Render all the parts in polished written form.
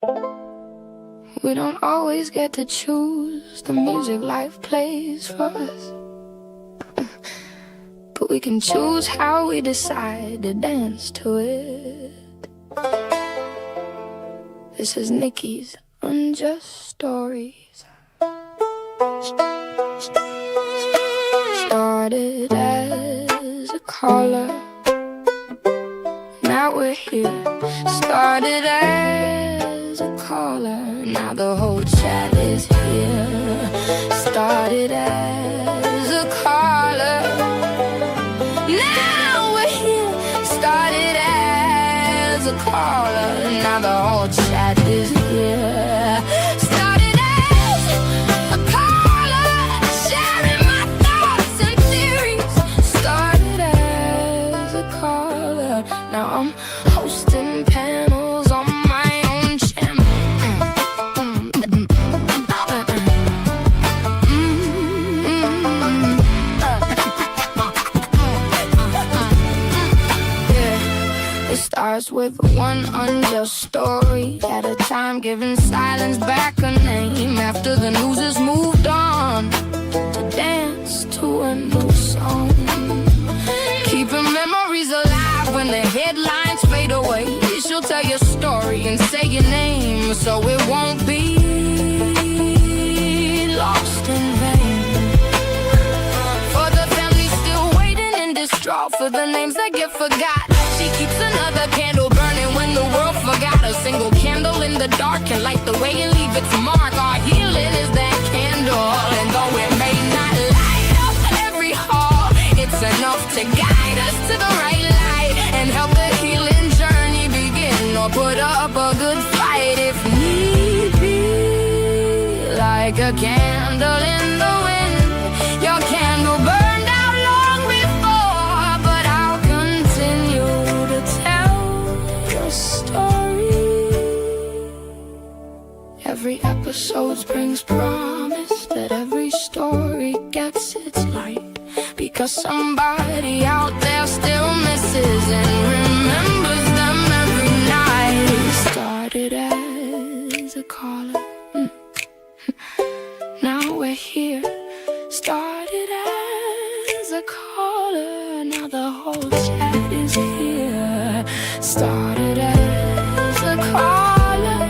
We don't always get to choose the music life plays for us, but we can choose how we decide to dance to it. This is Nickie's Unjust Stories. Started as a caller, now we're here. Started as a caller, now the whole chat is here. Started as a caller, now we're here. Started as a caller, now the whole chat is here. Started as a caller, sharing my thoughts and theories. Started as a caller, now I'm hosting panels on my own channel. It starts with one unjust story at a time, giving silence back a name after the news has moved on to dance to a new song. Keeping memories alive when the headlines fade away. She'll tell your story and say your name, so it won't be lost in vain. For the family still waiting and distraught for the names that get forgot, she keeps another candle burning when the world forgot. A single candle in the dark can light the way and leave its mark. Our healing is that candle, and though it may not light up every hall, it's enough to guide us to the right light and help the healing journey begin, or put up a good fight if need be. Like a candle in the wind, your candle burned out long before, but I'll continue to tell your story. Every episode brings promise that every story gets its light, because somebody out there still misses and remembers them every night. Started as a caller, now we're here. Started as a caller, now the whole chat is here. Started as a caller,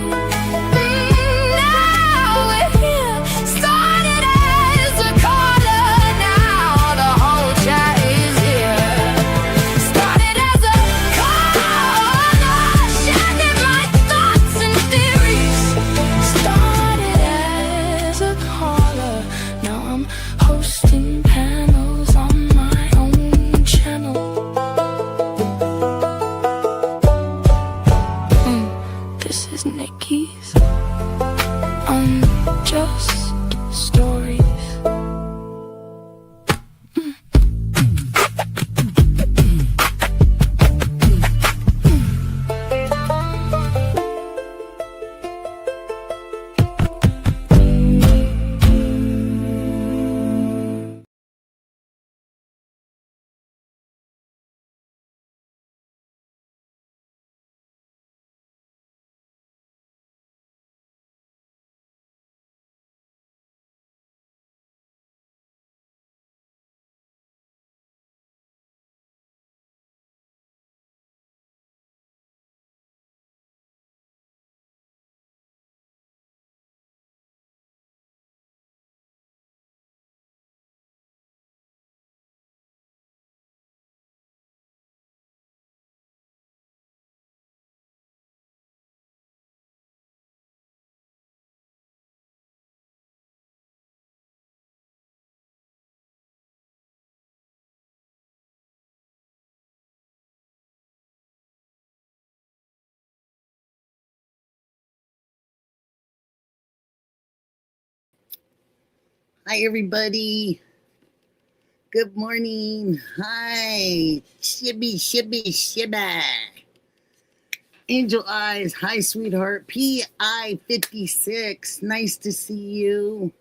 now we're here. Started as a caller, now the whole chat is here. Started as a caller, sharing my thoughts and theories. Started as a caller, now I'm hosting panels on my own channel. This is Nickie's Unjust Stories. Hi, everybody. Good morning. Hi. Shibby. Angel Eyes. Hi, sweetheart. PI56. Nice to see you.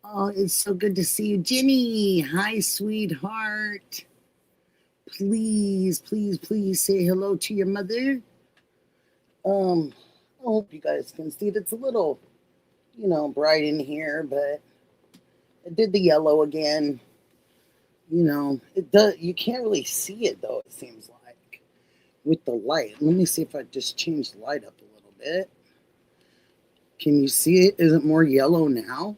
Oh, it's so good to see you. Jenny. Hi, sweetheart. Please say hello to your mother. I hope you guys can see it. It's a little, you know, bright in here, but I did the yellow again. You know, it does. You can't really see it though, it seems like, with the light. Let me see if I just change the light up a little bit. Can you see it? Is it more yellow now?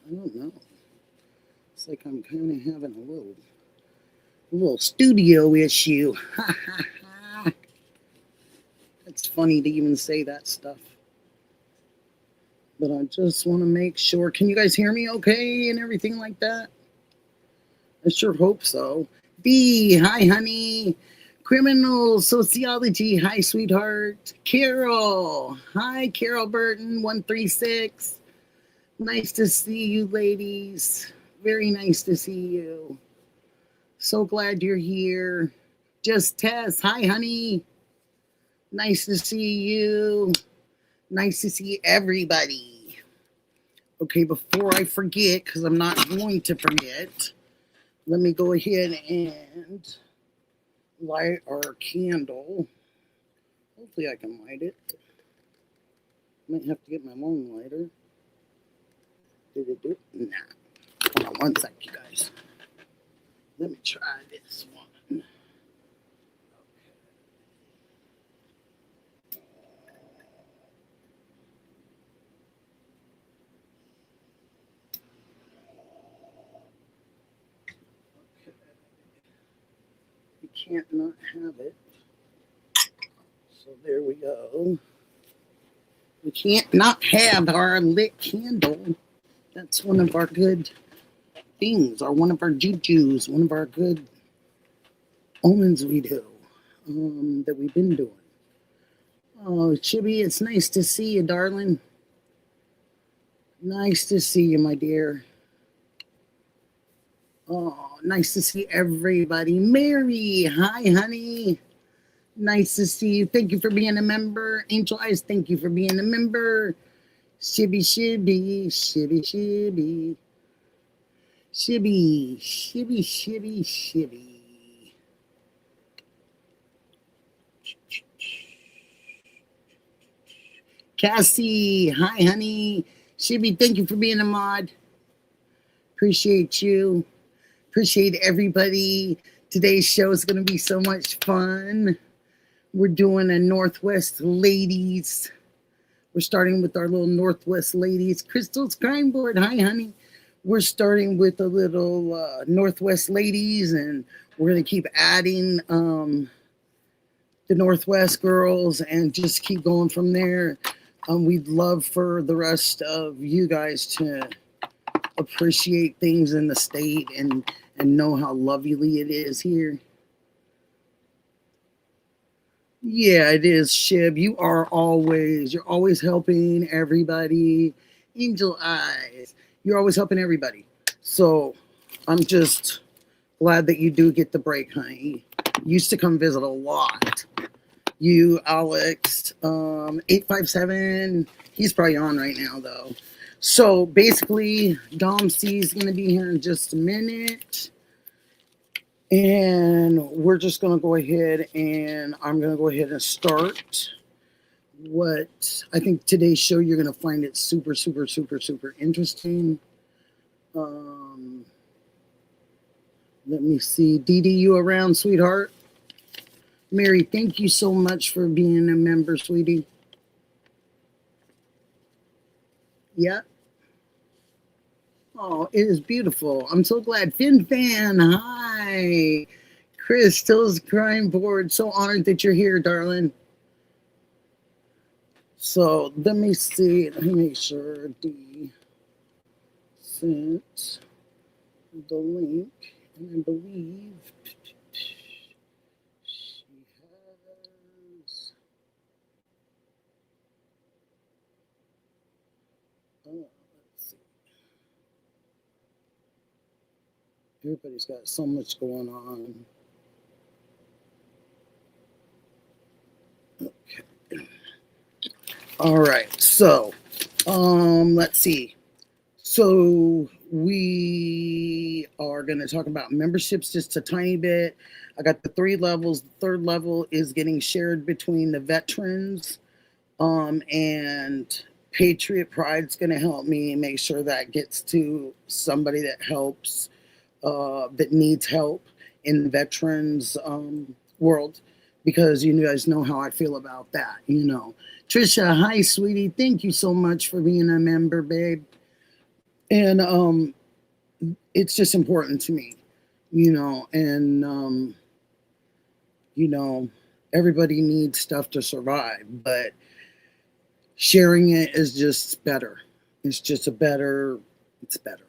I don't know. It's like I'm kind of having a little studio issue. It's funny to even say that stuff. But I just want to make sure. Can you guys hear me okay and everything like that? I sure hope so. B, hi, honey. Criminal sociology, hi, sweetheart. Carol, hi, Carol Burton, 136. Nice to see you, ladies. Very nice to see you. So glad you're here. Just Tess, hi, honey. Nice to see you. Nice to see everybody. Okay, before I forget, because I'm not going to forget, let me go ahead and light our candle. Hopefully I can light it. Might have to get my long lighter. Did it do it? Nah. Hold on one sec, you guys. Let me try this one. You can't not have it. So there we go. We can't not have our lit candle. That's one of our good things, or one of our jujus, one of our good omens we do, that we've been doing. Oh, Chibi, it's nice to see you, darling. Nice to see you, my dear. Oh, nice to see everybody. Mary, hi, honey. Nice to see you. Thank you for being a member. Angel Eyes, thank you for being a member. Shibby, shibby, shibby, shibby. Shibby, shibby, shibby, shibby. Cassie, hi, honey. Shibby, thank you for being a mod. Appreciate you. Appreciate everybody. Today's show is going to be so much fun. We're doing a Northwest Ladies. We're starting with our little Northwest Ladies. Crystal's Crime Board. Hi, honey. We're starting with a little Northwest Ladies, and we're going to keep adding the Northwest girls and just keep going from there. We'd love for the rest of you guys to appreciate things in the state and know how lovely it is here. Yeah, it is, Shib. You're always helping everybody. Angel Eyes, you're always helping everybody. So I'm just glad that you do get the break, honey. You used to come visit a lot. You, Alex, 857. He's probably on right now, though. So basically, Domsea is going to be here in just a minute. And we're just going to go ahead and I'm going to go ahead and start what I think today's show, you're going to find it super, super, super, super interesting. Let me see. Dee Dee, you around, sweetheart? Mary, thank you so much for being a member, sweetie. Yeah. Oh, it is beautiful. I'm so glad. Fin Fan, hi. Crystal's Crime Board. So honored that you're here, darling. So let me see. Let me make sure Dee sent the link. And I believe she has. Oh, let's see. Everybody's got so much going on. Okay. All right. So, let's see. So we are going to talk about memberships just a tiny bit. I got the 3 levels. The 3rd level is getting shared between the veterans, and Patriot Pride's going to help me make sure that gets to somebody that helps, that needs help in the veterans world, because you guys know how I feel about that. Trisha, hi sweetie, thank you so much for being a member, babe. And it's just important to me, and everybody needs stuff to survive, but sharing it is just better. It's better.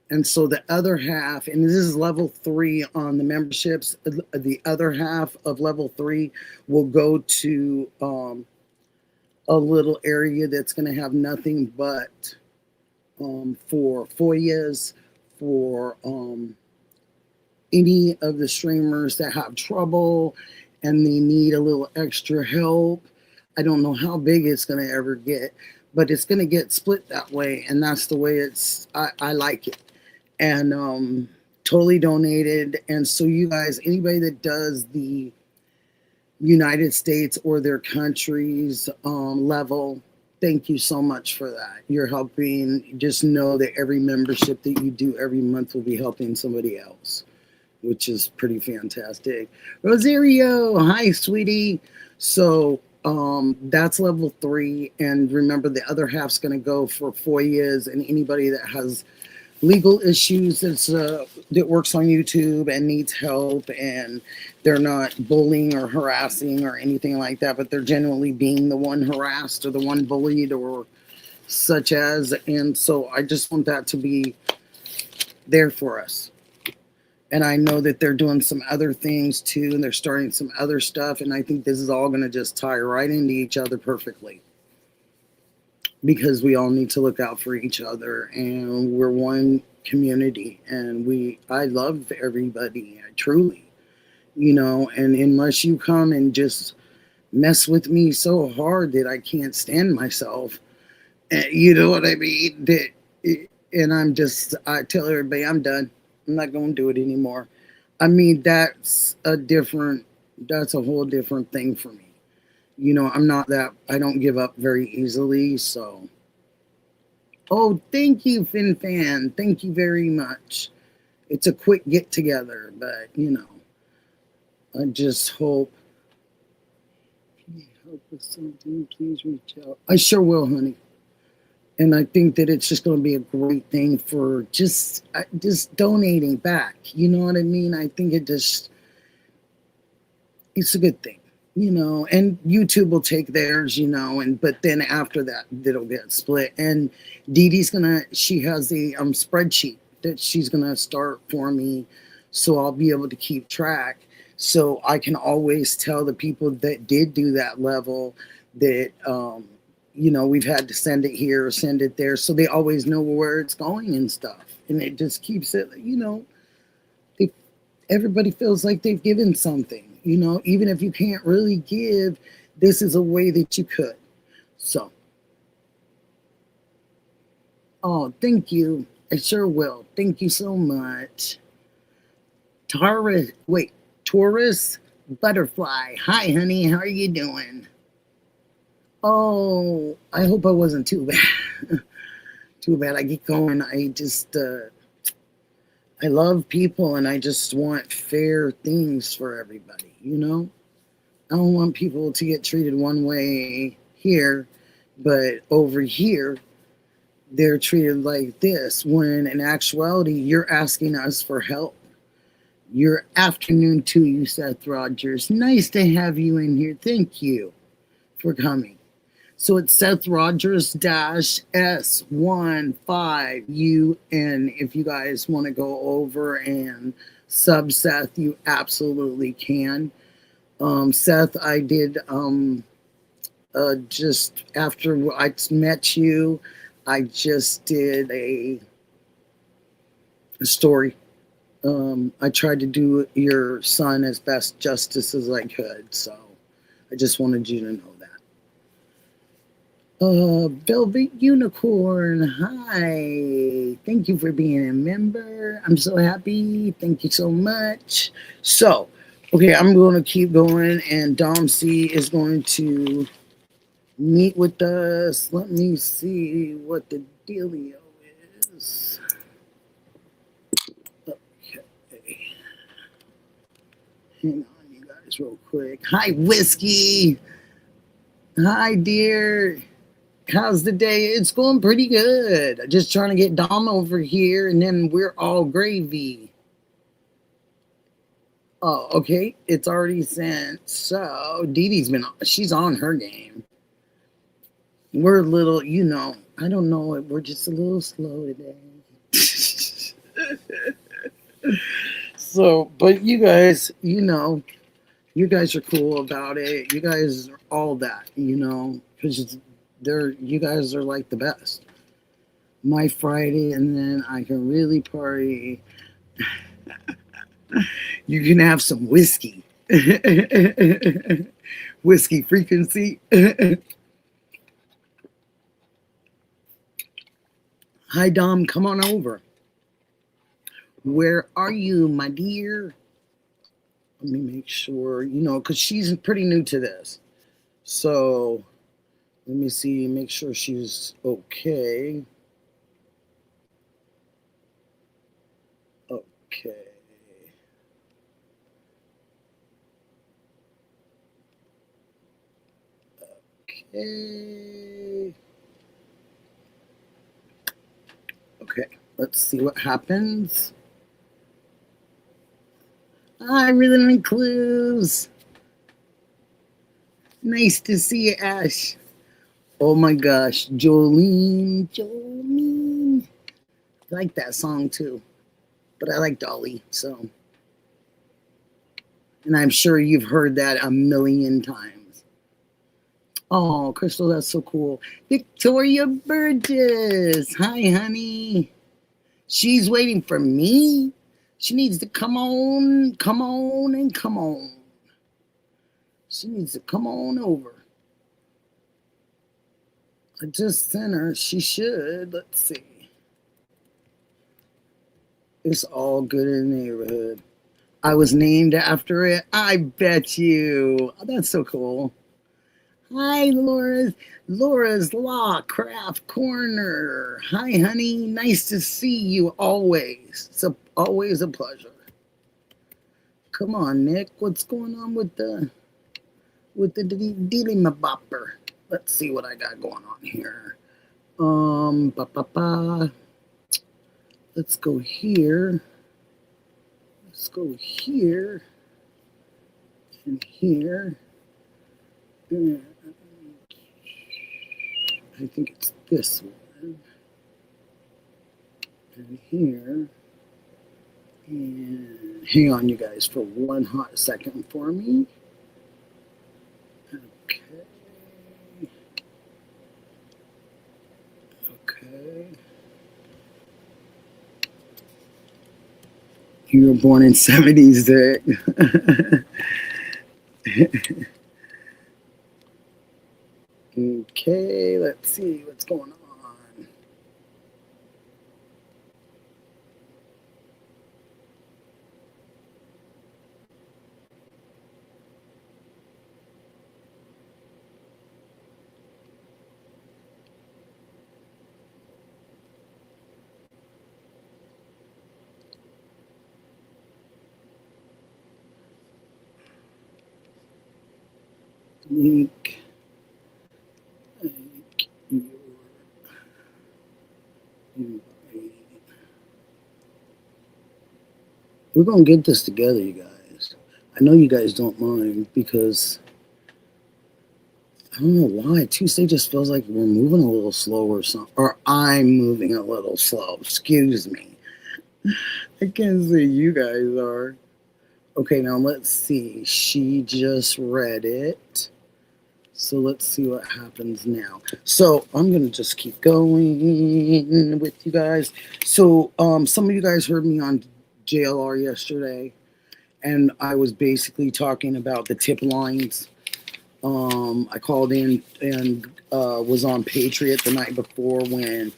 And so the other half, and this is level 3 on the memberships, the other half of level 3 will go to a little area that's going to have nothing but for FOIAs, for any of the streamers that have trouble and they need a little extra help. I don't know how big it's going to ever get, but it's going to get split that way, and that's the way I like it. And totally donated. And so you guys, anybody that does the United States or their country's level, thank you so much for that. You're helping. Just know that every membership that you do every month will be helping somebody else, which is pretty fantastic. Rosario, hi sweetie. So that's level 3, and remember the other half's going to go for FOIAs and anybody that has legal issues that works on YouTube and needs help, and they're not bullying or harassing or anything like that, but they're genuinely being the one harassed or the one bullied or such as. And so I just want that to be there for us. And I know that they're doing some other things too, and they're starting some other stuff, and I think this is all going to just tie right into each other perfectly, because we all need to look out for each other, and we're one community, and I love everybody, truly, and unless you come and just mess with me so hard that I can't stand myself, you know what I mean, and I tell everybody I'm done. I'm not going to do it anymore. I mean, that's a whole different thing for me. I don't give up very easily, so. Oh, thank you, FinFan. Thank you very much. It's a quick get together, but, I just hope. Can you help with something? Please reach out. I sure will, honey. And I think that it's just going to be a great thing for just donating back. You know what I mean? I think it's a good thing. And YouTube will take theirs, but then after that, it'll get split. And Dee Dee's she has a spreadsheet that she's gonna start for me, so I'll be able to keep track, so I can always tell the people that did do that level that, we've had to send it here or send it there, so they always know where it's going and stuff. And it just keeps it, everybody feels like they've given something. Even if you can't really give, this is a way that you could. So, oh, thank you. I sure will. Thank you so much. Taurus Butterfly. Hi, honey. How are you doing? Oh, I hope I wasn't too bad. Too bad. I get going. I love people, and I just want fair things for everybody, I don't want people to get treated one way here, but over here, they're treated like this, when in actuality, you're asking us for help. Your afternoon to you, Seth Rogers. Nice to have you in here. Thank you for coming. So it's Seth Rogers -S15UN. If you guys want to go over and sub Seth, you absolutely can. Seth, I did just after I met you, I just did a story. I tried to do your son as best justice as I could, so I just wanted you to know that. Velvet Unicorn, hi. Thank you for being a member. I'm so happy. Thank you so much. So, okay, I'm going to keep going, and Domsea is going to meet with us. Let me see what the dealio is. Okay. Hang on, you guys, real quick. Hi, Whiskey. Hi, dear. How's the day? It's going pretty good. Just trying to get Dom over here, and then we're all gravy. Oh, okay. It's already sent. So, Dee Dee's she's on her game. We're a little, I don't know. We're just a little slow today. So, but you guys, you guys are cool about it. You guys are all that, because you guys are like the best. My Friday, and then I can really party. You can have some whiskey. Whiskey frequency. Hi, Dom. Come on over. Where are you, my dear? Let me make sure, because she's pretty new to this. So, let me see, make sure she's okay. Okay. Okay. Okay, let's see what happens. Hi, Rhythm and Clues. Nice to see you, Ash. Oh my gosh, Jolene. I like that song too. But I like Dolly, so. And I'm sure you've heard that a million times. Oh, Crystal, that's so cool. Victoria Burgess. Hi, honey. She's waiting for me. She needs to come on. She needs to come on over. I just sent her. She should. Let's see. It's all good in the neighborhood. I was named after it. I bet you. Oh, that's so cool. Hi, Laura's Law Craft Corner. Hi, honey. Nice to see you always. It's always a pleasure. Come on, Nick. What's going on with the dealing bopper? Let's see what I got going on here. Let's go here. Let's go here and here. I think it's this one. And here. And hang on, you guys, for one hot second for me. Okay. Okay. You were born in 70s, Dick. Okay, let's see what's going on. Link your invite. We're going to get this together, you guys. I know you guys don't mind because I don't know why. Tuesday just feels like we're moving a little slow or something. Or I'm moving a little slow. Excuse me. I can't say you guys are. Okay, now let's see. She just read it. So let's see what happens now. So I'm going to just keep going with you guys. So some of you guys heard me on JLR yesterday. And I was basically talking about the tip lines. I called in and was on Patriot the night before when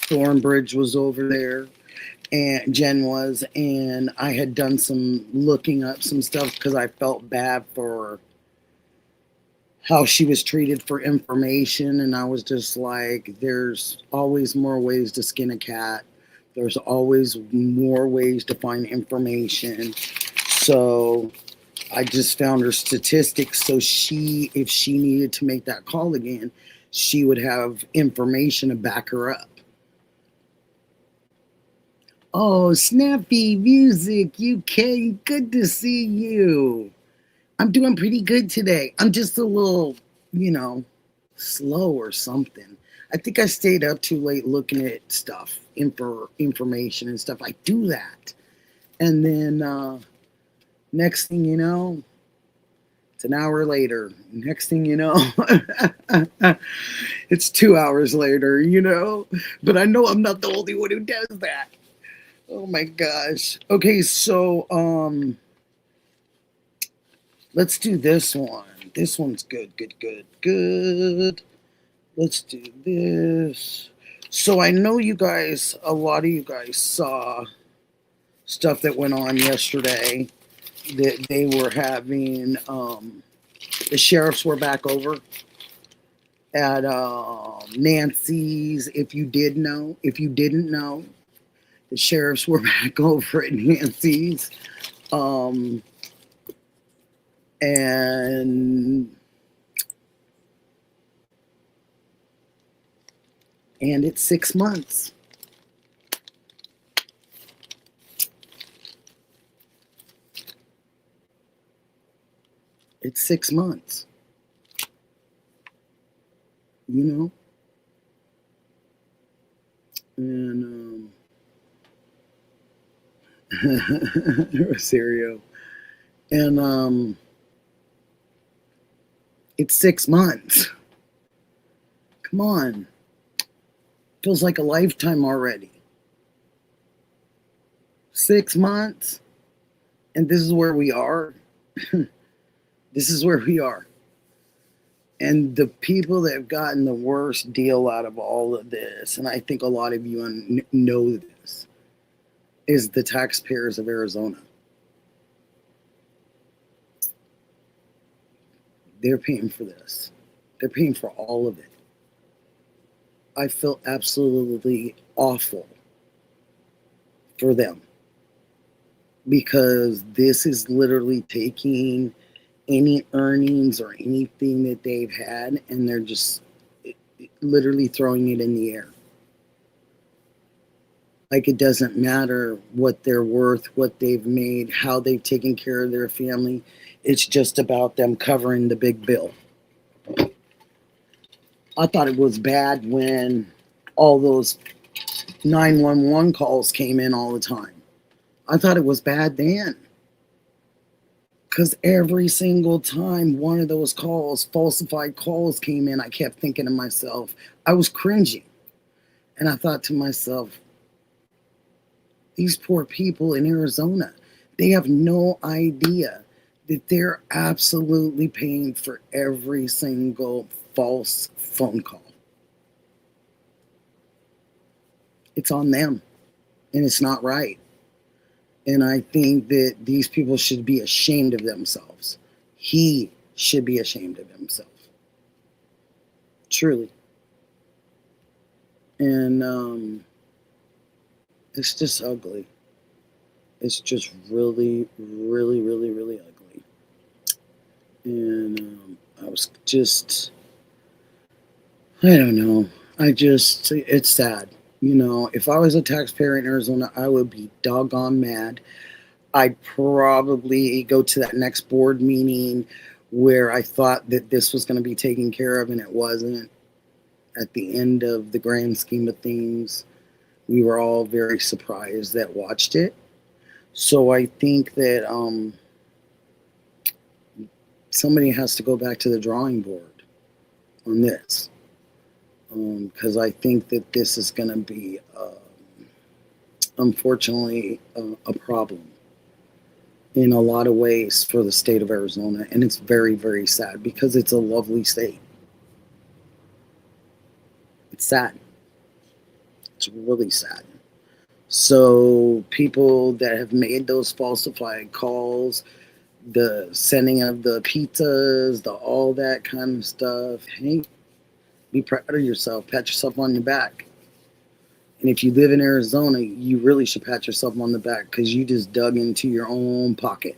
Thornbridge was over there, and Jen was, and I had done some looking up some stuff because I felt bad for how she was treated for information, and I was just like, there's always more ways to skin a cat. There's always more ways to find information. So I just found her statistics, so if she needed to make that call again, she would have information to back her up. Oh, Snappy Music UK, good to see you. I'm doing pretty good today. I'm just a little, slow or something. I think I stayed up too late looking at stuff, information and stuff. I do that. And then next thing you know, it's an hour later. Next thing you know, it's 2 hours later. But I know I'm not the only one who does that. Oh my gosh. Okay, so let's do this one. This one's good. Let's do this. So I know a lot of you guys saw stuff that went on yesterday, that they were having, the sheriffs were back over at Nancy's. If you didn't know, the sheriffs were back over at Nancy's. And it's 6 months. It's 6 months. And Rosario. And it's 6 months. Come on. Feels like a lifetime already. 6 months. And this is where we are. This is where we are. And the people that have gotten the worst deal out of all of this, and I think a lot of you know this, is the taxpayers of Arizona. They're paying for this. They're paying for all of it. I feel absolutely awful for them, because this is literally taking any earnings or anything that they've had, and they're just literally throwing it in the air. Like, it doesn't matter what they're worth, what they've made, how they've taken care of their family. It's just about them covering the big bill. I thought it was bad when all those 911 calls came in all the time. I thought it was bad then. Because every single time one of those calls, falsified calls, came in, I kept thinking to myself, I was cringing. And I thought to myself, these poor people in Arizona, they have no idea that they're absolutely paying for every single false phone call. It's on them, and it's not right. And I think that these people should be ashamed of themselves. He should be ashamed of himself. Truly. And it's just ugly. It's just really, really, really, really ugly. And I was just, I don't know. It's sad. If I was a taxpayer in Arizona, I would be doggone mad. I'd probably go to that next board meeting where I thought that this was going to be taken care of, and it wasn't. At the end of the grand scheme of things, we were all very surprised that watched it. So I think that somebody has to go back to the drawing board on this. Because I think that this is going to be, unfortunately, a problem. in a lot of ways for the state of Arizona. And it's very, very sad because it's a lovely state. It's sad. It's really sad. So people that have made those falsified calls, the sending of the pizzas, the all that kind of stuff, hey, be proud of yourself. Pat yourself on your back. And if you live in Arizona, you really should pat yourself on the back because you just dug into your own pocket.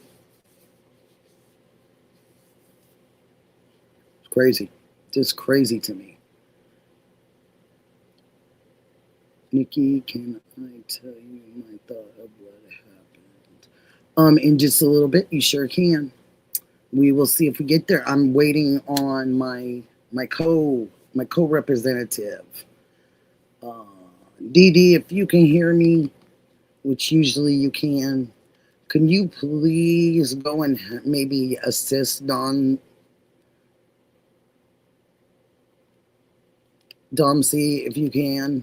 It's crazy. Just crazy to me. Nikki, can I tell you my thought of what happened? In just a little bit, you sure can. We will see if we get there. I'm waiting on my co-representative. Dee, if you can hear me, which usually you can you please go and maybe assist Domsea if you can?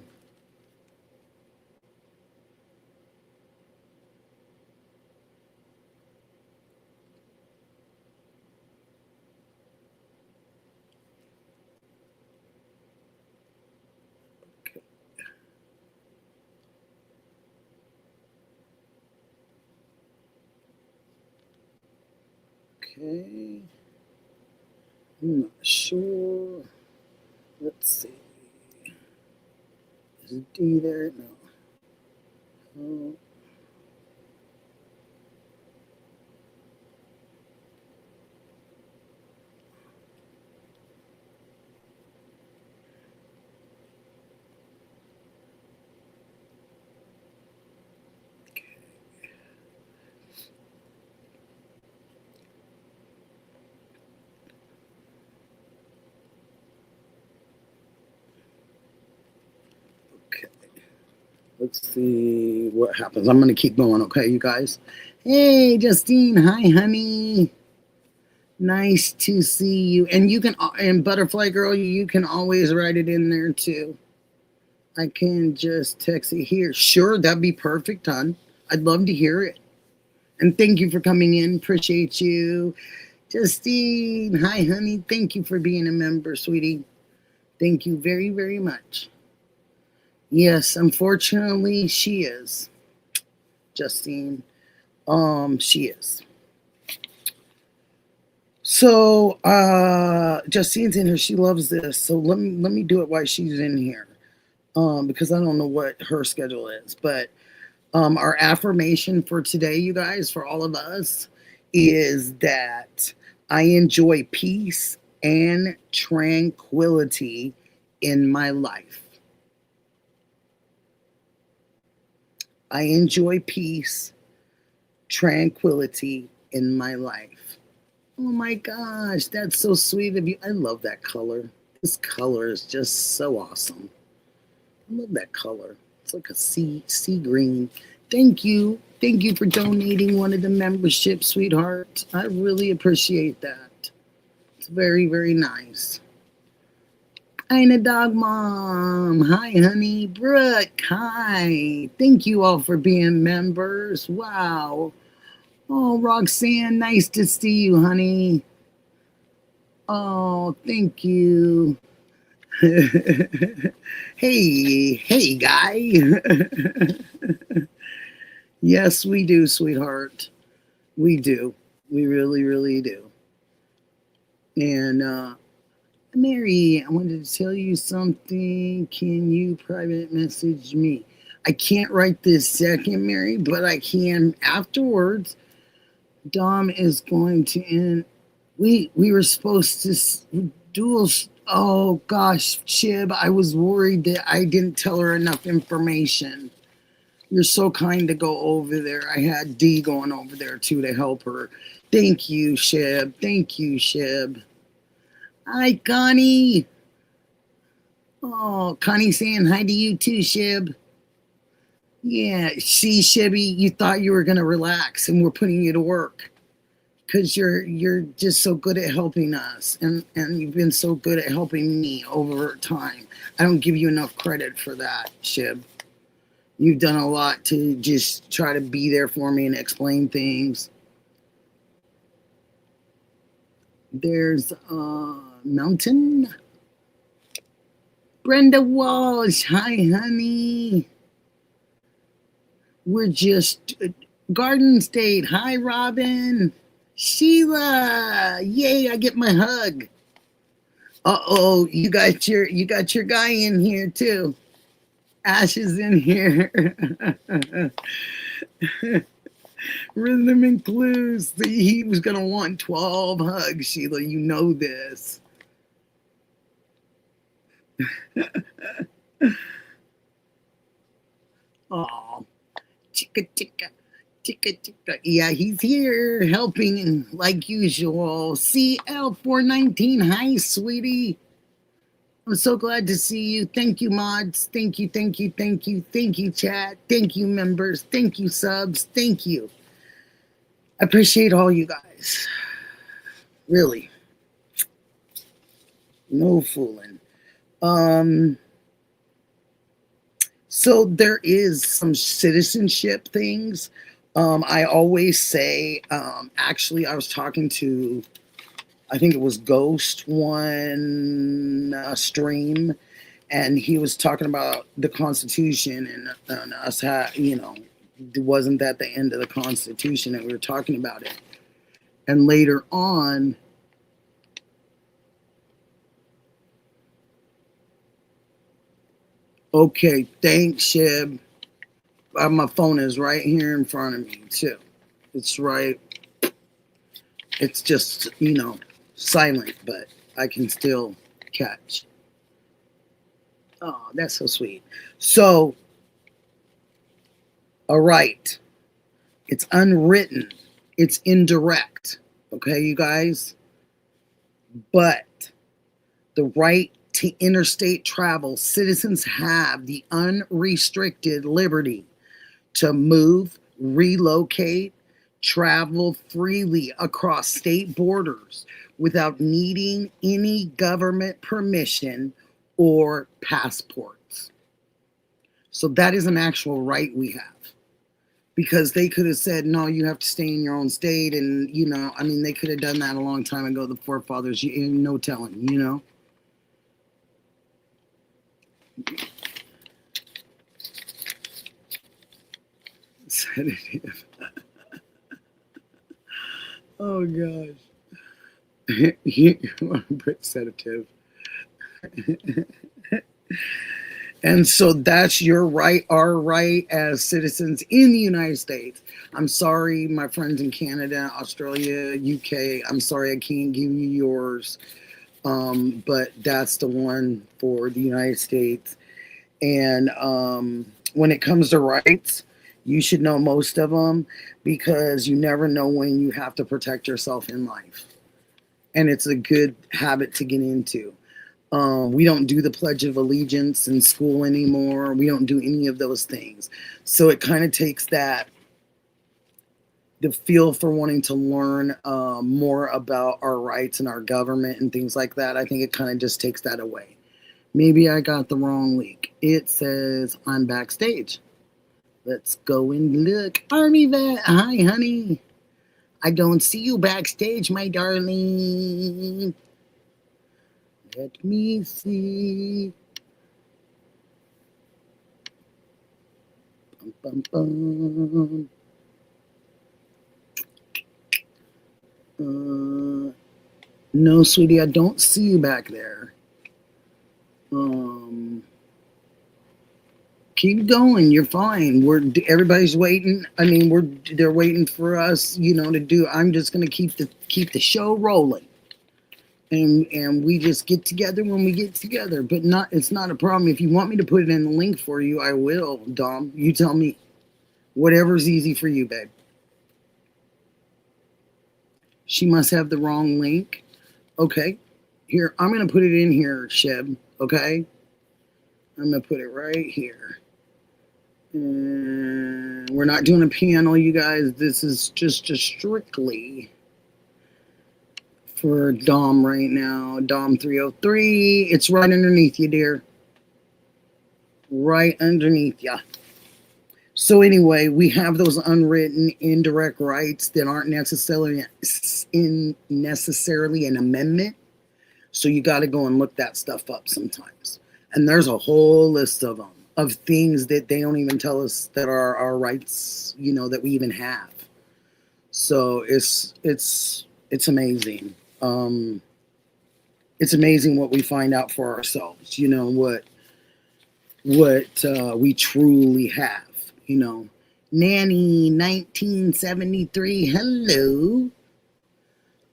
Okay. I'm not sure. Let's see. Is D there? No. Oh. Let's see what happens. I'm going to keep going, okay, you guys? Hey, Justine. Hi, honey. Nice to see you. And you can, and Butterfly Girl, you can always write it in there, too. I can just text it here. Sure, that'd be perfect, hon. I'd love to hear it. And thank you for coming in. Appreciate you. Justine. Hi, honey. Thank you for being a member, sweetie. Thank you very, very much. Yes, unfortunately, she is. Justine. She is. So, Justine's in here. She loves this. So let me do it while she's in here. Because I don't know what her schedule is. But our affirmation for today, you guys, for all of us, is that I enjoy peace and tranquility in my life. I enjoy peace, tranquility in my life. Oh my gosh, that's so sweet of you. I love that color. This color is just so awesome. I love that color. It's like a sea green. Thank you. Thank you for donating one of the memberships, sweetheart. I really appreciate that. It's very, very nice. Aina Dog Mom. Hi, honey. Brooke. Hi. Thank you all for being members. Wow. Oh, Roxanne. Nice to see you, honey. Oh, thank you. Hey, guy. Yes, we do, sweetheart. We do. We really, really do. And, Mary, I wanted to tell you something. Can you private message me? I can't right this second, Mary, but I can afterwards. Dom is going to end. We were supposed to dual. Oh gosh, Chib, I was worried that I didn't tell her enough information. You're so kind to go over there. I had Dee going over there too to help her. Thank you, Chib. Thank you, Chib. Hi, Connie. Oh, Connie saying hi to you too, Shib. Yeah, see, Shibby, you thought you were gonna relax, and we're putting you to work because you're just so good at helping us, and you've been so good at helping me over time. I don't give you enough credit for that, Shib. You've done a lot to just try to be there for me and explain things. There's Mountain. Brenda Walsh. Hi, honey. We're just Garden State. Hi, Robin. Sheila. Yay, I get my hug. Uh-oh, you got your guy in here too. Ash is in here. Rhythm and Clues. He was gonna want 12 hugs, Sheila. You know this. Oh, chicka chicka. Chicka chicka. Yeah, he's here helping like usual. CL419. Hi, sweetie. I'm so glad to see you. Thank you, mods. Thank you, thank you, thank you. Thank you, chat. Thank you, members. Thank you, subs. Thank you. I appreciate all you guys. Really. No fooling. So there is some citizenship things. I always say, actually, I was talking to, I think it was Ghost one stream, and he was talking about the Constitution and us, wasn't that the end of the Constitution, and we were talking about it. And later on, okay, thanks, Shib. My phone is right here in front of me, too. It's right. It's just, silent, but I can still catch. Oh, that's so sweet. So, all right. It's unwritten. It's indirect. Okay, you guys? But the right to interstate travel, citizens have the unrestricted liberty to move, relocate, travel freely across state borders without needing any government permission or passports. So that is an actual right we have. Because they could have said, no, you have to stay in your own state. And, they could have done that a long time ago, the forefathers, no telling, Sedative. Oh gosh. Put sedative. And so that's your right, our right as citizens in the United States. I'm sorry, my friends in Canada, Australia, UK. I'm sorry I can't give you yours. But that's the one for the United States. And when it comes to rights, you should know most of them because you never know when you have to protect yourself in life. And it's a good habit to get into. We don't do the Pledge of Allegiance in school anymore. We don't do any of those things. So it kind of takes the feel for wanting to learn more about our rights and our government and things like that. I think it kind of just takes that away. Maybe I got the wrong link. It says I'm backstage. Let's go and look. Army Vet, hi, honey. I don't see you backstage, my darling. Let me see. Bum, bum, bum. No, sweetie, I don't see you back there. Keep going. You're fine. Everybody's waiting. They're waiting for us, to do. I'm just gonna keep the show rolling, and we just get together when we get together. But it's not a problem. If you want me to put it in the link for you, I will. Dom, you tell me. Whatever's easy for you, babe. She must have the wrong link. Okay, here I'm gonna put it in here, Sheb. Okay, I'm gonna put it right here. We're not doing a panel, you guys. This is just strictly for Dom right now. Dom303. It's right underneath you, dear. Right underneath you. So anyway, we have those unwritten indirect rights that aren't necessarily an amendment. So you got to go and look that stuff up sometimes. And there's a whole list of them, of things that they don't even tell us that are our rights, that we even have. So it's amazing. It's amazing what we find out for ourselves. What we truly have. Nanny 1973. Hello.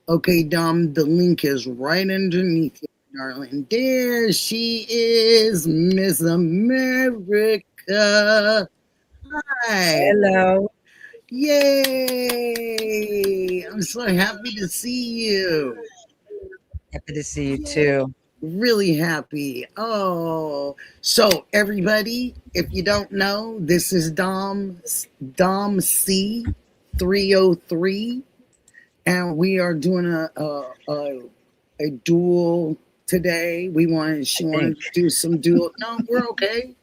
Okay, Dom, the link is right underneath you, darling. There she is, Miss America. Hi. Hello. Yay. I'm so happy to see you. Happy to see you too. Really happy. Oh, so everybody, if you don't know, this is Domsea303. And we are doing a duel today. She wanted to do some duel. No, we're okay.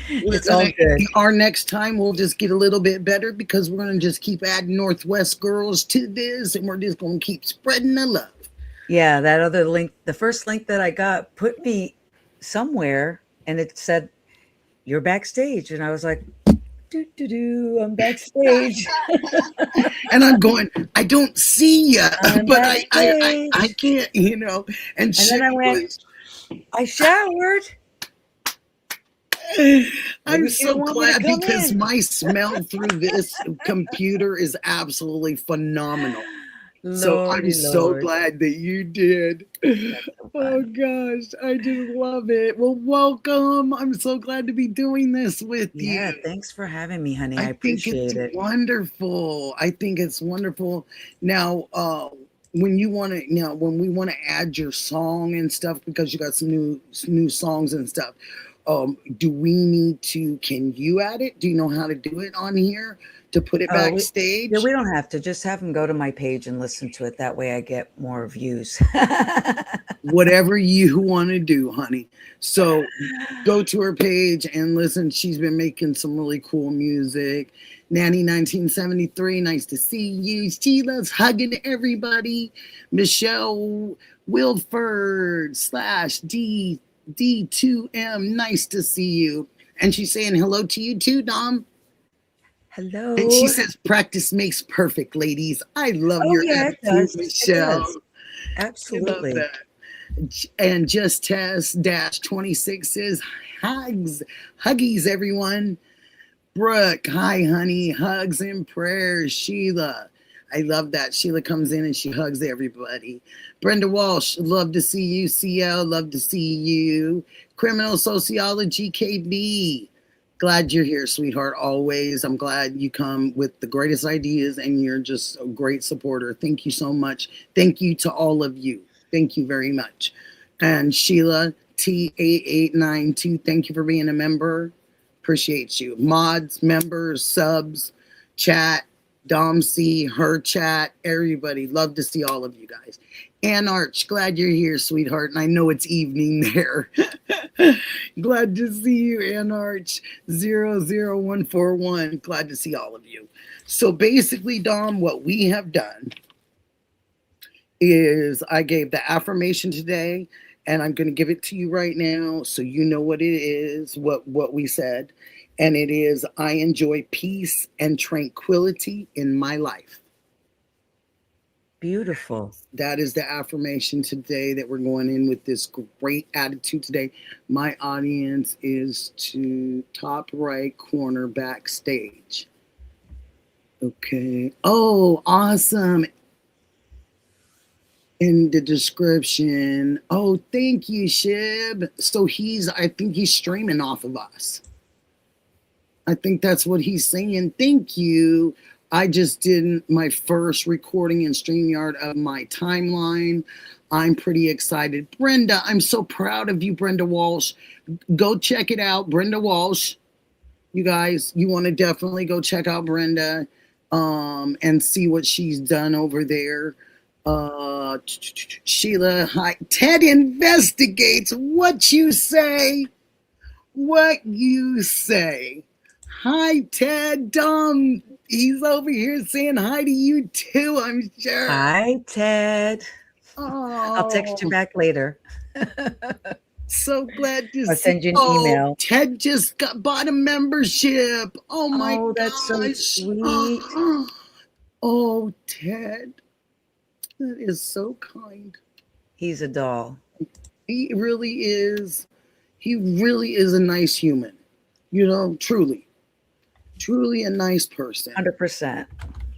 It's all good. Our next time we'll just get a little bit better because we're gonna just keep adding Northwest girls to this, and we're just gonna keep spreading the love. Yeah, that other link, the first link that I got put me somewhere, and it said you're backstage, and I was like, I'm backstage. And I'm going, I don't see you, but I can't, And then I went, I showered. I'm so glad because my smell through this computer is absolutely phenomenal. So I'm so glad that you did. Oh gosh, I just love it. Well, welcome. I'm so glad to be doing this with you. Yeah, thanks for having me, honey. I appreciate it. Wonderful. I think it's wonderful. Now, when we want to add your song and stuff, because you got some new songs and stuff, can you add it? Do you know how to do it on here to put it backstage? Yeah, we don't have to. Just have them go to my page and listen to it. That way I get more views. Whatever you want to do, honey. So go to her page and listen. She's been making some really cool music. Nanny 1973, nice to see you. Sheila's hugging everybody. Michelle Wilford /D2M, nice to see you. And she's saying hello to you too, Dom. Hello. And she says practice makes perfect, ladies. I love your attitude, Michelle. Absolutely. I love that. And Just Test -26 says huggies, everyone. Brooke, hi, honey. Hugs and prayers. Sheila, I love that. Sheila comes in and she hugs everybody. Brenda Walsh, love to see you. CL, love to see you. Criminal Sociology, KB. Glad you're here, sweetheart, always. I'm glad you come with the greatest ideas and you're just a great supporter. Thank you so much. Thank you to all of you. Thank you very much. And Sheila T8892, thank you for being a member. Appreciate you. Mods, members, subs, chat, Domsea, her chat, everybody. Love to see all of you guys. Ann Arch, glad you're here, sweetheart. And I know it's evening there. Glad to see you, Ann Arch 00141. Glad to see all of you. So basically, Dom, what we have done is I gave the affirmation today, and I'm going to give it to you right now so you know what it is, what we said. And it is, I enjoy peace and tranquility in my life. Beautiful. That is the affirmation today that we're going in with this great attitude today. My audience is to top right corner backstage. Okay. Oh, awesome. In the description. Oh, thank you, Shib. So I think he's streaming off of us. I think that's what he's saying. Thank you. I just did my first recording in StreamYard of my timeline. I'm pretty excited. Brenda, I'm so proud of you, Brenda Walsh. Go check it out, Brenda Walsh. You guys, you want to definitely go check out Brenda and see what she's done over there. Sheila, hi. Ted investigates. What you say? What you say? Hi, Ted. He's over here saying hi to you too, I'm sure. Hi, Ted. I'll text you Oh, back later. so glad to I'll see. send you an Oh, email. Ted just bought a membership. Oh my Oh, that's so gosh. sweet. Oh, Ted, that is so kind. He's a doll. He really is. He really is a nice human. You know, truly a nice person. 100%.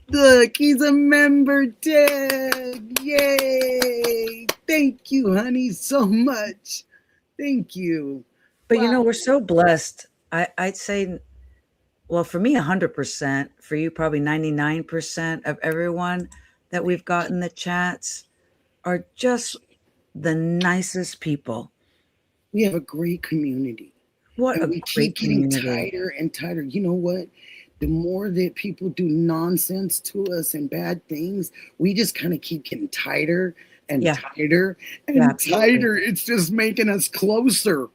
Look, he's a member, Ted. Yay! Thank you, honey, so much. Thank you. But Wow. we're so blessed. I'd say, well, for me, 100%. For you, probably 99% of everyone that we've gotten the chats are just the nicest people. We have a great community. What And a we keep great getting community. tighter and tighter. You know what? The more that people do nonsense to us and bad things, we just kind of keep getting tighter and Yeah. tighter and Yeah, absolutely. tighter. It's just making us closer.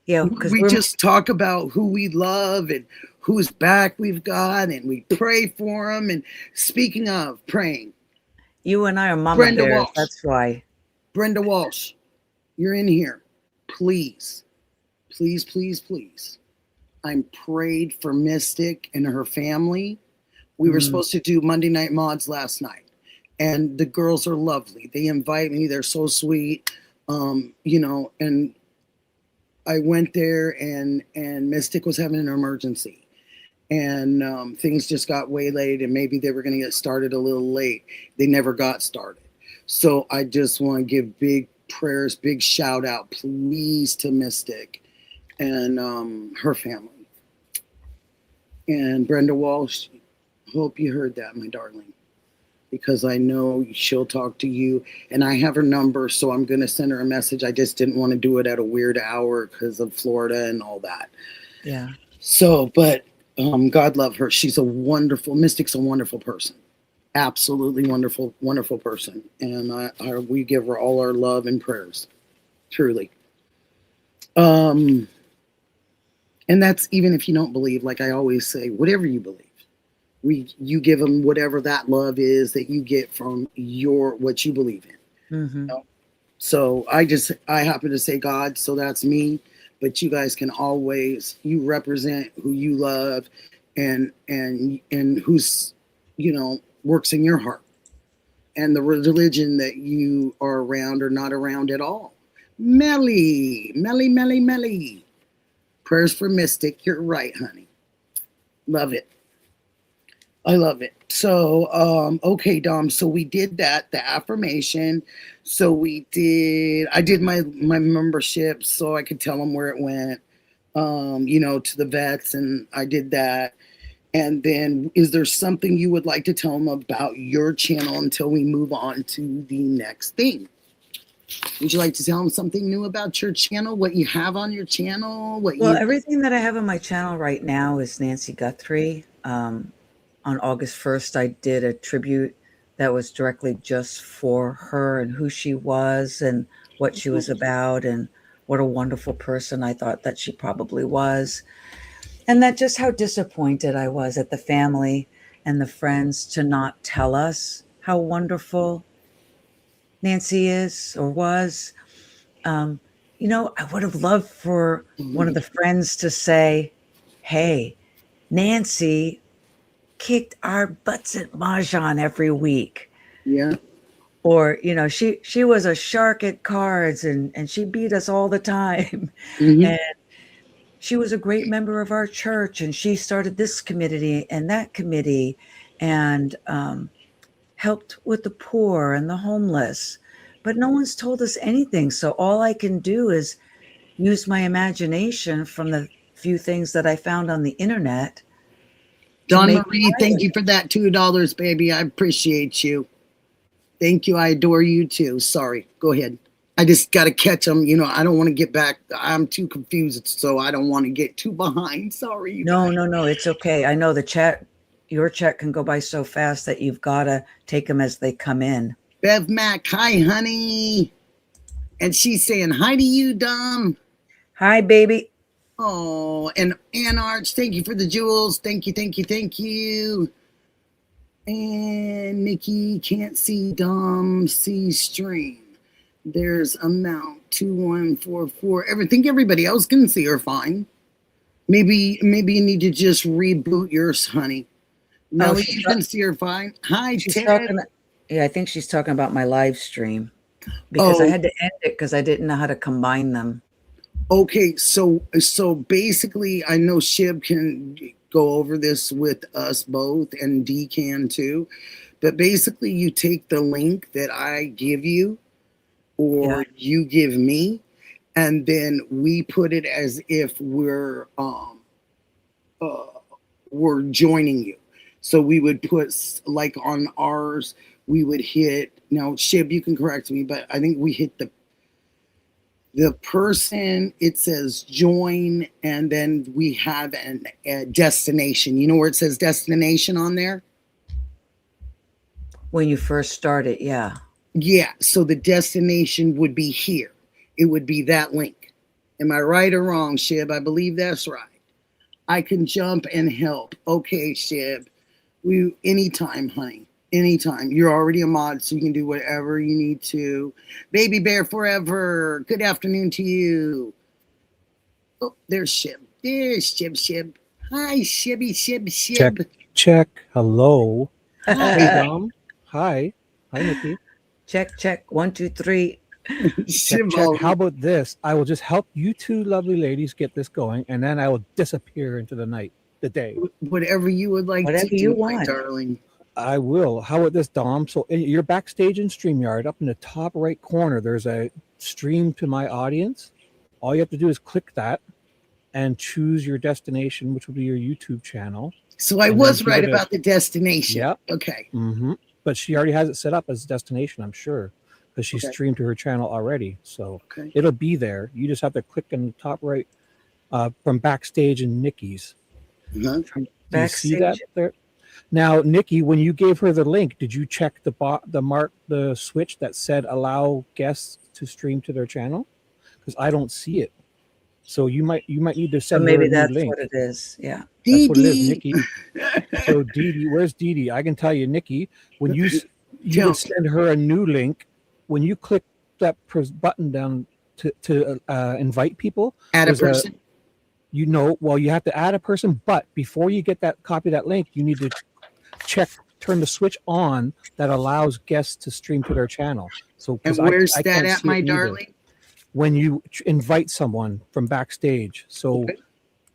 Yeah, because We just talk about who we love and whose back we've got, and we pray for them. And speaking of praying, you and I are mama Brenda bears. Walsh. That's why. Brenda Walsh, you're in here. Please, please, please, please. I'm prayed for Mystic and her family. We were supposed to do Monday Night Mods last night, and the girls are lovely. They invite me. They're so sweet. And I went there, and Mystic was having an emergency, and things just got waylaid, and maybe they were going to get started a little late. They never got started. So I just want to give big prayers, big shout out, please, to Mystic and her family. And Brenda Walsh, hope you heard that, my darling, because I know she'll talk to you. And I have her number, so I'm going to send her a message. I just didn't want to do it at a weird hour because of Florida and all that. Yeah. So, but God love her. She's a wonderful, Mystic's a wonderful person. Absolutely wonderful, wonderful person. And we give her all our love and prayers, truly. And that's even if you don't believe, like I always say, whatever you believe, you give them whatever that love is that you get from what you believe in. Mm-hmm. You know? So I happen to say God, so that's me. But you guys can always, you represent who you love and who's, works in your heart, and the religion that you are around or not around at all. Melly. Prayers for Mystic. You're right, honey. Love it. I love it. So, okay, Dom. So we did that, the affirmation. So I did my membership so I could tell them where it went, to the vets, and I did that. And then is there something you would like to tell them about your channel until we move on to the next thing? Would you like to tell them something new about your channel, what you have on your channel? Everything that I have on my channel right now is Nancy Guthrie. On August 1st, I did a tribute that was directly just for her and who she was and what she was about and what a wonderful person I thought that she probably was. And that just how disappointed I was at the family and the friends to not tell us how wonderful Nancy is or was. I would have loved for one of the friends to say, hey, Nancy kicked our butts at Mahjong every week. Yeah. Or, she was a shark at cards and she beat us all the time. Mm-hmm. And she was a great member of our church and she started this committee and that committee and helped with the poor and the homeless. But no one's told us anything. So all I can do is use my imagination from the few things that I found on the internet. Don Marie, thank you for that $2, baby. I appreciate you. Thank you. I adore you too. Sorry. Go ahead. I just got to catch them. I don't want to get back. I'm too confused, so I don't want to get too behind. Sorry. No. It's okay. I know your chat can go by so fast that you've got to take them as they come in. Bev Mac, hi, honey. And she's saying hi to you, Dom. Hi, baby. Oh, and Arch, thank you for the jewels. Thank you, thank you, thank you. And Nikki can't see Dom see stream. There's amount 2144. Everybody else can see her fine. Maybe you need to just reboot yours, honey. No, you can see her fine. Hi, Ted. I think she's talking about my live stream because I had to end it because I didn't know how to combine them. Okay, so basically, I know Shib can go over this with us both, and D can too. But basically, you take the link that I give you, or you give me, and then we put it as if we're joining you. So we would put, like on ours, we would hit. Now, Shib, you can correct me, but I think we hit the person, it says join, and then we have a destination. You know where it says destination on there? When you first start it, yeah. Yeah, so the destination would be here. It would be that link. Am I right or wrong, Shib? I believe that's right. I can jump and help. Okay, Shib. Anytime, honey. Anytime. You're already a mod, so you can do whatever you need to. Baby Bear Forever. Good afternoon to you. Oh, there's Shib. There's Shib. Hi, Shib. Check. Hello. Hi. Hey, Dom. Hi, Nikki. Check. 1, 2, 3. Check. How about this? I will just help you two lovely ladies get this going, and then I will disappear into the day. Whatever you would like Whatever to do, you want, my darling. I will. How about this, Dom? So you're backstage in StreamYard. Up in the top right corner, there's a stream to my audience. All you have to do is click that and choose your destination, which will be your YouTube channel. So I was right about the destination. Yep. Okay. Mm-hmm. But she already has it set up as destination, I'm sure, because she streamed to her channel already. So it'll be there. You just have to click in the top right from backstage in Nickie's. Uh-huh. Do you see that there? Now, Nikki, when you gave her the link, did you check the switch that said allow guests to stream to their channel? Because I don't see it. So you might need to send her a new link. What it is. Yeah. That's what it is, Nikki. So Dee, where's Dee? I can tell you, Nikki, when you would send her a new link, when you click that button down to invite people, add a person. You have to add a person, but before you get that copy of that link, you need to turn the switch on that allows guests to stream to their channel. So, and where's that at, my darling? When you invite someone from backstage. So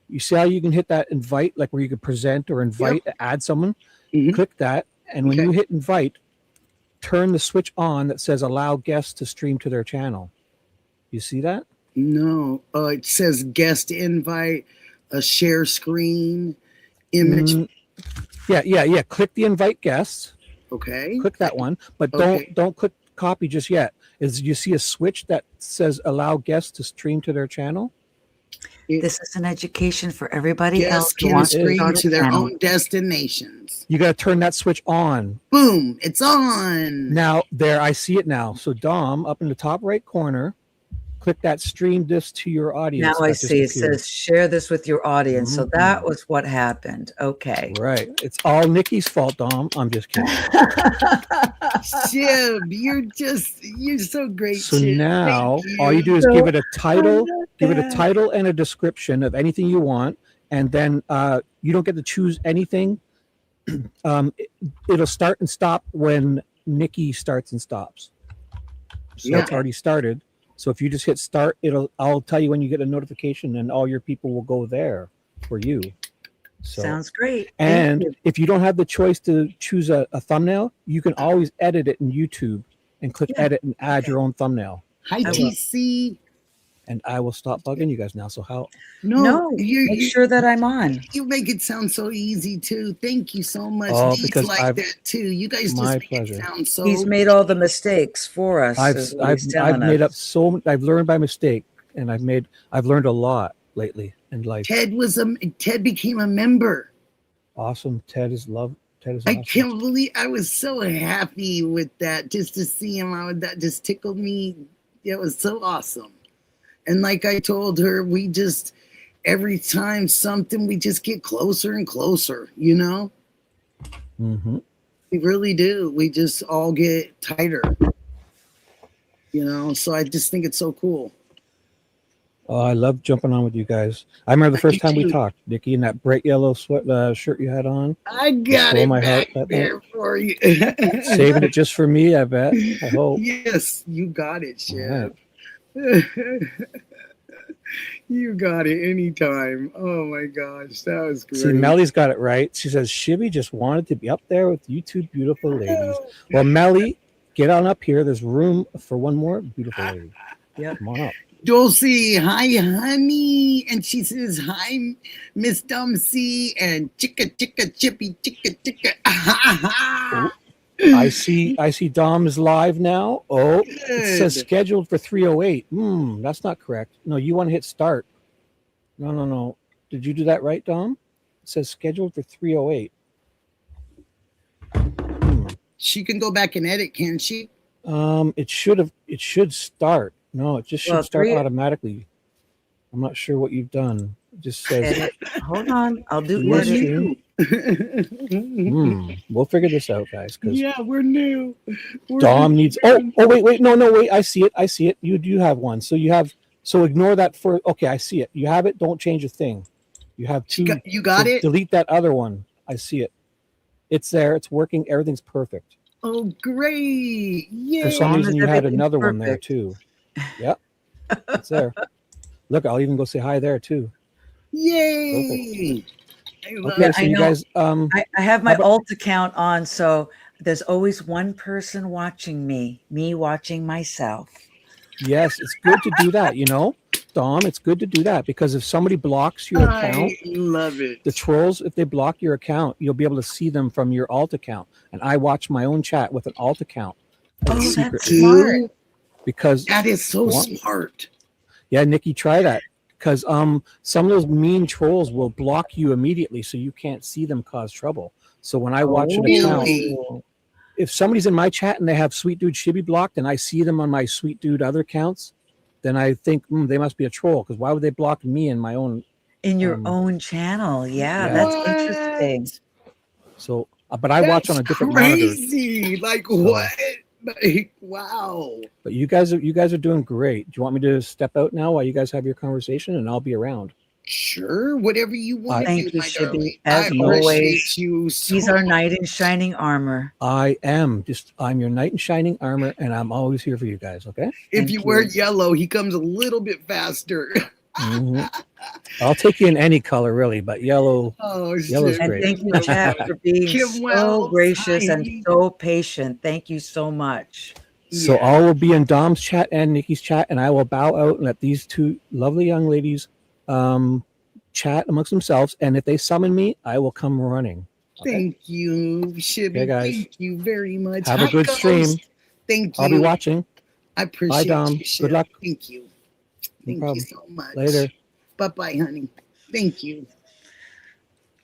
you see how you can hit that invite, like where you can present or invite, add someone, click that. And when you hit invite, turn the switch on that says allow guests to stream to their channel. You see that? No, it says guest invite, a share screen, image. Yeah. Click the invite guests. Okay. Click that one, but don't click copy just yet. You see a switch that says allow guests to stream to their channel? This is an education for everybody else who wants to stream to their own destinations. You got to turn that switch on. Boom, it's on. Now, there, I see it now. So Dom, up in the top right corner, click that stream this to your audience. Now I see it says share this with your audience. So that was what happened. Okay. Right. It's all Nikki's fault, Dom. I'm just kidding. Shib, you're so great. So Shib. now all you do is give it a title and a description of anything you want, and then you don't get to choose anything. It'll start and stop when Nikki starts and stops. So it's already started. So if you just hit start, I'll tell you when you get a notification, and all your people will go there for you. So, sounds great. And if you don't have the choice to choose a thumbnail, you can always edit it in YouTube and click edit and add your own thumbnail. Hi, TC. And I will stop bugging you guys now. So how? No, make sure that I'm on. You make it sound so easy too. Thank you so much. Oh, because like that too. You guys just make it sound so. He's made all the mistakes for us. I've made up I've learned by mistake, and I've learned a lot lately in life. Ted became a member. Awesome. Ted is awesome. I can't believe I was so happy with that. Just to see him, that just tickled me. It was so awesome. And like I told her, we just every time something, we just get closer and closer, you know? Mm-hmm. We really do. We just all get tighter, you know? So I just think it's so cool. Oh, I love jumping on with you guys. I remember the first time we too. talked, Nikki, in that bright yellow shirt you had on. I got stole it my heart back that there for you. Saving it just for me, I bet. I hope. Yes, you got it, All Chef. right. You got it anytime. Oh my gosh, that was great. See, Melly's got it right. She says Shibby just wanted to be up there with you two beautiful ladies. Well, Melly, get on up here. There's room for one more beautiful lady. Yeah. Come on up. Domsea, hi, honey. And she says, hi, Miss Domsea. And chicka, chicka, chippy, chicka, chicka. I see Dom is live now. Oh, it says scheduled for 3:08. That's not correct. No, you want to hit start. No. Did you do that right, Dom? It says scheduled for 3:08. She can go back and edit, can she? It should start. No, it just should start automatically. I'm not sure what you've done. It just says edit. Hold on, I'll do edit. We'll figure this out, guys. Yeah, we're new. Dom needs. Oh, wait, no, wait. I see it. You do have one. So you have. So ignore that for. Okay, I see it. You have it. Don't change a thing. You have two. You got it. Delete that other one. I see it. It's there. It's working. Everything's perfect. Oh, great! Yeah. For some reason, you had another one there too. Yep, it's there. Look, I'll even go say hi there too. Yay! Okay, so you guys. I have my alt account on, so there's always one person watching me watching myself. Yes, it's good to do that. You know, Dom, it's good to do that because if somebody blocks your account, I love it. The trolls, if they block your account, you'll be able to see them from your alt account. And I watch my own chat with an alt account. Oh, that's smart. Because that is so smart. Yeah, Nikki, try that. Because some of those mean trolls will block you immediately, so you can't see them cause trouble. So when I watch an account, if somebody's in my chat and they have Sweet Dude Shibby blocked, and I see them on my Sweet Dude other accounts, then I think they must be a troll. Because why would they block me in my own? In your own channel, yeah, that's interesting. So, but I watch on a different monitor. Like what? Like, wow. But you guys are doing great. Do you want me to step out now while you guys have your conversation, and I'll be around? Sure, whatever you want. Thank you, Shibby. As always, he's our knight in shining armor. I'm your knight in shining armor, and I'm always here for you guys. Okay. If you wear yellow, he comes a little bit faster. I'll take you in any color, really, but yellow. Yellow's and great. thank you, Chad, for being so gracious and so patient. Thank you so much. So I will be in Dom's chat and Nikki's chat, and I will bow out and let these two lovely young ladies chat amongst themselves. And if they summon me, I will come running. Okay? Thank you, Shibby. Okay, guys. Thank you very much. Have a good stream. Thank you. I'll be watching. I appreciate Bye, Dom. you. Good luck. Thank you. Thank you so much. Later. Bye-bye, honey. Thank you.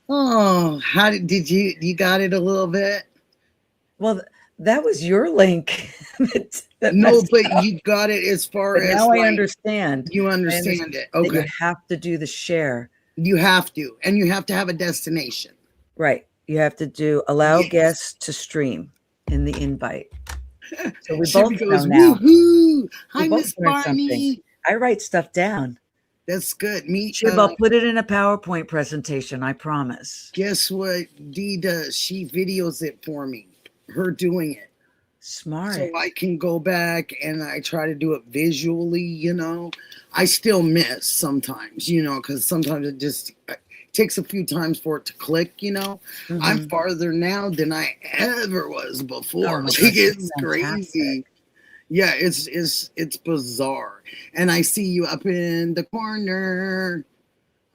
Oh, how did you got it a little bit? Well, that was your link. No, but you got it as far as now I understand. You understand it. Okay. You have to do the share. You have to, and you have to have a destination. Right. You have to do allow guests to stream in the invite. So we both know now. Woohoo! Hi, Miss Barney. I write stuff down. That's good. I'll put it in a PowerPoint presentation. I promise. Guess what Dee does? She videos it for me. Her doing it. Smart. So I can go back and I try to do it visually, you know. I still miss sometimes, you know, because sometimes it just takes a few times for it to click, you know. I'm farther now than I ever was before. Oh, it's crazy. Yeah, it's bizarre. And I see you up in the corner.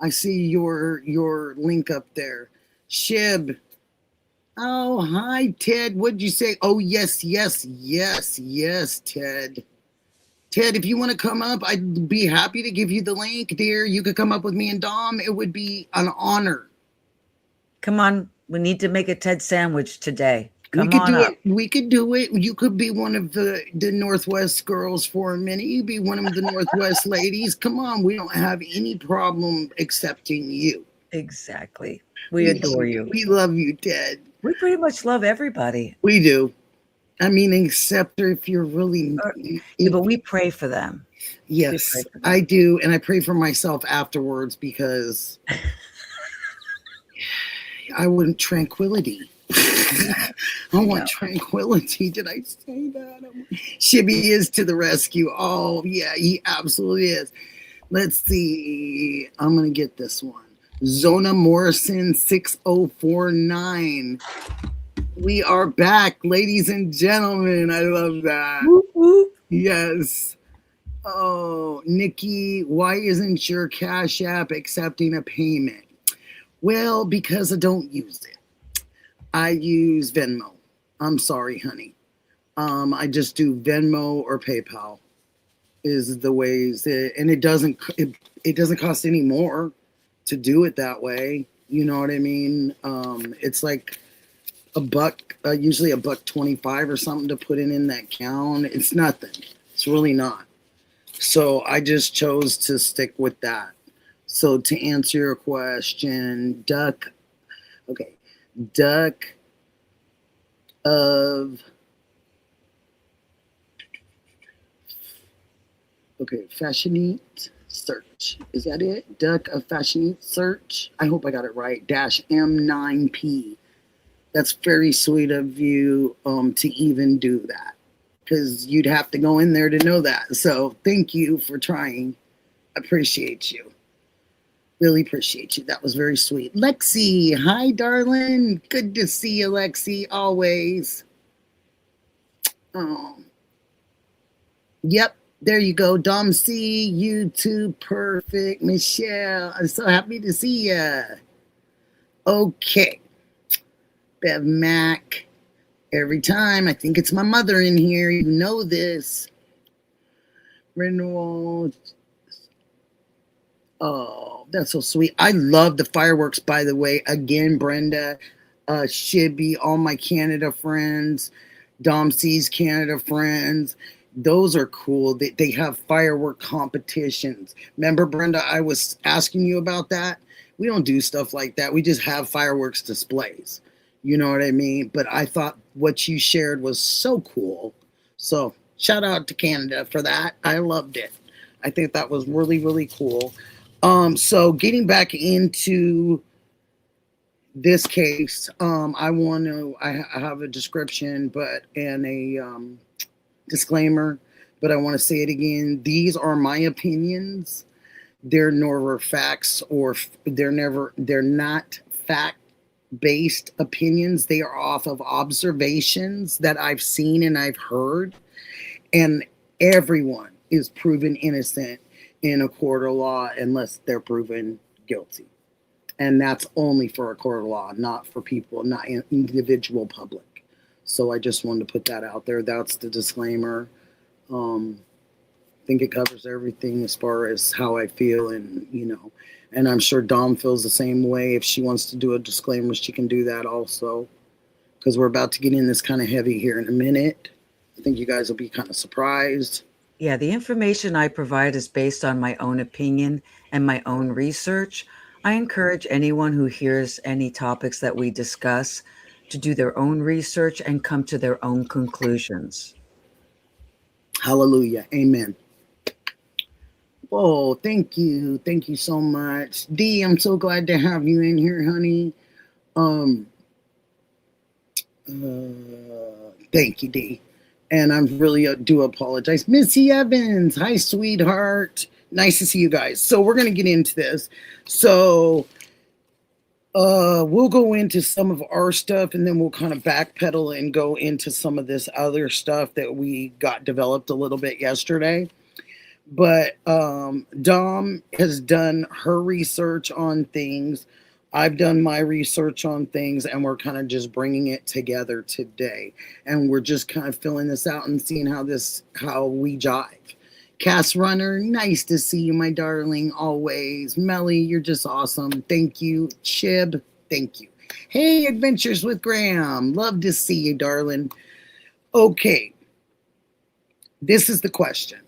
I see your link up there. Shib. Oh, hi, Ted. What'd you say? Oh, yes, Ted. Ted, if you want to come up, I'd be happy to give you the link, dear. You could come up with me and Dom. It would be an honor. Come on. We need to make a Ted sandwich today. We Come could on do up. it. We could do it. You could be one of the Northwest girls for a minute. You be one of the Northwest ladies. Come on, we don't have any problem accepting you. Exactly. We adore you. We love you, Ted. We pretty much love everybody. We do. I mean, except if you're really. Yeah, but we pray for them. Yes, I do, and I pray for myself afterwards because I want tranquility. I want tranquility. Did I say that? Shibby is to the rescue. Oh, yeah, he absolutely is. Let's see. I'm going to get this one. Zona Morrison 6049. We are back, ladies and gentlemen. I love that. Whoop, whoop. Yes. Oh, Nikki, why isn't your Cash App accepting a payment? Well, because I don't use it. I use Venmo. I'm sorry, honey. I just do Venmo or PayPal is the ways and it doesn't cost any more to do it that way. You know what I mean? It's like $1, usually $1.25 or something to put in that account. It's nothing. It's really not. So I just chose to stick with that. So to answer your question, duck of Fashionite search. Is that it? Duck of Fashionite search. I hope I got it right. -M9P. That's very sweet of you to even do that, because you'd have to go in there to know that. So thank you for trying. Appreciate you. Really appreciate you. That was very sweet. Lexi, hi, darling. Good to see you, Lexi, always. Oh. Yep, there you go. Domsea, YouTube, perfect. Michelle, I'm so happy to see you. Okay. Bev Mac. Every time, I think it's my mother in here. You know this. Renewal. Oh, that's so sweet. I love the fireworks, by the way. Again, Brenda, Shibby, all my Canada friends, Domsea's Canada friends. Those are cool. They have firework competitions. Remember, Brenda, I was asking you about that? We don't do stuff like that. We just have fireworks displays. You know what I mean? But I thought what you shared was so cool. So shout out to Canada for that. I loved it. I think that was really, really cool. So getting back into this case, I have a description, and a disclaimer, but I want to say it again. These are my opinions. They're never facts, or they're not fact-based opinions. They are off of observations that I've seen and I've heard, and everyone is proven innocent in a court of law unless they're proven guilty. And that's only for a court of law, not for people, not individual public. So I just wanted to put that out there. That's the disclaimer. I think it covers everything as far as how I feel, and and I'm sure Dom feels the same way. If she wants to do a disclaimer, she can do that also, because we're about to get in this kind of heavy here in a minute. I think you guys will be kind of surprised. Yeah, the information I provide is based on my own opinion and my own research. I encourage anyone who hears any topics that we discuss to do their own research and come to their own conclusions. Hallelujah. Amen. Oh, thank you. Thank you so much. Dee, I'm so glad to have you in here, honey. Thank you, Dee. And I really do apologize. Missy Evans, hi, sweetheart. Nice to see you guys. So we're going to get into this. So we'll go into some of our stuff, and then we'll kind of backpedal and go into some of this other stuff that we got developed a little bit yesterday. But Dom has done her research on things. I've done my research on things, and we're kind of just bringing it together today. And we're just kind of filling this out and seeing how we jive. Cass Runner, nice to see you, my darling, always. Melly, you're just awesome. Thank you. Chib, thank you. Hey, Adventures with Graham. Love to see you, darling. Okay. This is the question.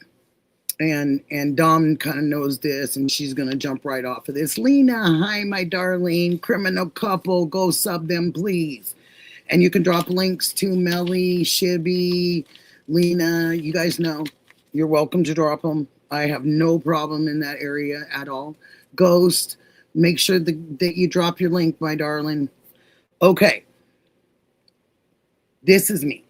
And Dom kind of knows this, and she's going to jump right off of this. Lena, hi, my darling. Criminal couple, go sub them, please. And you can drop links to Melly, Shibby, Lena. You guys know you're welcome to drop them. I have no problem in that area at all. Ghost, make sure that you drop your link, my darling. Okay. This is me.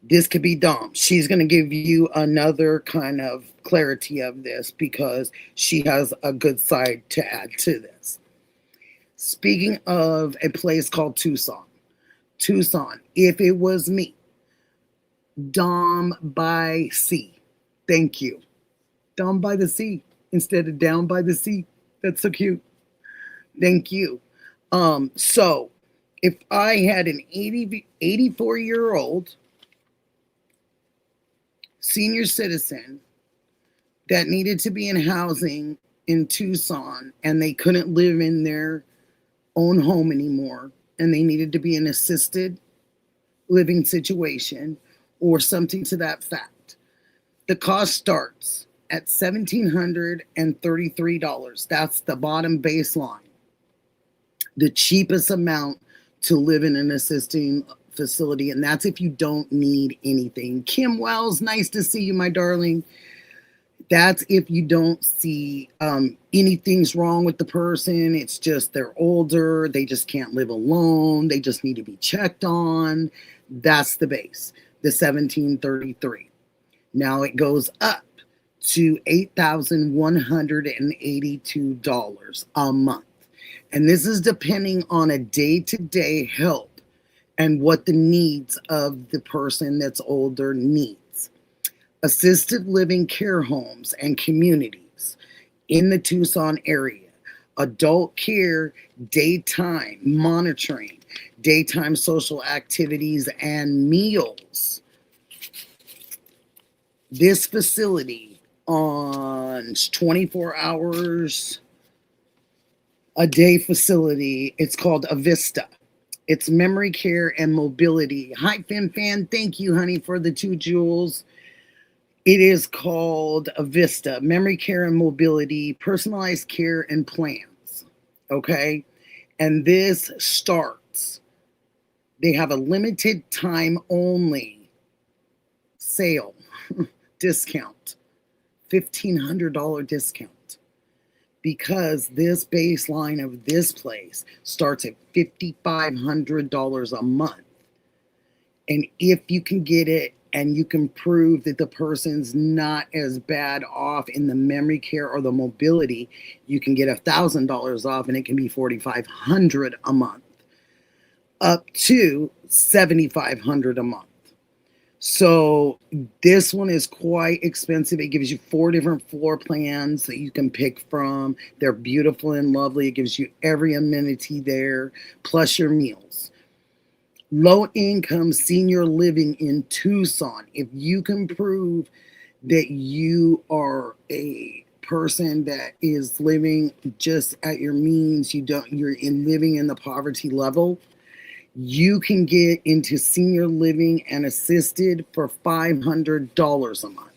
This could be Dom. She's going to give you another kind of clarity of this because she has a good side to add to this. Speaking of a place called Tucson, if it was me, Dom by sea. Thank you. Dom by the sea instead of down by the sea. That's so cute. Thank you. So if I had an 84-year-old senior citizen that needed to be in housing in Tucson and they couldn't live in their own home anymore and they needed to be in an assisted living situation or something to that fact, the cost starts at $1,733. That's the bottom baseline. The cheapest amount to live in an assisting facility, and that's if you don't need anything. Kim Wells, nice to see you, my darling. That's if you don't see anything's wrong with the person. It's just they're older, they just can't live alone, they just need to be checked on. That's the base, the $1,733. Now it goes up to $8,182 a month. And this is depending on a day-to-day help and what the needs of the person that's older needs. Assisted living care homes and communities in the Tucson area, adult care, daytime monitoring, daytime social activities, and meals. This facility on 24 hours a day facility, it's called Avista. It's memory care and mobility. Hi, FinFan. Thank you, honey, for the 2 jewels. It is called Avista, memory care and mobility, personalized care and plans. Okay? And this starts, they have a limited time only sale discount, $1,500 discount. Because this baseline of this place starts at $5,500 a month. And if you can get it and you can prove that the person's not as bad off in the memory care or the mobility, you can get $1,000 off and it can be $4,500 a month, up to $7,500 a month. So this one is quite expensive. It gives you 4 different floor plans that you can pick from. They're beautiful and lovely. It gives you every amenity there, plus your meals. Low income senior living in Tucson. If you can prove that you are a person that is living just at your means, you're living in the poverty level, you can get into senior living and assisted for $500 a month.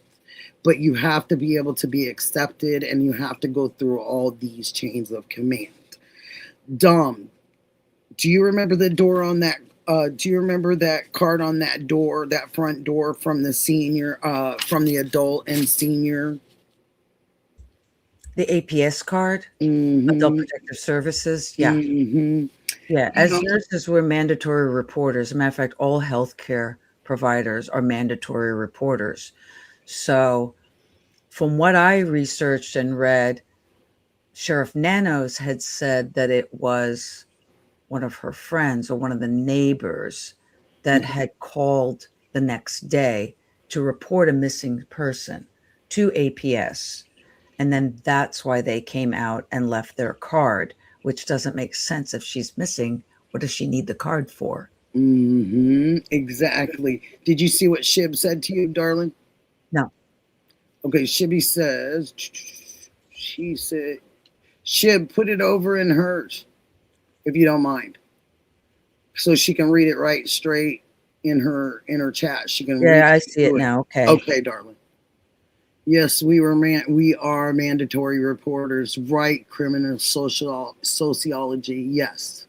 But you have to be able to be accepted and you have to go through all these chains of command. Dom, do you remember the door on that? Do you remember that card on that door, that front door from the senior, from the adult and senior? The APS card, Mm-hmm. Adult Protective Services. Yeah. Mm-hmm. Yeah. As nurses, we're mandatory reporters. As a matter of fact, all healthcare providers are mandatory reporters. So from what I researched and read, Sheriff Nanos had said that it was one of her friends or one of the neighbors that had called the next day to report a missing person to APS. And then that's why they came out and left their card, which doesn't make sense. If she's missing, what does she need the card for? Mm-hmm. Exactly. Did you see what Shib said to you, darling? No. Okay, Shibby says, she said, Shib, put it over in hers, if you don't mind. so she can read it right straight in her chat. She can read Yeah, I see it through now. Okay. Okay, darling. Yes, we are mandatory reporters, right? Criminal sociology. Yes.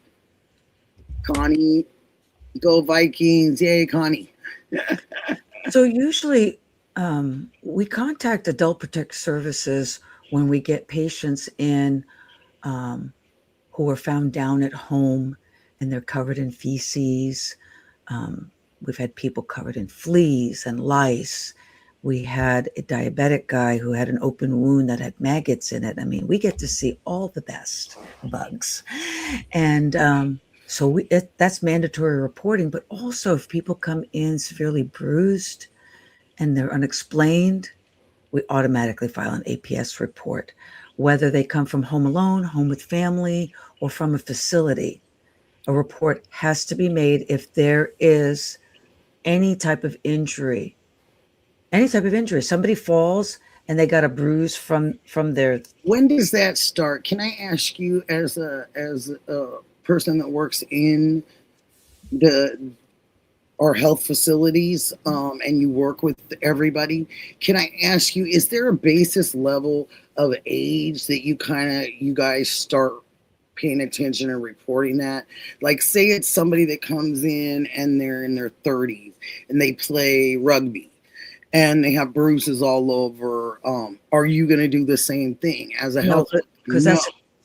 Connie, go Vikings. Yay, Connie. So usually we contact Adult Protective Services when we get patients in who are found down at home and they're covered in feces. We've had people covered in fleas and lice. We had a diabetic guy who had an open wound that had maggots in it. I mean, we get to see all the best bugs. And so that's mandatory reporting. But also, if people come in severely bruised and they're unexplained, we automatically file an APS report, whether they come from home alone, home with family, or from a facility. A report has to be made if there is any type of injury. Somebody falls and they got a bruise from their. When does that start? Can I ask you, as a person that works in our health facilities, and you work with everybody, can I ask you, is there a basis level of age that you guys start paying attention and reporting that? Like, say it's somebody that comes in and they're in their 30s and they play rugby and they have bruises all over. Are you going to do the same thing as a health? Because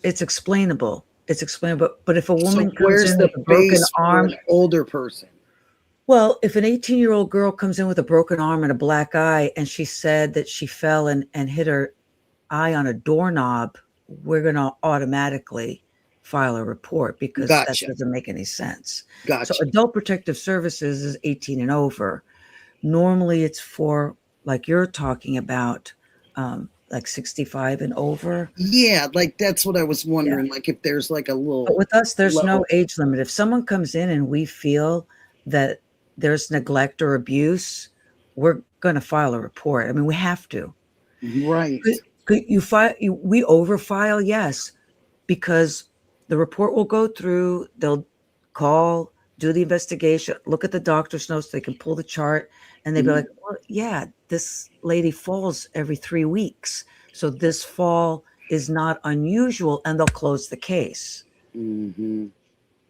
it's explainable. It's explainable. But if a woman comes where's in the with a broken base arm, for an older person? well, if an 18-year-old girl comes in with a broken arm and a black eye, and she said that she fell and hit her eye on a doorknob, we're going to automatically file a report because that doesn't make any sense. Gotcha. So Adult Protective Services is 18 and over. Normally it's for, like you're talking about, like 65 and over. Yeah, like that's what I was wondering. Yeah. Like if there's like a little. But with us, there's no age limit. If someone comes in and we feel that there's neglect or abuse, we're going to file a report. I mean, we have to. Right. Could you file? We overfile, yes, because the report will go through. They'll call, do the investigation, look at the doctor's notes. They can pull the chart, and they'd be like, "Well, yeah, this lady falls every 3 weeks, so this fall is not unusual," and they'll close the case. Mm-hmm.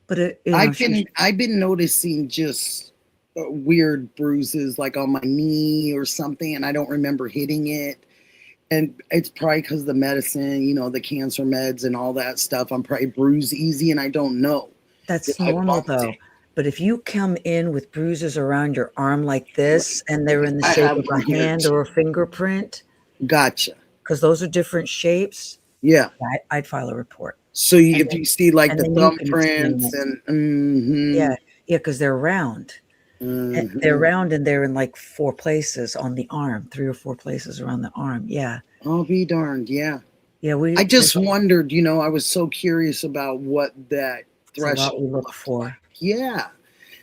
But I've been noticing just weird bruises, like on my knee or something, and I don't remember hitting it. And it's probably because of the medicine, the cancer meds and all that stuff. I'm probably bruised easy, and I don't know. That's normal, though. But if you come in with bruises around your arm like this, and they're in the shape of a hand or a fingerprint. Gotcha. Because those are different shapes. Yeah. I'd file a report. So if you see like the thumbprints and. Yeah, because they're round. Mm-hmm. They're round and they're in like 4 places on the arm, 3 or 4 places around the arm. Yeah. I'll be darned. Yeah. Yeah. I just wondered, I was so curious about what that threshold we look for. Yeah.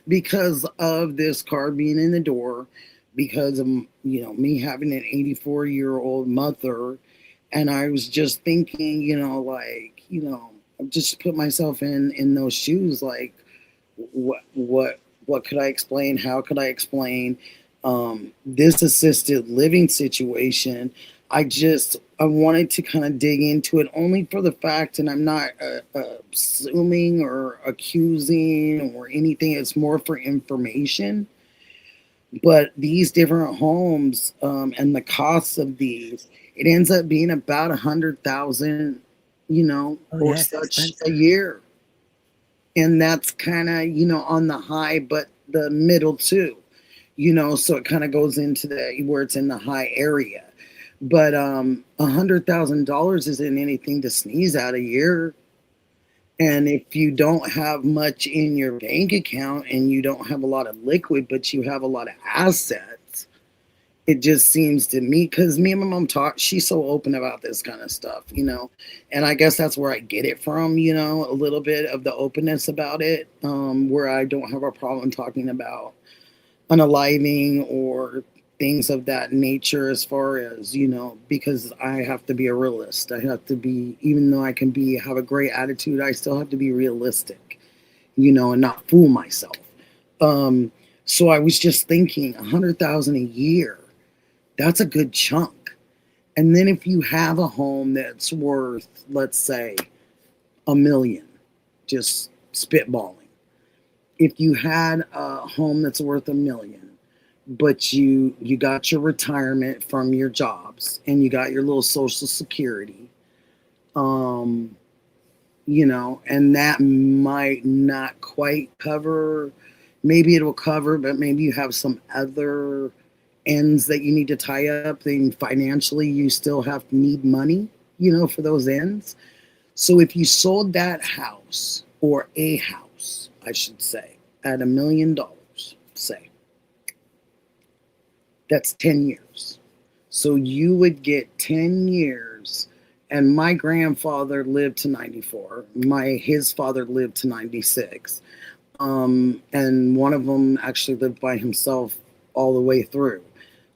Because of this car being in the door, because of, me having an 84-year-old mother. And I was just thinking, just put myself in those shoes. Like, what could I explain? How could I explain this assisted living situation? I wanted to kind of dig into it only for the fact, and I'm not assuming or accusing or anything. It's more for information. But these different homes and the costs of these, it ends up being about $100,000, or such a year. And that's kind of, on the high, but the middle too, so it kind of goes into where it's in the high area. But $100,000 isn't anything to sneeze at a year. And if you don't have much in your bank account and you don't have a lot of liquid, but you have a lot of assets, it just seems to me, because me and my mom talk, she's so open about this kind of stuff, and I guess that's where I get it from, a little bit of the openness about it, where I don't have a problem talking about unaliving or things of that nature, as far as, because I have to be a realist. I have to be, even though I can have a great attitude, I still have to be realistic, and not fool myself. So I was just thinking, 100,000 a year, that's a good chunk. And then if you have a home that's worth, let's say, $1 million, just spitballing. If you had a home that's worth $1 million, but you got your retirement from your jobs and you got your little Social Security, and that might not quite cover. Maybe it'll cover, but maybe you have some other ends that you need to tie up. Then financially, you still need money, for those ends. So if you sold that house, or a house, I should say, at $1 million, say, that's 10 years. So you would get 10 years. And my grandfather lived to 94. His father lived to 96. And one of them actually lived by himself all the way through.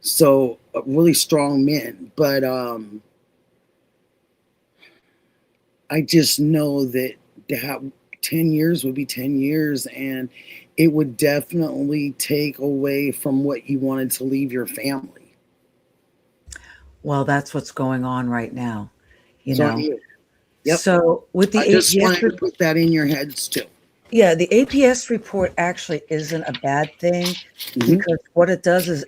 So really strong men. But I just know that 10 years would be 10 years, and it would definitely take away from what you wanted to leave your family. Well, that's what's going on right now, Yep. So with the I just wanted to put that in your heads too. Yeah, the APS report actually isn't a bad thing, because what it does is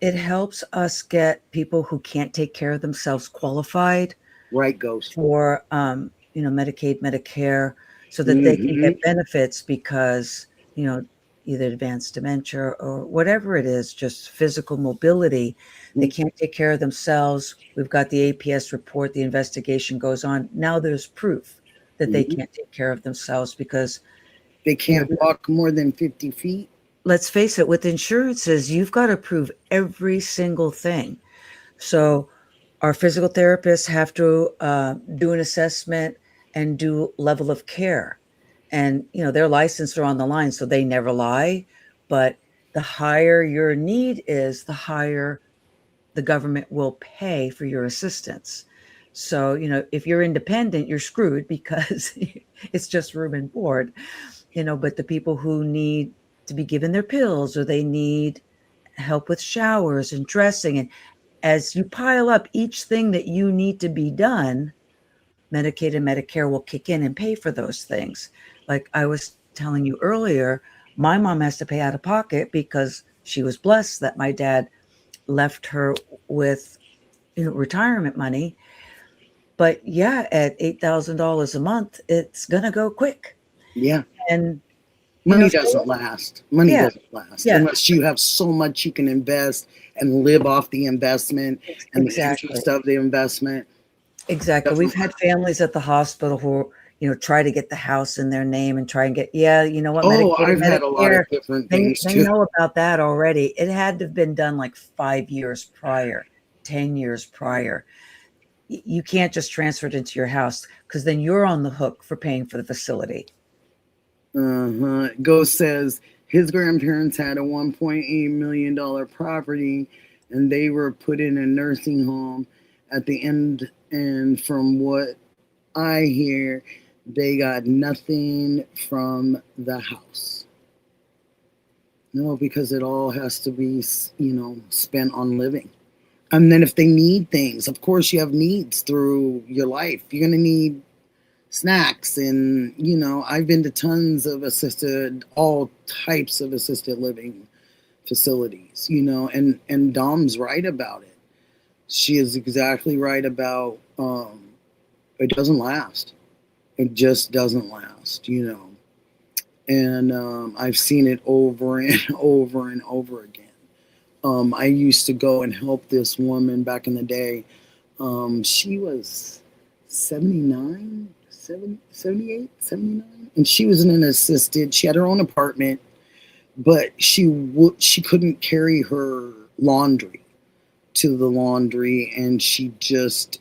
it helps us get people who can't take care of themselves qualified. Right, Ghost. For Medicaid, Medicare, so that they can get benefits because, either advanced dementia or whatever it is, just physical mobility. They can't take care of themselves. We've got the APS report, the investigation goes on. Now there's proof that they can't take care of themselves because they can't walk more than 50 feet. Let's face it, with insurances, you've got to prove every single thing. So our physical therapists have to do an assessment and do level of care. And, their license are on the line, so they never lie. But the higher your need is, the higher the government will pay for your assistance. So, if you're independent, you're screwed because it's just room and board, but the people who need to be given their pills, or they need help with showers and dressing, and as you pile up each thing that you need to be done, Medicaid and Medicare will kick in and pay for those things. Like I was telling you earlier, my mom has to pay out of pocket because she was blessed that my dad left her with retirement money. But yeah, at $8,000 a month, it's going to go quick. Yeah. And money doesn't last. Money doesn't last unless you have so much you can invest and live off the investment and the interest of the investment. Exactly. We've had families at the hospital who, try to get the house in their name and try and get, you know what? I've had a lot of different things too. They know about that already. It had to have been done like 5 years prior, 10 years prior. You can't just transfer it into your house because then you're on the hook for paying for the facility. Ghost says his grandparents had a $1.8 million property, and they were put in a nursing home at the end. And from what I hear, they got nothing from the house. No, because it all has to be, spent on living. And then if they need things, of course you have needs through your life. You're going to need snacks, and I've been to tons of all types of assisted living facilities, and Dom's right about it. She is exactly right about it doesn't last. It just doesn't last, and I've seen it over and over and over again. I used to go and help this woman back in the day. She was 78, 79. And she was in an assisted, she had her own apartment, but she couldn't carry her laundry to the laundry. And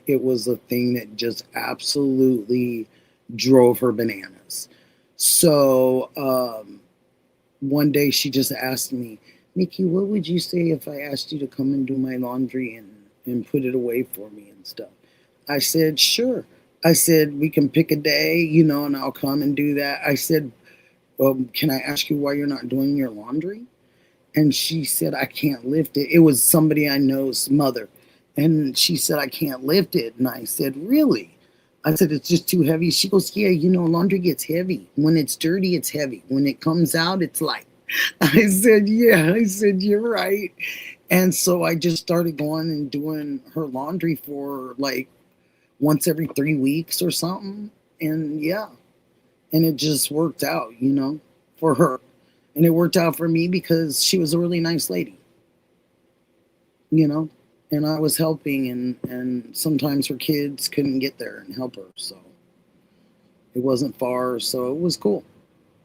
it was a thing that just absolutely drove her bananas. So one day she just asked me, Nikki, what would you say if I asked you to come and do my laundry and put it away for me and stuff? I said, sure. I said, we can pick a day, and I'll come and do that. I said, can I ask you why you're not doing your laundry? And she said, I can't lift it. It was somebody I know's mother. And she said, I can't lift it. And I said, really? I said, it's just too heavy. She goes, yeah, laundry gets heavy. When it's dirty, it's heavy. When it comes out, it's light. I said, yeah. I said, you're right. And so I just started going and doing her laundry for like once every 3 weeks or something. And yeah. And it just worked out, for her. And it worked out for me because she was a really nice lady, and I was helping, and sometimes her kids couldn't get there and help her. So it wasn't far. So it was cool.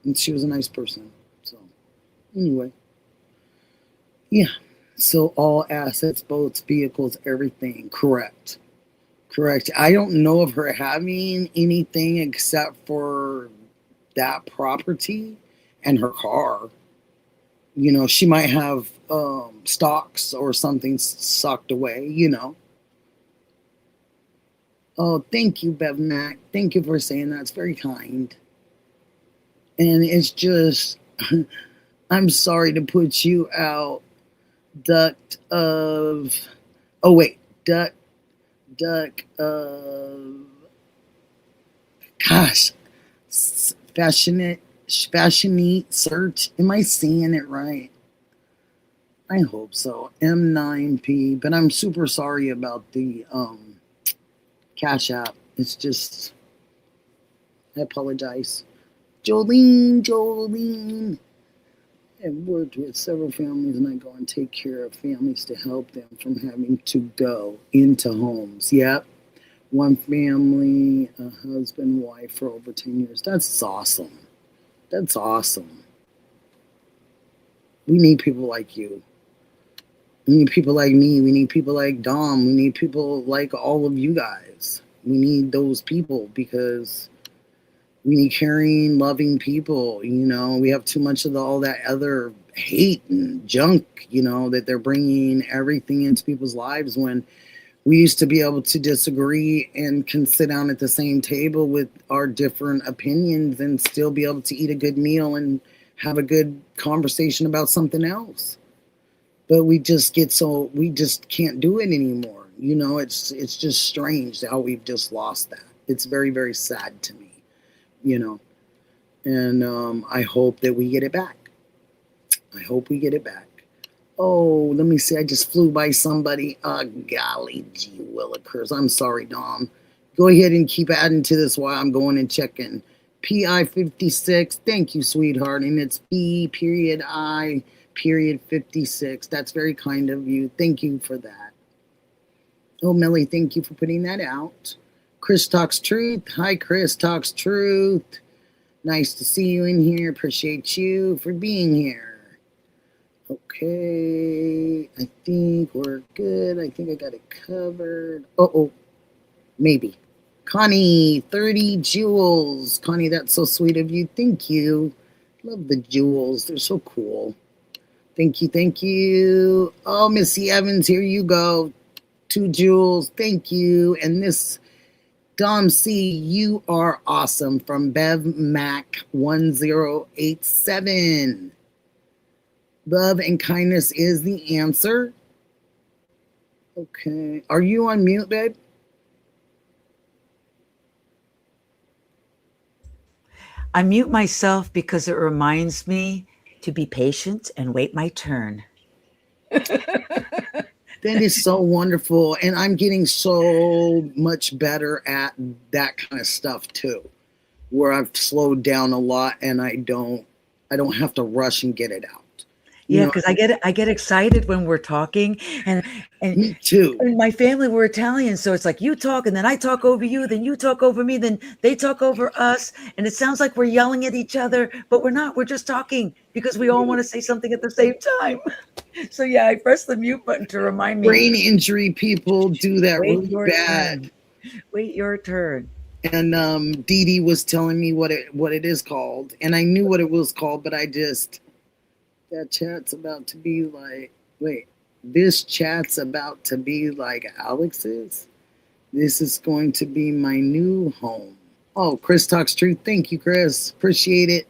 And she was a nice person. So anyway, yeah. So all assets, boats, vehicles, everything. Correct. I don't know of her having anything except for that property and her car. She might have stocks or something socked away, Oh, thank you, Bev Mac. Thank you for saying that. It's very kind. And it's just, I'm sorry to put you out, duck of gosh, fashionite search. Am I saying it right? I hope so. M9P. But I'm super sorry about the Cash App. It's just, I apologize. Jolene. I've worked with several families, and I go and take care of families to help them from having to go into homes. Yep. One family, a husband, wife for over 10 years. That's awesome. We need people like you. We need people like me. We need people like Dom. We need people like all of you guys. We need those people because we need caring, loving people. We have too much of all that other hate and junk, that they're bringing everything into people's lives when we used to be able to disagree and can sit down at the same table with our different opinions and still be able to eat a good meal and have a good conversation about something else. But we just can't do it anymore. It's just strange how we've just lost that. It's very, very sad to me, and I hope that we get it back. Oh, let me see. I just flew by somebody. Golly gee willikers. I'm sorry, Dom. Go ahead and keep adding to this while I'm going and checking. PI56. Thank you, sweetheart. And it's P.I.56. That's very kind of you. Thank you for that. Oh, Millie, thank you for putting that out. Chris Talks Truth. Hi, Chris Talks Truth. Nice to see you in here. Appreciate you for being here. Okay, I think we're good. I think I got it covered. Maybe. Connie, 30 jewels. Connie, that's so sweet of you. Thank you. Love the jewels. They're so cool. Thank you. Oh, Missy Evans, here you go. 2 jewels. Thank you. And this, Dom C, you are awesome, from Bev Mac 1087. Love and kindness is the answer. Okay. Are you on mute, babe? I mute myself because it reminds me to be patient and wait my turn. That is so wonderful. And I'm getting so much better at that kind of stuff too, where I've slowed down a lot and I don't have to rush and get it out. Yeah, because I get excited when we're talking, and me too. And my family, we're Italian, so it's like you talk, and then I talk over you, then you talk over me, then they talk over us, and it sounds like we're yelling at each other, but we're not. We're just talking because we all want to say something at the same time. So yeah, I press the mute button to remind me. Brain injury people do that really bad. Wait your turn. And Dee Dee was telling me what it is called, and I knew what it was called, but that chat's about to be like, this chat's about to be like Alex's. This is going to be my new home. Oh, Chris Talks Truth. Thank you, Chris. Appreciate it.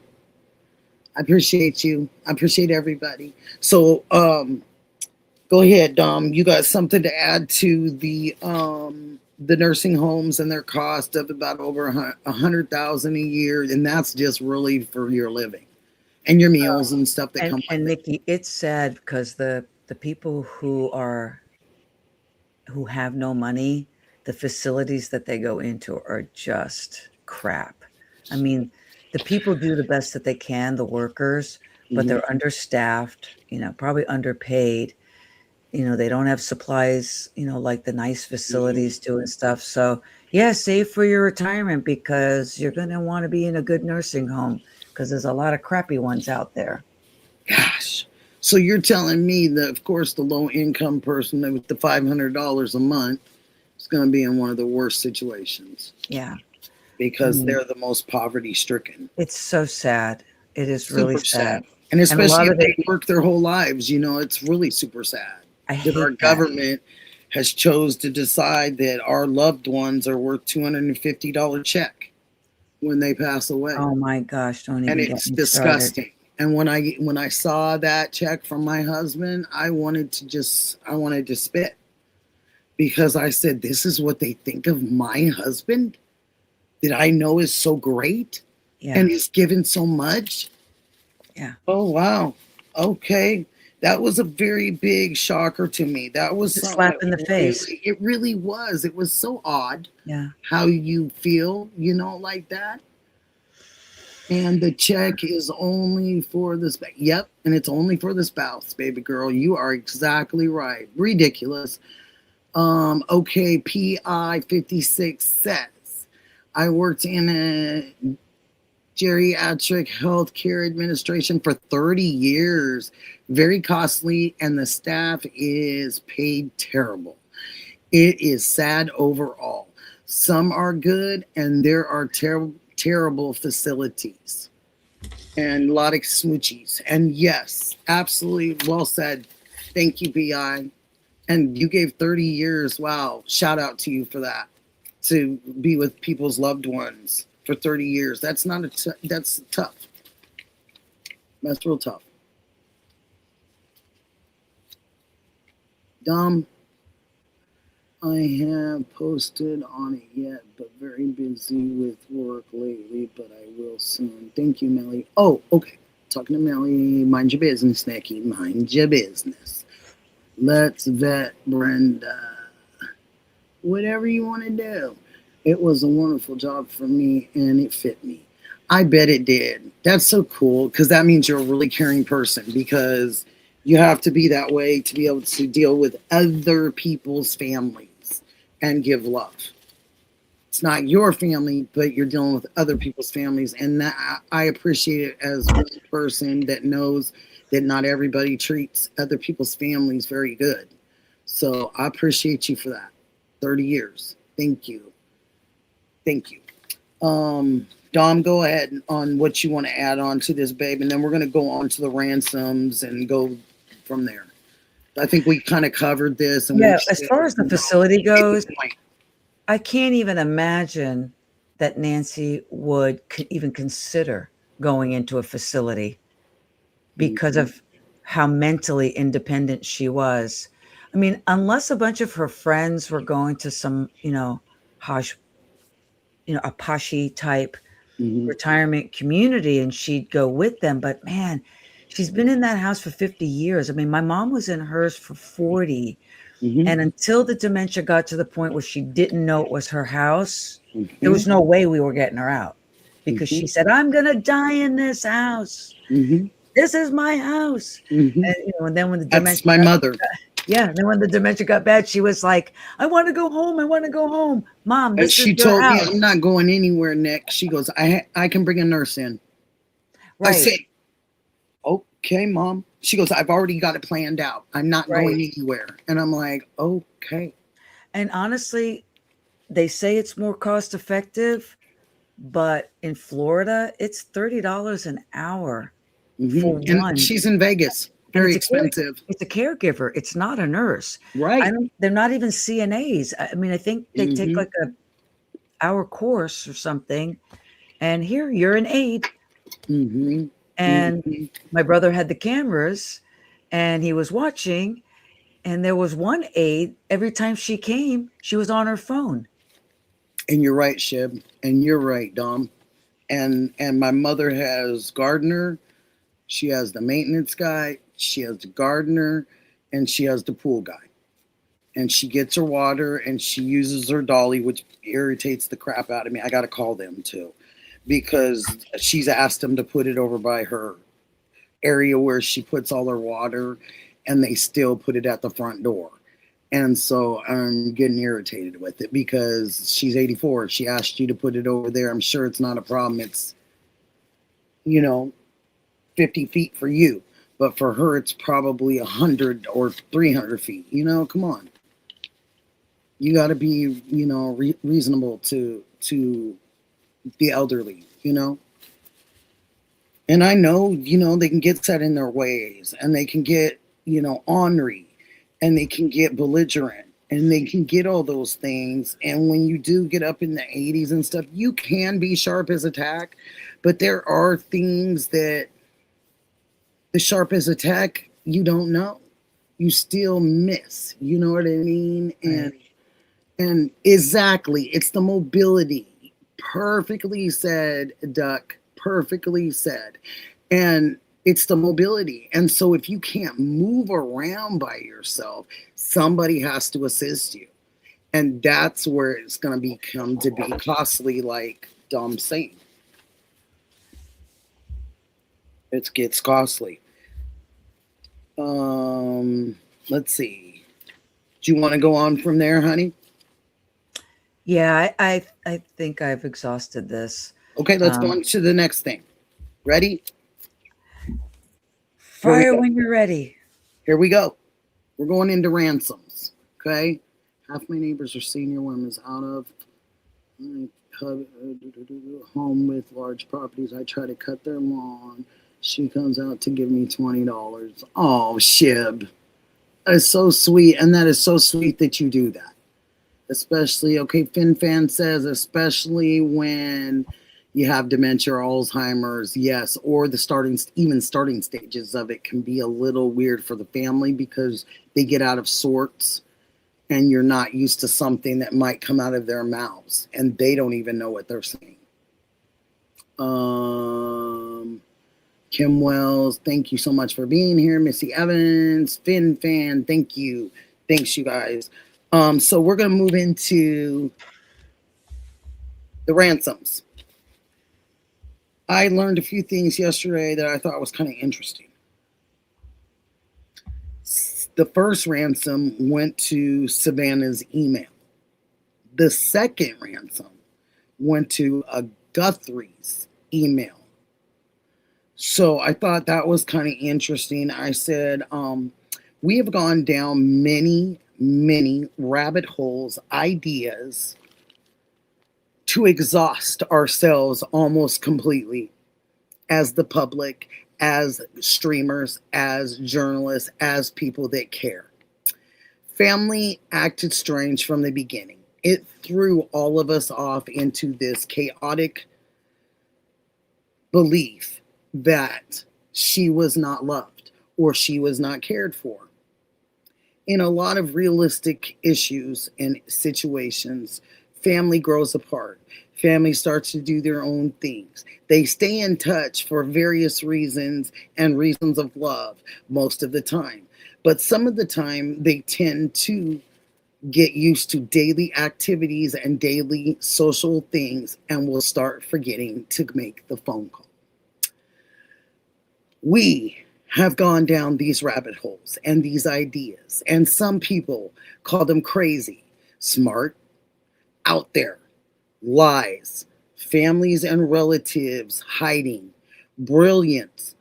I appreciate you. I appreciate everybody. So, go ahead, Dom. You got something to add to the nursing homes and their cost of about over 100,000 a year, and that's just really for your living and your meals and stuff that come with And it. Nikki, it's sad because the people who have no money, the facilities that they go into are just crap. I mean, the people do the best that they can, the workers, but Mhm. they're understaffed, probably underpaid. They don't have supplies, like the nice facilities do and stuff. So, yeah, save for your retirement because you're going to want to be in a good nursing home because there's a lot of crappy ones out there. Gosh. So you're telling me that, of course, the low income person with the $500 a month is going to be in one of the worst situations Yeah. because they're the most poverty stricken. It's so sad. It is really Super sad. sad. And And a especially lot if of it, they work their whole lives, it's really super sad I that our hate that. government has chose to decide that our loved ones are worth $250 check when they pass away. Oh my gosh, don't And even get it's me started. disgusting. And when I saw that check from my husband, I wanted to spit because I said, this is what they think of my husband that I know is so great Yeah. and is given so much. Yeah. Oh, wow. Okay. That was a very big shocker to me. That was It's a something slap that in the face. it really was. It was so odd Yeah. how you feel, like that. And the check is only for the spouse. Yep, and it's only for the spouse, baby girl. You are exactly right. Ridiculous. Okay, PI 56 says I worked in a geriatric healthcare administration for 30 years. Very costly, and the staff is paid terrible. It is sad overall. Some are good, and there are terrible facilities and a lot of smoochies. And yes, absolutely well said. Thank you, BI. And you gave 30 years. Wow. Shout out to you for that. To be with people's loved ones for 30 years. That's that's tough. That's real tough. Dom, I have posted on it yet, but very busy with work lately, but I will soon. Thank you, Melly. Oh, okay. Talking to Melly. Mind your business, Nikki. Mind your business. Let's vet Brenda. Whatever you want to do. It was a wonderful job for me, and it fit me. I bet it did. That's so cool, because that means you're a really caring person, because you have to be that way to be able to deal with other people's families and give love. It's not your family, but you're dealing with other people's families. And that I appreciate it as one person that knows that not everybody treats other people's families very good. So I appreciate you for that. 30 years. Thank you. Thank you. Dom, go ahead on what you want to add on to this, babe. And then we're going to go on to the ransoms and go from there. I think we kind of covered this. And Yeah, as far as the facility goes, I can't even imagine that Nancy would even consider going into a facility because of how mentally independent she was. I mean, unless a bunch of her friends were going to some, a poshy type retirement community and she'd go with them. But man, she's been in that house for 50 years. I mean, my mom was in hers for 40. And until the dementia got to the point where she didn't know it was her house, there was no way we were getting her out because she said, I'm going to die in this house. This is my house. And then when the dementia That's my mother. Yeah. And then when the dementia got bad, she was like, I want to go home. I want to go home. Mom, this she is your told house. me, I'm not going anywhere, Nick. She goes, I can bring a nurse in. Right. I say, okay, Mom. She goes, I've already got it planned out. I'm not going anywhere. And I'm like, okay. And honestly, they say it's more cost effective, but in Florida, it's $30 an hour for And one. she's in Vegas. Very expensive. It's a caregiver. It's not a nurse. Right. They're not even CNAs. I mean, I think they take like a hour course or something. And here you're an aide. And And my brother had the cameras and he was watching, and there was one aide, every time she came, she was on her phone. And you're right, Shib. And you're right, Dom. And my mother has gardener. She has the maintenance guy. She has the gardener. And she has the pool guy. And she gets her water and she uses her dolly, which irritates the crap out of me. I got to call them too, because she's asked them to put it over by her area where she puts all her water, and they still put it at the front door. And so I'm getting irritated with it because she's 84. She asked you to put it over there. I'm sure it's not a problem. It's, 50 feet for you. But for her, it's probably 100 or 300 feet. Come on. You got to be, reasonable to the elderly, And I know, they can get set in their ways, and they can get, ornery, and they can get belligerent, and they can get all those things. And when you do get up in the 80s and stuff, you can be sharp as a tack, but there are things that the sharp as a tack, you don't know. You still miss. You know what I mean? And exactly, it's the mobility. Perfectly said, Duck. Perfectly said. And it's the mobility. And so if you can't move around by yourself, somebody has to assist you. And that's where it's going to become to be costly, like Dom's saying. It gets costly. Let's see. Do you want to go on from there, honey? Yeah, I think I've exhausted this. Okay, let's go on to the next thing. Ready? Fire when you're ready. Here we go. We're going into ransoms. Okay? Half my neighbors are senior women out of home with large properties. I try to cut their lawn. She comes out to give me $20. Oh, Shib. That is so sweet. And that is so sweet that you do that. Especially, okay, FinFan says, especially when you have dementia or Alzheimer's, yes, or the starting stages of it can be a little weird for the family because they get out of sorts and you're not used to something that might come out of their mouths and they don't even know what they're saying. Kim Wells, thank you so much for being here. Missy Evans, FinFan, thank you. Thanks, you guys. So we're going to move into the ransoms. I learned a few things yesterday that I thought was kind of interesting. The first ransom went to Savannah's email. The second ransom went to a Guthrie's email. So I thought that was kind of interesting. I said, we have gone down many rabbit holes, ideas to exhaust ourselves almost completely as the public, as streamers, as journalists, as people that care. Family acted strange from the beginning. It threw all of us off into this chaotic belief that she was not loved or she was not cared for. In a lot of realistic issues and situations, family grows apart. Family starts to do their own things. They stay in touch for various reasons and reasons of love most of the time. But some of the time, they tend to get used to daily activities and daily social things and will start forgetting to make the phone call. We have gone down these rabbit holes and these ideas, and some people call them crazy, smart, out there, lies, families and relatives hiding, brilliant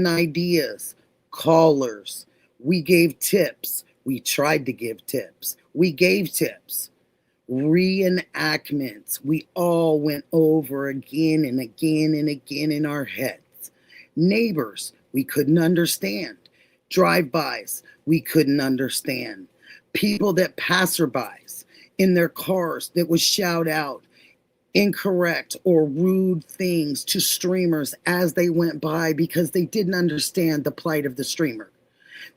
ideas, callers. We gave tips. We tried to give tips. We gave tips. Reenactments. We all went over again and again and again in our heads. Neighbors, we couldn't understand. Drive-bys, we couldn't understand. People that passerbys in their cars that would shout out incorrect or rude things to streamers as they went by because they didn't understand the plight of the streamer.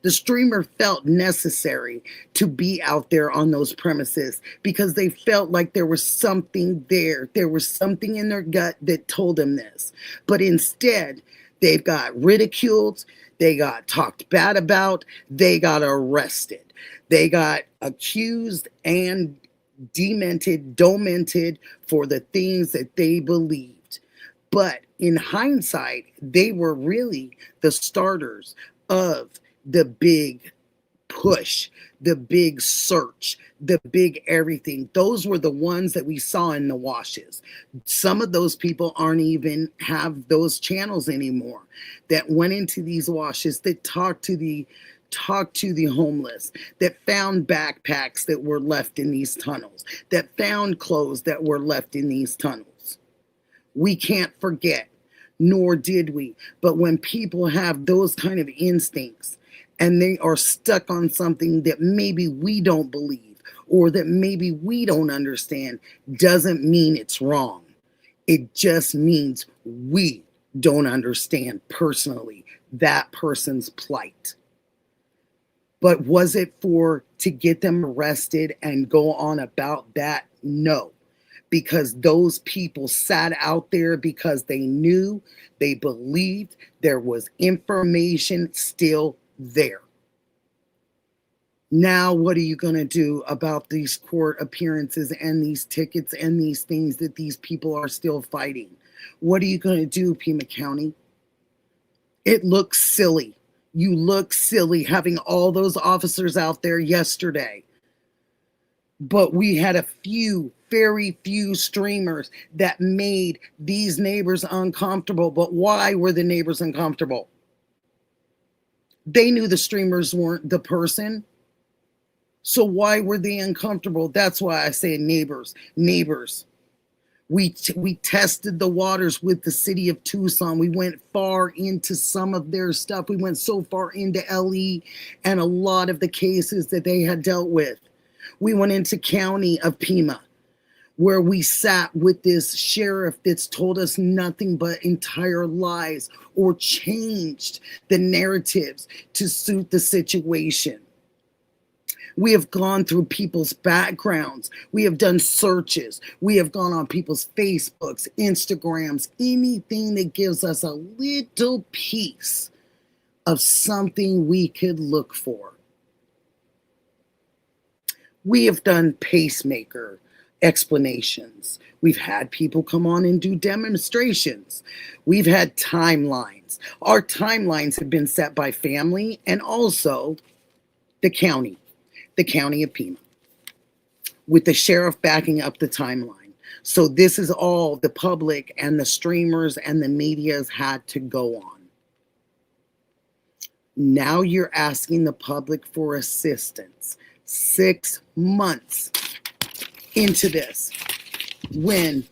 The streamer felt necessary to be out there on those premises because they felt like there was something there. There was something in their gut that told them this. But instead, they got ridiculed, they got talked bad about, they got arrested, they got accused and demented for the things that they believed. But in hindsight, they were really the starters of the big push, the big search, the big everything. Those were the ones that we saw in the washes. Some of those people aren't even have those channels anymore that went into these washes, that talked to the homeless, that found backpacks that were left in these tunnels, that found clothes that were left in these tunnels. We can't forget, nor did we. But when people have those kind of instincts and they are stuck on something that maybe we don't believe or that maybe we don't understand, doesn't mean it's wrong. It just means we don't understand personally that person's plight. But was it to get them arrested and go on about that? No, because those people sat out there because they knew, they believed there was information still there. Now, what are you going to do about these court appearances and these tickets and these things that these people are still fighting? What are you going to do, Pima County? It looks silly. You look silly having all those officers out there yesterday. But we had a few, very few streamers that made these neighbors uncomfortable. But why were the neighbors uncomfortable? They knew the streamers weren't the person. So why were they uncomfortable? That's why I say neighbors. We tested the waters with the city of Tucson. We went far into some of their stuff. We went so far into LE and a lot of the cases that they had dealt with. We went into county of Pima, where we sat with this sheriff that's told us nothing but entire lies or changed the narratives to suit the situation. We have gone through people's backgrounds. We have done searches. We have gone on people's Facebooks, Instagrams, anything that gives us a little piece of something we could look for. We have done pacemaker explanations. We've had people come on and do demonstrations. We've had timelines. Our timelines have been set by family and also the county of Pima, with the sheriff backing up the timeline. So this is all the public and the streamers and the media's had to go on. Now you're asking the public for assistance 6 months into this, when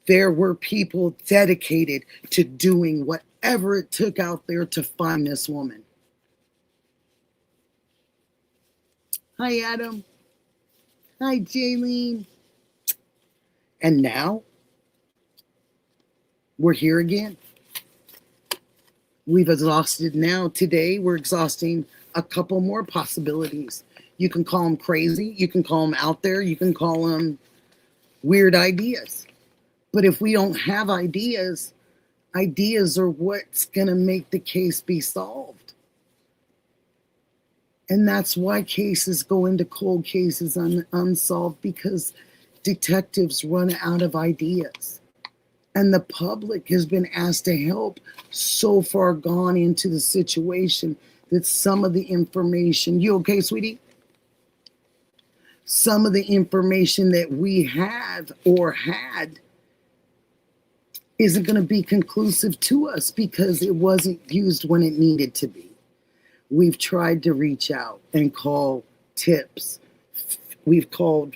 there were people dedicated to doing whatever it took out there to find this woman. Hi, Adam. Hi, Jaylene. And now, we're here again. We've exhausted now. Today, we're exhausting a couple more possibilities. You can call them crazy. You can call them out there. You can call them weird ideas. But if we don't have ideas, ideas are what's going to make the case be solved. And that's why cases go into cold cases unsolved, because detectives run out of ideas. And the public has been asked to help, so far gone into the situation that some of the information, you okay, sweetie? Some of the information that we have or had isn't going to be conclusive to us because it wasn't used when it needed to be. We've tried to reach out and call tips. We've called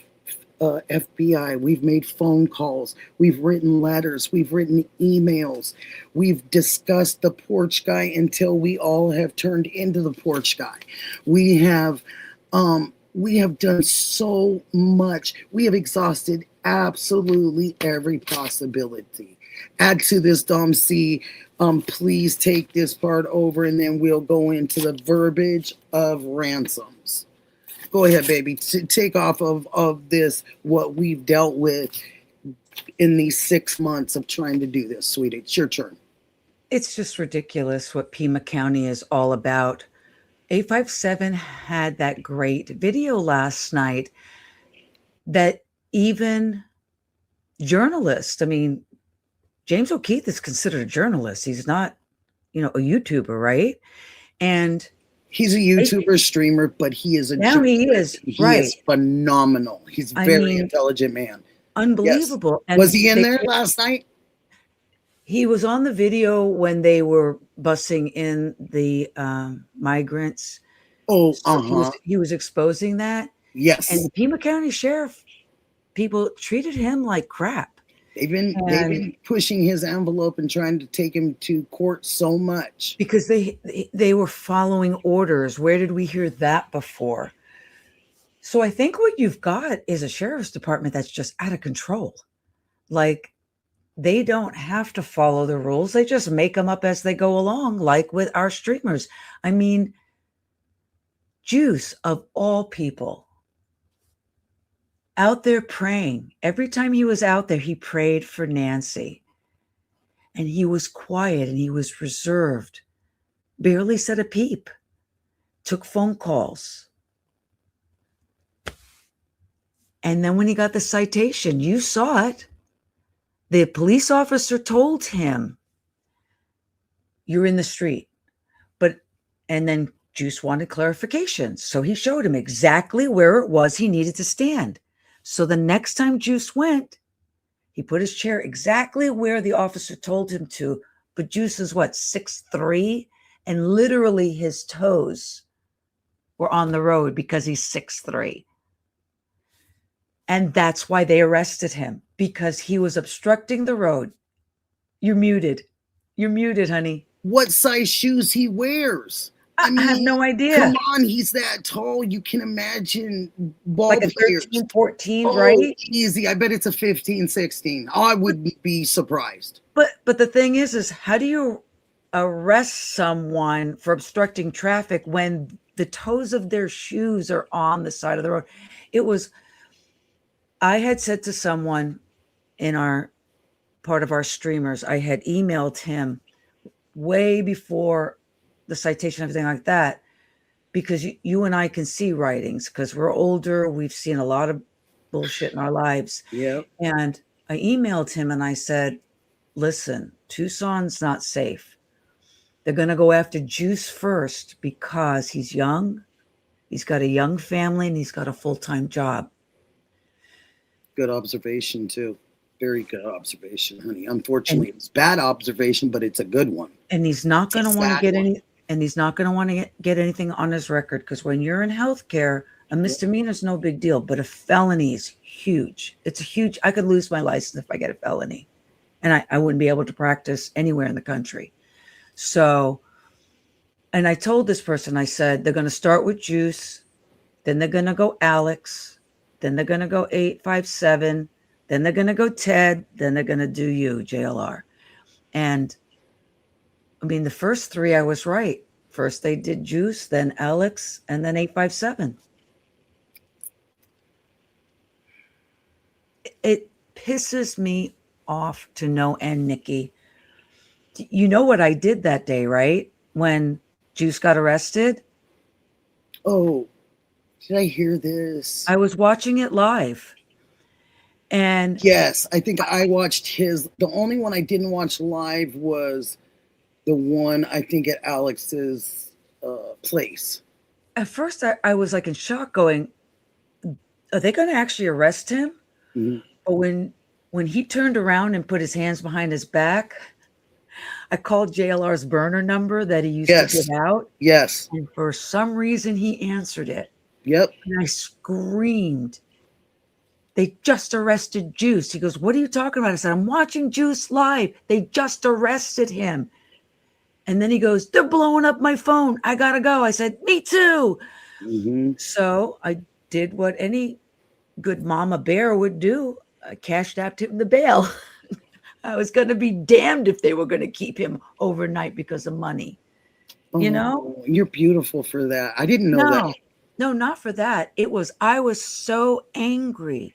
FBI. We've made phone calls. We've written letters. We've written emails. We've discussed the porch guy until we all have turned into the porch guy. We have done so much. We have exhausted absolutely every possibility. Add to this, Dom C. Please take this part over, and then we'll go into the verbiage of ransoms. Go ahead, baby. Take off of this what we've dealt with in these 6 months of trying to do this, sweetie. It's your turn. It's just ridiculous what Pima County is all about. 857 had that great video last night that even journalists, I mean, James O'Keefe is considered a journalist. He's not, a YouTuber, right? And he's a YouTuber, streamer, but he is a now journalist. he is phenomenal. He's a very intelligent man. Unbelievable. Yes. And was he in there last night? He was on the video when they were busing in the migrants. Oh, He was exposing that. Yes. And the Pima County Sheriff people treated him like crap. They've been pushing his envelope and trying to take him to court so much because they were following orders. Where did we hear that before? So I think what you've got is a sheriff's department that's just out of control. Like, they don't have to follow the rules. They just make them up as they go along, like with our streamers. I mean, Juice, of all people, out there praying. Every time he was out there, he prayed for Nancy. And he was quiet and he was reserved. Barely said a peep. Took phone calls. And then when he got the citation, you saw it. The police officer told him, you're in the street. And then Juice wanted clarification. So he showed him exactly where it was he needed to stand. So the next time Juice went, he put his chair exactly where the officer told him to. But Juice is 6'3", and literally his toes were on the road because he's 6'3". And that's why they arrested him, because he was obstructing the road. You're muted. You're muted, honey. What size shoes he wears? I mean, have no idea. Come on, he's that tall. You can imagine ball like a 13, 14, right? Easy. I bet it's a 15, 16. I wouldn't be surprised. But the thing is how do you arrest someone for obstructing traffic when the toes of their shoes are on the side of the road? I had said to someone in our part of our streamers, I had emailed him way before the citation, everything like that, because you and I can see writings because we're older. We've seen a lot of bullshit in our lives. Yeah. And I emailed him and I said, listen, Tucson's not safe. They're going to go after Juice first because he's young. He's got a young family and he's got a full-time job. Good observation too. Very good observation, honey. Unfortunately, it's bad observation, but it's a good one. And he's not going to want to get any. And he's not going to want to get anything on his record because when you're in healthcare, a misdemeanor is no big deal, but a felony is huge. It's a huge. I could lose my license if I get a felony, and I wouldn't be able to practice anywhere in the country. So, and I told this person, I said they're going to start with Juice, then they're going to go Alex, then they're going to go 857, then they're going to go Ted, then they're going to do you, JLR, and. I mean, the first three, I was right. First, they did Juice, then Alex, and then 857. It pisses me off to no end, Nikki. You know what I did that day, right? When Juice got arrested? Oh, did I hear this? I was watching it live. And yes, I think I watched his. The only one I didn't watch live was the one I think at Alex's place. At first, I was like in shock, going, "Are they going to actually arrest him?" Mm-hmm. But when he turned around and put his hands behind his back, I called JLR's burner number that he used to give out. Yes. And for some reason, he answered it. Yep. And I screamed. They just arrested Juice. He goes, "What are you talking about?" I said, "I'm watching Juice live. They just arrested him." And then he goes, "They're blowing up my phone. I got to go." I said, "Me too." Mm-hmm. So I did what any good mama bear would do. cashed out him the bail. I was going to be damned if they were going to keep him overnight because of money. You know? Oh, you're beautiful for that. I didn't know that. No, not for that. I was so angry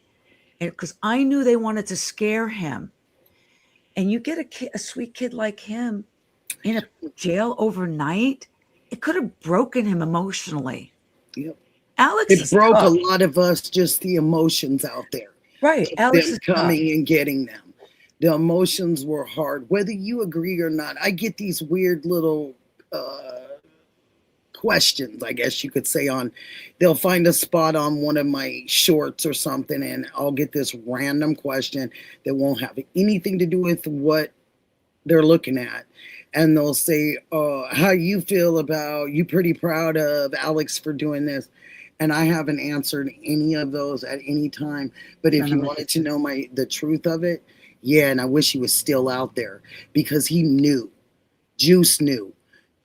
because I knew they wanted to scare him. And you get a sweet kid like him in a jail overnight, it could have broken him emotionally. Yep. Alex it broke tough. A lot of us, just the emotions out there. Right. Alex them coming tough. And getting them. The emotions were hard, whether you agree or not. I get these weird little questions, I guess you could say, on they'll find a spot on one of my shorts or something, and I'll get this random question that won't have anything to do with what they're looking at. And they'll say, how you feel about, you pretty proud of Alex for doing this? And I haven't answered any of those at any time. But if you wanted to know the truth of it, yeah, and I wish he was still out there, because he knew. Juice knew.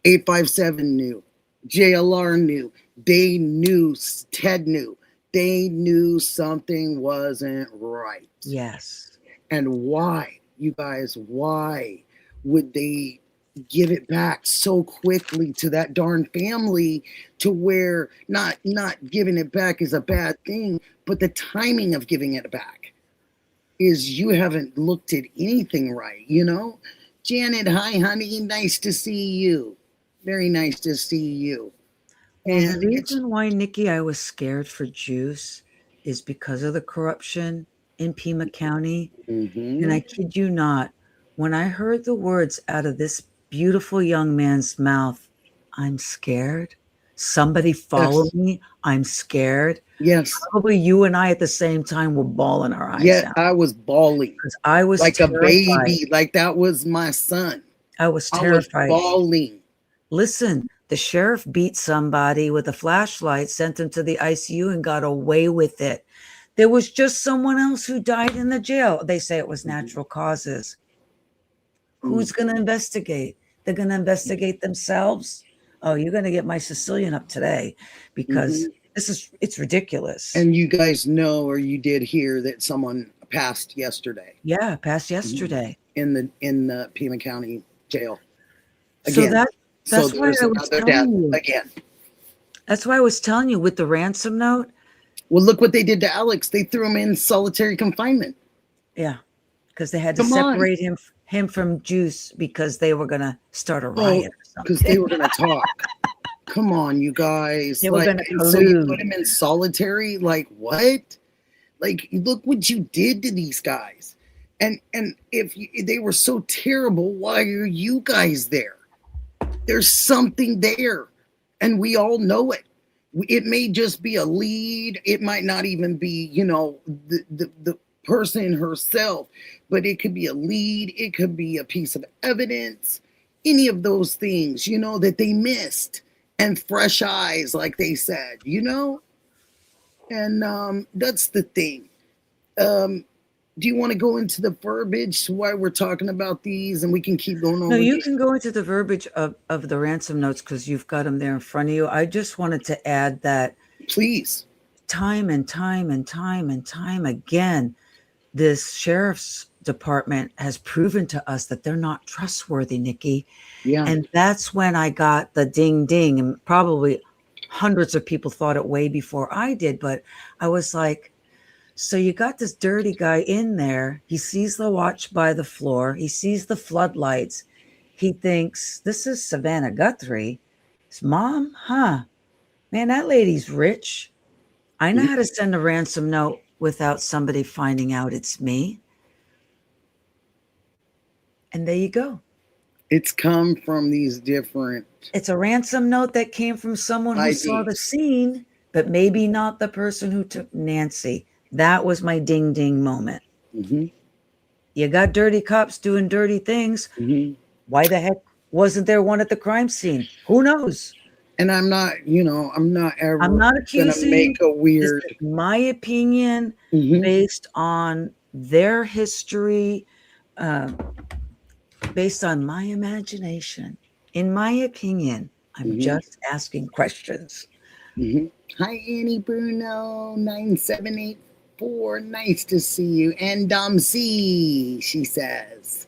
857 knew. JLR knew. They knew. Ted knew. They knew something wasn't right. Yes. And why, you guys, why would they give it back so quickly to that darn family, to where not giving it back is a bad thing, but the timing of giving it back is you haven't looked at anything right, you know? Janet, hi, honey. Nice to see you. Very nice to see you. And the reason why, Nikki, I was scared for Juice is because of the corruption in Pima County. Mm-hmm. And I kid you not, when I heard the words out of this beautiful young man's mouth, I'm scared. Somebody follow me. I'm scared. Yes. Probably you and I at the same time were bawling our eyes out. I was bawling. Because I was like terrified. A baby. Like that was my son. I was terrified. I was bawling. Listen, the sheriff beat somebody with a flashlight, sent him to the ICU, and got away with it. There was just someone else who died in the jail. They say it was natural causes. Who's going to investigate? They're going to investigate themselves. Oh, you're going to get my Sicilian up today, because it's ridiculous. And you guys know, or you did hear, that someone passed yesterday. Yeah, passed yesterday in the Pima County jail. Again. So that's why I was telling you again. That's why I was telling you with the ransom note. Well, look what they did to Alex. They threw him in solitary confinement. Yeah, because they had to separate him from Juice, because they were going to start a riot or something. Because they were going to talk. Come on, you guys. They were going to so you put him in solitary? Like, what? Like, look what you did to these guys. And if they were so terrible, why are you guys there? There's something there, and we all know it. It may just be a lead. It might not even be, the person herself, but it could be a lead. It could be a piece of evidence, any of those things, that they missed, and fresh eyes, like they said, and that's the thing. Do you want to go into the verbiage why we're talking about these, and we can keep going on? No, you can go into the verbiage of the ransom notes, because you've got them there in front of you. I just wanted to add that, please, time and time again, this sheriff's department has proven to us that they're not trustworthy, Nikki. Yeah. And that's when I got the ding ding, and probably hundreds of people thought it way before I did, but I was like, so you got this dirty guy in there. He sees the watch by the floor. He sees the floodlights. He thinks, this is Savannah Guthrie. His mom? Huh? Man, that lady's rich. I know how to send a ransom note without somebody finding out it's me. And there you go. It's come from these different... It's a ransom note that came from someone who saw the scene, but maybe not the person who took Nancy. That was my ding ding moment. Mm-hmm. You got dirty cops doing dirty things. Mm-hmm. Why the heck wasn't there one at the crime scene? Who knows? And I'm not accusing. Make a weird. This is my opinion, based on their history, based on my imagination. In my opinion, I'm just asking questions. Hi, Annie Bruno 9785. 4. Nice to see you. And Domsea, she says.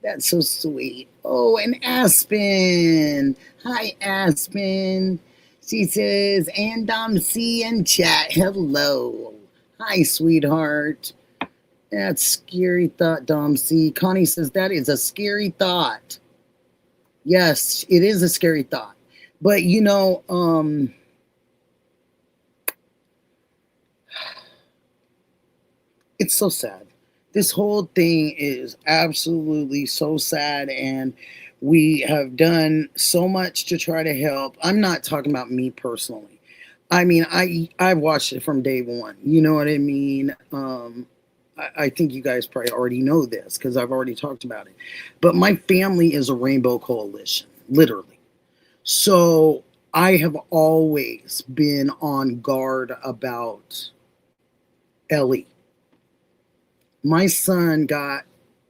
That's so sweet. Oh, and Aspen. Hi, Aspen. She says, and Domsea in chat. Hello. Hi, sweetheart. That's scary thought, Domsea. Connie says, that is a scary thought. Yes, it is a scary thought. But, you know, it's so sad. This whole thing is absolutely so sad, and we have done so much to try to help. I'm not talking about me personally. I mean, I watched it from day one. You know what I mean? I think you guys probably already know this because I've already talked about it. But my family is a rainbow coalition, literally. So I have always been on guard about Ellie. My son got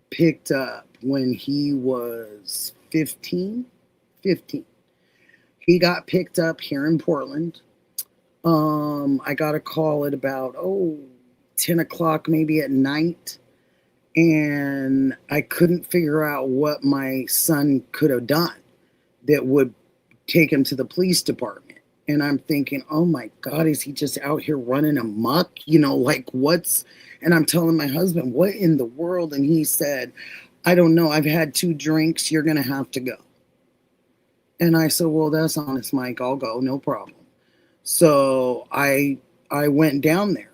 picked up when he was 15. He got picked up here in Portland. I got a call at about 10 o'clock maybe at night, and I couldn't figure out what my son could have done that would take him to the police department. And I'm thinking, oh my God, is he just out here running amok? You know, like what's, and I'm telling my husband, what in the world? And he said, I don't know. I've had 2 drinks. You're going to have to go. And I said, well, that's honest, Mike. I'll go. No problem. So I went down there.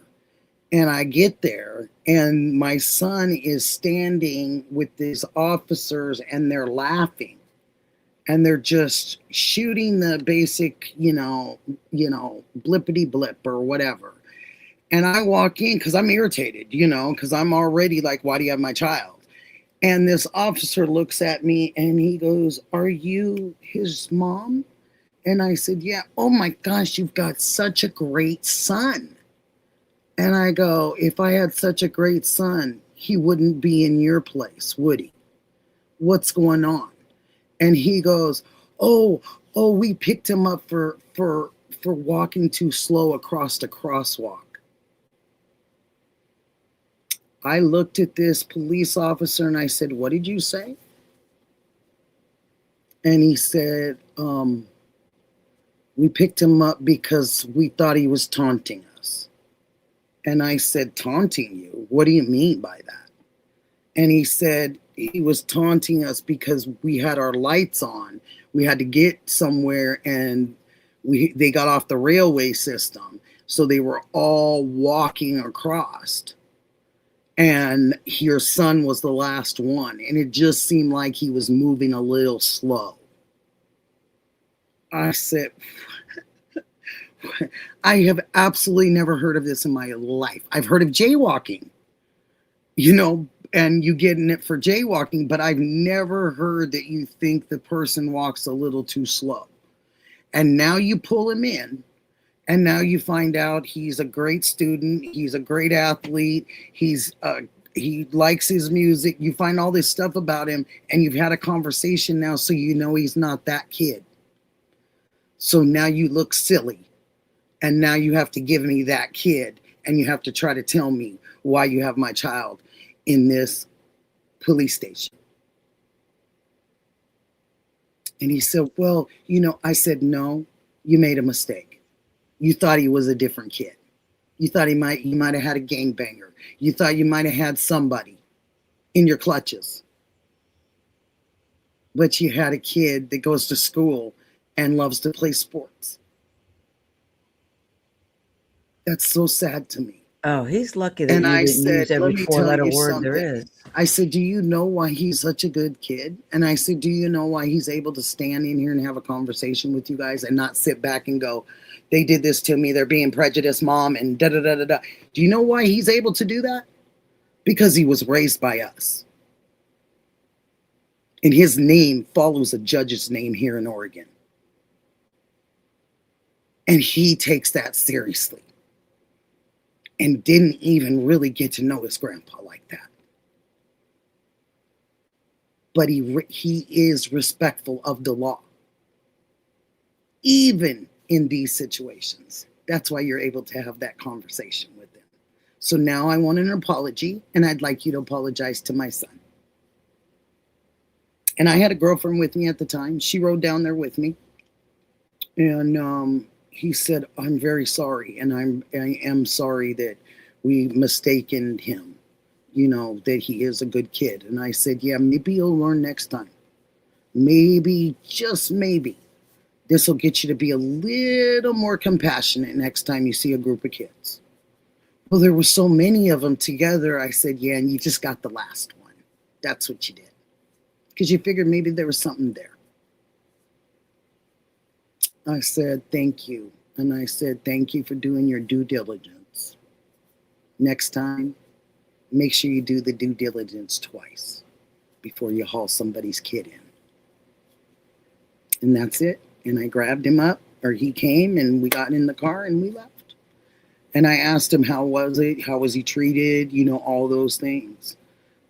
And I get there, and my son is standing with these officers, and they're laughing. And they're just shooting the basic, you know, blippity blip or whatever. And I walk in because I'm irritated, you know, because I'm already like, why do you have my child? And this officer looks at me and he goes, are you his mom? And I said, yeah. Oh my gosh, you've got such a great son. And I go, if I had such a great son, he wouldn't be in your place, would he? What's going on? And he goes, oh, we picked him up for walking too slow across the crosswalk. I looked at this police officer and I said, what did you say? And he said, we picked him up because we thought he was taunting us. And I said, taunting you? What do you mean by that? And he said, he was taunting us because we had our lights on. We had to get somewhere, and they got off the railway system. So they were all walking across. And your son was the last one. And it just seemed like he was moving a little slow. I said, I have absolutely never heard of this in my life. I've heard of jaywalking, you know, and you get in it for jaywalking, but I've never heard that you think the person walks a little too slow. And now you pull him in, and now you find out he's a great student. He's a great athlete. He likes his music. You find all this stuff about him, and you've had a conversation now, so you know he's not that kid. So now you look silly. And now you have to give me that kid, and you have to try to tell me why you have my child in this police station. And he said, well, you know, I said, no, you made a mistake. You thought he was a different kid. You thought you might have had a gangbanger. You thought you might have had somebody in your clutches. But you had a kid that goes to school and loves to play sports. That's so sad to me. Oh, he's lucky that And you I didn't said, use every let me tell 4-letter you word there something. is. I said, do you know why he's such a good kid? And I said, do you know why he's able to stand in here and have a conversation with you guys and not sit back and go, they did this to me, they're being prejudiced, mom, and da-da-da-da-da. Do you know why he's able to do that? Because he was raised by us. And his name follows a judge's name here in Oregon. And he takes that seriously. And didn't even really get to know his grandpa like that. But he is respectful of the law. Even in these situations. That's why you're able to have that conversation with him. So now I want an apology, and I'd like you to apologize to my son. And I had a girlfriend with me at the time. She rode down there with me. And he said, I'm very sorry. And I am sorry that we mistaken him, you know, that he is a good kid. And I said, yeah, maybe you'll learn next time. Maybe, just maybe, this will get you to be a little more compassionate next time you see a group of kids. Well, there were so many of them together. I said, yeah, and you just got the last one. That's what you did. Because you figured maybe there was something there. I said, thank you. And I said, thank you for doing your due diligence. Next time, make sure you do the due diligence twice before you haul somebody's kid in. And that's it. And I grabbed him up, or he came, and we got in the car and we left. And I asked him, how was it? How was he treated? You know, all those things.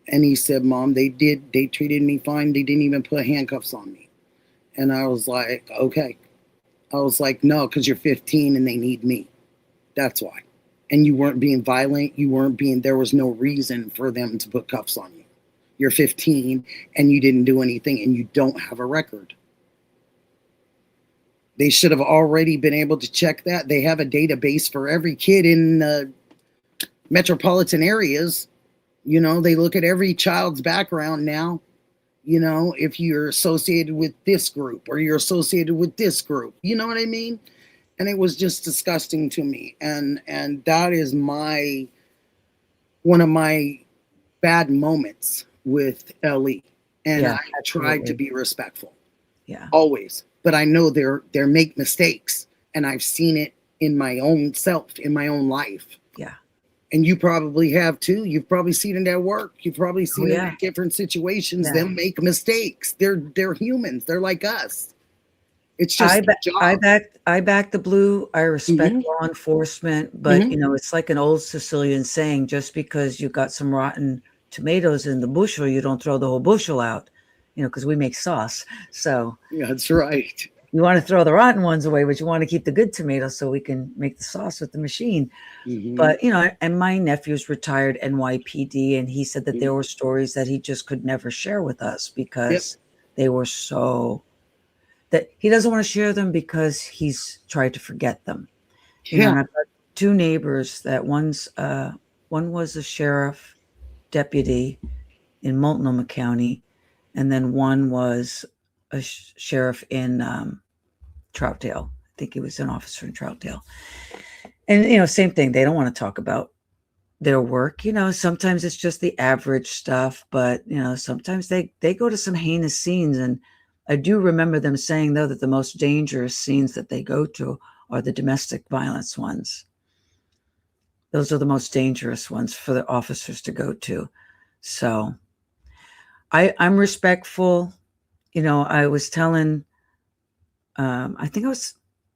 And he said, Mom, they treated me fine. They didn't even put handcuffs on me. And I was like, okay. I was like, no, because you're 15 and they need me. That's why. And you weren't being violent. There was no reason for them to put cuffs on you. You're 15 and you didn't do anything and you don't have a record. They should have already been able to check that. They have a database for every kid in metropolitan areas. You know, they look at every child's background now. You know, if you're associated with this group or you're associated with this group, you know what I mean? And it was just disgusting to me. And that is one of my bad moments with Ellie. And Yeah, I tried to be respectful. Yeah. Always. But I know they're make mistakes. And I've seen it in my own self, in my own life. Yeah. And you probably have too. You've probably seen it at work. You've probably seen it in different situations. Yeah. Them make mistakes. They're humans. They're like us. It's just I back the blue. I respect law enforcement, but you know, it's like an old Sicilian saying: just because you got some rotten tomatoes in the bushel, you don't throw the whole bushel out. You know, because we make sauce. So yeah, that's right. You want to throw the rotten ones away, but you want to keep the good tomatoes so we can make the sauce with the machine. But, you know, and my nephew's retired NYPD, and he said that there were stories that he just could never share with us because they were so that he doesn't want to share them because he's tried to forget them. You know, and I've got two neighbors that one was a sheriff deputy in Multnomah County, and then one was a sheriff in Troutdale. I think he was an officer in Troutdale. And, you know, same thing. They don't want to talk about their work. You know, sometimes it's just the average stuff, but, you know, sometimes they go to some heinous scenes. And I do remember them saying, though, that the most dangerous scenes that they go to are the domestic violence ones. Those are the most dangerous ones for the officers to go to. So I'm respectful. You know, I was telling, I think it was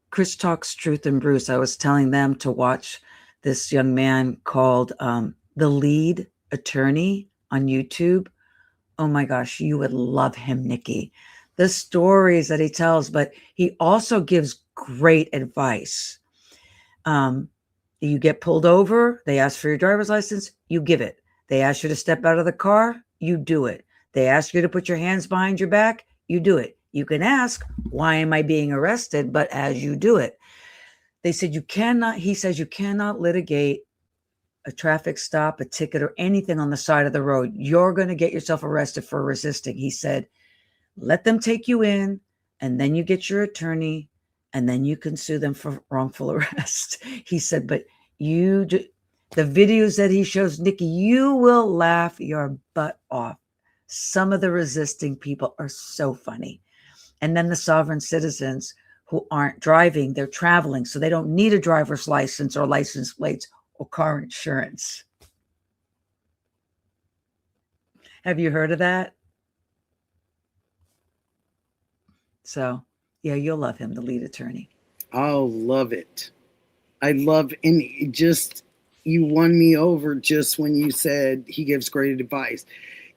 Chris Talks Truth and Bruce. I was telling them to watch this young man called The Lead Attorney on YouTube. Oh my gosh, you would love him, Nikki. The stories that he tells, but he also gives great advice. You get pulled over, they ask for your driver's license, you give it. They ask you to step out of the car, you do it. They ask you to put your hands behind your back, you do it. You can ask, why am I being arrested? But as you do it, they said he says you cannot litigate a traffic stop, a ticket, or anything on the side of the road. You're going to get yourself arrested for resisting. He said, let them take you in, and then you get your attorney, and then you can sue them for wrongful arrest. He said, but the videos that he shows, Nikki, you will laugh your butt off. Some of the resisting people are so funny. And then the sovereign citizens who aren't driving, they're traveling, so they don't need a driver's license or license plates or car insurance. Have you heard of that? So, yeah, you'll love him, The Lead Attorney. I'll love it. And you won me over just when you said he gives great advice.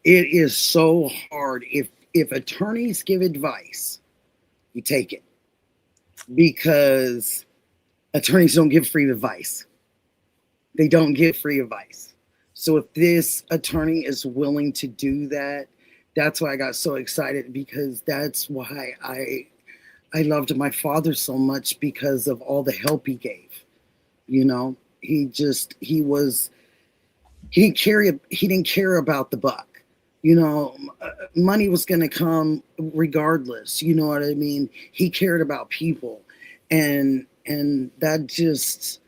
It is so hard. If attorneys give advice, you take it, because attorneys don't give free advice. They don't get free advice. So if this attorney is willing to do that, that's why I got so excited, because that's why I loved my father so much, because of all the help he gave. You know, he didn't care about the buck. You know, money was going to come regardless. You know what I mean? He cared about people, and that's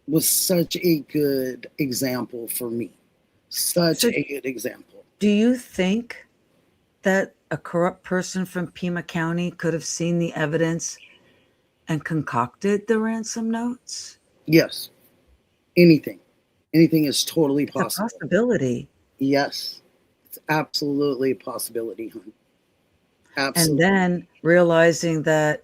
was such a good example for me. Such So a good example. do you think that a corrupt person from Pima County could have seen the evidence and concocted the ransom notes? Yes, anything is totally It's a possible. possibility. Yes, it's absolutely a possibility, hon. And Absolutely. then realizing that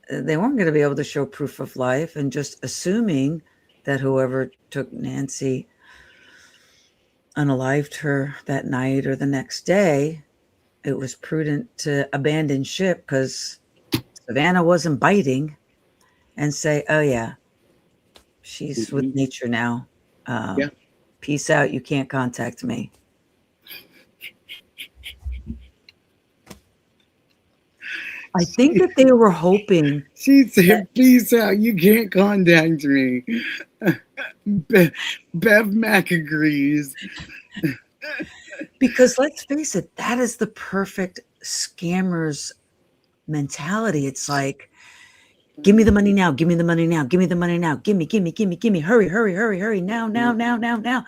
they weren't going to be able to show proof of life, and just assuming that whoever took Nancy unalived her that night or the next day, it was prudent to abandon ship because Savannah wasn't biting, and say, oh yeah, she's with nature now. Yeah. Peace out. You can't contact me. I think that they were hoping. She said, "Peace out. You can't contact me." Bev Mac agrees. Because let's face it, that is the perfect scammer's mentality. It's like, give me the money now, give me the money now, give me the money now, give me, hurry, hurry, hurry, hurry, now,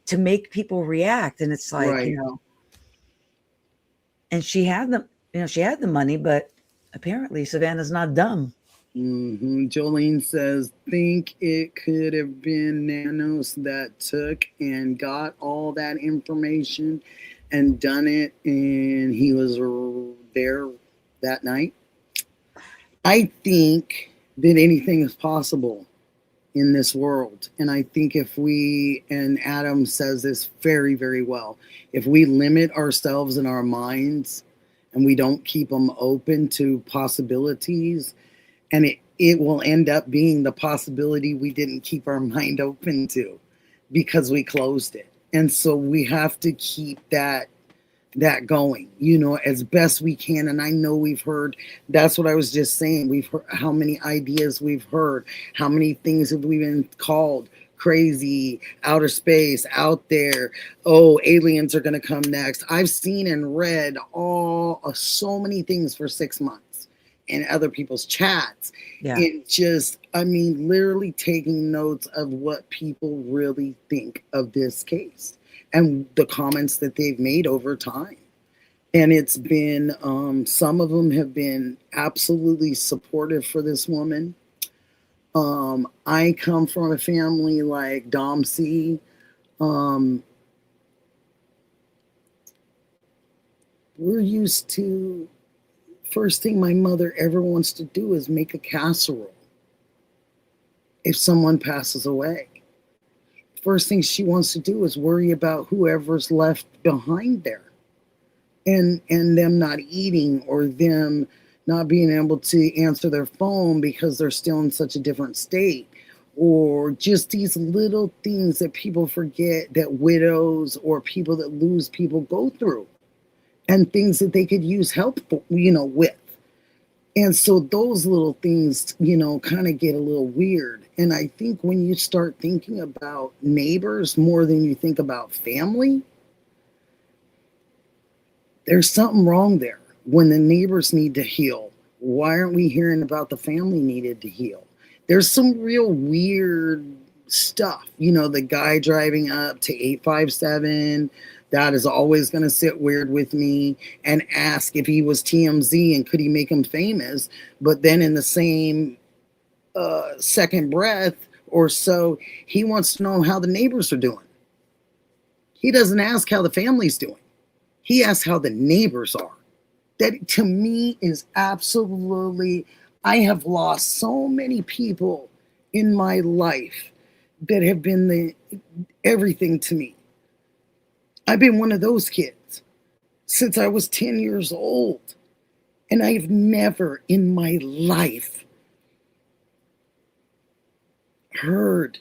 to make people react. And it's like, Right. you know, and she had the money, but apparently Savannah's not dumb. Jolene says, think it could have been Nanos that took and got all that information and done it, and he was there that night. I think that anything is possible in this world. And I think if we, and Adam says this very, very well, if we limit ourselves and our minds and we don't keep them open to possibilities, and it will end up being the possibility we didn't keep our mind open to because we closed it. And so we have to keep that going, you know, as best we can. And I know we've heard, that's what I was just saying. We've heard how many ideas we've heard, how many things have we been called crazy, outer space, out there. Oh, aliens are going to come next. I've seen and read so many things for 6 months in other people's chats. Yeah. It just, I mean, literally taking notes of what people really think of this case and the comments that they've made over time. And it's been, some of them have been absolutely supportive for this woman. I come from a family like Domsea. We're used to, first thing my mother ever wants to do is make a casserole if someone passes away. First thing she wants to do is worry about whoever's left behind there and them not eating, or them not being able to answer their phone because they're still in such a different state, or just these little things that people forget that widows or people that lose people go through, and things that they could use help, with. And so those little things, kind of get a little weird. And I think when you start thinking about neighbors more than you think about family, there's something wrong there. When the neighbors need to heal, why aren't we hearing about the family needed to heal? There's some real weird stuff. The guy driving up to 857, that is always going to sit weird with me, and ask if he was TMZ and could he make him famous. But then in the same second breath or so, he wants to know how the neighbors are doing. He doesn't ask how the family's doing. He asks how the neighbors are. That to me is absolutely, I have lost so many people in my life that have been everything to me. I've been one of those kids since I was 10 years old. And I've never in my life heard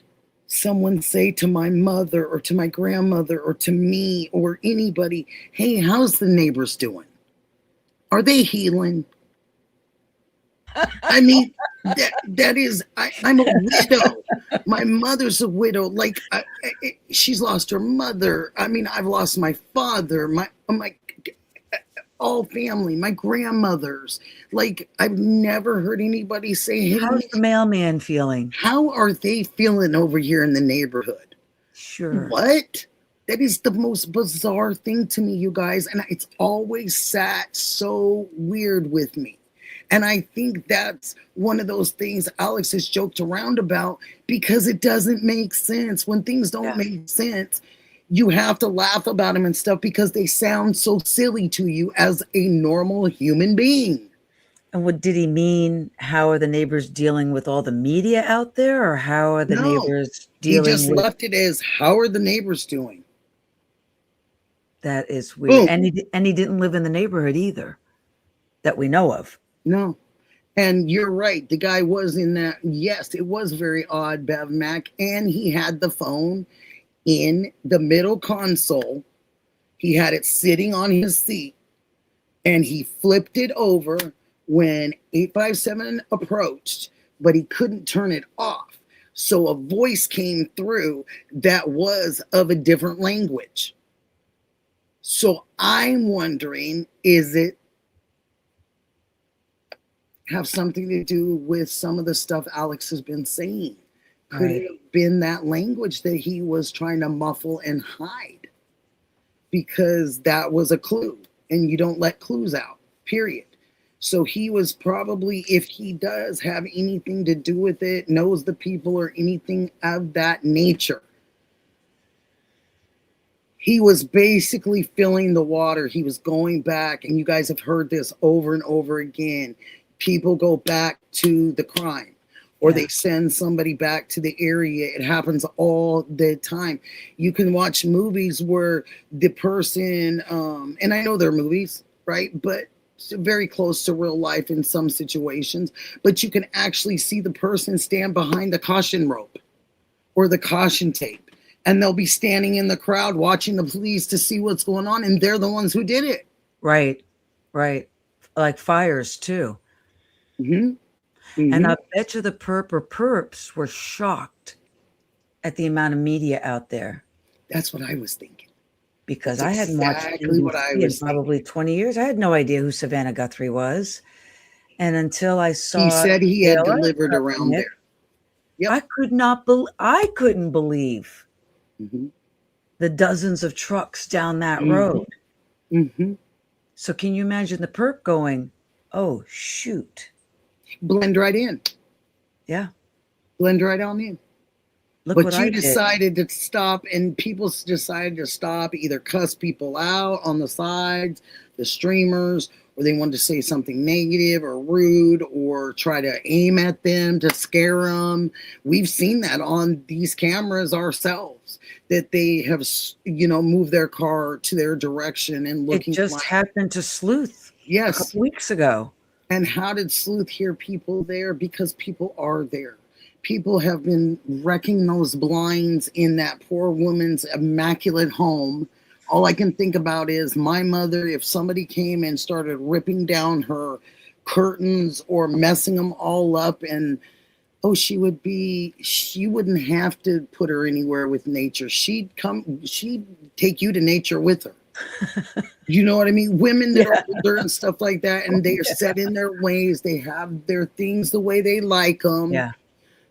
someone say to my mother or to my grandmother or to me or anybody, hey, how's the neighbors doing? Are they healing? I mean, that is, I'm a widow. My mother's a widow. Like, she's lost her mother. I mean, I've lost my father, my all family, my grandmothers. Like, I've never heard anybody say, hey, how's the mailman feeling? how are they feeling over here in the neighborhood? Sure. What? That is the most bizarre thing to me, you guys. And it's always sat so weird with me. And I think that's one of those things Alex has joked around about because it doesn't make sense. When things don't make sense, you have to laugh about them and stuff because they sound so silly to you as a normal human being. And what did he mean? How are the neighbors dealing with all the media out there, or how are the neighbors dealing? He just left it as, how are the neighbors doing? That is weird. Boom. And he didn't live in the neighborhood either that we know of. No. And you're right. The guy was in that. Yes, it was very odd, Bev Mac. And he had the phone in the middle console. He had it sitting on his seat. And he flipped it over when 857 approached, but he couldn't turn it off. So a voice came through that was of a different language. So I'm wondering, is it have something to do with some of the stuff Alex has been saying? Could it have been that language that he was trying to muffle and hide? Because that was a clue, and you don't let clues out, period. So he was probably, if he does have anything to do with it, knows the people or anything of that nature, he was basically filling the water. He was going back, and you guys have heard this over and over again. People go back to the crime, or they send somebody back to the area. It happens all the time. You can watch movies where the person, and I know they're movies, right? But very close to real life in some situations. But you can actually see the person stand behind the caution rope or the caution tape. And they'll be standing in the crowd watching the police to see what's going on. And they're the ones who did it. Right. Like fires too. Mm-hmm. Mm-hmm. And I bet you the perp or perps were shocked at the amount of media out there. That's what I was thinking. Because That's I hadn't watched what I was in probably 20 years. I had no idea who Savannah Guthrie was. And until I saw, he said he had delivered around there. Yep. I couldn't believe the dozens of trucks down that road. Mm-hmm. So can you imagine the perp going, oh, shoot. Blend right in. Yeah. Blend right on in. Look but what you I decided to stop, and people decided to stop, either cuss people out on the sides, the streamers, or they wanted to say something negative or rude or try to aim at them to scare them. We've seen that on these cameras ourselves, that they have, moved their car to their direction and looking. It just happened to Sleuth. Yes. A couple weeks ago. And how did Sleuth hear people there? Because people are there. People have been wrecking those blinds in that poor woman's immaculate home. All I can think about is my mother, if somebody came and started ripping down her curtains or messing them all up, and she wouldn't have to put her anywhere with nature. She'd take you to nature with her. You know what I mean? Women that are older and stuff like that, and they are set in their ways. They have their things the way they like them. Yeah.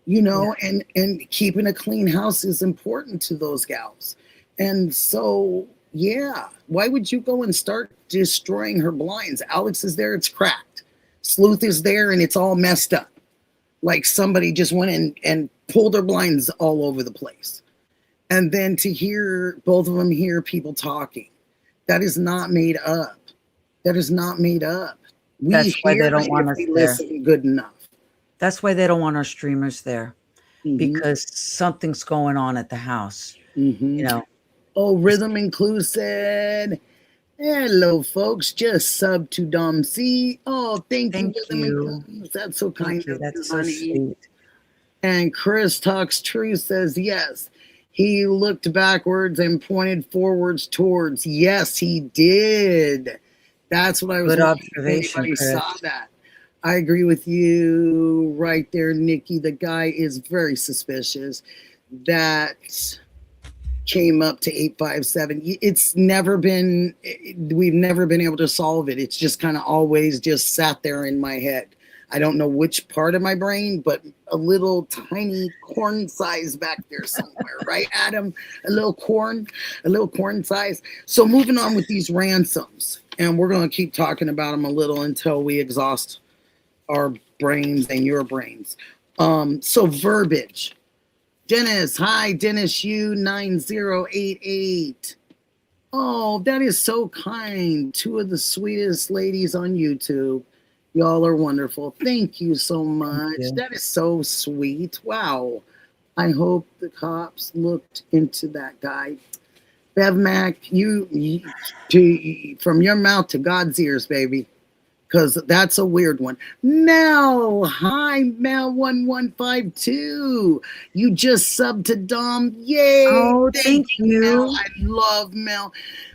And keeping a clean house is important to those gals. And so, why would you go and start destroying her blinds? Alex is there, it's cracked. Sleuth is there, and it's all messed up. Like somebody just went in and pulled their blinds all over the place. And then to hear both of them hear people talking, that is not made up. That is not made up. That's why they don't want us there. Good enough. That's why they don't want our streamers there, because something's going on at the house. Oh, Rhythm and Clue said, hello, folks. Just sub to Domsea. Oh, thank you, Rhythm and Clue. That's so kind of you. That's so sweet. And Chris Talks True says, yes, he looked backwards and pointed forwards towards. Yes, he did. That's what I was Good wondering if observation, anybody Chris. saw that. I agree with you right there, Nikki. The guy is very suspicious. That came up to 857. It's never been, we've never been able to solve it. It's just kind of always just sat there in my head. I don't know which part of my brain, but a little tiny corn size back there somewhere, right, Adam? A little corn size. So moving on with these ransoms, and we're going to keep talking about them a little until we exhaust our brains and your brains. So verbiage. Dennis, hi, Dennis U9088. Oh, that is so kind. Two of the sweetest ladies on YouTube. Y'all are wonderful. Thank you so much. That is so sweet. Wow. I hope the cops looked into that guy. Bev Mac, from your mouth to God's ears, baby. Because that's a weird one. Mel, hi, Mel1152. You just subbed to Dom. Yay. Oh, thank you. Mel. I love Mel.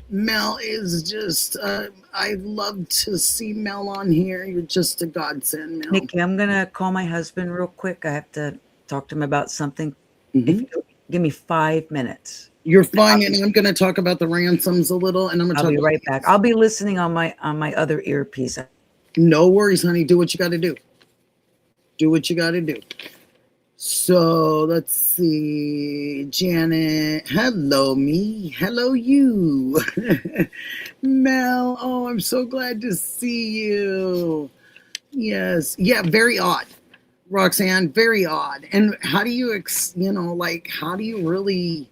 Mel is just, I love to see Mel on here. You're just a godsend, Mel. Nikki, I'm going to call my husband real quick. I have to talk to him about something. Mm-hmm. If you give me 5 minutes. You're fine, and I'm going to talk about the ransoms a little, and I'm going to I'll talk be right back. I'll be listening on my other earpiece. No worries, honey. Do what you got to do. Do what you got to do. So let's see. Janet. Hello, me. Hello, you. Mel. Oh, I'm so glad to see you. Yes. Yeah, very odd. Roxanne, very odd. And how do you, how do you really,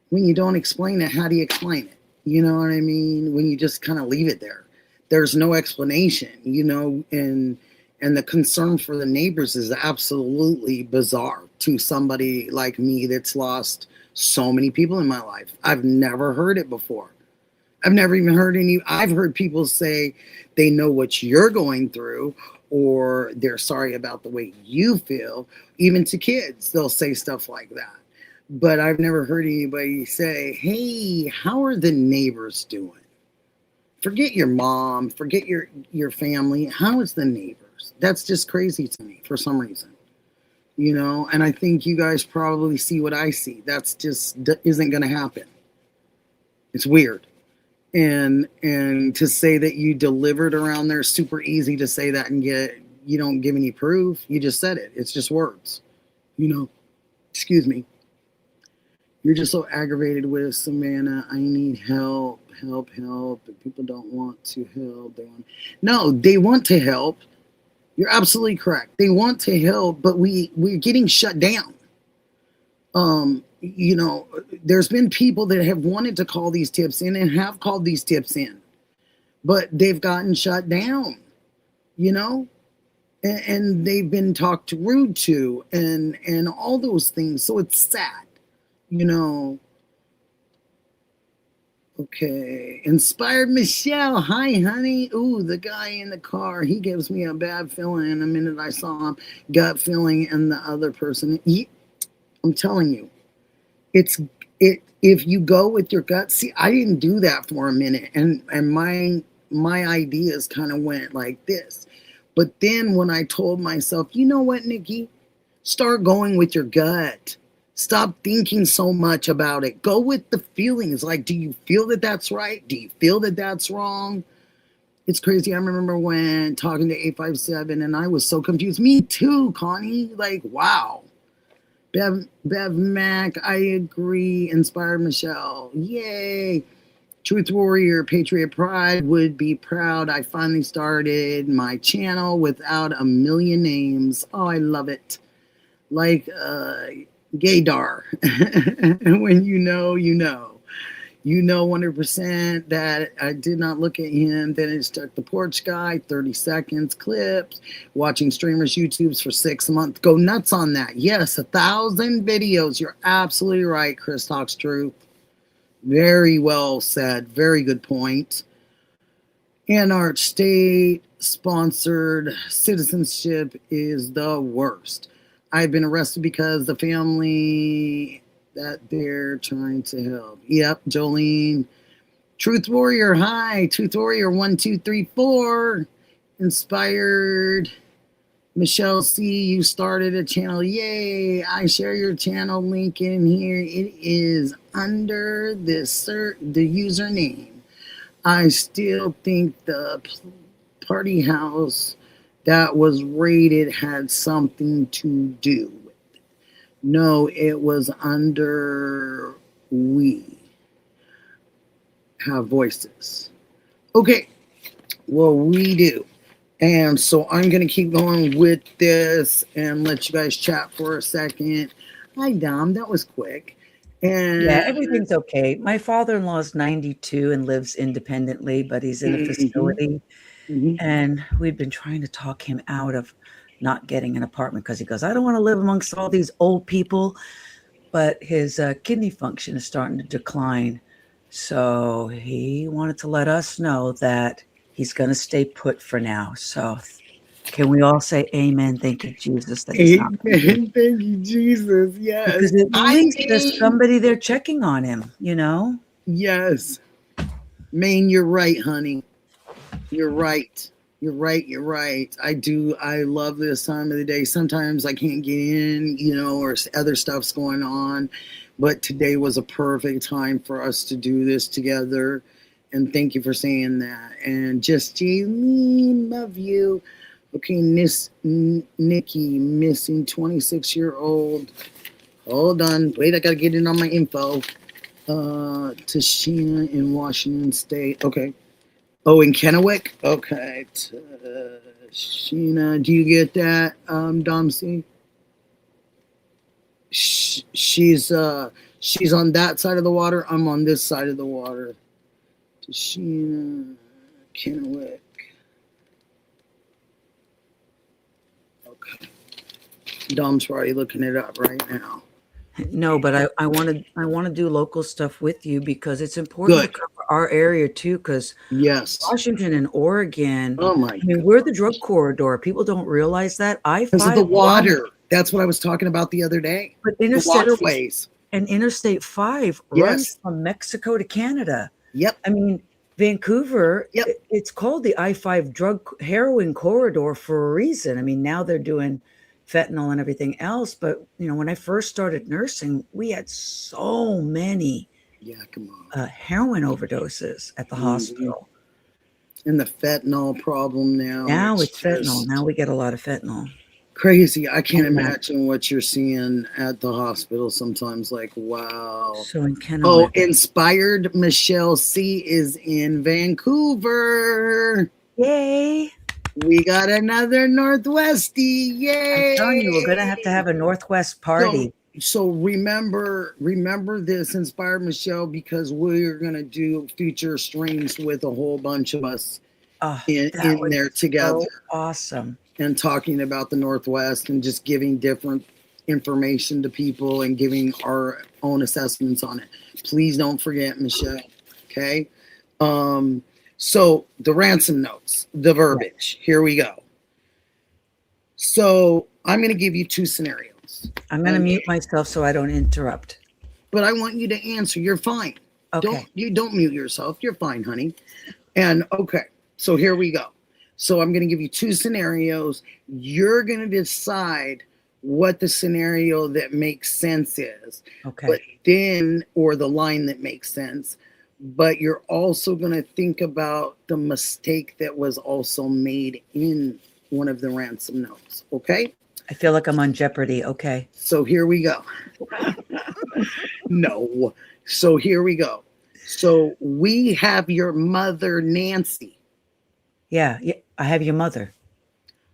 when you don't explain it, how do you explain it? You know what I mean? When you just kind of leave it there. There's no explanation, and the concern for the neighbors is absolutely bizarre to somebody like me that's lost so many people in my life. I've never heard it before. I've never even heard I've heard people say they know what you're going through, or they're sorry about the way you feel. Even to kids, they'll say stuff like that. But I've never heard anybody say, hey, how are the neighbors doing? Forget your mom, forget your family. How is the neighbors? That's just crazy to me for some reason, and I think you guys probably see what I see. That's just isn't going to happen. It's weird. And to say that you delivered around there, super easy to say that and you don't give any proof. You just said it. It's just words, excuse me. You're just so aggravated with Savannah. I need help. But people don't want to help. No, they want to help. You're absolutely correct. They want to help, but we're getting shut down. There's been people that have wanted to call these tips in and have called these tips in, but they've gotten shut down, and they've been talked rude to and all those things. So it's sad, Okay. Inspired Michelle. Hi, honey. Ooh, the guy in the car. He gives me a bad feeling the minute I saw him. Gut feeling, and the other person. I'm telling you, if you go with your gut. See, I didn't do that for a minute, and my ideas kind of went like this. But then when I told myself, you know what, Nikki, start going with your gut. Stop thinking so much about it. Go with the feelings. Like, do you feel that that's right? Do you feel that that's wrong? It's crazy. I remember when talking to 857 and I was so confused. Me too, Connie. Like, wow. Bev Mac, I agree. Inspired Michelle. Yay. Truth Warrior, Patriot Pride would be proud. I finally started my channel without a million names. Oh, I love it. Like, Gaydar. When you know 100% that I did not look at him. Then it stuck the porch guy, 30 seconds clips, watching streamers YouTubes for 6 months. Go nuts on that. Yes, 1,000 videos. You're absolutely right. Chris Talks Truth. Very well said. Very good point. Anarch state sponsored citizenship is the worst. I've been arrested because the family that they're trying to help. Yep, Jolene. Truth Warrior, hi. Truth Warrior 1234. Inspired. Michelle C, you started a channel. Yay. I share your channel link in here. It is under this the username. I still think the party house that was raided had something to do with it. No, it was under we have voices. Okay, well, we do. And so I'm going to keep going with this and let you guys chat for a second. Hi, Dom. That was quick. And yeah, everything's okay. My father-in-law is 92 and lives independently, but he's in a facility. And we've been trying to talk him out of not getting an apartment because he goes, I don't want to live amongst all these old people. But his kidney function is starting to decline. So he wanted to let us know that he's going to stay put for now. So can we all say amen? Thank you, Jesus. That he's not. Amen. Thank you, Jesus. Yes. Because at least there's somebody there checking on him, you know? Yes. Maine, you're right, honey. You're right. You're right. You're right. I love this time of the day. Sometimes I can't get in, you know, or other stuff's going on. But today was a perfect time for us to do this together. And thank you for saying that. And just Jaylene, love you. Okay, Nikki, missing 26-year-old. Hold on. Wait, I got to get in on my info. Tashina in Washington State. Okay. Oh, in Kennewick? Okay. Tashina, do you get that, Domsea? She's on that side of the water. I'm on this side of the water. Tashina, Kennewick. Okay. Dom's probably looking it up right now. No, but I want to do local stuff with you because it's important to cover our area too. Because yes, Washington and Oregon. Oh my! I mean, we're the drug corridor. People don't realize that. Because of the water. That's what I was talking about the other day. But Interstate waterways and Interstate 5 runs from Mexico to Canada. Yep. I mean, Vancouver. Yep. It's called the I-5 heroin corridor for a reason. I mean, now they're doing fentanyl and everything else, but you know, when I first started nursing, we had so many heroin overdoses at the hospital. And the fentanyl problem now. Now it's fentanyl. Now we get a lot of fentanyl. Crazy. I can't imagine what you're seeing at the hospital sometimes. Like, wow. So in Kennewick. Oh, Inspired Michelle C is in Vancouver. Yay. We got another Northwestie. Yay! I'm telling you, we're gonna have to have a Northwest party. So remember this, Inspired Michelle, because we're gonna do future streams with a whole bunch of us in there together. So awesome. And talking about the Northwest and just giving different information to people and giving our own assessments on it. Please don't forget, Michelle. Okay. So the ransom notes, the verbiage, here we go. So I'm going to give you two scenarios. I'm going to mute myself so I don't interrupt. But I want you to answer. You're fine. Okay. Don't mute yourself. You're fine, honey. And okay, so here we go. So I'm going to give you two scenarios. You're going to decide what the scenario that makes sense is. Okay. But then, or the line that makes sense. But you're also going to think about the mistake that was also made in one of the ransom notes. Okay? I feel like I'm on Jeopardy. Okay. So here we go. No. So here we go. So we have your mother, Nancy. Yeah. I have your mother.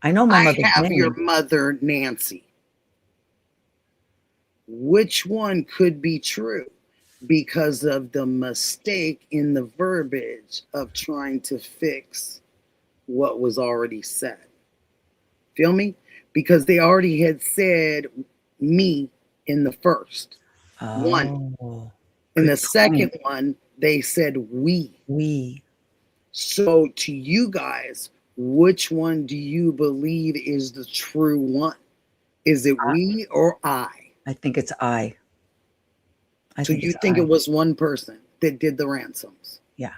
I know my mother's name. I have your mother, Nancy. Which one could be true? Because of the mistake in the verbiage of trying to fix what was already said. Feel me? Because they already had said me in the first one. In the second one, they said we. We. So to you guys, which one do you believe is the true one? Is it we or I? I think it's I. So you think it was one person that did the ransoms? Yeah.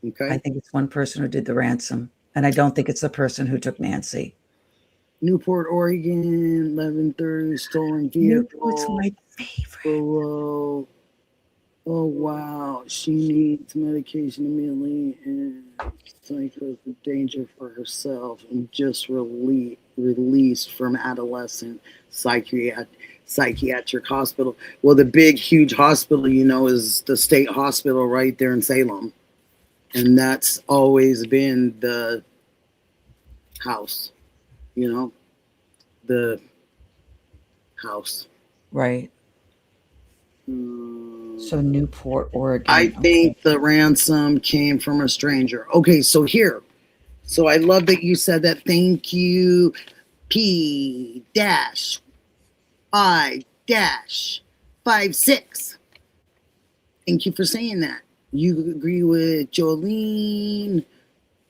Okay. I think it's one person who did the ransom. And I don't think it's the person who took Nancy. Newport, Oregon, 11:30, stolen vehicle. Newport's my favorite. Below. Oh, wow. She needs medication immediately and psycho danger for herself and just released from adolescent psychiatric hospital. Well, the big, huge hospital, you know, is the state hospital right there in Salem. And that's always been the house, you know, the house. Right. So Newport, Oregon. I think the ransom came from a stranger. Okay, so here. So I love that you said that. Thank you, P-I-56. Thank you for saying that. You agree with Jolene,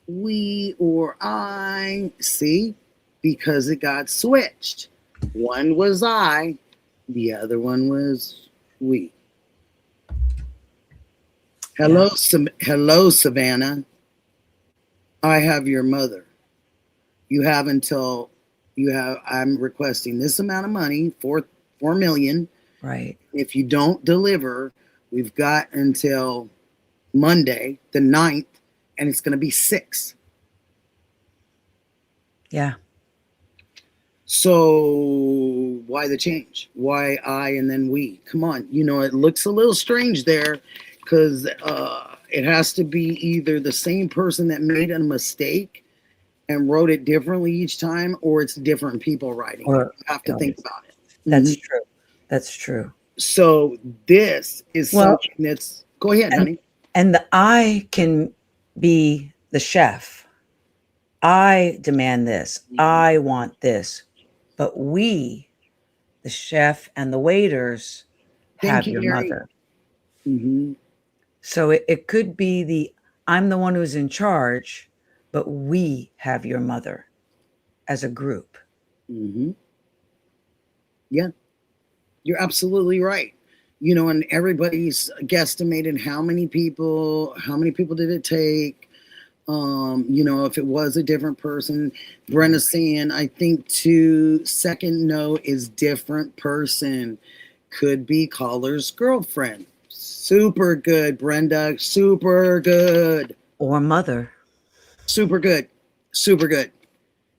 we or I. See? Because it got switched. One was I, the other one was we. Hello, hello, Savannah. I have your mother. You have until I'm requesting this amount of money, $4 million. Right. If you don't deliver, we've got until Monday, the 9th, and it's going to be 6. Yeah. So why the change? Why I and then we? Come on. You know, it looks a little strange there because it has to be either the same person that made a mistake and wrote it differently each time, or it's different people writing. Or, you have to think about it. That's true. That's true. So this is something that's... Go ahead, honey. And the I can be the chef. I demand this. I want this. But we, the chef and the waiters, have your mother. Mm-hmm. So it could be I'm the one who's in charge, but we have your mother as a group. Mm-hmm. Yeah, you're absolutely right. You know, and everybody's guesstimated how many people did it take? You know, if it was a different person. Brenda's saying, I think second note is different person. Could be caller's girlfriend. Super good, Brenda. Super good. Or mother. Super good. Super good.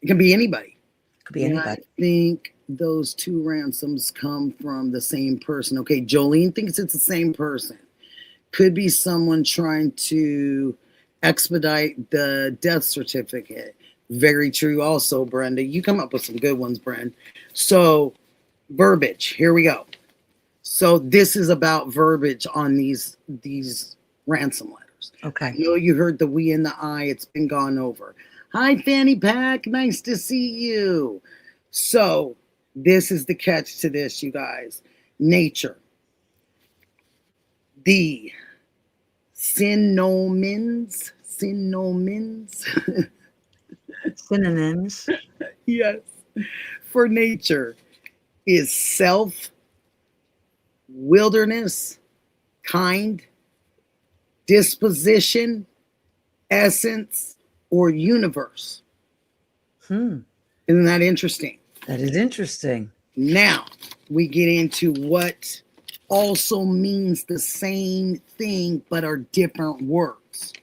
It can be anybody. Could be anybody. I think those 2 ransoms come from the same person. Okay, Jolene thinks it's the same person. Could be someone trying to expedite the death certificate. Very true also, Brenda. You come up with some good ones, Brenda. So, verbiage. Here we go. So this is about verbiage on these ransom letters. Okay. I know you heard the we and the I. It's been gone over. Hi, Fanny Pack. Nice to see you. So this is the catch to this, you guys. Nature. The synonyms. Synonyms. Yes. For nature is self, wilderness, kind, disposition, essence, or universe. Isn't that interesting? That is interesting. Now we get into what also means the same thing but are different words.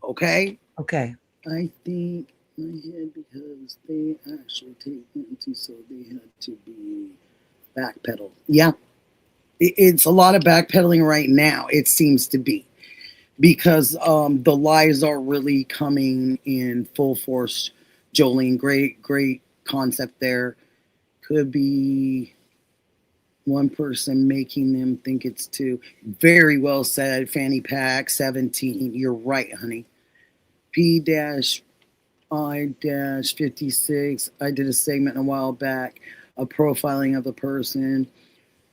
Okay? Okay. I think my head because they actually take Nancy, so they had to be backpedal. Yeah. It's a lot of backpedaling right now, it seems to be. Because the lies are really coming in full force. Jolene, great concept there. Could be one person making them think it's 2. Very well said, Fanny Pack 17. You're right, honey. P-I-56. I did a segment a while back, a profiling of a person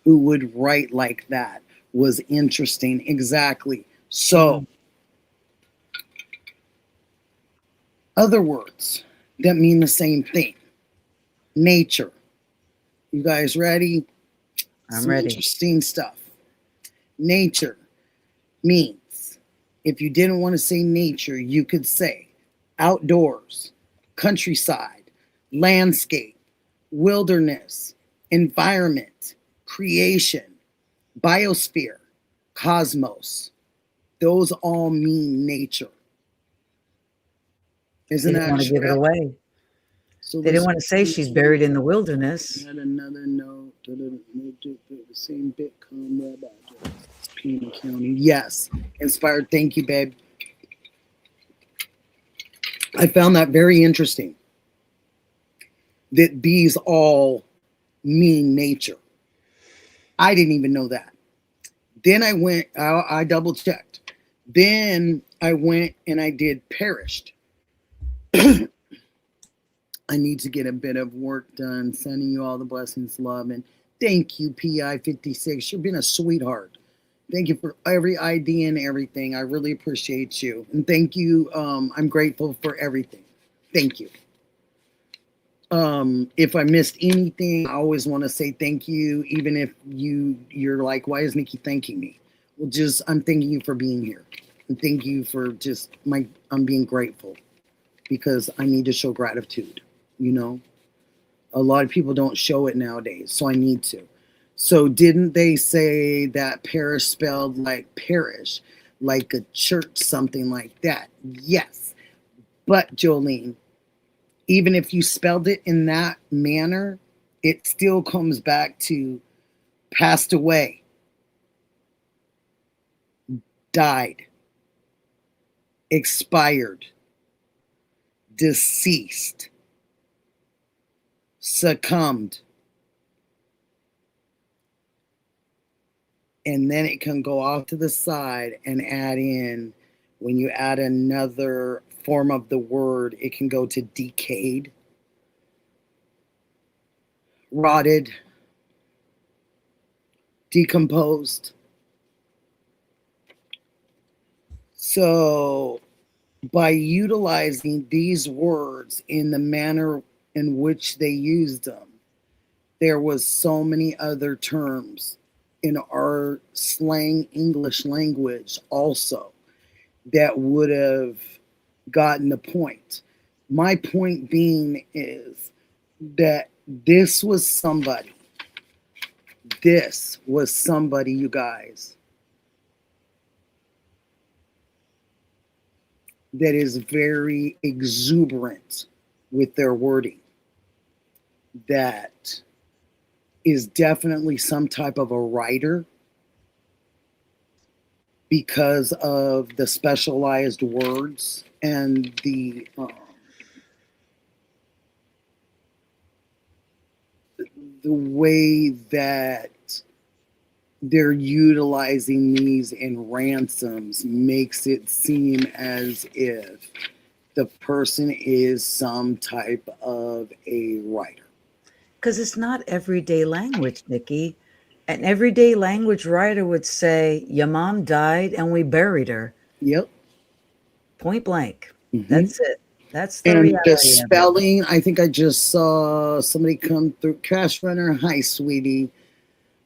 who would write like that. Was interesting. Exactly. So, other words that mean the same thing. Nature, You guys ready? I'm Some ready. interesting stuff. Nature means, if you didn't want to say nature, you could say outdoors, countryside, landscape, wilderness, environment, creation, biosphere, cosmos. Those all mean nature. Isn't They didn't that want to give it true? away. So They didn't want to say she's buried in the wilderness. Had another note. The same bit web address. Pima County. Yes. Inspired. Thank you, babe. I found that very interesting. That these all mean nature. I didn't even know that. Then I went, I double checked. Then I went and I did perished. I need to get a bit of work done. Sending you all the blessings, love, and thank you, PI56. You've been a sweetheart. Thank you for every idea and everything. I really appreciate you. And thank you. I'm grateful for everything. Thank you. If I missed anything, I always want to say thank you, even if you're like, why is Nikki thanking me? Well, I'm thanking you for being here. And thank you for I'm being grateful because I need to show gratitude. You know, a lot of people don't show it nowadays, so I need to. So didn't they say that parish spelled like parish, like a church, something like that? Yes. But Jolene, even if you spelled it in that manner, it still comes back to passed away, died, expired, deceased, succumbed. And then it can go off to the side and add in, when you add another form of the word, it can go to decayed, rotted, decomposed. So by utilizing these words in the manner in which they used them, there was so many other terms in our slang English language also that would have gotten the point. My point being is that this was somebody, you guys, that is very exuberant with their wording. That is definitely some type of a writer because of the specialized words and the way that they're utilizing these in ransoms makes it seem as if the person is some type of a writer. Because it's not everyday language, Nikki. An everyday language writer would say, your mom died and we buried her. Yep. Point blank. Mm-hmm. That's it. That's the and reality. The spelling, I think I just saw somebody come through. Cash Runner, hi, sweetie.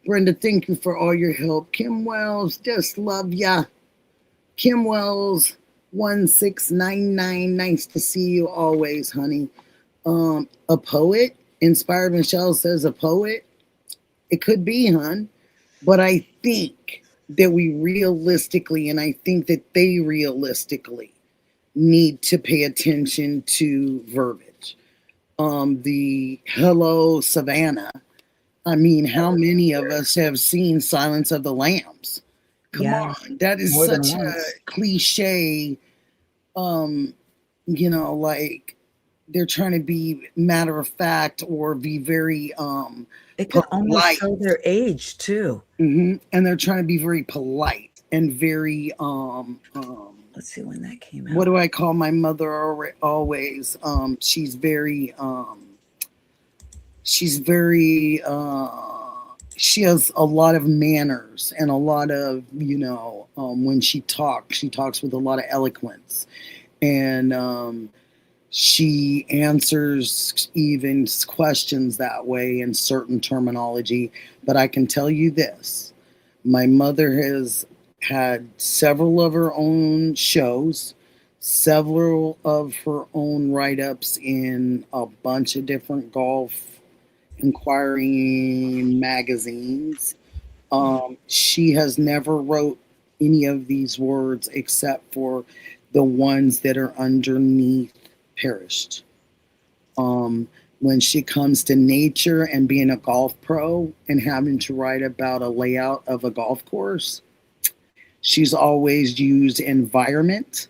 Brenda, thank you for all your help. Kim Wells, just love ya. Kim Wells, 1699, nice to see you always, honey. A poet, Inspired Michelle says a poet. It could be, hon. But I think that we realistically, and I think that they realistically need to pay attention to verbiage. The hello, Savannah. I mean, how many of us have seen Silence of the Lambs? Come on, that is such a cliche. Like they're trying to be matter of fact or be very it can almost show their age too. Mm-hmm. And they're trying to be very polite and very let's see when that came out. What do I call my mother always? She's very she has a lot of manners and a lot of, when she talks with a lot of eloquence. And She answers even questions that way in certain terminology. But I can tell you this. My mother has had several of her own shows, several of her own write-ups in a bunch of different golf inquiring magazines. She has never wrote any of these words except for the ones that are underneath perished. When she comes to nature and being a golf pro and having to write about a layout of a golf course, she's always used environment,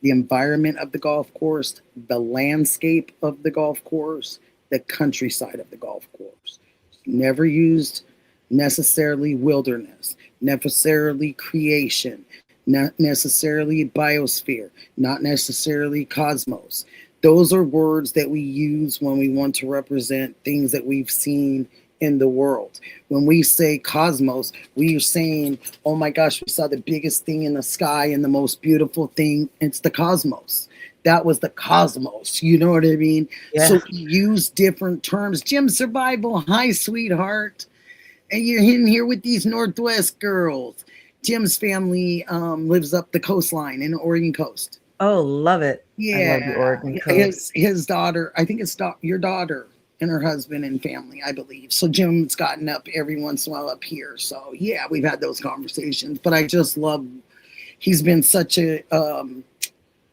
the environment of the golf course, the landscape of the golf course, the countryside of the golf course. Never used necessarily wilderness, necessarily creation, not necessarily biosphere, not necessarily cosmos. Those are words that we use when we want to represent things that we've seen in the world. When we say cosmos, we are saying, oh my gosh, we saw the biggest thing in the sky and the most beautiful thing. It's the cosmos. That was the cosmos. You know what I mean? Yeah. So we use different terms. Jim Survival, hi, sweetheart. And you're in here with these Northwest girls. Jim's family lives up the coastline in the Oregon coast. Oh, love it. Yeah. I love the Oregon coast. His daughter, I think it's your daughter and her husband and family, I believe. So Jim's gotten up every once in a while up here. So yeah, we've had those conversations. But I just love, he's been such a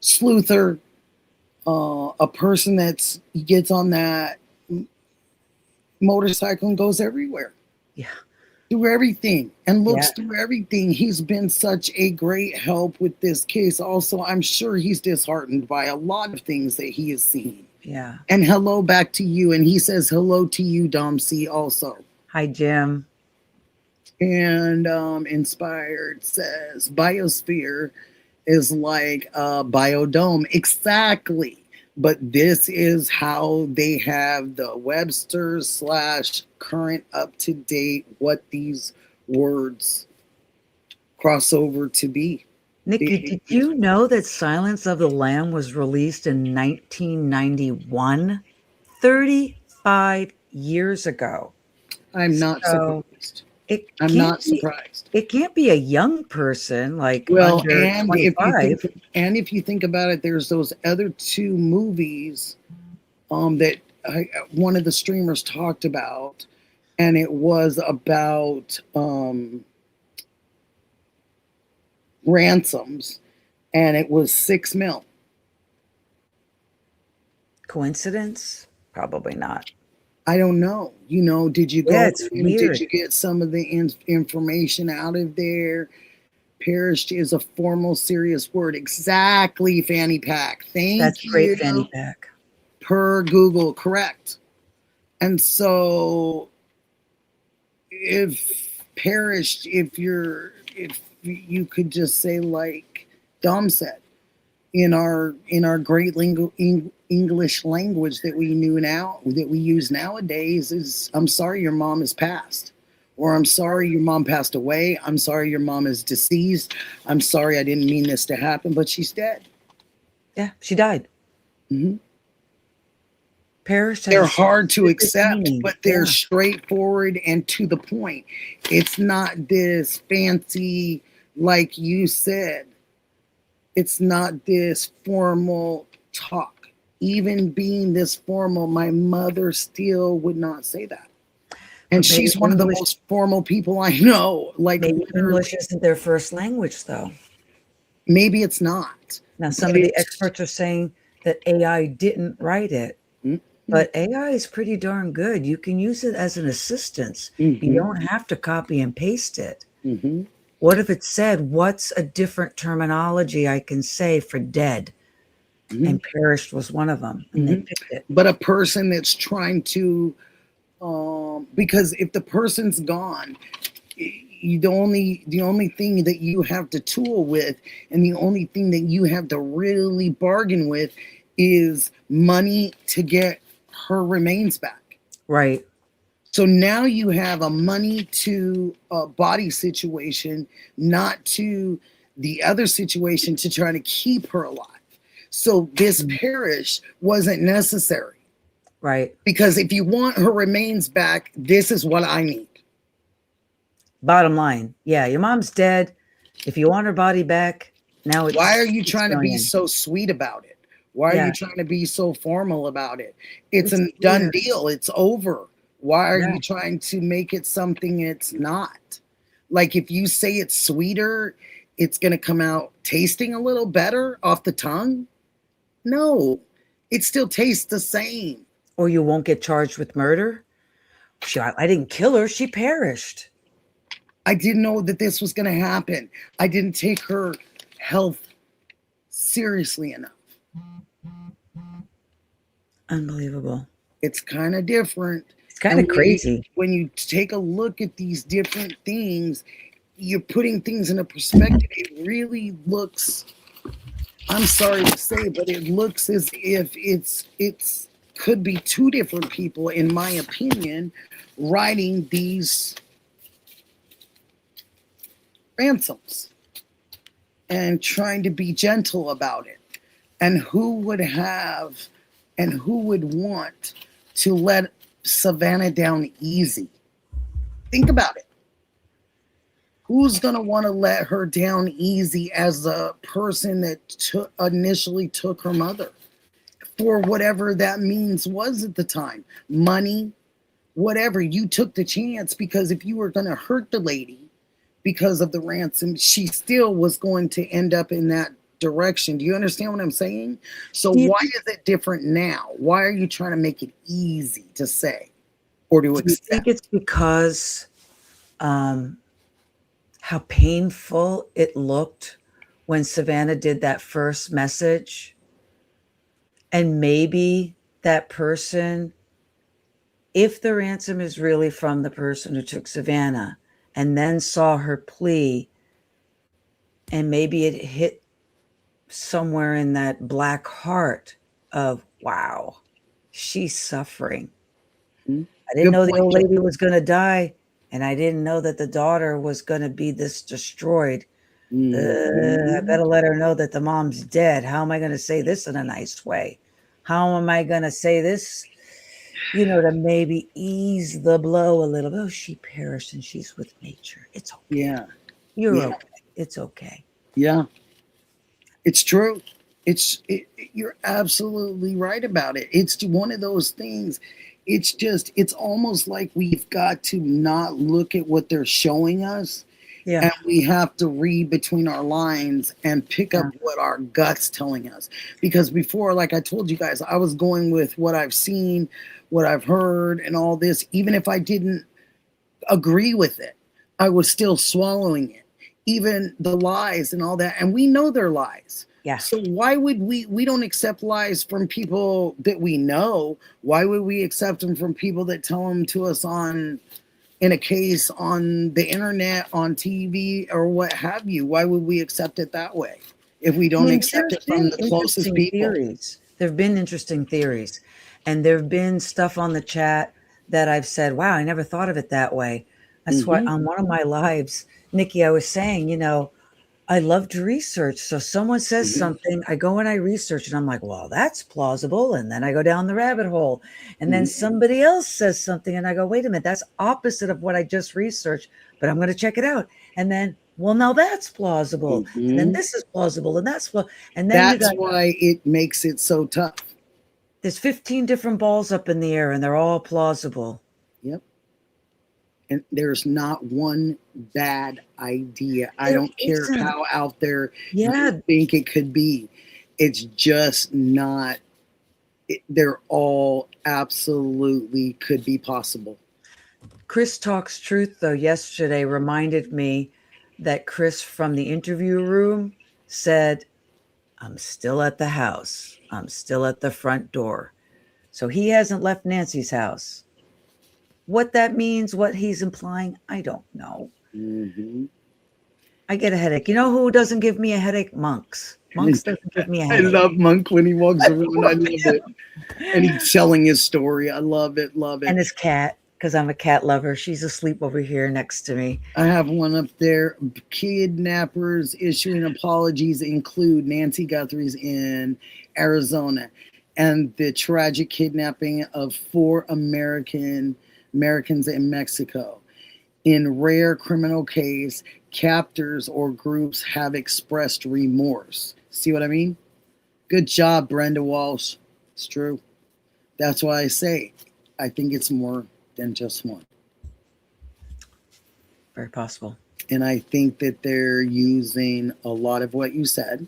sleuther, a person that's gets on that motorcycle and goes everywhere. Yeah. Through everything and looks through everything. He's been such a great help with this case. Also, I'm sure he's disheartened by a lot of things that he has seen. Yeah. And hello back to you. And he says hello to you, Domsea, also. Hi, Jim. And Inspired says biosphere is like a biodome. Exactly. But this is how they have the Webster's / current up to date what these words cross over to be. Nikki, did you know that Silence of the Lamb was released in 1991? 35 years ago. I'm not surprised. I'm not surprised. It can't be a young person like well, under and 25. if you think about it, there's those other two movies that one of the streamers talked about, and it was about ransoms, and it was $6 million. Coincidence? Probably not. I don't know. You know, did you go? Yeah, it's weird. Did you get some of the information out of there? Perished is a formal, serious word. Exactly, Fanny Pack. That's great, Fanny Pack. Per Google, correct. And so, if perished, if you could just say like Dom said, in our great English language that we use nowadays is, I'm sorry your mom is passed, or I'm sorry your mom passed away, I'm sorry your mom is deceased, I'm sorry I didn't mean this to happen, but she's dead. Yeah, she died. Mm-hmm. Perished. They're hard to accept, meaning. but they're straightforward and to the point. It's not this fancy, like you said. It's not this formal talk. Even being this formal, my mother still would not say that. And she's one of the most formal people I know. Like, maybe English isn't their first language, though. Maybe it's not. Now, some of the experts are saying that AI didn't write it. Mm-hmm. But AI is pretty darn good. You can use it as an assistance. Mm-hmm. You don't have to copy and paste it. Mm-hmm. What if it said, what's a different terminology I can say for dead? Mm-hmm. And perished was one of them. And they picked it. But a person that's trying to, because if the person's gone, the only thing that you have to tool with, and the only thing that you have to really bargain with, is money to get her remains back. Right. So now you have a money to a body situation, not to the other situation to try to keep her alive. So this parish wasn't necessary. Right. Because if you want her remains back, this is what I need. Bottom line. Yeah, your mom's dead. If you want her body back, now it's... Why are you trying to be million. so sweet about it? Why are you trying to be so formal about it? It's a done deal. It's over. Why are you trying to make it something it's not? Like if you say it's sweeter, it's going to come out tasting a little better off the tongue? No, it still tastes the same. Or you won't get charged with murder? I didn't kill her. She perished. I didn't know that this was going to happen. I didn't take her health seriously enough. Unbelievable. It's kind of different. It's kind of crazy. When you take a look at these different things, you're putting things in a perspective. It really looks, I'm sorry to say, but it looks as if it's could be two different people, in my opinion, writing these ransoms and trying to be gentle about it. And who would have and who would want to let Savannah down easy? Think about it. Who's going to want to let her down easy as a person that initially took her mother? For whatever that means was at the time. Money, whatever. You took the chance because if you were going to hurt the lady because of the ransom, she still was going to end up in that direction. Do you understand what I'm saying? So why is it different now? Why are you trying to make it easy to say or to accept? I think it's because how painful it looked when Savannah did that first message. And maybe that person, if the ransom is really from the person who took Savannah and then saw her plea, and maybe it hit somewhere in that black heart of, wow, she's suffering. I didn't know the old lady was going to die, and I didn't know that the daughter was going to be this destroyed. I better let her know that the mom's dead. How am I going to say this in a nice way? How am I going to say this, to maybe ease the blow a little bit? Oh, she perished and she's with nature. It's okay. Yeah. You're okay. It's okay. Yeah. It's true. You're absolutely right about it. It's one of those things. It's almost like we've got to not look at what they're showing us. Yeah. And we have to read between our lines and pick up what our gut's telling us. Because before, like I told you guys, I was going with what I've seen, what I've heard, and all this. Even if I didn't agree with it, I was still swallowing it. Even the lies and all that. And we know they're lies. Yeah. So why would we don't accept lies from people that we know? Why would we accept them from people that tell them to us in a case on the internet, on TV, or what have you? Why would we accept it that way if we don't accept it from the closest people? There have been interesting theories, and there have been stuff on the chat that I've said, wow, I never thought of it that way. That's why on one of my lives, Nikki, I was saying, I love to research. So someone says something, I go and I research, and I'm like, well, that's plausible. And then I go down the rabbit hole. And then somebody else says something, and I go, wait a minute, that's opposite of what I just researched, but I'm going to check it out. And then, well, now that's plausible. And then this is plausible, and that's plausible. And then that's why it makes it so tough. There's 15 different balls up in the air, and they're all plausible. Yep. And there's not one bad idea. I don't care how out there you think it could be. It's just not. They're all absolutely could be possible. Chris Talks Truth, though, yesterday reminded me that Chris from the interview room said, I'm still at the house. I'm still at the front door. So he hasn't left Nancy's house. What that means, what he's implying, I don't know. I get a headache. You know who doesn't give me a headache? Monks. Monks doesn't give me a headache. I love Monk when he walks around. I love it. And he's telling his story. I love it. Love it. And his cat. because I'm a cat lover. She's asleep over here next to me. I have one up there. Kidnappers issuing apologies include Nancy Guthrie's in Arizona and the tragic kidnapping of 4 Americans in Mexico. In rare criminal case, captors or groups have expressed remorse. See what I mean? Good job, Brenda Walsh. It's true. That's why I say I think it's more than just one. Very possible. And I think that they're using a lot of what you said.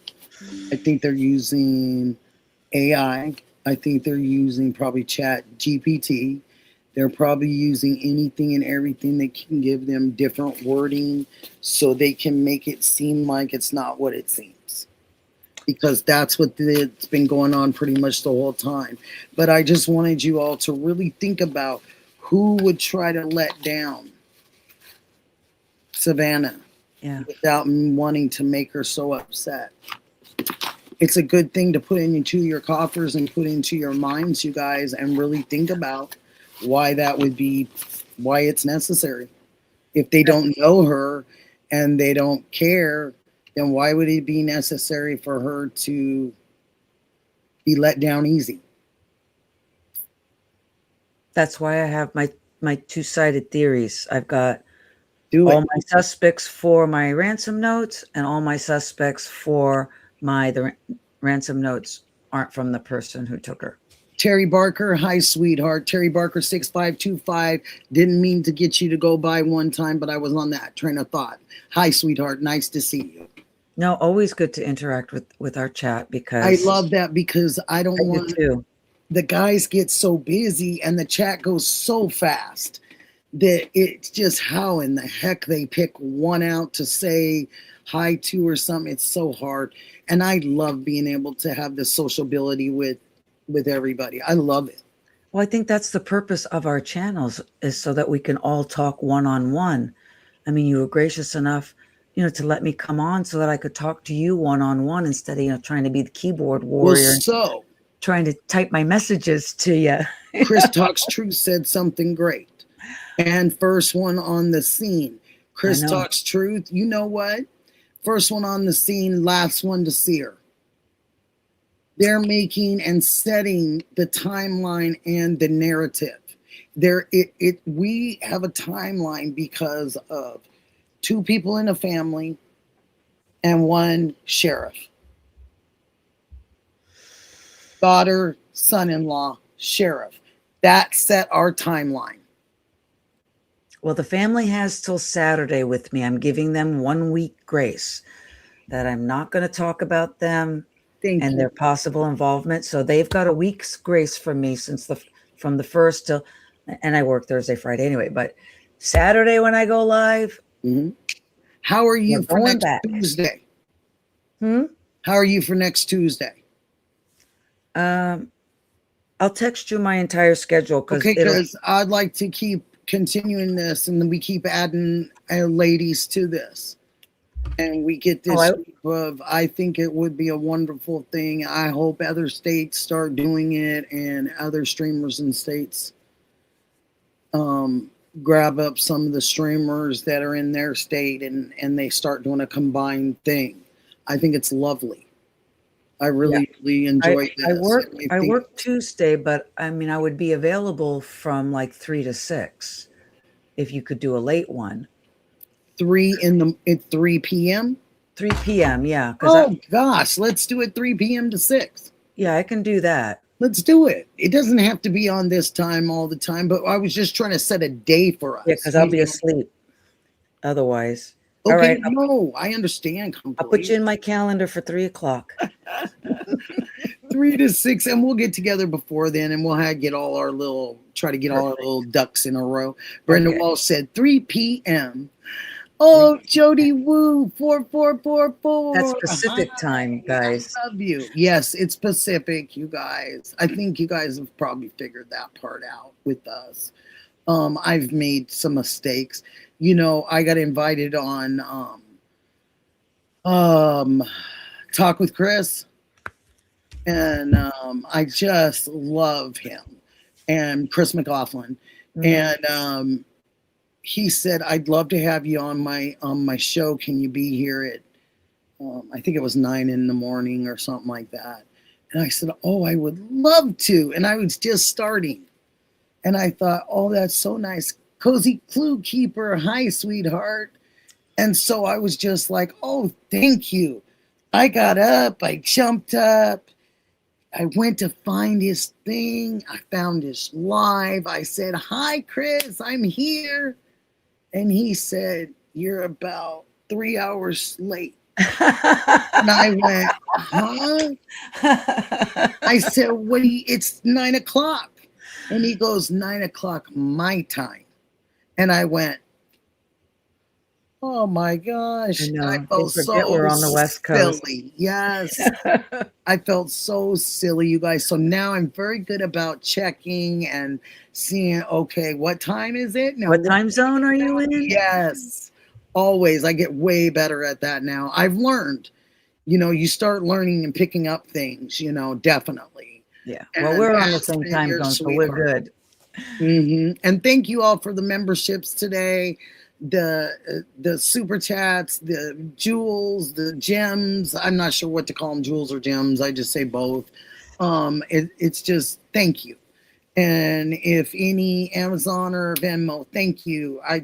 I think they're using AI. I think they're using probably Chat GPT. They're probably using anything and everything that can give them different wording so they can make it seem like it's not what it seems. Because that's what it's been going on pretty much the whole time. But I just wanted you all to really think about who would try to let down Savannah without wanting to make her so upset. It's a good thing to put into your coffers and put into your minds, you guys, and really think about why that would be, why it's necessary. If they don't know her and they don't care, then why would it be necessary for her to be let down easy? That's why I have my two-sided theories. I've got all my suspects for my ransom notes, and all my suspects for the ransom notes aren't from the person who took her. Terry Barker, hi, sweetheart. Terry Barker, 6525. Didn't mean to get you to go by one time, but I was on that train of thought. Hi, sweetheart. Nice to see you. No, always good to interact with our chat, because I love that, because I don't want to. The guys get so busy and the chat goes so fast that it's just how in the heck they pick one out to say hi to or something. It's so hard. And I love being able to have the sociability with everybody. I love it. Well, I think that's the purpose of our channels, is so that we can all talk one-on-one. I mean, you were gracious enough, to let me come on so that I could talk to you one-on-one instead of, trying to be the keyboard warrior. Well, so trying to type my messages to you. Chris Talks Truth said something great. And first one on the scene. Chris Talks Truth. You know what? First one on the scene, last one to see her. They're making and setting the timeline and the narrative. We have a timeline because of 2 people in a family and 1 sheriff. Daughter, son-in-law, sheriff. That set our timeline. Well, the family has till Saturday with me. I'm giving them 1 week grace that I'm not going to talk about them and their possible involvement. So they've got a week's grace from me from the first till, and I work Thursday, Friday anyway, but Saturday when I go live. Mm-hmm. How are you for next Tuesday? How are you for next Tuesday? I'll text you my entire schedule. Because I'd like to keep continuing this, and then we keep adding ladies to this, and we get this I think it would be a wonderful thing. I hope other states start doing it, and other streamers in states grab up some of the streamers that are in their state, and they start doing a combined thing. I think it's lovely. I really enjoy this. I work Tuesday, but I mean, I would be available from like 3 to 6 if you could do a late one. 3 p.m.? 3 p.m., yeah. Gosh, let's do it 3 p.m. to 6. Yeah, I can do that. Let's do it. It doesn't have to be on this time all the time, but I was just trying to set a day for us. Yeah, because I'll be asleep otherwise. Okay, all right, no, I understand completely. I'll put you in my calendar for 3 o'clock. 3 to 6, and we'll get together before then, and we'll get all our little ducks in a row. Brenda Walsh said 3 p.m. Oh, Jody Woo, 4444. That's Pacific time, guys. I love you. Yes, it's Pacific, you guys. I think you guys have probably figured that part out with us. I've made some mistakes. I got invited on Talk with Chris, and I just love him. And Chris McLaughlin, And he said, "I'd love to have you on my show. Can you be here at I think it was 9 in the morning or something like that?" And I said, "Oh, I would love to." And I was just starting. And I thought, "Oh, that's so nice. Cozy Clue Keeper. Hi, sweetheart." And so I was just like, "Oh, thank you." I got up. I jumped up. I went to find his thing. I found his live. I said, "Hi, Chris. I'm here." And he said, "You're about 3 hours late." And I went, "Huh?" I said, "It's 9 o'clock." And he goes, 9 o'clock my time. And I went, "Oh my gosh." I know. I They felt forget so we're on the West Coast. silly. Yes. I felt so silly, you guys. So now I'm very good about checking and seeing, okay, what time is it? Now, What time zone are you in? yes. Always. I get way better at that now. I've learned, you start learning and picking up things, definitely. Yeah. Well, And we're on the Aspen, same time you're a zone, so we're sweetheart. good. And thank you all for the memberships today, the super chats, the jewels, the gems. I'm not sure what to call them, jewels or gems. I just say both. It's just thank you. And if any Amazon or Venmo, thank you. I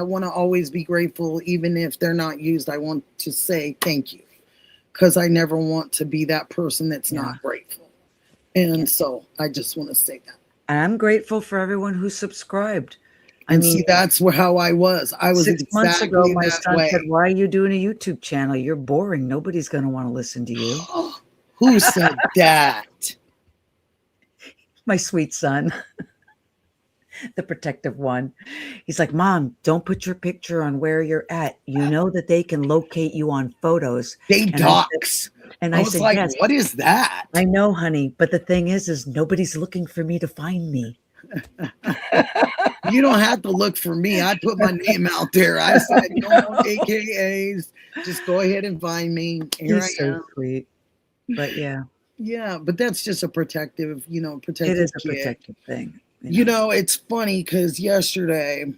want to always be grateful, even if they're not used. I want to say thank you, because I never want to be that person that's not grateful. And so I just want to say that. I'm grateful for everyone who subscribed. And see, that's how I was. I was 6 months ago, exactly my that son way. said, "Why are you doing a YouTube channel? You're boring. Nobody's going to want to listen to you." Who said that? My sweet son, the protective one. He's like, "Mom, don't put your picture on where you're at. You know that they can locate you on photos." They And dox. I was said, like, "Yes, what is that? I know, honey. But the thing is nobody's looking for me to find me." You don't have to look for me. I put my name out there. I said, no more AKAs. Just go ahead and find me. Here He's I so am. sweet. But yeah. Yeah, but that's just a protective, protective It is a kid. protective thing. It's funny because yesterday,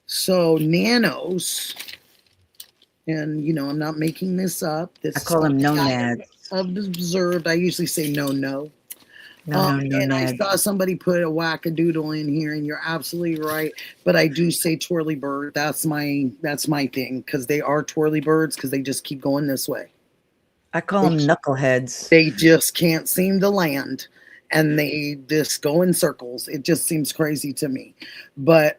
so Nanos, and I'm not making this up. This I call them no-nads. I've observed. I usually say no. No, And I nads. saw somebody put a wackadoodle in here, and you're absolutely right. But I do say twirly bird. That's my thing, because they are twirly birds, because they just keep going this way. I call them knuckleheads. They just can't seem to land, and they just go in circles. It just seems crazy to me. But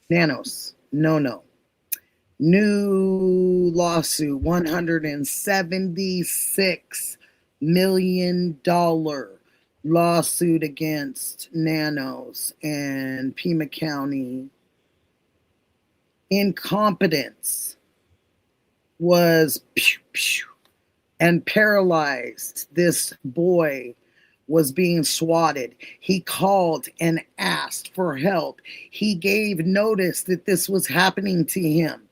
Nanos, no. New lawsuit, $176 million lawsuit against Nanos and Pima County. Incompetence was and paralyzed. This boy was being swatted. He called and asked for help. He gave notice that this was happening to him.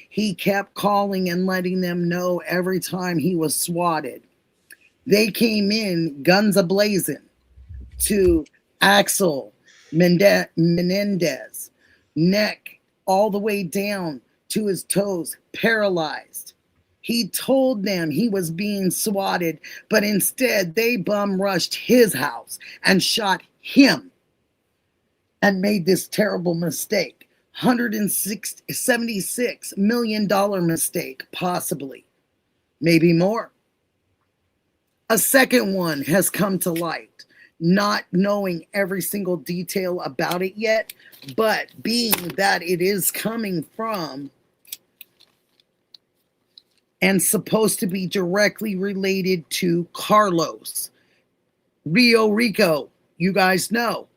He kept calling and letting them know every time he was swatted. They came in guns a-blazing to Axel Menendez, neck all the way down to his toes, paralyzed. He told them he was being swatted, but instead they bum rushed his house and shot him and made this terrible mistake. $176 million mistake, possibly, maybe more. A second one has come to light, not knowing every single detail about it yet, but being that it is coming from and supposed to be directly related to Carlos. Rio Rico, you guys know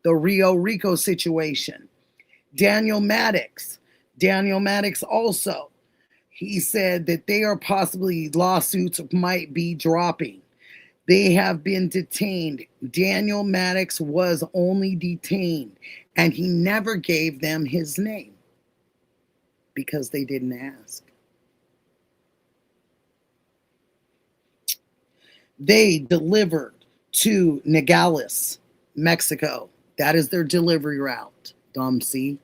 the Rio Rico situation. Daniel Maddox also, he said that they are possibly, lawsuits might be dropping. They have been detained. Daniel Maddox was only detained, and he never gave them his name because they didn't ask. They delivered to Nogales, Mexico. That is their delivery route, Domsea.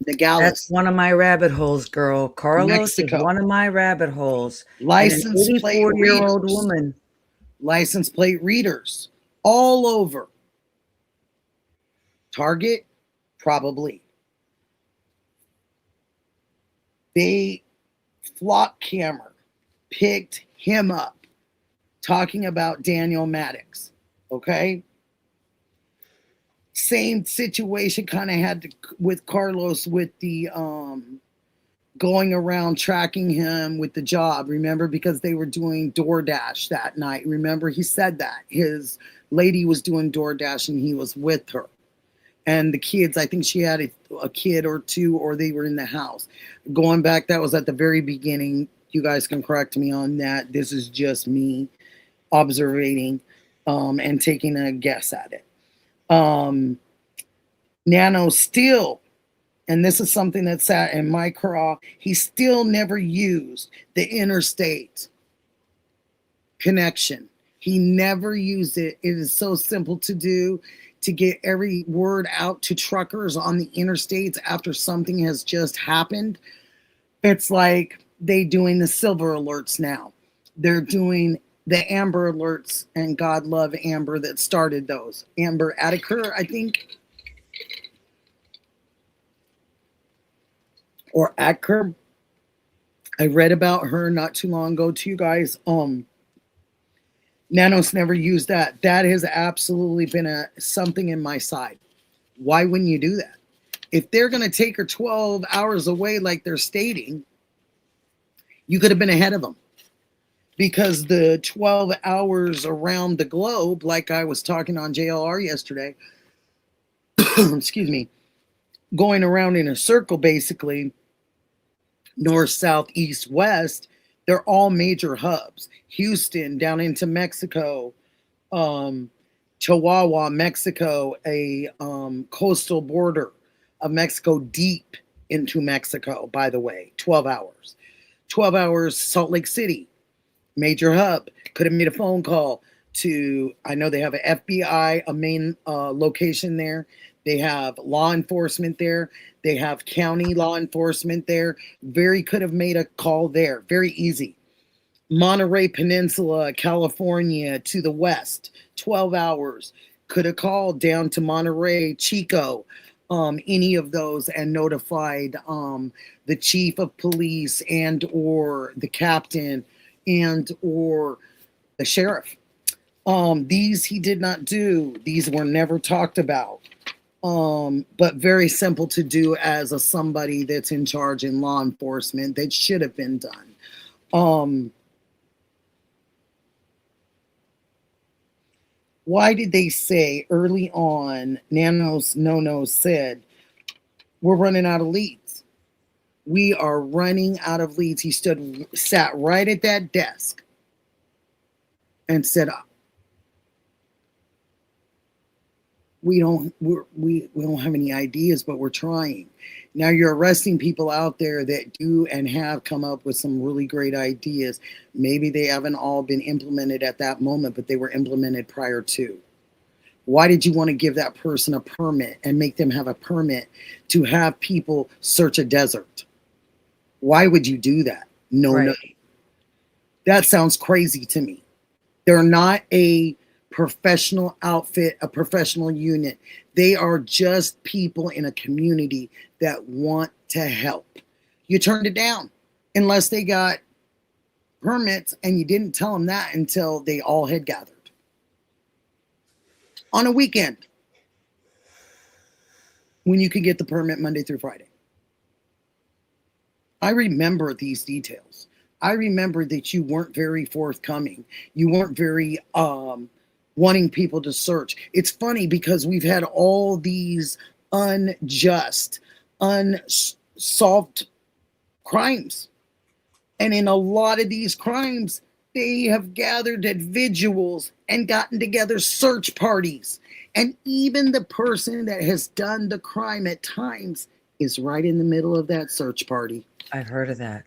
Nogales, That's one of my rabbit holes, girl. Carlos is Mexico. one of my rabbit holes. License And an plate 84-year-old readers. woman. License plate readers all over. Target, probably. They flock camera picked him up talking about Daniel Maddox. Okay. Same situation kind of had with Carlos with the going around tracking him with the job. Remember, because they were doing DoorDash that night. Remember, he said that his lady was doing DoorDash and he was with her. And the kids, I think she had a kid or two, or they were in the house. Going back, that was at the very beginning. You guys can correct me on that. This is just me observing and taking a guess at it. Nano still, and this is something that sat in my craw, he still never used the interstate connection. He never used it. It is so simple to do, to get every word out to truckers on the interstates after something has just happened. It's like they doing the silver alerts now. They're doing the Amber alerts, and God love Amber that started those. Amber Attiker, I think. Or Atker. I read about her not too long ago to you guys. Nanos never used that. That has absolutely been something in my side. Why wouldn't you do that? If they're going to take her 12 hours away like they're stating, you could have been ahead of them. Because the 12 hours around the globe, like I was talking on JLR yesterday, excuse me, going around in a circle basically, north, south, east, west, they're all major hubs. Houston, down into Mexico, Chihuahua, Mexico, a coastal border of Mexico, deep into Mexico, by the way, 12 hours. 12 hours, Salt Lake City, major hub. Could have made a phone call to, I know they have an FBI, a main location there. They have law enforcement there. They have county law enforcement there. Very could have made a call there. Very easy. Monterey Peninsula, California to the west, 12 hours. Could have called down to Monterey, Chico, any of those, and notified the chief of police and or the captain and or the sheriff. These he did not do. These were never talked about. But very simple to do as somebody that's in charge in law enforcement that should have been done. Why did they say early on, Nanos No said, we're running out of leads. We are running out of leads. He sat right at that desk and said, we don't have any ideas, but we're trying. Now you're arresting people out there that do and have come up with some really great ideas. Maybe they haven't all been implemented at that moment, but they were implemented prior to. Why did you want to give that person a permit and make them have a permit to have people search a desert? Why would you do that? No. That sounds crazy to me. They're not a professional outfit, a professional unit. They are just people in a community that want to help. You turned it down unless they got permits, and you didn't tell them that until they all had gathered on a weekend when you could get the permit Monday through Friday. I remember these details. I remember that you weren't very forthcoming. You weren't very wanting people to search. It's funny because we've had all these unjust, unsolved crimes. And in a lot of these crimes, they have gathered individuals and gotten together search parties. And even the person that has done the crime at times is right in the middle of that search party. I've heard of that.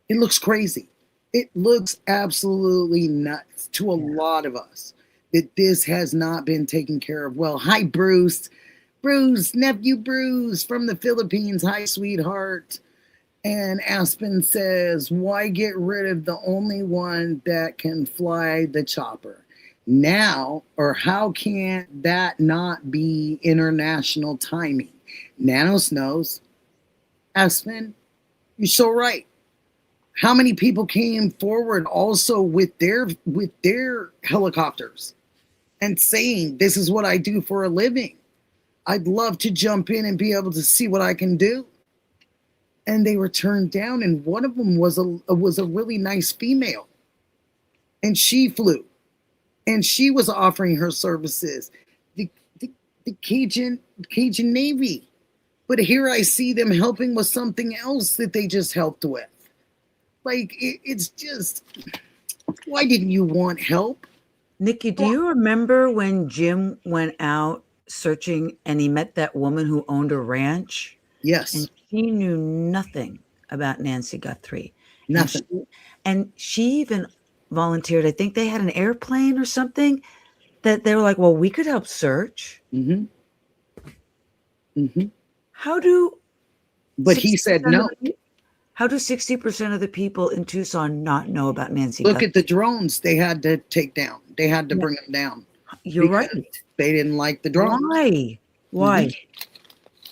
It looks crazy. It looks absolutely nuts to a lot of us that this has not been taken care of well. Hi, Bruce. Bruce, nephew Bruce from the Philippines. Hi, sweetheart. And Aspen says, why get rid of the only one that can fly the chopper? Now, or how can that not be international timing? Nanos knows. Aspen, you're so right. How many people came forward also with their helicopters and saying, this is what I do for a living. I'd love to jump in and be able to see what I can do. And they were turned down, and one of them was a really nice female. And she flew. And she was offering her services. The Cajun Navy. But here I see them helping with something else that they just helped with. Like, it's just, why didn't you want help? Nikki, do you remember when Jim went out searching and he met that woman who owned a ranch? Yes. And she knew nothing about Nancy Guthrie. Nothing. And she even volunteered. I think they had an airplane or something that they were like, well, we could help search. Mm-hmm. Mm-hmm. But he said no. How do 60% of the people in Tucson not know about Nancy Look Guthrie? at the drones they had to take down. They had to bring them down. You're right. They didn't like the drones. Why? Mm-hmm.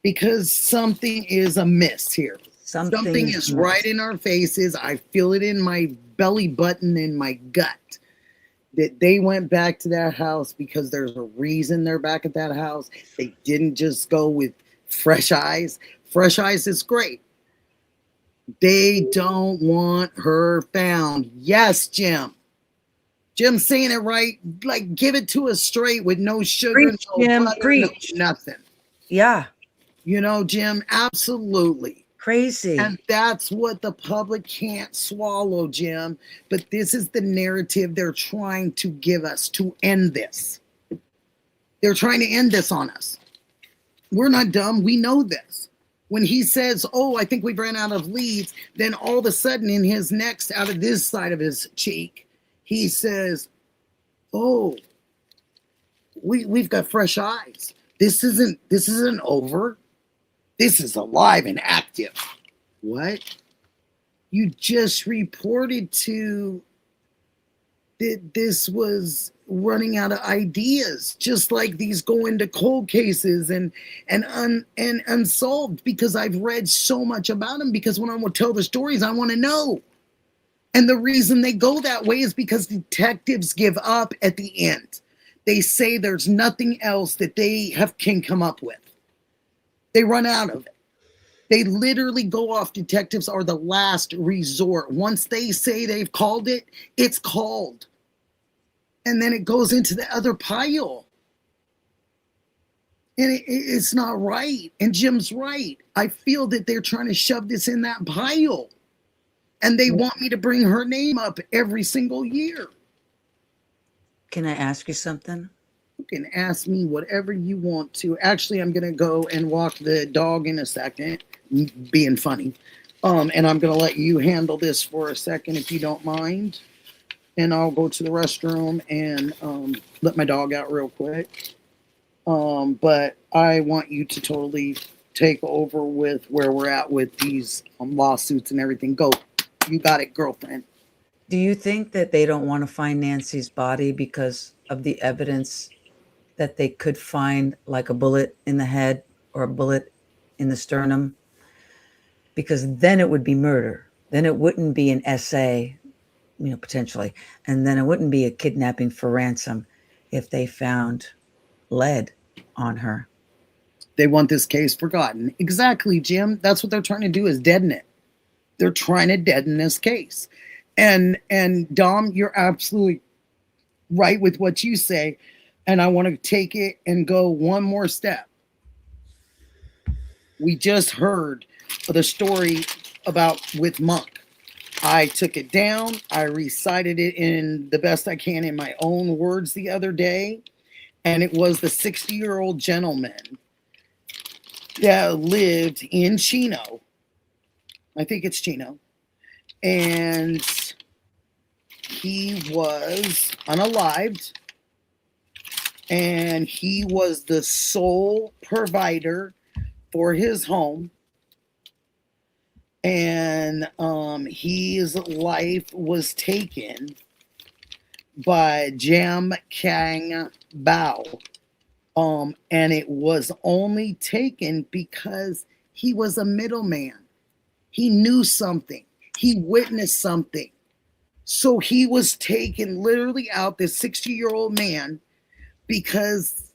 Because something is amiss here. Something is right in our faces. I feel it in my belly button, in my gut, that they went back to that house because there's a reason they're back at that house. They didn't just go with fresh eyes. Fresh eyes is great. They don't want her found. Yes, Jim. Jim's saying it right. Like, give it to us straight with no sugar, Preach, no Jim, butter, preach. no nothing. Yeah. You know, Jim, absolutely. Crazy. And that's what the public can't swallow, Jim. But this is the narrative they're trying to give us to end this. They're trying to end this on us. We're not dumb. We know this. When he says, oh, I think we've ran out of leads, then all of a sudden in his next, out of this side of his cheek, he says, oh, we've got fresh eyes. This isn't over. This is alive and active. What? You just reported to that this was running out of ideas, just like these go into cold cases and unsolved, because I've read so much about them, because when I will tell the stories, I want to know. And the reason they go that way is because detectives give up at the end. They say there's nothing else that they can come up with. They run out of it. They literally go off. Detectives are the last resort. Once they say they've called it, it's called. And then it goes into the other pile. And it's not right. And Jim's right. I feel that they're trying to shove this in that pile. And they want me to bring her name up every single year. Can I ask you something? You can ask me whatever you want to. Actually, I'm going to go and walk the dog in a second, being funny. And I'm going to let you handle this for a second, if you don't mind. And I'll go to the restroom and let my dog out real quick. But I want you to totally take over with where we're at with these lawsuits and everything. Go. You got it, girlfriend. Do you think that they don't want to find Nancy's body because of the evidence that they could find, like a bullet in the head or a bullet in the sternum? Because then it would be murder. Then it wouldn't be an SA, potentially. And then it wouldn't be a kidnapping for ransom if they found lead on her. They want this case forgotten. Exactly, Jim. That's what they're trying to do, is deaden it. They're trying to deaden this case. And Dom, you're absolutely right with what you say. And I want to take it and go one more step. We just heard the story with Monk. I took it down. I recited it in the best I can in my own words the other day. And it was the 60-year-old gentleman that lived in Chino. I think it's Chino. and he was unalived, and he was the sole provider for his home. And his life was taken by Jam Kang Bao. And it was only taken because he was a middleman. He knew something. He witnessed something. So he was taken literally out, this 60-year-old man, because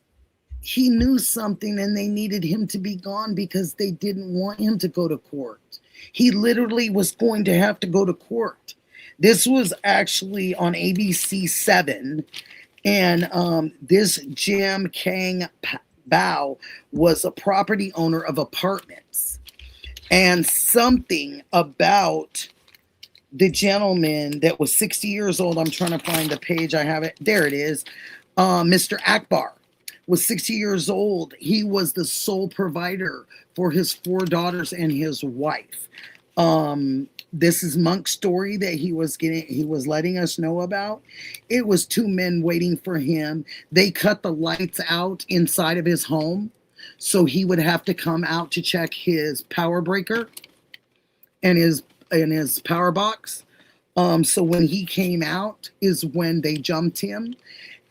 he knew something and they needed him to be gone because they didn't want him to go to court. He literally was going to have to go to court. This was actually on ABC 7. And this Jam Kang Bao was a property owner of apartments. And something about the gentleman that was 60 years old, I'm trying to find the page, I have it, there it is, Mr. Akbar was 60 years old. He was the sole provider for his 4 daughters and his wife. This is Monk's story that he was letting us know about. It was 2 men waiting for him. They cut the lights out inside of his home, so he would have to come out to check his power breaker and his power box. So when he came out is when they jumped him,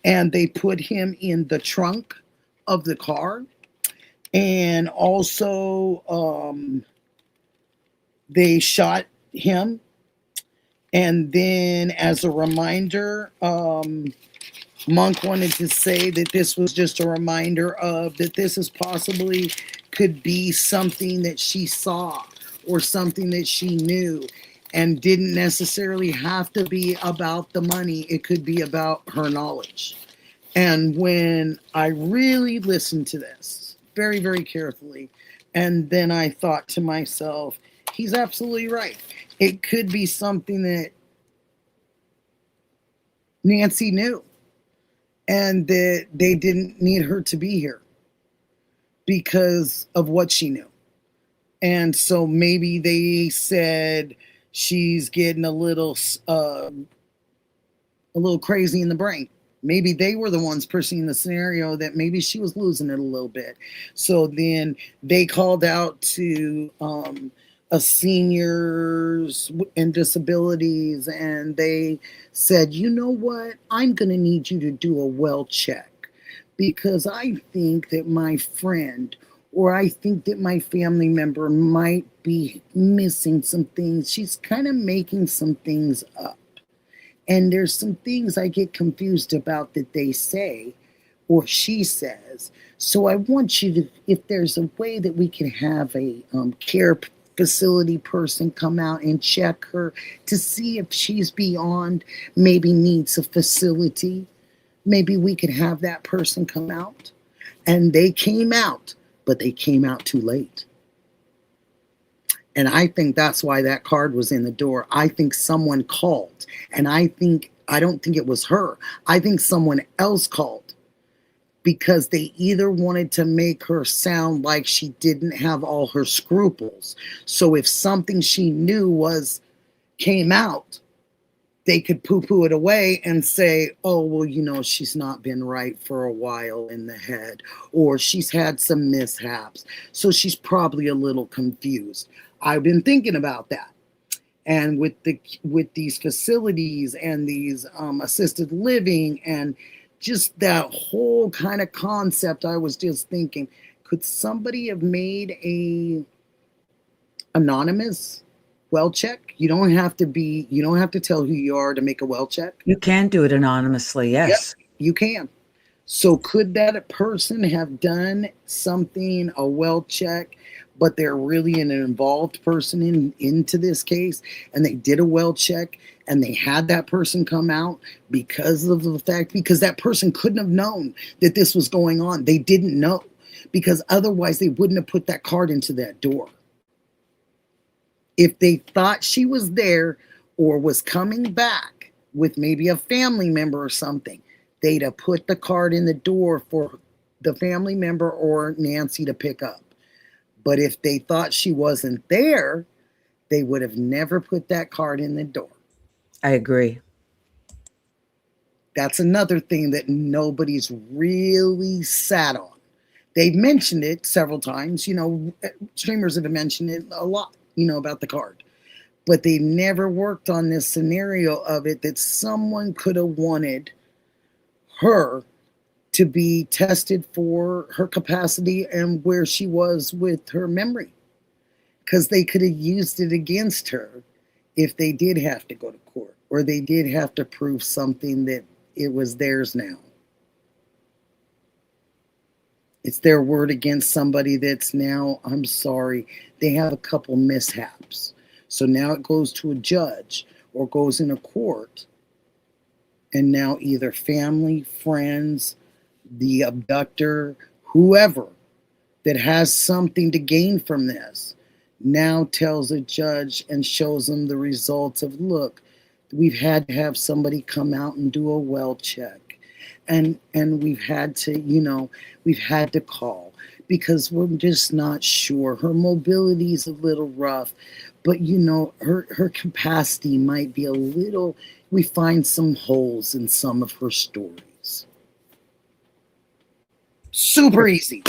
and they put him in the trunk of the car. And also they shot him. And then as a reminder, Monk wanted to say that this was just a reminder of that this is possibly could be something that she saw or something that she knew, and didn't necessarily have to be about the money. It could be about her knowledge. And when I really listened to this very, very carefully, and then I thought to myself, he's absolutely right. It could be something that Nancy knew, and that they didn't need her to be here because of what she knew. And so maybe they said she's getting a little crazy in the brain. Maybe they were the ones perceiving the scenario that maybe she was losing it a little bit. So then they called out to a seniors and disabilities, and they said, you know what, I'm going to need you to do a well check, because I think that my friend, or I think that my family member might be missing some things. She's kind of making some things up. And there's some things I get confused about that they say or she says. So I want you to, if there's a way that we can have a care facility person come out and check her to see if she's beyond, maybe needs a facility, maybe we could have that person come out. And they came out, but they came out too late. And I think that's why that card was in the door. I think someone called, and I don't think it was her. I think someone else called, because they either wanted to make her sound like she didn't have all her scruples. So if something she knew came out, they could poo-poo it away and say, oh, well, you know, she's not been right for a while in the head, or she's had some mishaps, so she's probably a little confused. I've been thinking about that. And with these facilities and these assisted living and just that whole kind of concept, I was just thinking, could somebody have made a anonymous well check? You don't have to tell who you are to make a well check. You can do it anonymously, yes. Yep, you can. So could that person have done something, a well check, but they're really an involved person into this case, and they did a well check and they had that person come out because that person couldn't have known that this was going on. They didn't know, because otherwise they wouldn't have put that card into that door. If they thought she was there or was coming back with maybe a family member or something, they'd have put the card in the door for the family member or Nancy to pick up. But if they thought she wasn't there, they would have never put that card in the door. I agree. That's another thing that nobody's really sat on. They've mentioned it several times. Streamers have mentioned it a lot, about the card. But they never worked on this scenario of it that someone could have wanted her to be tested for her capacity and where she was with her memory. Because they could have used it against her if they did have to go to court or they did have to prove something that it was theirs now. It's their word against somebody that's now, I'm sorry, they have a couple mishaps. So now it goes to a judge or goes in a court. And now either family, friends, the abductor, whoever that has something to gain from this now tells a judge and shows them the results of, look, we've had to have somebody come out and do a well check. And we've had to call because we're just not sure. Her mobility is a little rough, but her capacity might be a little, we find some holes in some of her stories. Super easy.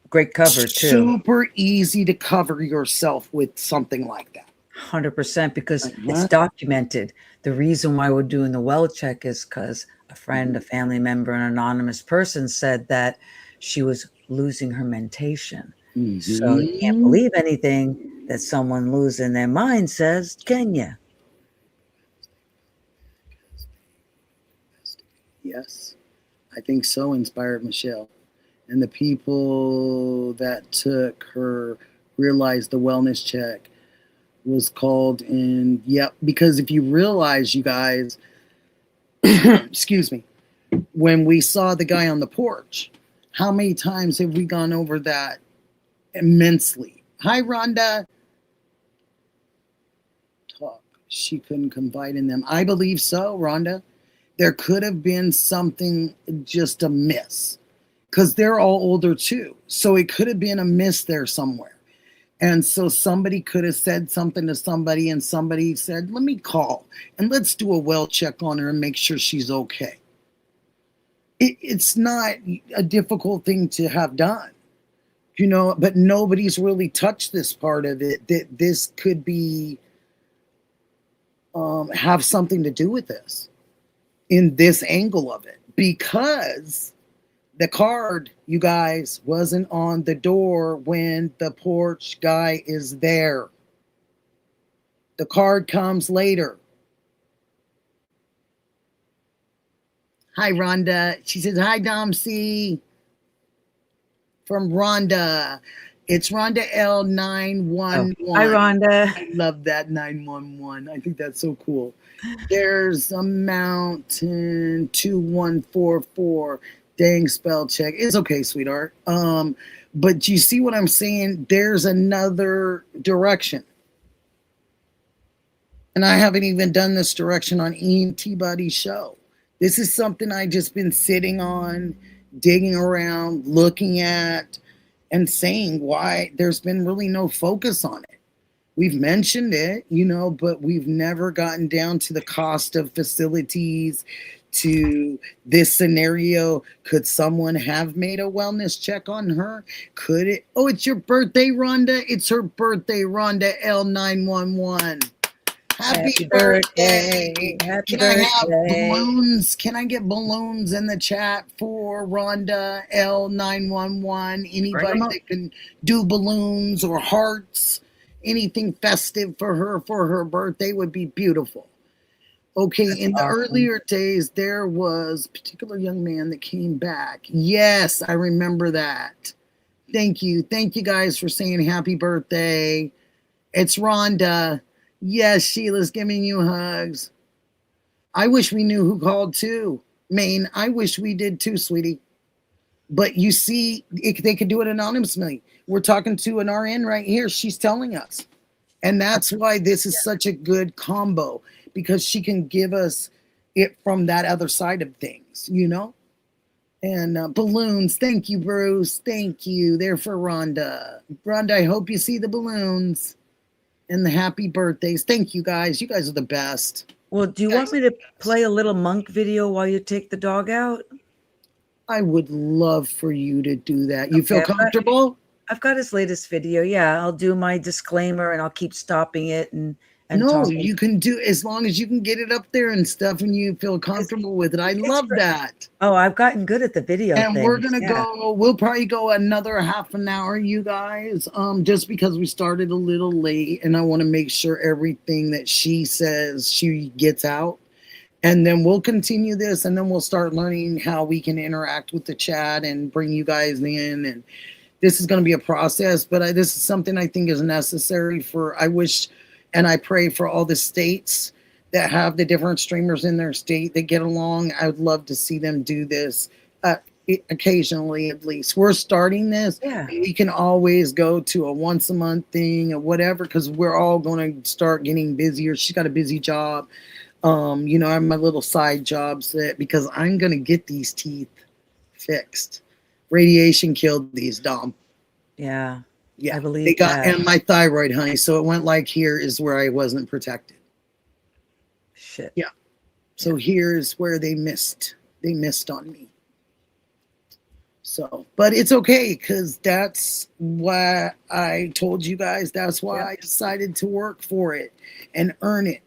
Great cover too. Super easy to cover yourself with something like that. 100%, because it's documented. The reason why we're doing the well check is because a friend, a family member, an anonymous person said that she was losing her mentation. So you can't believe anything that someone losing their mind says, can you? Yes, I think so. Inspired Michelle. And the people that took her realized the wellness check was called in. Yep, because if you realize, you guys, excuse me, when we saw the guy on the porch, how many times have we gone over that immensely? Hi, Rhonda. Talk. She couldn't confide in them. I believe so, Rhonda. There could have been something just amiss because they're all older too. So it could have been a miss there somewhere. And so somebody could have said something to somebody and somebody said, let me call and let's do a well check on her and make sure she's okay. It's not a difficult thing to have done, but nobody's really touched this part of it, that this could be, have something to do with this in this angle of it, because the card, you guys, wasn't on the door when the porch guy is there. The card comes later. Hi, Rhonda. She says, hi, Domsea. From Rhonda. It's Rhonda L911. Oh, hi, Rhonda. I love that 911. I think that's so cool. There's a mountain 2144. Dang, spell check. It's okay, sweetheart. But you see what I'm saying? There's another direction. And I haven't even done this direction on ENT Buddy's show. This is something I just been sitting on, digging around, looking at, and saying why there's been really no focus on it. We've mentioned it, but we've never gotten down to the cost of facilities, to this scenario. Could someone have made a wellness check on her? Could it? Oh, it's your birthday, Rhonda. It's her birthday, Rhonda L911. Happy birthday. Happy Can I birthday. have balloons? Can I get balloons in the chat for Rhonda L911? Anybody that can do balloons or hearts, anything festive for her birthday would be beautiful. Okay, that's in the earlier days, there was a particular young man that came back. Yes, I remember that. Thank you. Thank you guys for saying happy birthday. It's Rhonda. Yes, Sheila's giving you hugs. I wish we knew who called too. Maine, I wish we did too, sweetie. But you see, they could do it anonymously. We're talking to an RN right here. She's telling us. And that's why this is such a good combo, because she can give us it from that other side of things, And balloons. Thank you, Bruce. Thank you. They're for Rhonda. Rhonda, I hope you see the balloons. and the happy birthdays. Thank you guys. You guys are the best. Well, do you want me to play a little monk video while you take the dog out? I would love for you to do that. You feel Okay, comfortable? I've got his latest video. Yeah, I'll do my disclaimer and I'll keep stopping it and No, talking. you can do, as long as you can get it up there and stuff and you feel comfortable with it. I love that. Oh, I've gotten good at the video And thing. we're gonna go, we'll probably go another half an hour, you guys, just because we started a little late and I want to make sure everything that she says she gets out. And then we'll continue this, and then we'll start learning how we can interact with the chat and bring you guys in. And this is going to be a process, but this is something I think is necessary for, I wish, and I pray for all the states that have the different streamers in their state that get along. I would love to see them do this occasionally, at least. We're starting this. Yeah. We can always go to a once a month thing or whatever, because we're all going to start getting busier. She's got a busy job. You know, I have my little side jobs because I'm going to get these teeth fixed. Radiation killed these, Dom. Yeah. Yeah. I believe they got, that. and my thyroid, honey. So it went like here is where I wasn't protected. Shit. Yeah. So here's where they missed. They missed on me. So, but it's okay, because that's why I told you guys. That's why I decided to work for it and earn it.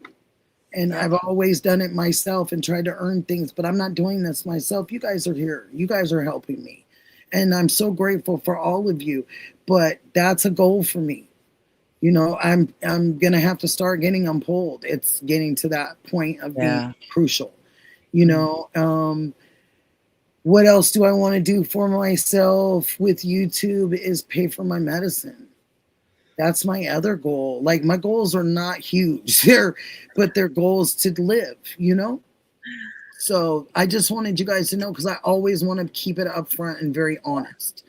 And I've always done it myself and tried to earn things, but I'm not doing this myself. You guys are here. You guys are helping me. And I'm so grateful for all of you. But that's a goal for me. You know, I'm going to have to start getting them pulled. It's getting to that point of being crucial. You know, what else do I want to do for myself with YouTube is pay for my medicine. That's my other goal. Like, my goals are not huge. But they're goals to live, you know? So I just wanted you guys to know, because I always want to keep it up front and very honest.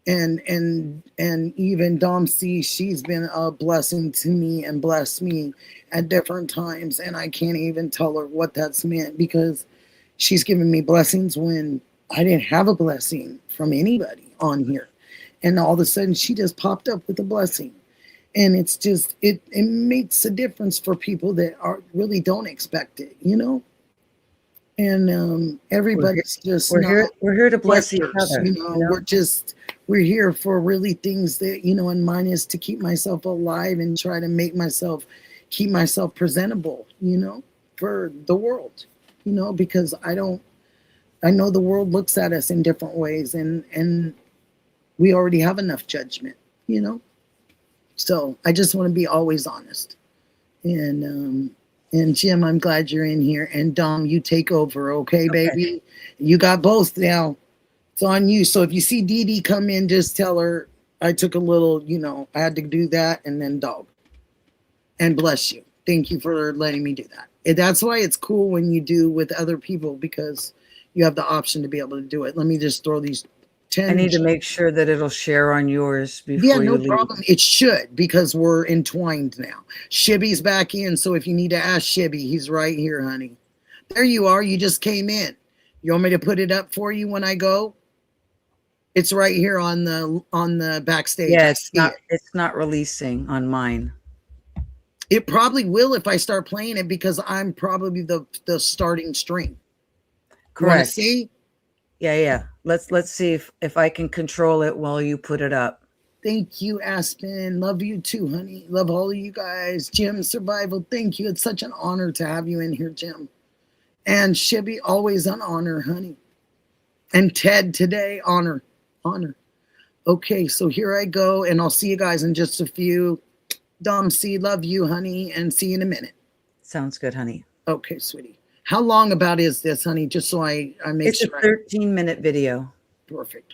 And even Domsea, she's been a blessing to me and blessed me at different times. And I can't even tell her what that's meant, because she's given me blessings when I didn't have a blessing from anybody on here. And all of a sudden she just popped up with a blessing. And it's just, it makes a difference for people that really don't expect it, you know? And everybody's we're here to bless each other. You know? We're here for really things that, you know, and mine is to keep myself alive and try to keep myself presentable, you know, for the world, you know, because I know the world looks at us in different ways, and we already have enough judgment, you know? So I just want to be always honest. And Jim, I'm glad you're in here. And Dom, you take over, okay, baby? You got both now. It's on you. So if you see Dee Dee come in, just tell her I took a little, you know, I had to do that, and then dog. And bless you. Thank you for letting me do that. And that's why it's cool when you do with other people, because you have the option to be able to do it. Let me just throw these 10. I need to make sure that it'll share on yours before yeah, you no leave. problem. It should, because we're entwined now. Shibby's back in, so if you need to ask Shibby, he's right here, honey. There you are. You just came in. You want me to put it up for you when I go? It's right here on the backstage. Yeah, it's not releasing on mine. It probably will if I start playing it, because I'm probably the starting string. Correct. See? Yeah. Let's see if I can control it while you put it up. Thank you, Aspen. Love you too, honey. Love all of you guys. Jim Survival, thank you. It's such an honor to have you in here, Jim. And Shibby, always an honor, honey. And Ted today, honor. Okay, so here I go, and I'll see you guys in just a few. Domsea, love you, honey, and see you in a minute. Sounds good, honey. Okay, sweetie. How long about is this, honey? Just so I make sure. It's a 13-minute video. Perfect.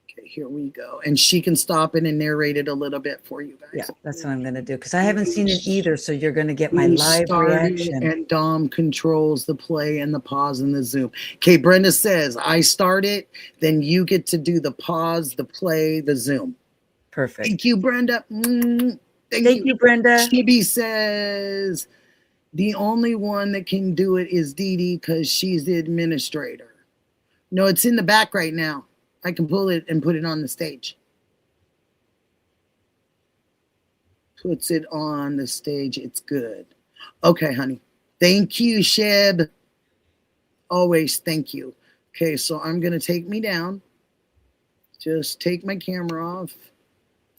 Okay, here we go. And she can stop it and narrate it a little bit for you guys. Yeah, that's what I'm going to do, because I haven't seen it either, so you're going to get my live reaction. And Dom controls the play and the pause and the zoom. Okay, Brenda says, I start it, then you get to do the pause, the play, the zoom. Perfect. Thank you, Brenda. Thank you, Brenda. Chibi says, the only one that can do it is Dee Dee, because she's the administrator. No, it's in the back right now. I can pull it and put it on the stage. puts it on the stage, it's good. Okay, honey. Thank you, Sheb. Always thank you. Okay, so I'm going to take me down. Just take my camera off.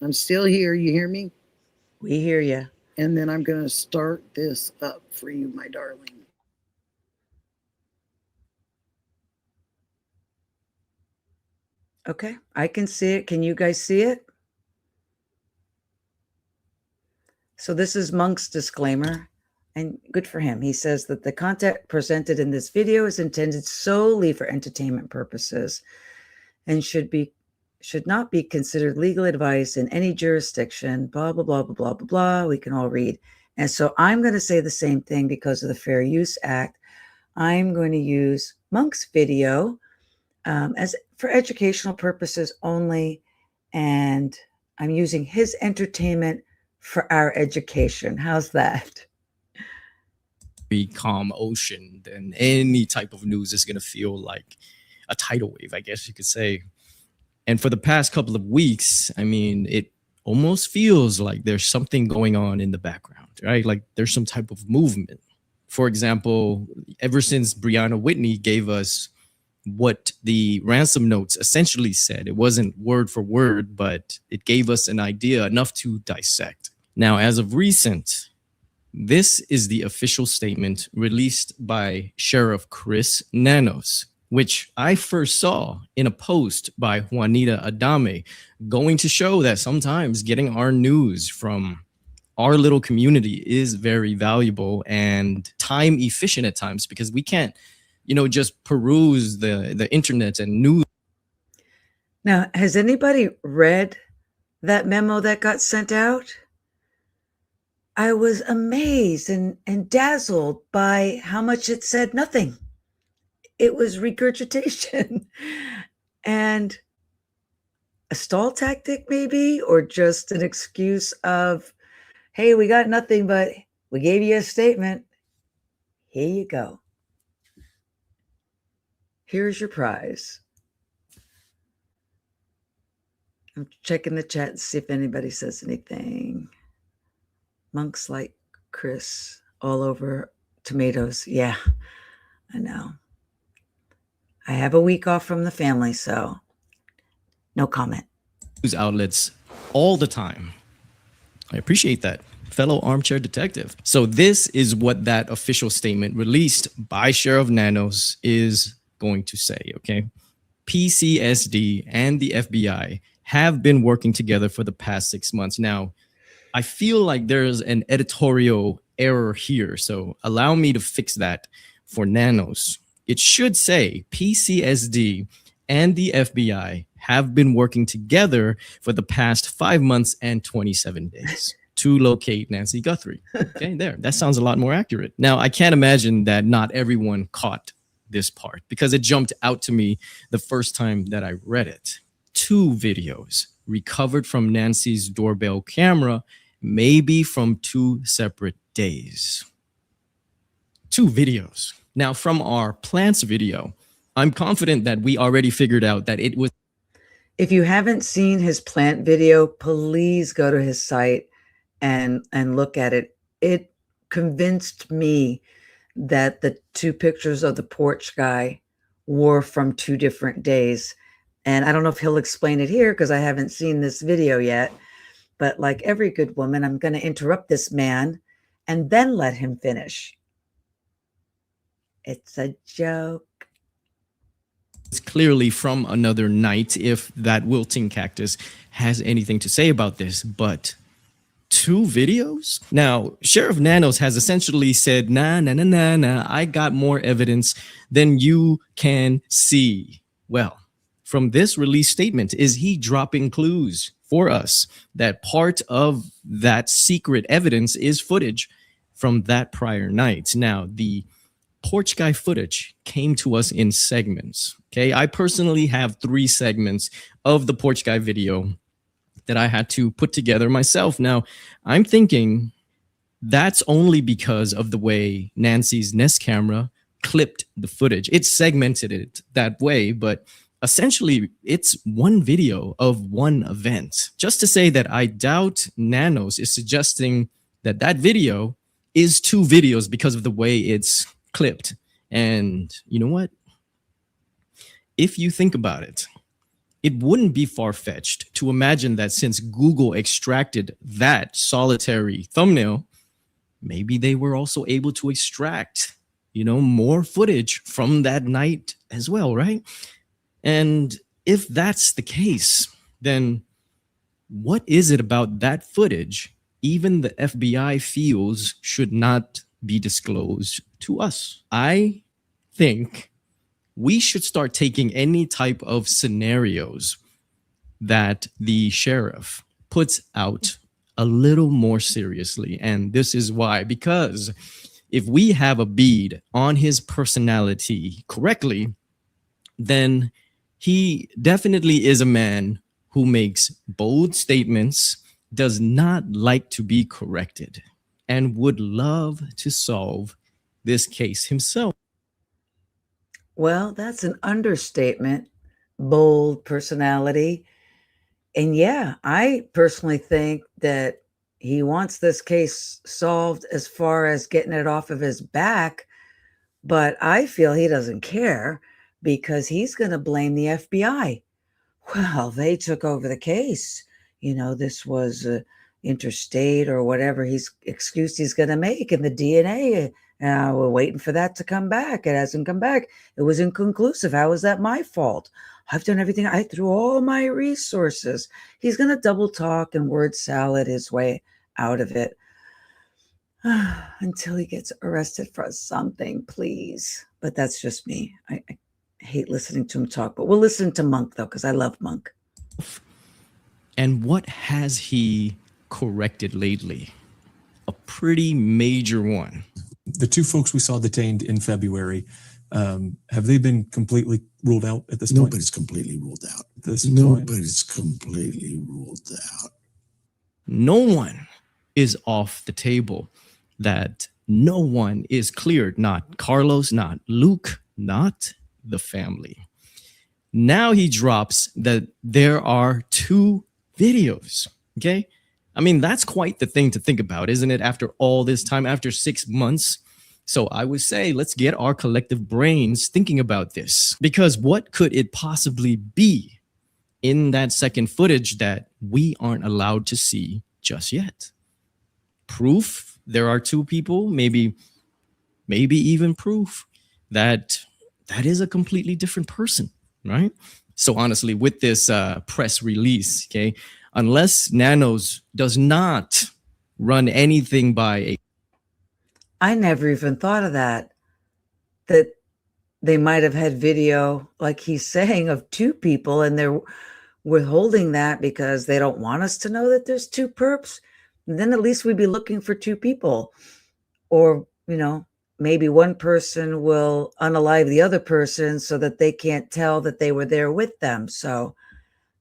I'm still here. You hear me? We hear you. And then I'm going to start this up for you, my darling. Okay, I can see it. Can you guys see it? So this is Monk's disclaimer, and good for him. He says that the content presented in this video is intended solely for entertainment purposes and should not be considered legal advice in any jurisdiction, blah, blah, blah, blah, blah, blah, blah. We can all read. And so I'm going to say the same thing because of the Fair Use Act. I'm going to use Monk's video as for educational purposes only, and I'm using his entertainment for our education. How's that? Be calm ocean, then any type of news is going to feel like a tidal wave, I guess you could say. And for the past couple of weeks, I mean, it almost feels like there's something going on in the background, right? Like there's some type of movement. For example, ever since Brianna Whitney gave us what the ransom notes essentially said, it wasn't word for word, but it gave us an idea enough to dissect. Now, as of recent, this is the official statement released by Sheriff Chris Nanos, which I first saw in a post by Juanita Adame, going to show that sometimes getting our news from our little community is very valuable and time efficient at times, because we can't, just peruse the internet and news. Now, has anybody read that memo that got sent out? I was amazed and dazzled by how much it said nothing. It was regurgitation and a stall tactic maybe, or just an excuse of, hey, we got nothing, but we gave you a statement. Here you go. Here's your prize. I'm checking the chat to see if anybody says anything. Monks like Chris all over tomatoes. Yeah, I know. I have a week off from the family, so no comment. News outlets all the time. I appreciate that, fellow armchair detective. So this is what that official statement released by Sheriff Nanos is going to say, okay? PCSD and the FBI have been working together for the past 6 months. Now, I feel like there's an editorial error here, so allow me to fix that for Nanos. It should say PCSD and the FBI have been working together for the past 5 months and 27 days to locate Nancy Guthrie. Okay, there. That sounds a lot more accurate. Now, I can't imagine that not everyone caught this part, because it jumped out to me the first time that I read it. 2 videos recovered from Nancy's doorbell camera, maybe from 2 separate days. 2 videos. Now, from our plants video, I'm confident that we already figured out that it was. If you haven't seen his plant video, please go to his site and look at it. It convinced me that the 2 pictures of the porch guy were from 2 different days. And I don't know if he'll explain it here because I haven't seen this video yet. But like every good woman, I'm going to interrupt this man and then let him finish. It's a joke. It's clearly from another night, if that wilting cactus has anything to say about this, but 2 videos? Now, Sheriff Nanos has essentially said, nah, I got more evidence than you can see. Well, from this release statement, is he dropping clues for us that part of that secret evidence is footage from that prior night? Now, the porch guy footage came to us in segments. Okay, I personally have 3 segments of the porch guy video that I had to put together myself. Now, I'm thinking that's only because of the way Nancy's Nest camera clipped the footage. It segmented it that way, but essentially it's one video of one event. Just to say that I doubt Nanos is suggesting that that video is two videos because of the way it's clipped. And you know what? If you think about it, it wouldn't be far-fetched to imagine that since Google extracted that solitary thumbnail, maybe they were also able to extract, more footage from that night as well, right? And if that's the case, then what is it about that footage even the FBI feels should not be disclosed to us? I think we should start taking any type of scenarios that the sheriff puts out a little more seriously. And this is why, because if we have a bead on his personality correctly, then he definitely is a man who makes bold statements, does not like to be corrected, and would love to solve this case himself. Well, that's an understatement. Bold personality. And yeah, I personally think that he wants this case solved as far as getting it off of his back, but I feel he doesn't care because he's going to blame the FBI. Well, they took over the case. This was interstate or whatever excuse he's going to make, and the DNA. We're waiting for that to come back. It hasn't come back. It was inconclusive. How is that my fault? I've done everything. I threw all my resources. He's going to double talk and word salad his way out of it until he gets arrested for something, please. But that's just me. I hate listening to him talk, but we'll listen to Monk though, because I love Monk. And what has he corrected lately? A pretty major one. The two folks we saw detained in February, have they been completely ruled out at this point? Nobody's completely ruled out. Nobody's completely ruled out. No one is off the table. That no one is cleared. Not Carlos, not Luke, not the family. Now he drops that there are two videos. Okay. I mean, that's quite the thing to think about, isn't it? After all this time, after 6 months. So I would say, let's get our collective brains thinking about this, because what could it possibly be in that second footage that we aren't allowed to see just yet? Proof there are two people, maybe even proof that is a completely different person, right? So honestly, with this press release, okay, unless Nanos does not run anything by a... I never even thought of that they might have had video, like he's saying, of two people, and they're withholding that because they don't want us to know that there's two perps. And then at least we'd be looking for two people. Or, maybe one person will unalive the other person so that they can't tell that they were there with them. So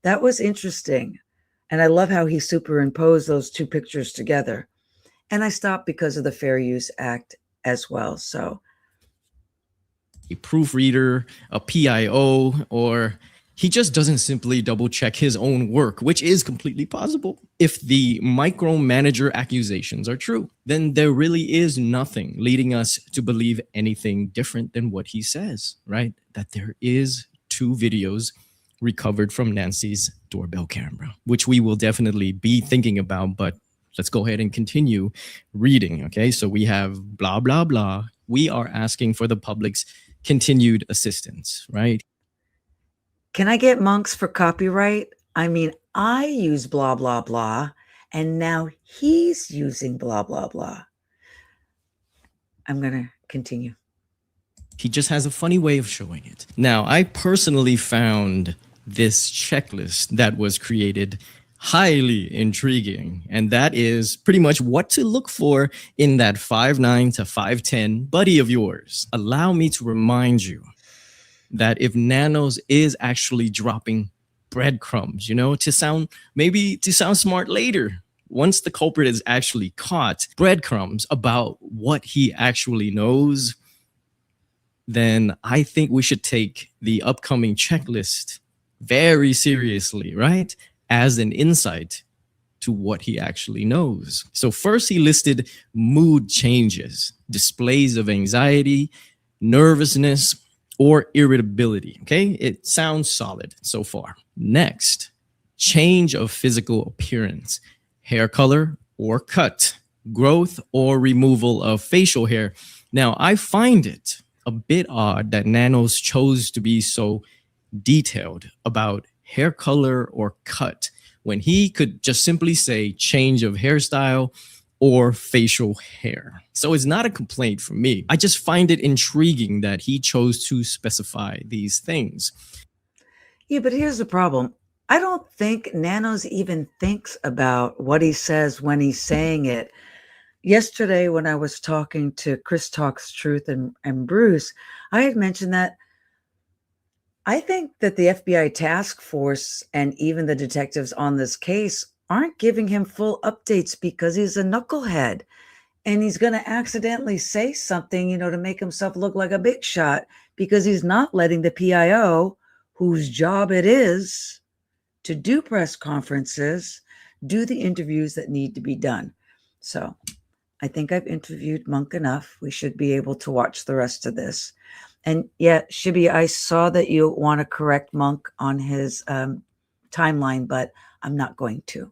that was interesting. And I love how he superimposed those two pictures together. And I stopped because of the Fair Use Act as well. So a proofreader, a PIO, or he just doesn't simply double check his own work, which is completely possible. If the micromanager accusations are true, then there really is nothing leading us to believe anything different than what he says, right? That there is two videos recovered from Nancy's doorbell camera, which we will definitely be thinking about, but let's go ahead and continue reading, okay? So we have blah, blah, blah. We are asking for the public's continued assistance, right? can I get Monks for copyright? I mean, I use blah, blah, blah, and now he's using blah, blah, blah. I'm going to continue. He just has a funny way of showing it. Now, I personally found this checklist that was created highly intriguing, and that is pretty much what to look for in that 5'9" to 5'10" buddy of yours. Allow me to remind you that if Nanos is actually dropping breadcrumbs, you know, to sound smart later, once the culprit is actually caught, breadcrumbs about what he actually knows, then I think we should take the upcoming checklist very seriously, right? As an insight to what he actually knows. So first he listed mood changes, displays of anxiety, nervousness, or irritability. Okay, it sounds solid so far. Next, change of physical appearance, hair color or cut, growth or removal of facial hair. Now, I find it a bit odd that Nanos chose to be so detailed about hair color or cut when he could just simply say change of hairstyle or facial hair. So it's not a complaint from me. I just find it intriguing that he chose to specify these things. Yeah, but here's the problem. I don't think Nanos even thinks about what he says when he's saying it. Yesterday, when I was talking to Chris Talks Truth and Bruce, I had mentioned that I think that the FBI task force and even the detectives on this case aren't giving him full updates because he's a knucklehead and he's going to accidentally say something, to make himself look like a big shot because he's not letting the PIO, whose job it is to do press conferences, do the interviews that need to be done. So I think I've interviewed Monk enough. We should be able to watch the rest of this. And yeah, Shibi, I saw that you want to correct Monk on his timeline, but I'm not going to.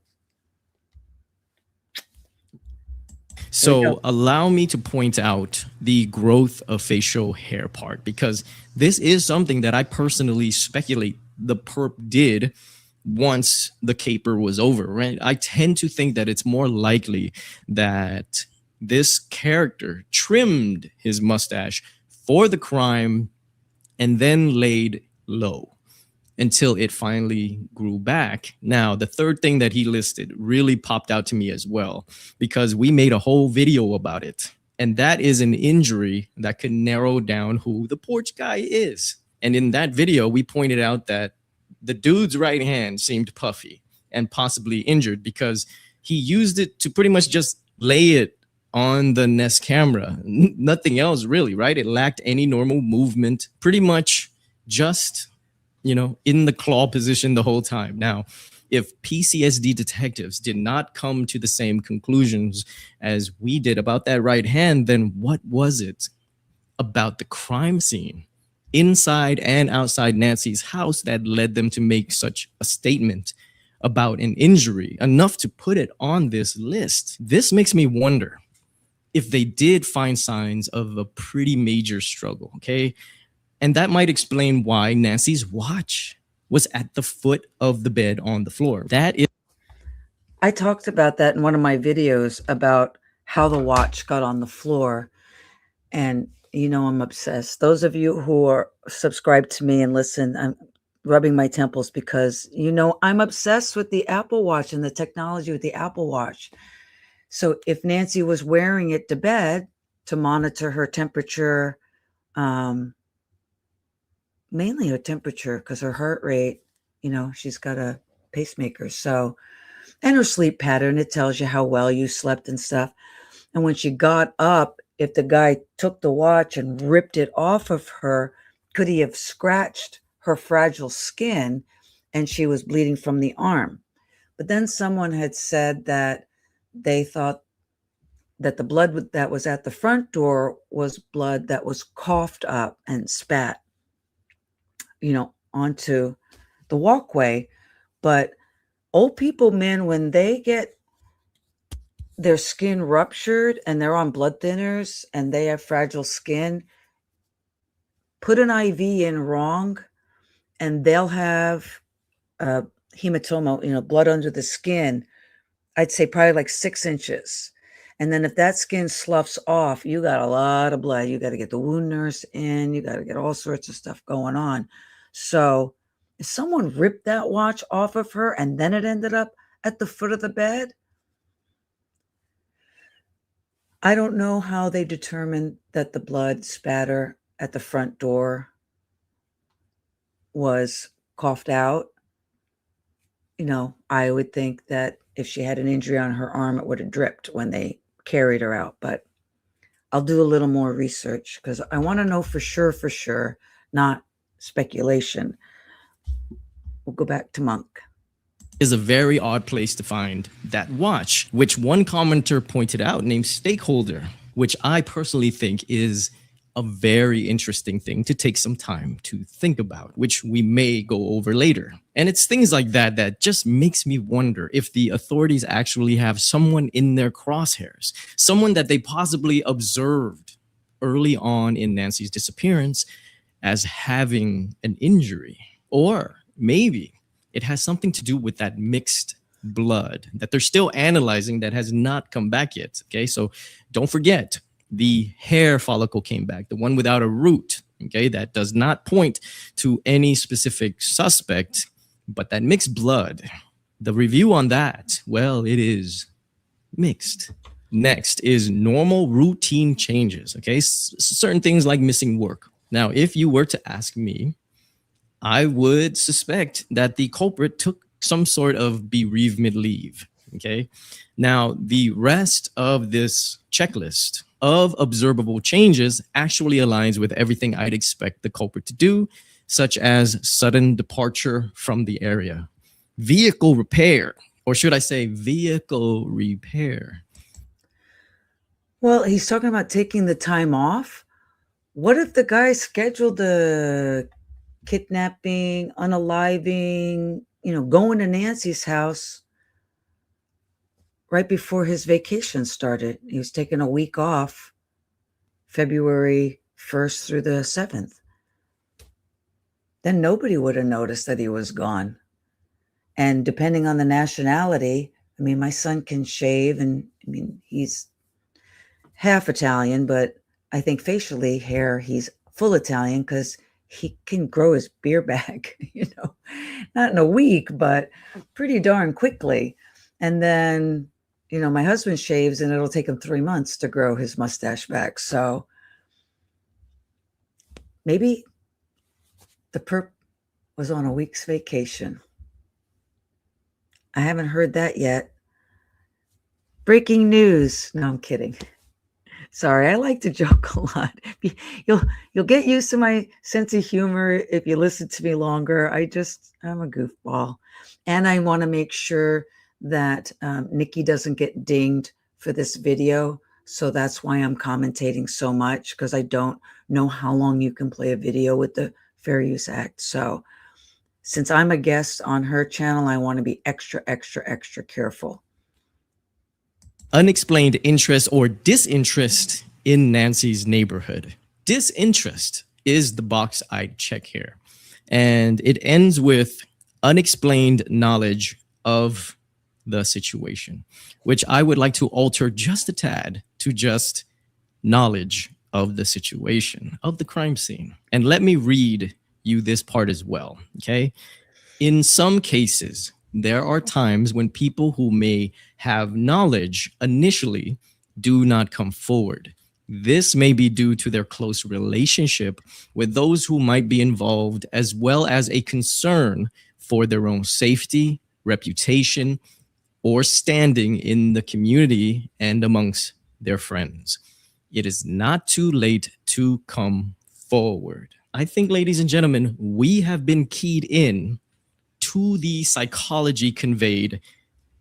So allow me to point out the growth of facial hair part, because this is something that I personally speculate the perp did once the caper was over, right? I tend to think that it's more likely that this character trimmed his mustache for the crime and then laid low until it finally grew back. Now, the third thing that he listed really popped out to me as well, because we made a whole video about it. And that is an injury that could narrow down who the porch guy is. And in that video, we pointed out that the dude's right hand seemed puffy and possibly injured because he used it to pretty much just lay it on the Nest camera. Nothing else really, right? It lacked any normal movement, pretty much just, in the claw position the whole time. Now, if PCSD detectives did not come to the same conclusions as we did about that right hand, then what was it about the crime scene inside and outside Nancy's house that led them to make such a statement about an injury, enough to put it on this list? This makes me wonder if they did find signs of a pretty major struggle, okay? And that might explain why Nancy's watch was at the foot of the bed on the floor. I talked about that in one of my videos about how the watch got on the floor. And, I'm obsessed. Those of you who are subscribed to me and listen, I'm rubbing my temples because, I'm obsessed with the Apple Watch and the technology with the Apple Watch. So if Nancy was wearing it to bed to monitor her temperature, mainly her temperature, because her heart rate, she's got a pacemaker. So, and her sleep pattern, it tells you how well you slept and stuff. And when she got up, if the guy took the watch and ripped it off of her, could he have scratched her fragile skin and she was bleeding from the arm? But then someone had said that they thought that the blood that was at the front door was blood that was coughed up and spat, onto the walkway. But old people, man, when they get their skin ruptured and they're on blood thinners and they have fragile skin, put an IV in wrong and they'll have hematoma, blood under the skin. I'd say probably like 6 inches. And then if that skin sloughs off, you got a lot of blood. You got to get the wound nurse in. You got to get all sorts of stuff going on. So if someone ripped that watch off of her and then it ended up at the foot of the bed, I don't know how they determined that the blood spatter at the front door was coughed out. I would think that if she had an injury on her arm, it would have dripped when they carried her out. But I'll do a little more research because I want to know for sure, not speculation. We'll go back to Monk. Is a very odd place to find that watch, which one commenter pointed out named Stakeholder, which I personally think is a very interesting thing to take some time to think about, which we may go over later. And it's things like that that just makes me wonder if the authorities actually have someone in their crosshairs, someone that they possibly observed early on in Nancy's disappearance as having an injury. Or maybe it has something to do with that mixed blood that they're still analyzing that has not come back yet. Okay, so don't forget, the hair follicle came back, the one without a root. Okay, that does not point to any specific suspect, but that mixed blood, the review on that, well, it is mixed. Next is normal routine changes. Okay, certain things like missing work. Now, if you were to ask me, I would suspect that the culprit took some sort of bereavement leave. Okay, now the rest of this checklist of observable changes actually aligns with everything I'd expect the culprit to do, such as sudden departure from the area, vehicle repair, or should I say vehicle repair. Well, he's talking about taking the time off. What if the guy scheduled the kidnapping, unaliving, going to Nancy's house right before his vacation started? He was taking a week off, February 1st through the 7th. Then nobody would have noticed that he was gone. And depending on the nationality, my son can shave, and he's half Italian, but I think facially hair, he's full Italian because he can grow his beard back, not in a week, but pretty darn quickly. And then, my husband shaves and it'll take him 3 months to grow his mustache back. So maybe the perp was on a week's vacation. I haven't heard that yet. Breaking news. No, I'm kidding. Sorry, I like to joke a lot. You'll get used to my sense of humor if you listen to me longer. I'm a goofball. And I want to make sure that Nikki doesn't get dinged for this video. So that's why I'm commentating so much, because I don't know how long you can play a video with the Fair Use Act. So since I'm a guest on her channel, I want to be extra, extra, extra careful. Unexplained interest or disinterest in Nancy's neighborhood. Disinterest is the box I'd check here. And it ends with unexplained knowledge of the situation, which I would like to alter just a tad to just knowledge of the situation, of the crime scene. And let me read you this part as well, okay? In some cases, there are times when people who may have knowledge initially do not come forward. This may be due to their close relationship with those who might be involved, as well as a concern for their own safety, reputation, or standing in the community and amongst their friends. It is not too late to come forward. I think, ladies and gentlemen, we have been keyed in to the psychology conveyed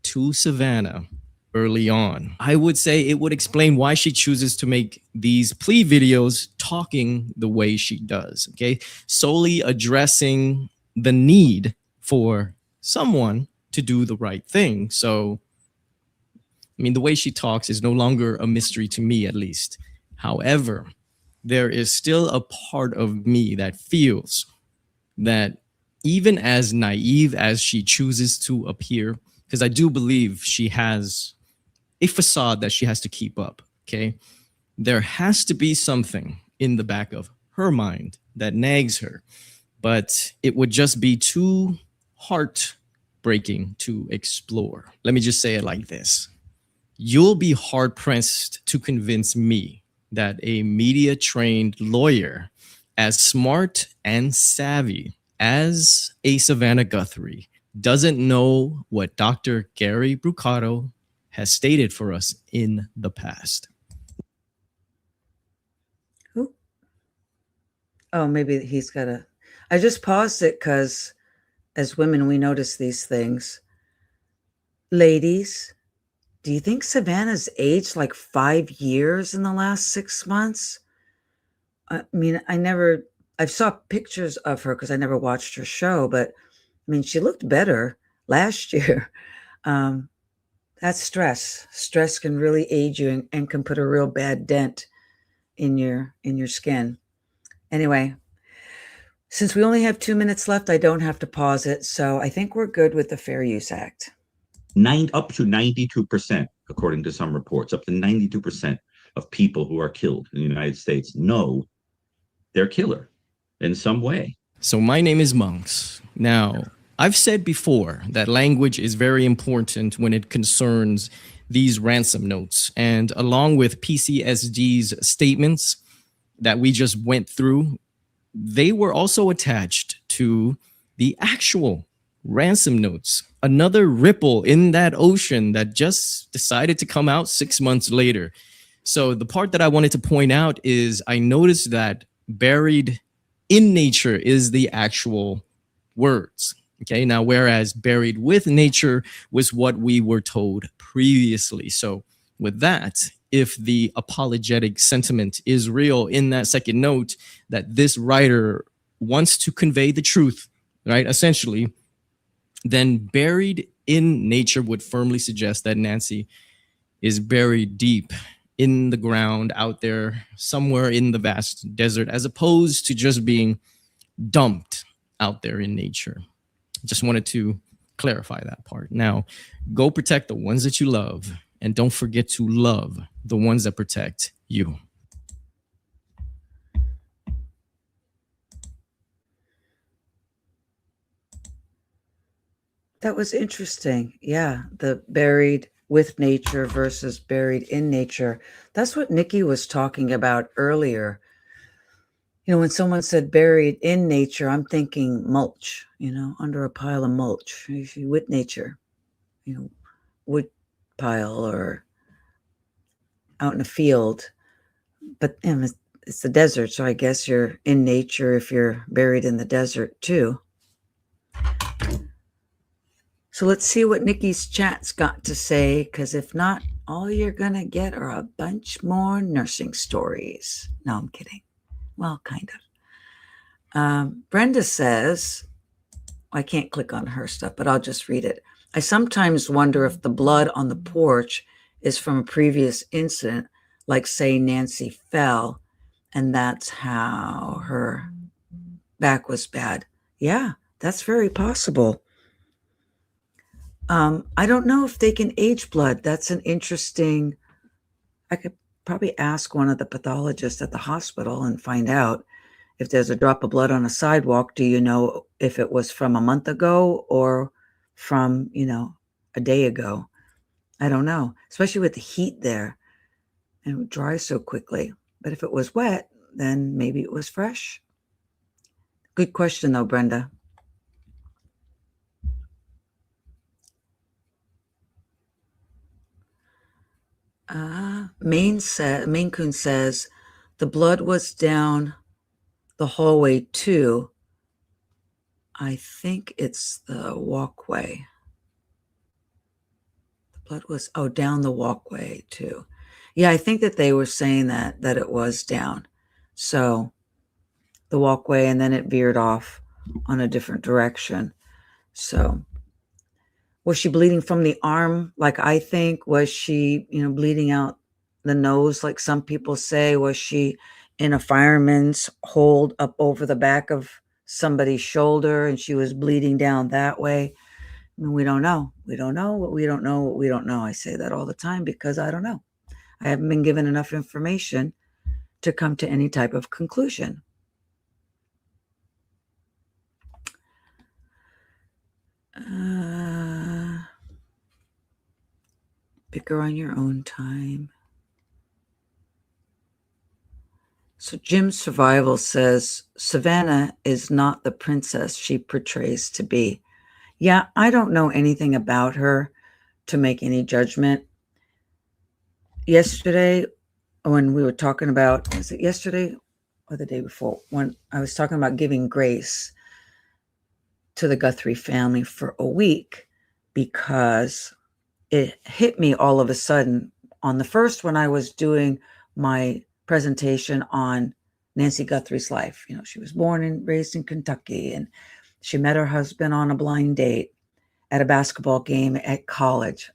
to Savannah early on. I would say it would explain why she chooses to make these plea videos talking the way she does, okay? Solely addressing the need for someone to do the right thing. So, the way she talks is no longer a mystery to me, at least. However, there is still a part of me that feels that even as naive as she chooses to appear, because I do believe she has a facade that she has to keep up, okay? There has to be something in the back of her mind that nags her, but it would just be too heartbreaking to explore. Let me just say it like this. You'll be hard-pressed to convince me that a media-trained lawyer as smart and savvy as a Savannah Guthrie doesn't know what Dr. Gary Brucato has stated for us in the past. Oh, maybe he's got a. I just paused it because as women, we notice these things. Ladies, do you think Savannah's aged like 5 years in the last 6 months? I mean, I saw pictures of her because I never watched her show, but I mean, she looked better last year. Um, that's stress. Stress can really age you and can put a real bad dent in your skin. Anyway, since we only have 2 minutes left, I don't have to pause it. So I think we're good with the Fair Use Act. Up to 92%, according to some reports, up to 92% of people who are killed in the United States know their killer in some way. So my name is Monks. Now, I've said before that language is very important when it concerns these ransom notes. And along with PCSG's statements that we just went through, they were also attached to the actual ransom notes, another ripple in that ocean that just decided to come out 6 months later. So the part that I wanted to point out is I noticed that buried in nature is the actual words. Okay, now whereas buried with nature was what we were told previously. So with that, if the apologetic sentiment is real in that second note, that this writer wants to convey the truth, right, essentially, then buried in nature would firmly suggest that Nancy is buried deep in the ground out there somewhere in the vast desert, as opposed to just being dumped out there in nature. Just wanted to clarify that part. Now, go protect the ones that you love, and don't forget to love the ones that protect you. That was interesting. Yeah, the buried with nature versus buried in nature. That's what Nikki was talking about earlier. You know, when someone said buried in nature, I'm thinking mulch, you know, under a pile of mulch, with nature, you know, wood pile or out in a field. But it's the desert, so I guess you're in nature if you're buried in the desert too. So let's see what Nikki's chat's got to say, because if not, all you're going to get are a bunch more nursing stories. No, I'm kidding. Well, kind of. Brenda says, I can't click on her stuff, but I'll just read it. I sometimes wonder if the blood on the porch is from a previous incident, like say Nancy fell, and that's how her back was bad. Yeah, that's very possible. I don't know if they can age blood. That's an interesting, I could probably ask one of the pathologists at the hospital and find out if there's a drop of blood on a sidewalk. Do you know if it was from a month ago or from, you know, a day ago? I don't know, especially with the heat there, and it would dry so quickly. But if it was wet, then maybe it was fresh. Good question though, Brenda. Main Coon says the blood was down the hallway too. I think it's the walkway. The blood was down the walkway too. Yeah, I think that they were saying that it was down. So the walkway, and then it veered off on a different direction. So was she bleeding from the arm? Like I think, was she, you know, bleeding out the nose? Like some people say, was she in a fireman's hold up over the back of somebody's shoulder and she was bleeding down that way? I mean, we don't know. We don't know what we don't know what we don't know. I say that all the time because I don't know. I haven't been given enough information to come to any type of conclusion. Pick her on your own time. So Jim Survival says, Savannah is not the princess she portrays to be. Yeah, I don't know anything about her to make any judgment. Yesterday, when we were talking about, was it yesterday or the day before, when I was talking about giving grace to the Guthrie family for a week, because it hit me all of a sudden on the first, when I was doing my presentation on Nancy Guthrie's life. You know, she was born and raised in Kentucky, and she met her husband on a blind date at a basketball game at college.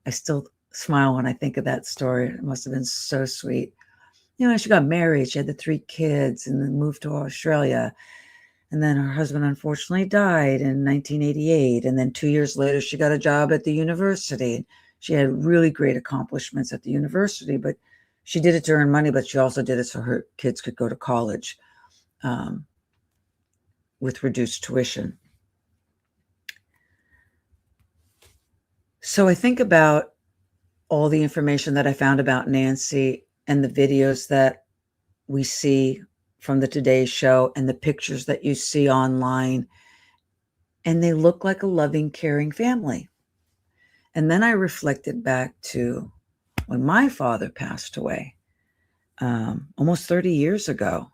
I still smile when I think of that story. It must have been so sweet. You know, she got married, she had the 3 kids, and then moved to Australia. And then her husband unfortunately died in 1988. And then 2 years later, she got a job at the university. She had really great accomplishments at the university, but she did it to earn money, but she also did it so her kids could go to college with reduced tuition. So I think about all the information that I found about Nancy and the videos that we see from the Today Show and the pictures that you see online, and they look like a loving, caring family. And then I reflected back to when my father passed away, almost 30 years ago.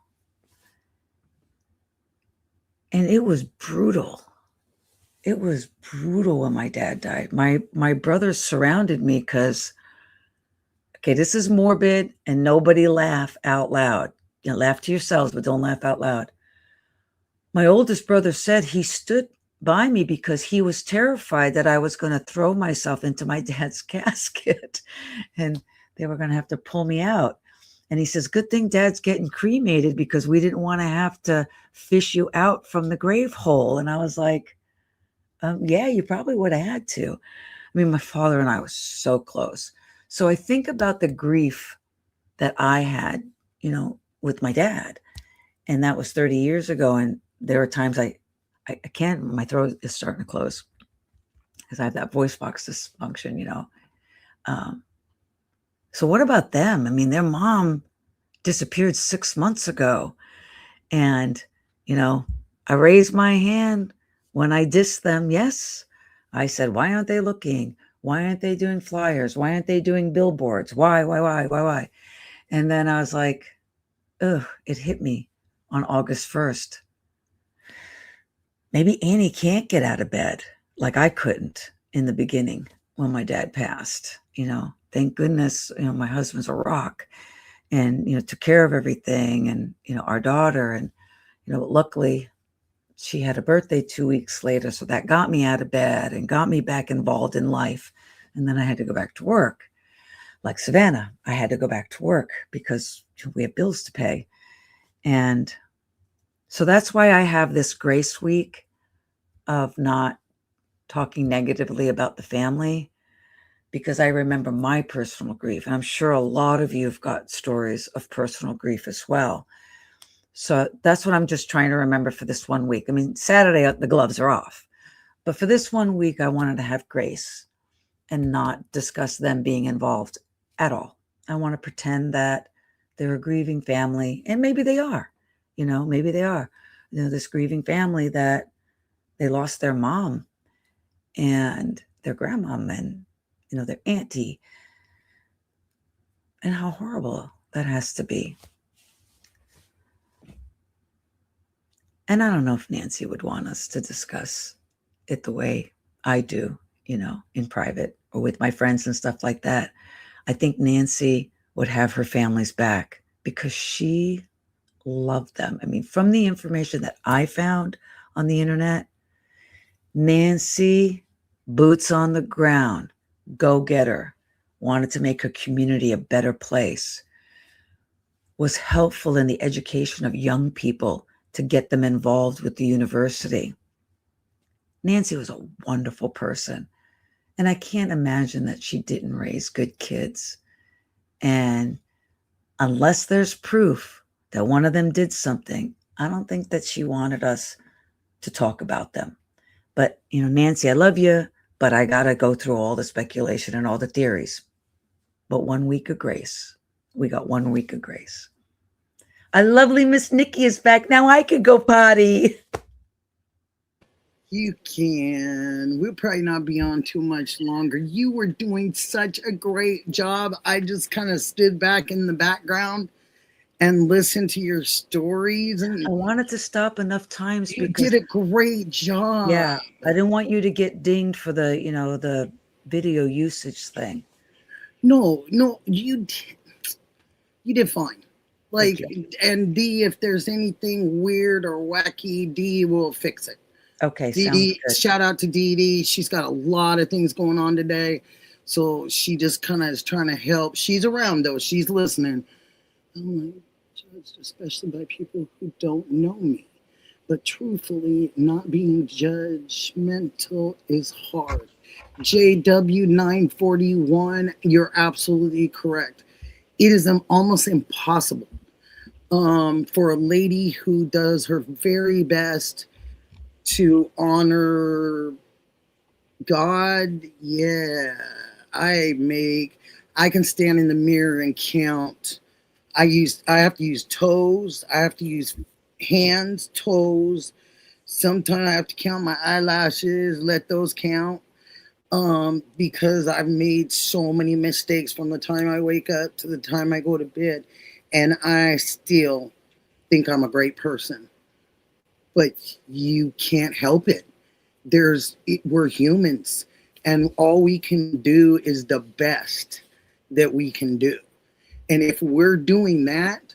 And it was brutal. It was brutal when my dad died. My brothers surrounded me because, okay, this is morbid, and nobody laugh out loud. You know, laugh to yourselves, but don't laugh out loud. My oldest brother said he stood by me because he was terrified that I was going to throw myself into my dad's casket and they were going to have to pull me out. And he says, good thing Dad's getting cremated because we didn't want to have to fish you out from the grave hole. And I was like, yeah, you probably would have had to. I mean, my father and I were so close. So I think about the grief that I had, you know, with my dad. And that was 30 years ago. And there are times I can't, my throat is starting to close because I have that voice box dysfunction, you know. So what about them? I mean, their mom disappeared 6 months ago. And, you know, I raised my hand when I dissed them. Yes, I said, why aren't they looking? Why aren't they doing flyers? Why aren't they doing billboards? Why? And then I was like, ugh, it hit me on August 1st. Maybe Annie can't get out of bed like I couldn't in the beginning when my dad passed. You know, thank goodness, you know, my husband's a rock and, you know, took care of everything and, you know, our daughter. And, you know, luckily she had a birthday 2 weeks later. So that got me out of bed and got me back involved in life. And then I had to go back to work. Like Savannah, I had to go back to work because we have bills to pay. And so that's why I have this grace week of not talking negatively about the family, because I remember my personal grief. And I'm sure a lot of you have got stories of personal grief as well. So that's what I'm just trying to remember for this 1 week. I mean, Saturday, the gloves are off. But for this 1 week, I wanted to have grace and not discuss them being involved at all. I want to pretend that they're a grieving family. And maybe they are. You know, maybe they are. You know, this grieving family that they lost their mom and their grandmom and, you know, their auntie. And how horrible that has to be. And I don't know if Nancy would want us to discuss it the way I do, you know, in private or with my friends and stuff like that. I think Nancy would have her family's back because she loved them. I mean, from the information that I found on the internet, Nancy, boots on the ground, go-getter, wanted to make her community a better place, was helpful in the education of young people to get them involved with the university. Nancy was a wonderful person. And I can't imagine that she didn't raise good kids. And unless there's proof that one of them did something, I don't think that she wanted us to talk about them. But, you know, Nancy, I love you, but I got to go through all the speculation and all the theories. But 1 week of grace. We got 1 week of grace. Our lovely Miss Nikki is back. Now I could go potty. You can. We'll probably not be on too much longer. You were doing such a great job. I just kind of stood back in the background and listen to your stories. And I wanted to stop enough times you because did a great job. yeah, I didn't want you to get dinged for the, the video usage thing. No, you did fine. Like, Thank and D, if there's anything weird or wacky, D will fix it. Okay, Dee sounds Dee, good. shout out to Dee Dee. She's got a lot of things going on today. So she just kind of is trying to help. She's around though. She's listening. I'm like, judged especially by people who don't know me. But truthfully, not being judgmental is hard. JW941, you're absolutely correct. It is almost impossible for a lady who does her very best to honor God. Yeah, I can stand in the mirror and count. I have to use toes. I have to use hands, toes. Sometimes I have to count my eyelashes, let those count. Because I've made so many mistakes from the time I wake up to the time I go to bed, and I still think I'm a great person. But you can't help it. We're humans, and all we can do is the best that we can do. And if we're doing that,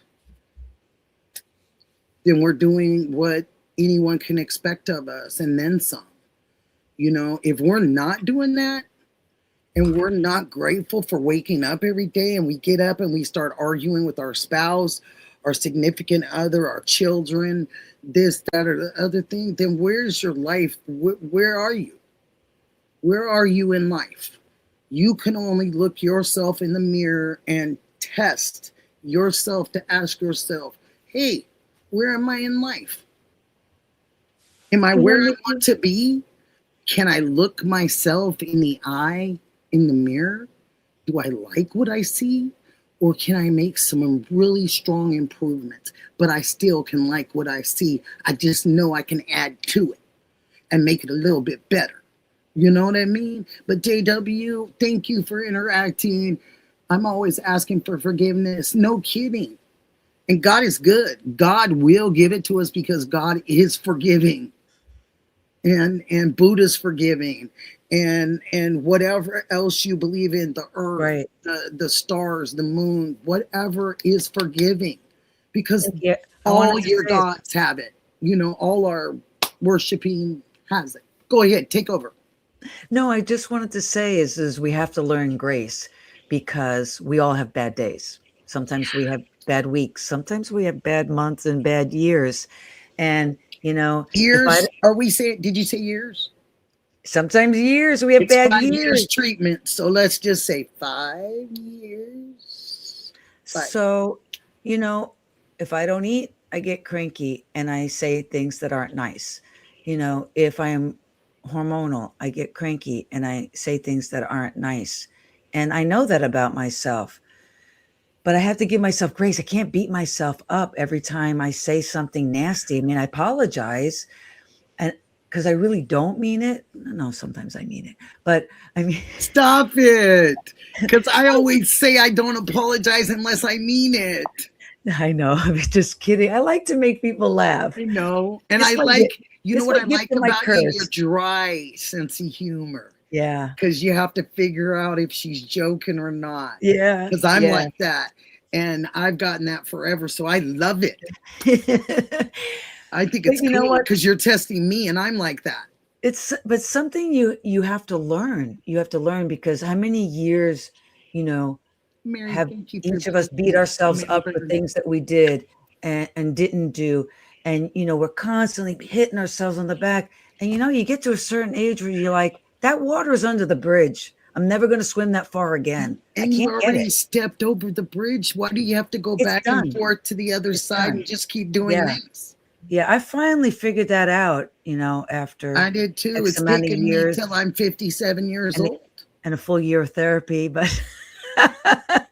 then we're doing what anyone can expect of us, and then some. If we're not doing that and we're not grateful for waking up every day, and we get up and we start arguing with our spouse, our significant other, our children, this, that, or the other thing, then where's your life? Where are you? Where are you in life? You can only look yourself in the mirror and test yourself to ask yourself, hey, where am I in life? Am I where I want to be? Can I look myself in the eye, in the mirror? Do I like what I see? Or can I make some really strong improvements, but I still can like what I see? I just know I can add to it and make it a little bit better. You know what I mean? But JW, thank you for interacting. I'm always asking for forgiveness. No kidding. And God is good. God will give it to us because God is forgiving. And Buddha's forgiving, and whatever else you believe in, the earth, Right. the stars, the moon, whatever is forgiving, because Yeah, all your gods have it. All our worshiping has it. Go ahead, take over. No, I just wanted to say is we have to learn grace, because we all have bad days. Sometimes we have bad weeks. Sometimes we have bad months and bad years. And years. Did you say years? Sometimes years. We have It's bad 5 years. years treatment. So let's just say 5 years. So, if I don't eat, I get cranky and I say things that aren't nice. If I am hormonal, I get cranky and I say things that aren't nice. And I know that about myself. But I have to give myself grace. I can't beat myself up every time I say something nasty. I mean, I apologize, and because I really don't mean it. No, sometimes I mean it. But I mean, stop it. Because I always say I don't apologize unless I mean it. I know. I'm just kidding. I like to make people laugh. I know. And It's I like you know what I like about you? curse. Your dry sense of humor. Yeah. Because you have to figure out if she's joking or not. Yeah. Because I'm like that. And I've gotten that forever. So I love it. I think it's cool because you're testing me and I'm like that. But something you have to learn. You have to learn, because how many years, Mary, have each of us beat ourselves up for things that we did and didn't do. And, we're constantly hitting ourselves on the back. And, you get to a certain age where you're like, that water is under the bridge. I'm never going to swim that far again. And you already stepped over the bridge. Why do you have to go back and forth to the other side and just keep doing this? Yeah, I finally figured that out, after I did too. It's taken me till I'm 57 years old. And a full year of therapy, but I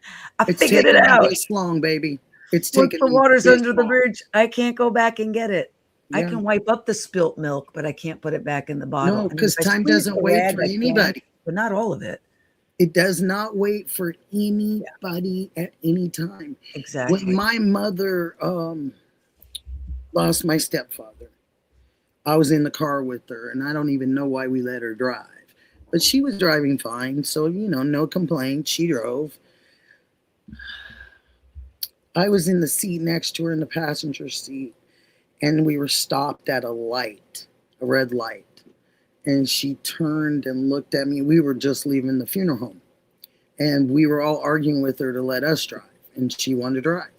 figured it out. This long, baby. It's Once taken the water's under the bridge, I can't go back and get it. Yeah. I can wipe up the spilt milk, but I can't put it back in the bottle. No, because time doesn't wait for anybody. But not all of it. It does not wait for anybody at any time. Exactly. When my mother lost my stepfather, I was in the car with her, and I don't even know why we let her drive. But she was driving fine, so, no complaints. She drove. I was in the seat next to her in the passenger seat, and we were stopped at a light, a red light. And she turned and looked at me. We were just leaving the funeral home. And we were all arguing with her to let us drive. And she wanted to drive.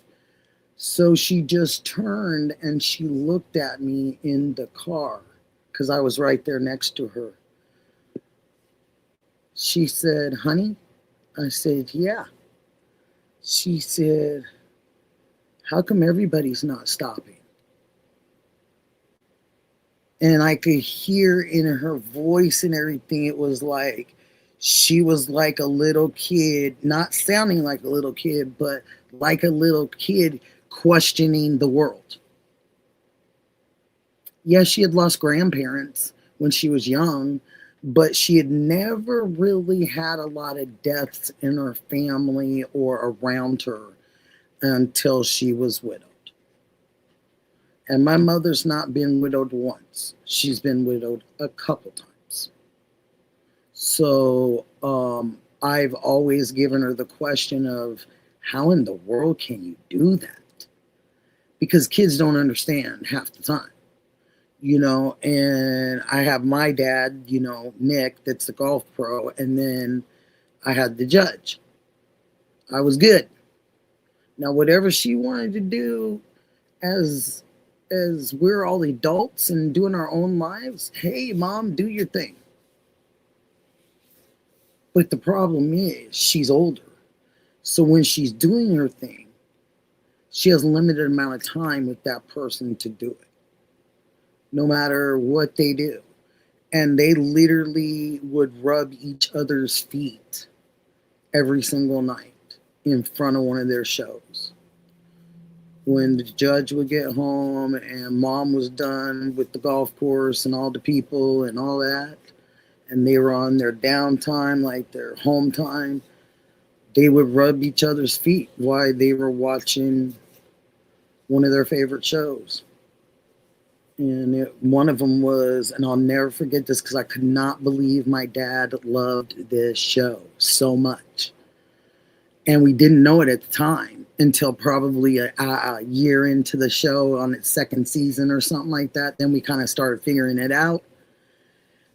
So she just turned and she looked at me in the car because I was right there next to her. She said, "Honey?" I said, "Yeah." She said, "How come everybody's not stopping?" And I could hear in her voice and everything, it was like she was like a little kid, not sounding like a little kid, but like a little kid questioning the world. Yes, she had lost grandparents when she was young, but she had never really had a lot of deaths in her family or around her until she was widowed. And my mother's not been widowed once. She's been widowed a couple times. So I've always given her the question of, how in the world can you do that? Because kids don't understand half the time, and I have my dad, Nick, that's the golf pro, and then I had the judge. I was good. Now, whatever she wanted to do as we're all adults and doing our own lives, hey, Mom, do your thing. But the problem is she's older. So when she's doing her thing, she has a limited amount of time with that person to do it, no matter what they do. And they literally would rub each other's feet every single night in front of one of their shows. When the judge would get home and Mom was done with the golf course and all the people and all that, and they were on their downtime, like their home time, they would rub each other's feet while they were watching one of their favorite shows. And one of them was, and I'll never forget this because I could not believe my dad loved this show so much. And we didn't know it at the time until probably a year into the show on its second season or something like that. Then we kind of started figuring it out.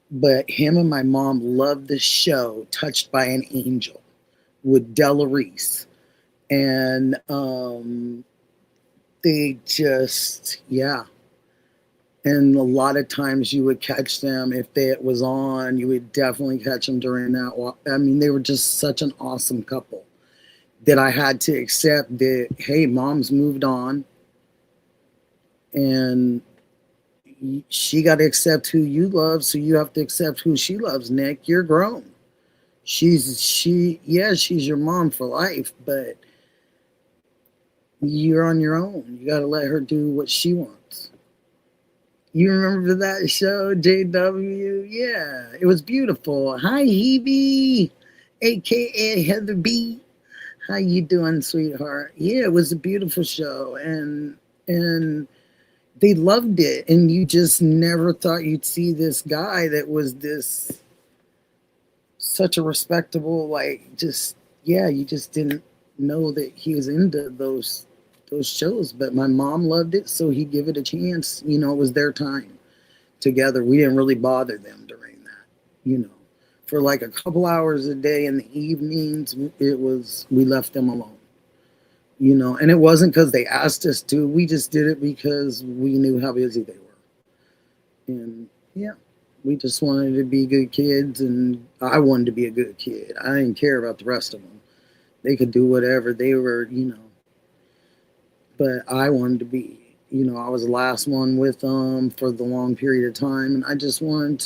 But him and my mom loved the show Touched by an Angel with Della Reese. And they just, yeah. And a lot of times you would catch them, if it was on, you would definitely catch them during that. I mean, they were just such an awesome couple that I had to accept that, hey, Mom's moved on. And she got to accept who you love, so you have to accept who she loves, Nick. You're grown. She's your mom for life, but you're on your own. You got to let her do what she wants. You remember that show, JW? Yeah, it was beautiful. Hi, Hebe, a.k.a. Heather B. How you doing, sweetheart? Yeah, it was a beautiful show, and they loved it, and you just never thought you'd see this guy that was this such a respectable, you just didn't know that he was into those shows. But my mom loved it, so he'd give it a chance. It was their time together. We didn't really bother them during that, for like a couple hours a day in the evenings. We left them alone, and it wasn't because they asked us to. We just did it because we knew how busy they were. And yeah, we just wanted to be good kids, and I wanted to be a good kid. I didn't care about the rest of them. They could do whatever. They were, but I wanted to be, I was the last one with them for the long period of time. And I just wanted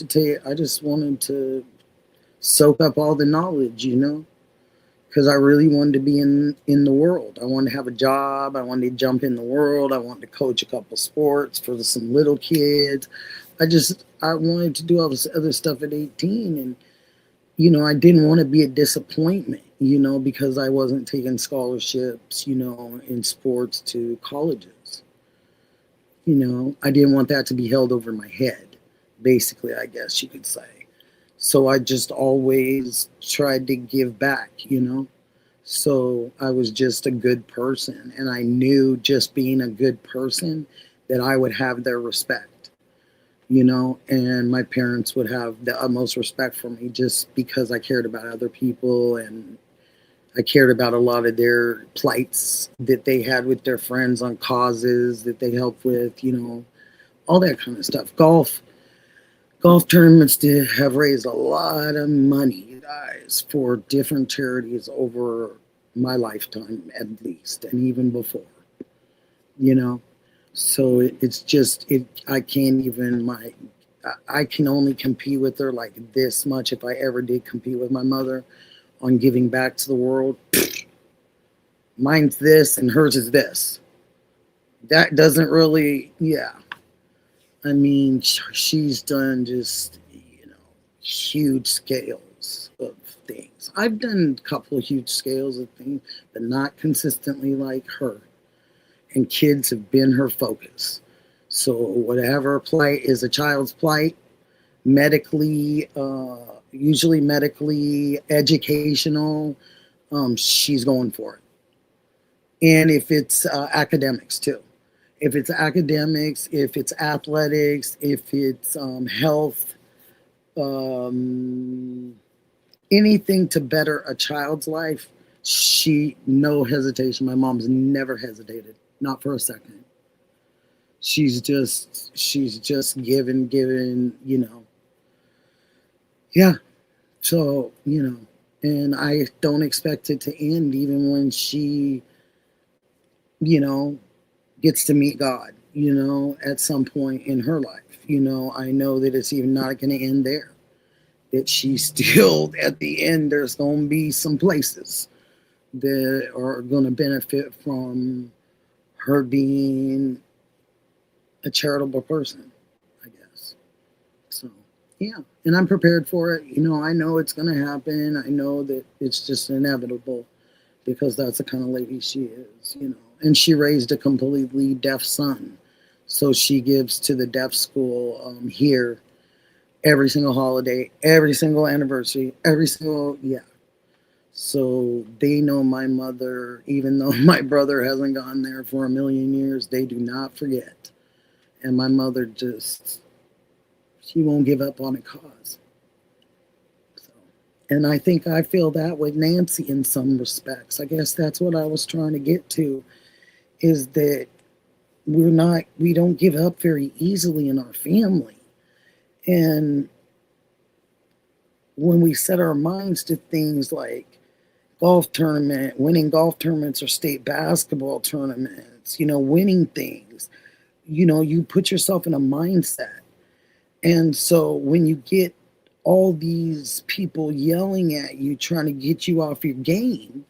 to soak up all the knowledge, because I really wanted to be in the world. I wanted to have a job. I wanted to jump in the world. I wanted to coach a couple sports for some little kids. I wanted to do all this other stuff at 18. And, I didn't want to be a disappointment, because I wasn't taking scholarships, in sports to colleges. I didn't want that to be held over my head, basically, I guess you could say. So I just always tried to give back, So I was just a good person. And I knew just being a good person that I would have their respect. And my parents would have the utmost respect for me just because I cared about other people and I cared about a lot of their plights that they had with their friends on causes that they helped with, all that kind of stuff. Golf tournaments have raised a lot of money, you guys, for different charities over my lifetime at least, and even before, So it's just, I can't even, I can only compete with her like this much if I ever did compete with my mother on giving back to the world. Mine's this and hers is this. That doesn't really, yeah. I mean, she's done just, huge scales of things. I've done a couple of huge scales of things, but not consistently like her. And kids have been her focus. So whatever plight is a child's plight, medically, usually medically, educational, she's going for it. And if it's academics too. If it's academics, if it's athletics, if it's health, anything to better a child's life, no hesitation. My mom's never hesitated. Not for a second. She's just given, Yeah. So, and I don't expect it to end even when she, gets to meet God, at some point in her life. I know that it's even not going to end there. That she's still, at the end, there's going to be some places that are going to benefit from her being a charitable person, I guess. So, yeah. And I'm prepared for it. I know it's going to happen. I know that it's just inevitable because that's the kind of lady she is, And she raised a completely deaf son. So she gives to the deaf school here every single holiday, every single anniversary, yeah. So they know my mother, even though my brother hasn't gone there for a million years, they do not forget. And my mother she won't give up on a cause. So, and I think I feel that with Nancy in some respects. I guess that's what I was trying to get to, is that we don't give up very easily in our family. And when we set our minds to things like winning golf tournaments or state basketball tournaments, winning things, you put yourself in a mindset. And so when you get all these people yelling at you, trying to get you off your game,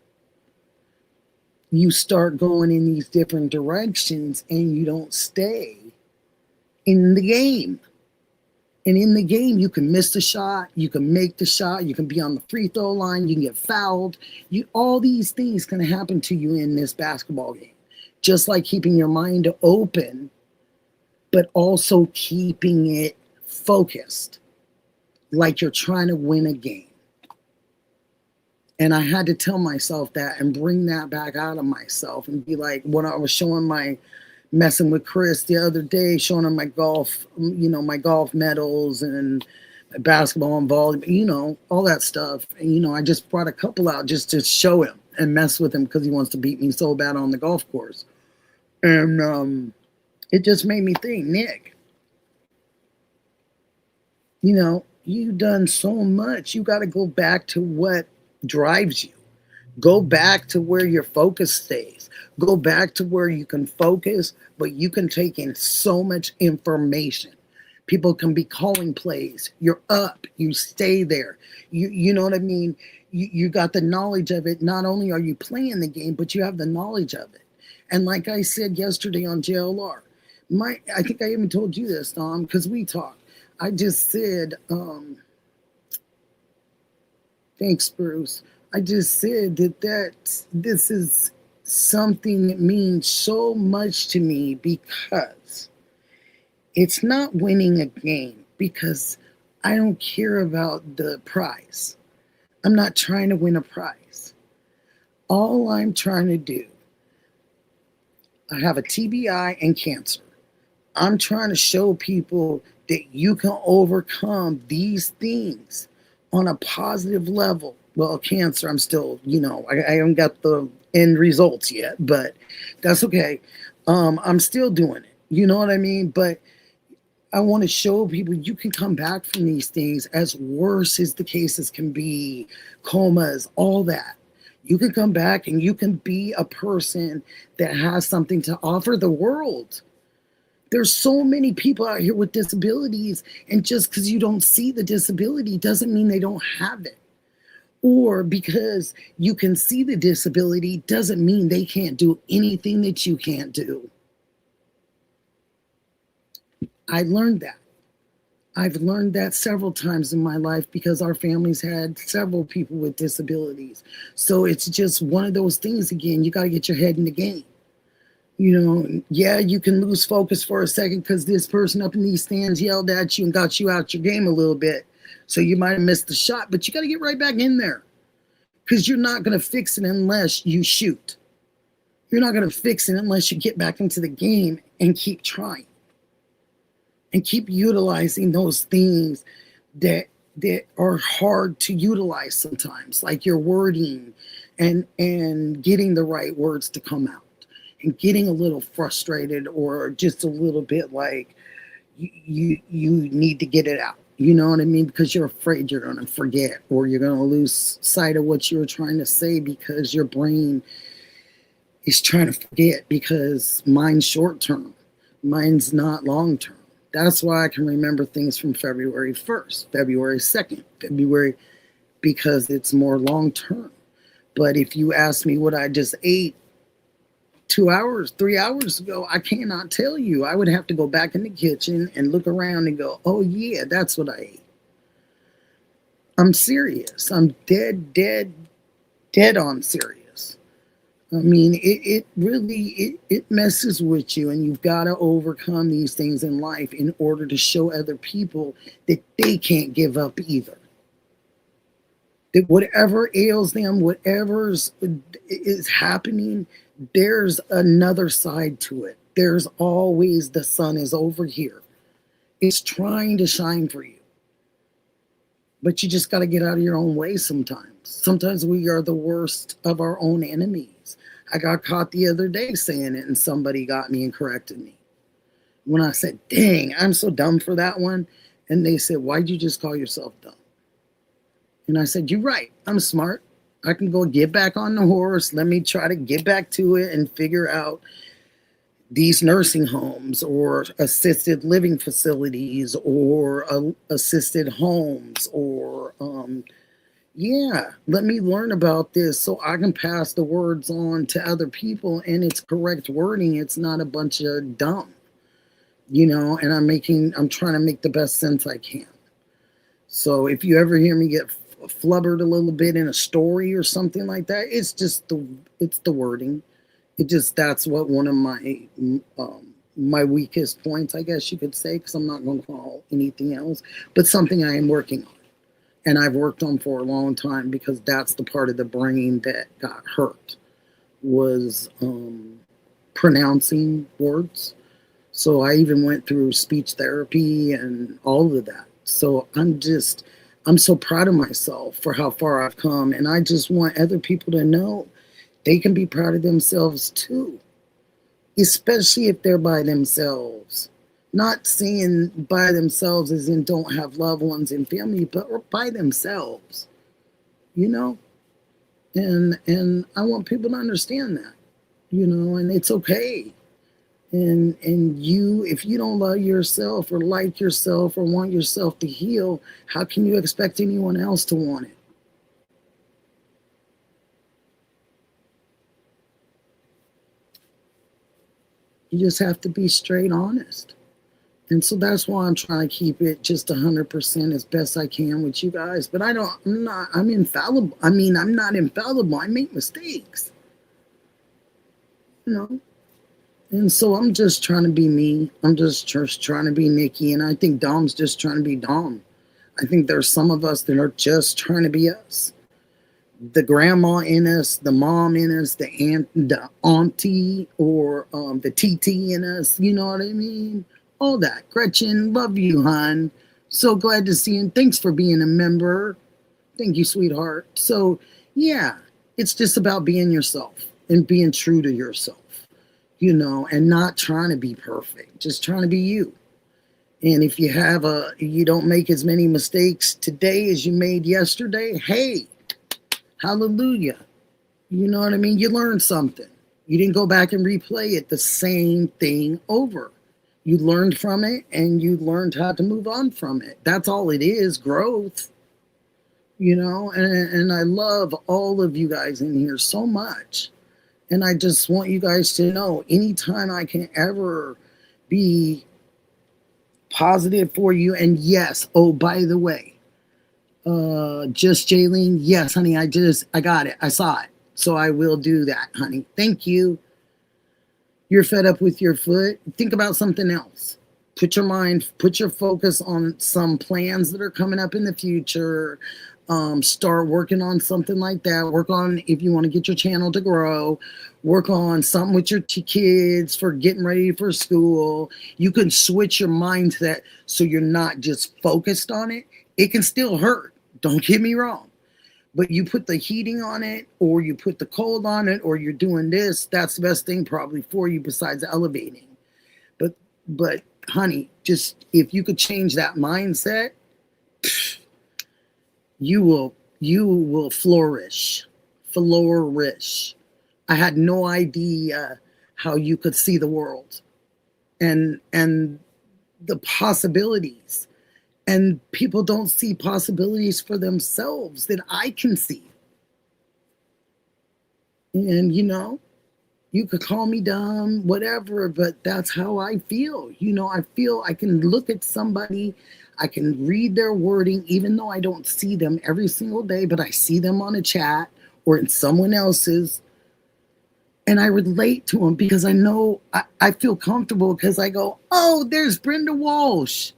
you start going in these different directions and you don't stay in the game. And in the game, you can miss the shot, you can make the shot, you can be on the free throw line, you can get fouled. All these things can happen to you in this basketball game. Just like keeping your mind open, but also keeping it focused, like you're trying to win a game. And I had to tell myself that and bring that back out of myself and be like, when I was messing with Chris the other day, showing him my golf, my golf medals and basketball and volleyball, all that stuff. And, I just brought a couple out just to show him and mess with him because he wants to beat me so bad on the golf course. And it just made me think, Nick, you've done so much. You got to go back to what drives you. Go back to where your focus stays. Go back to where you can focus, but you can take in so much information. People can be calling plays. You're up. You stay there. You know what I mean? You got the knowledge of it. Not only are you playing the game, but you have the knowledge of it. And like I said yesterday on JLR, I think I even told you this, Tom, because we talked. I just said, Thanks, Bruce. I just said that this is something that means so much to me because it's not winning a game, because I don't care about the prize. I'm not trying to win a prize. All I'm trying to do, I have a TBI and cancer. I'm trying to show people that you can overcome these things on a positive level. Well, cancer, I'm still, I haven't got the end results yet, but that's okay. I'm still doing it. You know what I mean? But I want to show people you can come back from these things, as worse as the cases can be, comas, all that. You can come back and you can be a person that has something to offer the world. There's so many people out here with disabilities, and just because you don't see the disability doesn't mean they don't have it. Or because you can see the disability doesn't mean they can't do anything that you can't do. I learned that. I've learned that several times in my life because our families had several people with disabilities. So it's just one of those things again, you got to get your head in the game. Yeah, you can lose focus for a second because this person up in these stands yelled at you and got you out your game a little bit. So you might have missed the shot, but you got to get right back in there, because you're not going to fix it unless you shoot. You're not going to fix it unless you get back into the game and keep trying and keep utilizing those things that are hard to utilize sometimes, like your wording and getting the right words to come out, and getting a little frustrated or just a little bit like you need to get it out. You know what I mean? Because you're afraid you're going to forget, or you're going to lose sight of what you were trying to say because your brain is trying to forget, because mine's short term. Mine's not long term. That's why I can remember things from February 1st, February 2nd, February, because it's more long term. But if you ask me what I just ate 2 hours, 3 hours ago, I cannot tell you. I would have to go back in the kitchen and look around and go, oh yeah, that's what I ate. I'm serious. I'm dead on serious. I mean, it really messes with you, and you've got to overcome these things in life in order to show other people that they can't give up either. That whatever ails them, whatever is happening, there's another side to it. There's always, the sun is over here. It's trying to shine for you. But you just got to get out of your own way sometimes. Sometimes we are the worst of our own enemies. I got caught the other day saying it, and somebody got me and corrected me. When I said, dang, I'm so dumb for that one. And they said, why'd you just call yourself dumb? And I said, you're right. I'm smart. I can go get back on the horse. Let me try to get back to it and figure out these nursing homes or assisted living facilities or assisted homes or, let me learn about this so I can pass the words on to other people, and it's correct wording. It's not a bunch of dumb, and I'm trying to make the best sense I can. So if you ever hear me get flubbered a little bit in a story or something like that, it's the wording. That's what one of my weakest points, I guess you could say, because I'm not going to call anything else, but something I am working on, and I've worked on for a long time, because that's the part of the brain that got hurt, was pronouncing words. So I even went through speech therapy and all of that. So I'm so proud of myself for how far I've come, and I just want other people to know they can be proud of themselves too, especially if they're by themselves. Not saying by themselves as in don't have loved ones and family, but by themselves, And I want people to understand that, and it's okay. And if you don't love yourself or like yourself or want yourself to heal, how can you expect anyone else to want it? You just have to be straight honest. And so that's why I'm trying to keep it just 100% as best I can with you guys. But I'm infallible. I mean, I'm not infallible. I make mistakes, you know? And so I'm just trying to be me. I'm just trying to be Nikki. And I think Dom's just trying to be Dom. I think there's some of us that are just trying to be us. The grandma in us, the mom in us, the auntie, or the TT in us. You know what I mean? All that. Gretchen, love you, hon. So glad to see you. And thanks for being a member. Thank you, sweetheart. So, yeah, it's just about being yourself and being true to yourself, you know, and not trying to be perfect. Just trying to be you. And if you don't make as many mistakes today as you made yesterday, hey, hallelujah. You know what I mean? You learned something. You didn't go back and replay it the same thing over. You learned from it and you learned how to move on from it. That's all it is, growth. You know, and I love all of you guys in here so much. And I just want you guys to know, anytime I can ever be positive for you. And yes, oh, by the way, just Jaylene, yes, honey, I got it. I saw it. So I will do that, honey. Thank you. You're fed up with your foot. Think about something else. Put your focus on some plans that are coming up in the future. Start working on something like that. Work on, if you want to get your channel to grow, work on something with your kids for getting ready for school. You can switch your mindset so you're not just focused on it. It can still hurt. Don't get me wrong. But you put the heating on it, or you put the cold on it, or you're doing this, that's the best thing probably for you besides elevating. But honey, just if you could change that mindset, you will flourish. I had no idea how you could see the world and the possibilities. And people don't see possibilities for themselves that I can see. And, you know, you could call me dumb, whatever, but that's how I feel. You know, I feel I can look at somebody, I can read their wording, even though I don't see them every single day, but I see them on a chat or in someone else's. And I relate to them because I know I feel comfortable because I go, oh, there's Brenda Walsh.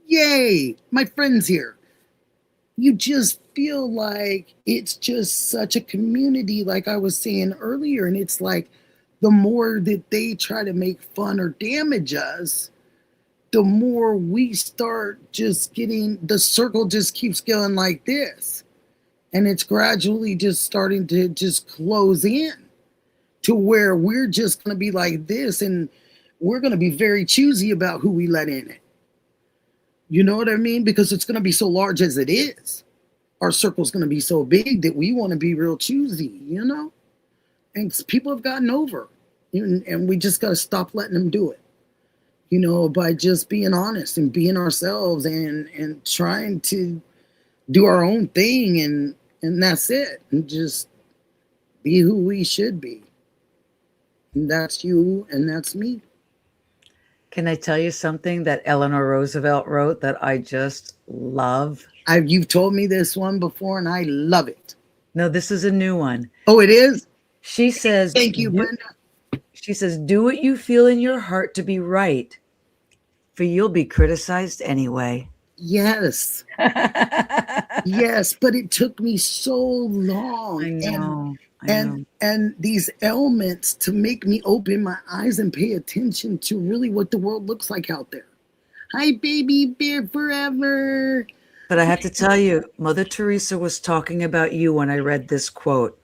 Yay, my friend's here. You just feel like it's just such a community, like I was saying earlier. And it's like the more that they try to make fun or damage us, the more we start just getting, the circle just keeps going like this. And it's gradually just starting to just close in to where we're just going to be like this. And we're going to be very choosy about who we let in it. You know what I mean? Because it's going to be so large as it is. Our circle's going to be so big that we want to be real choosy, you know? And people have gotten over. And we just got to stop letting them do it. You know, by just being honest and being ourselves and trying to do our own thing. And that's it. And just be who we should be. And that's you and that's me. Can I tell you something that Eleanor Roosevelt wrote that I just love? You've told me this one before, and I love it. No, this is a new one. Oh, it is? She says, thank you, Brenda. She says, do what you feel in your heart to be right, for you'll be criticized anyway. Yes. Yes, but it took me so long. I know. And these elements to make me open my eyes and pay attention to really what the world looks like out there. Hi, baby bear forever. But I have to tell you, Mother Teresa was talking about you when I read this quote.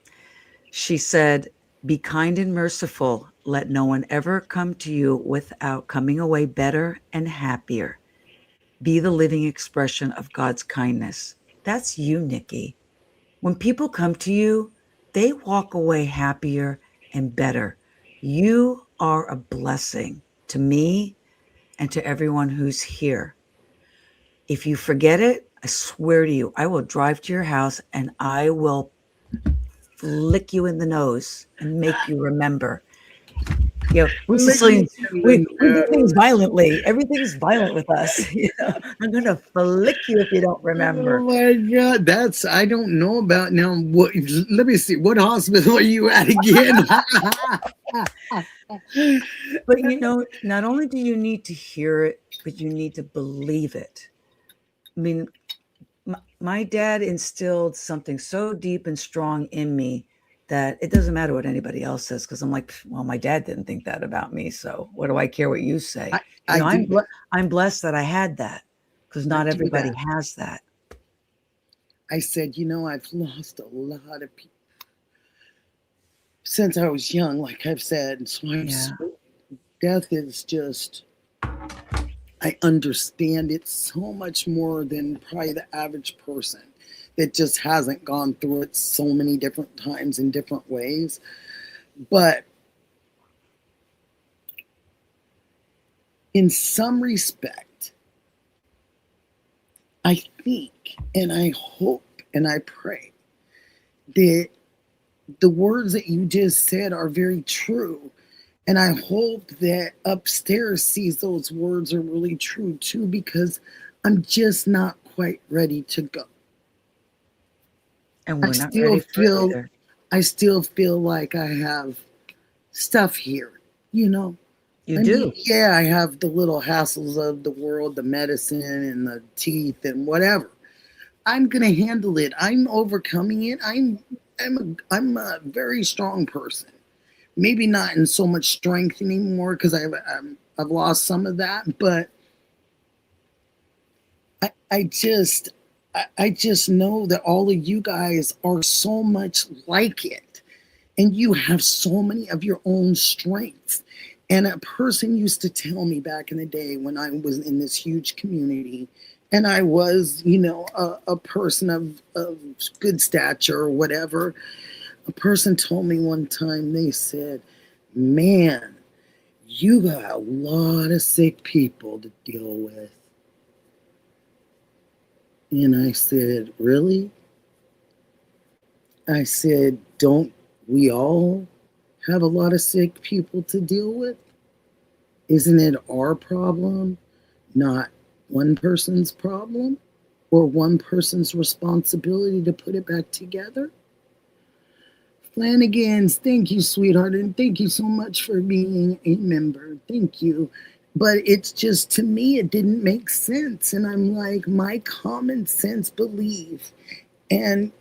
She said, be kind and merciful. Let no one ever come to you without coming away better and happier. Be the living expression of God's kindness. That's you, Nikki. When people come to you, they walk away happier and better. You are a blessing to me and to everyone who's here. If you forget it, I swear to you, I will drive to your house and I will lick you in the nose and make you remember. Yeah, we Look Sicilians, at you, we do things Linda. violently. Everything's violent with us. You know, I'm gonna flick you if you don't Oh remember. my God, that's I don't know about now. What? Let me see. What hospital are you at again? But you know, not only do you need to hear it, but you need to believe it. I mean, my dad instilled something so deep and strong in me that it doesn't matter what anybody else says, because I'm like, well, my dad didn't think that about me, so what do I care what you say? You I know, do that. I'm blessed that I had that, because I not do everybody that. has that. I said, I've lost a lot of people since I was young, like I've said. So Yeah. death is just, I understand it so much more than probably the average person that just hasn't gone through it so many different times in different ways. But in some respect, I think and I hope and I pray that the words that you just said are very true. And I hope that upstairs sees those words are really true too, because I'm just not quite ready to go. And I we're not still ready for it feel either. I still feel like I have stuff here, you know. You I mean, do. yeah, I have the little hassles of the world, the medicine and the teeth and whatever. I'm gonna handle it. I'm overcoming it. I'm a very strong person. Maybe not in so much strength anymore because I've lost some of that, but I just know that all of you guys are so much like it, and you have so many of your own strengths. And a person used to tell me back in the day when I was in this huge community, and I was, a person of good stature or whatever. A person told me one time, they said, "Man, you got a lot of sick people to deal with." And I said, "Really?" I said, "Don't we all have a lot of sick people to deal with? Isn't it our problem, not one person's problem or one person's responsibility to put it back together?" Flanagan's, thank you, sweetheart, and thank you so much for being a member. Thank you. But it's just, to me, it didn't make sense. And I'm like, my common sense belief, and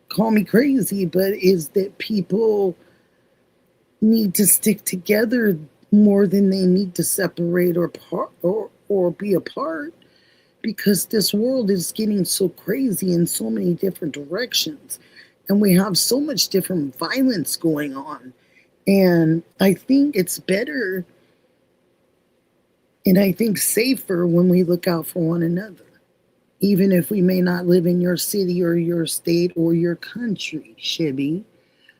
call me crazy, but is that people need to stick together more than they need to separate or be apart, because this world is getting so crazy in so many different directions, and we have so much different violence going on. And I think it's better, and I think safer, when we look out for one another. Even if we may not live in your city or your state or your country, Shibby,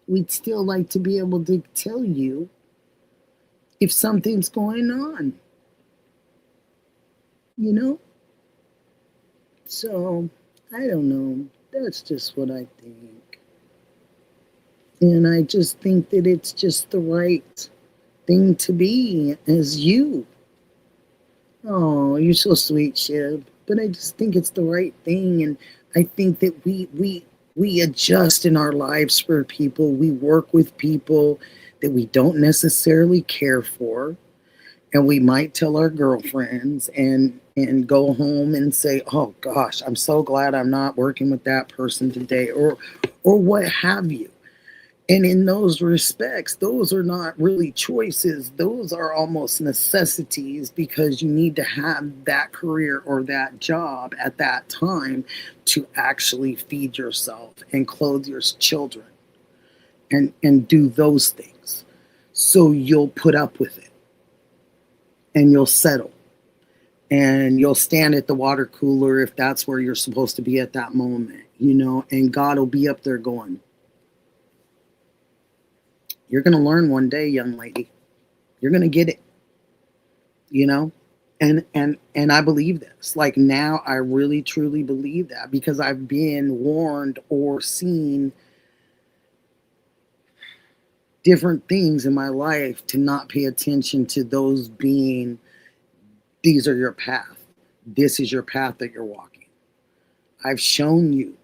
we'd still like to be able to tell you if something's going on, you know? So, I don't know. That's just what I think. And I just think that it's just the right thing to be as you. Oh, you're so sweet, Shib. But I just think it's the right thing. And I think that we adjust in our lives for people. We work with people that we don't necessarily care for. And we might tell our girlfriends and go home and say, "Oh gosh, I'm so glad I'm not working with that person today," or what have you. And in those respects, those are not really choices. Those are almost necessities, because you need to have that career or that job at that time to actually feed yourself and clothe your children and do those things. So you'll put up with it, and you'll settle, and you'll stand at the water cooler if that's where you're supposed to be at that moment, and God will be up there going, "You're going to learn one day, young lady. You're going to get it," and I believe this. Like, now I really truly believe that, because I've been warned or seen different things in my life to not pay attention to those being, these are your path. This is your path that you're walking. I've shown you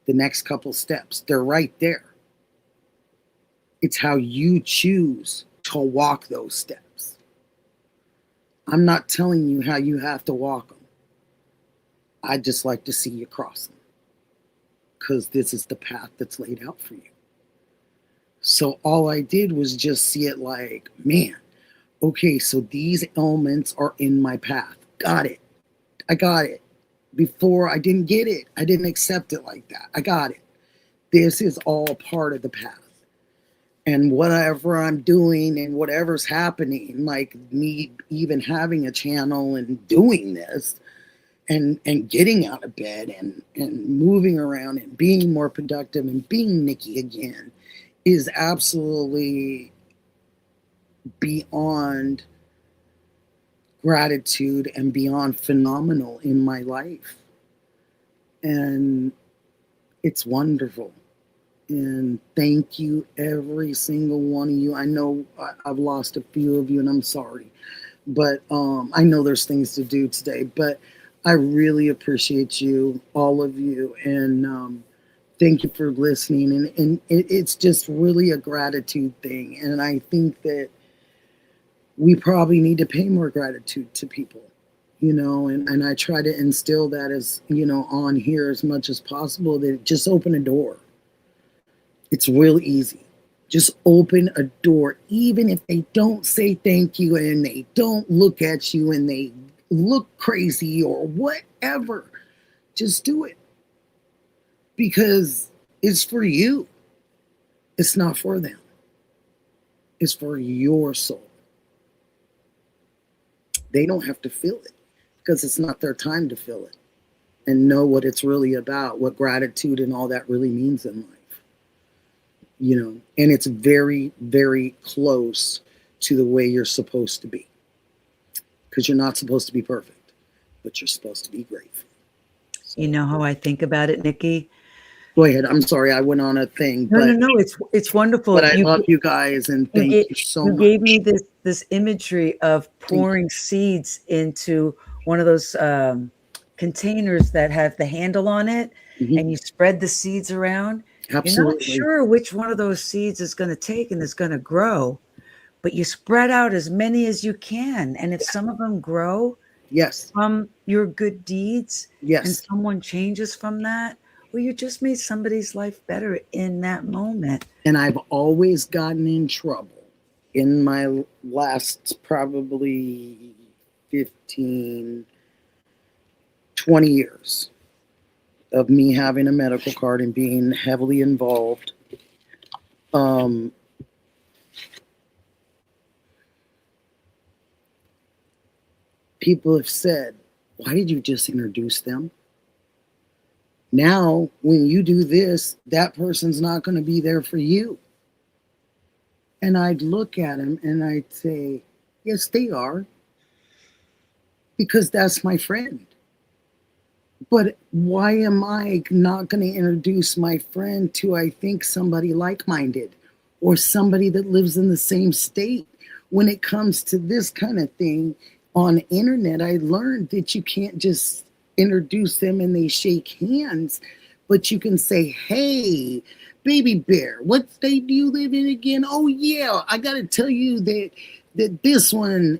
the next couple steps. They're right there. It's how you choose to walk those steps. I'm not telling you how you have to walk them. I'd just like to see you cross them, because this is the path that's laid out for you. So all I did was just see it like, man, okay, so these elements are in my path. Got it. I got it. Before I didn't get it. I didn't accept it like that. I got it. This is all part of the path. And whatever I'm doing and whatever's happening, like me even having a channel and doing this and getting out of bed and moving around and being more productive and being Nikki again is absolutely beyond gratitude and beyond phenomenal in my life. And it's wonderful. And thank you, every single one of you. I know I've lost a few of you, and I'm sorry. But I know there's things to do today. But I really appreciate you, all of you. And thank you for listening. And it's just really a gratitude thing. And I think that we probably need to pay more gratitude to people, you know. And I try to instill that, as, you know, on here as much as possible, that just open a door. It's real easy. Just open a door, even if they don't say thank you and they don't look at you and they look crazy or whatever. Just do it. Because it's for you. It's not for them. It's for your soul. They don't have to feel it, because it's not their time to feel it and know what it's really about, what gratitude and all that really means in life. You know, and it's very, very close to the way you're supposed to be, because you're not supposed to be perfect, but you're supposed to be grateful. So, You know how I think about it, Nikki? go ahead. I'm sorry I went on a thing. No. It's wonderful. But I love you guys, and thank you so much. You gave me this imagery of pouring seeds into one of those containers that have the handle on it, and you spread the seeds around. Absolutely. You're not sure which one of those seeds is going to take and is going to grow, but you spread out as many as you can. And if some of them grow from your good deeds, and someone changes from that, well, you just made somebody's life better in that moment. And I've always gotten in trouble in my last probably 15, 20 years of me having a medical card and being heavily involved. People have said, why did you just introduce them? Now, when you do this, that person's not going to be there for you. And I'd look at him and I'd say, yes, they are. Because that's my friend. But why am I not going to introduce my friend to, I think, somebody like-minded or somebody that lives in the same state? When it comes to this kind of thing on internet, I learned that you can't just introduce them and they shake hands, but you can say, hey, baby bear, what state do you live in again? Oh, yeah, I got to tell you that this one,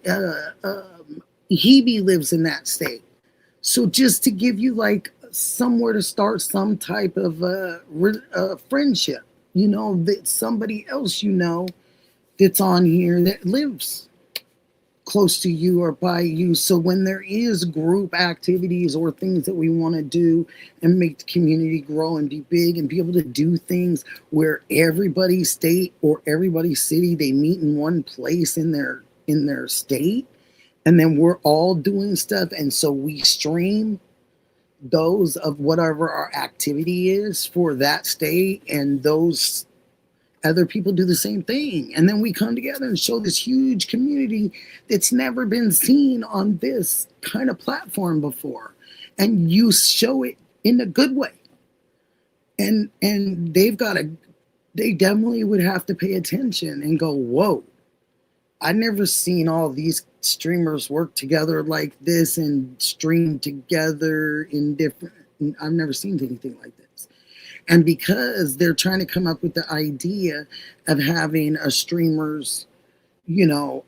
Hebe lives in that state. So just to give you like somewhere to start some type of friendship, you know, that somebody else, you know, that's on here that lives close to you or by you. So when there is group activities or things that we want to do and make the community grow and be big and be able to do things where everybody's state or everybody's city, they meet in one place in their state. And then we're all doing stuff. And so we stream those of whatever our activity is for that state. And those other people do the same thing. And then we come together and show this huge community that's never been seen on this kind of platform before. And you show it in a good way. And they've got a they definitely would have to pay attention and go, whoa, I never seen all these streamers work together like this and stream together in different, I've never seen anything like this. And because they're trying to come up with the idea of having a streamers, you know,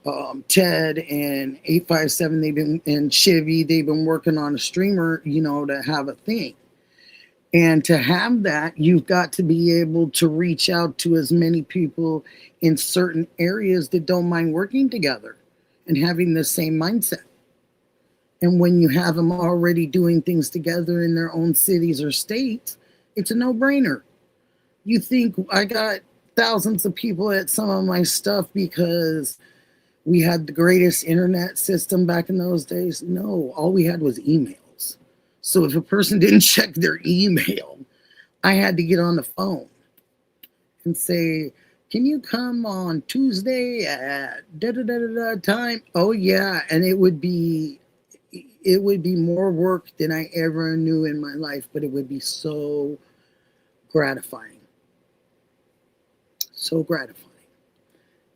Ted and 857, and Chivy, they've been working on a streamer, you know, to have a thing. And to have that, you've got to be able to reach out to as many people in certain areas that don't mind working together and having the same mindset. And when you have them already doing things together in their own cities or states, it's a no-brainer. You think I got thousands of people at some of my stuff because we had the greatest internet system back in those days? No, all we had was emails. So if a person didn't check their email, I had to get on the phone and say, can you come on Tuesday at da-da-da-da-da time? Oh, yeah. And it would be more work than I ever knew in my life, but it would be so gratifying. So gratifying.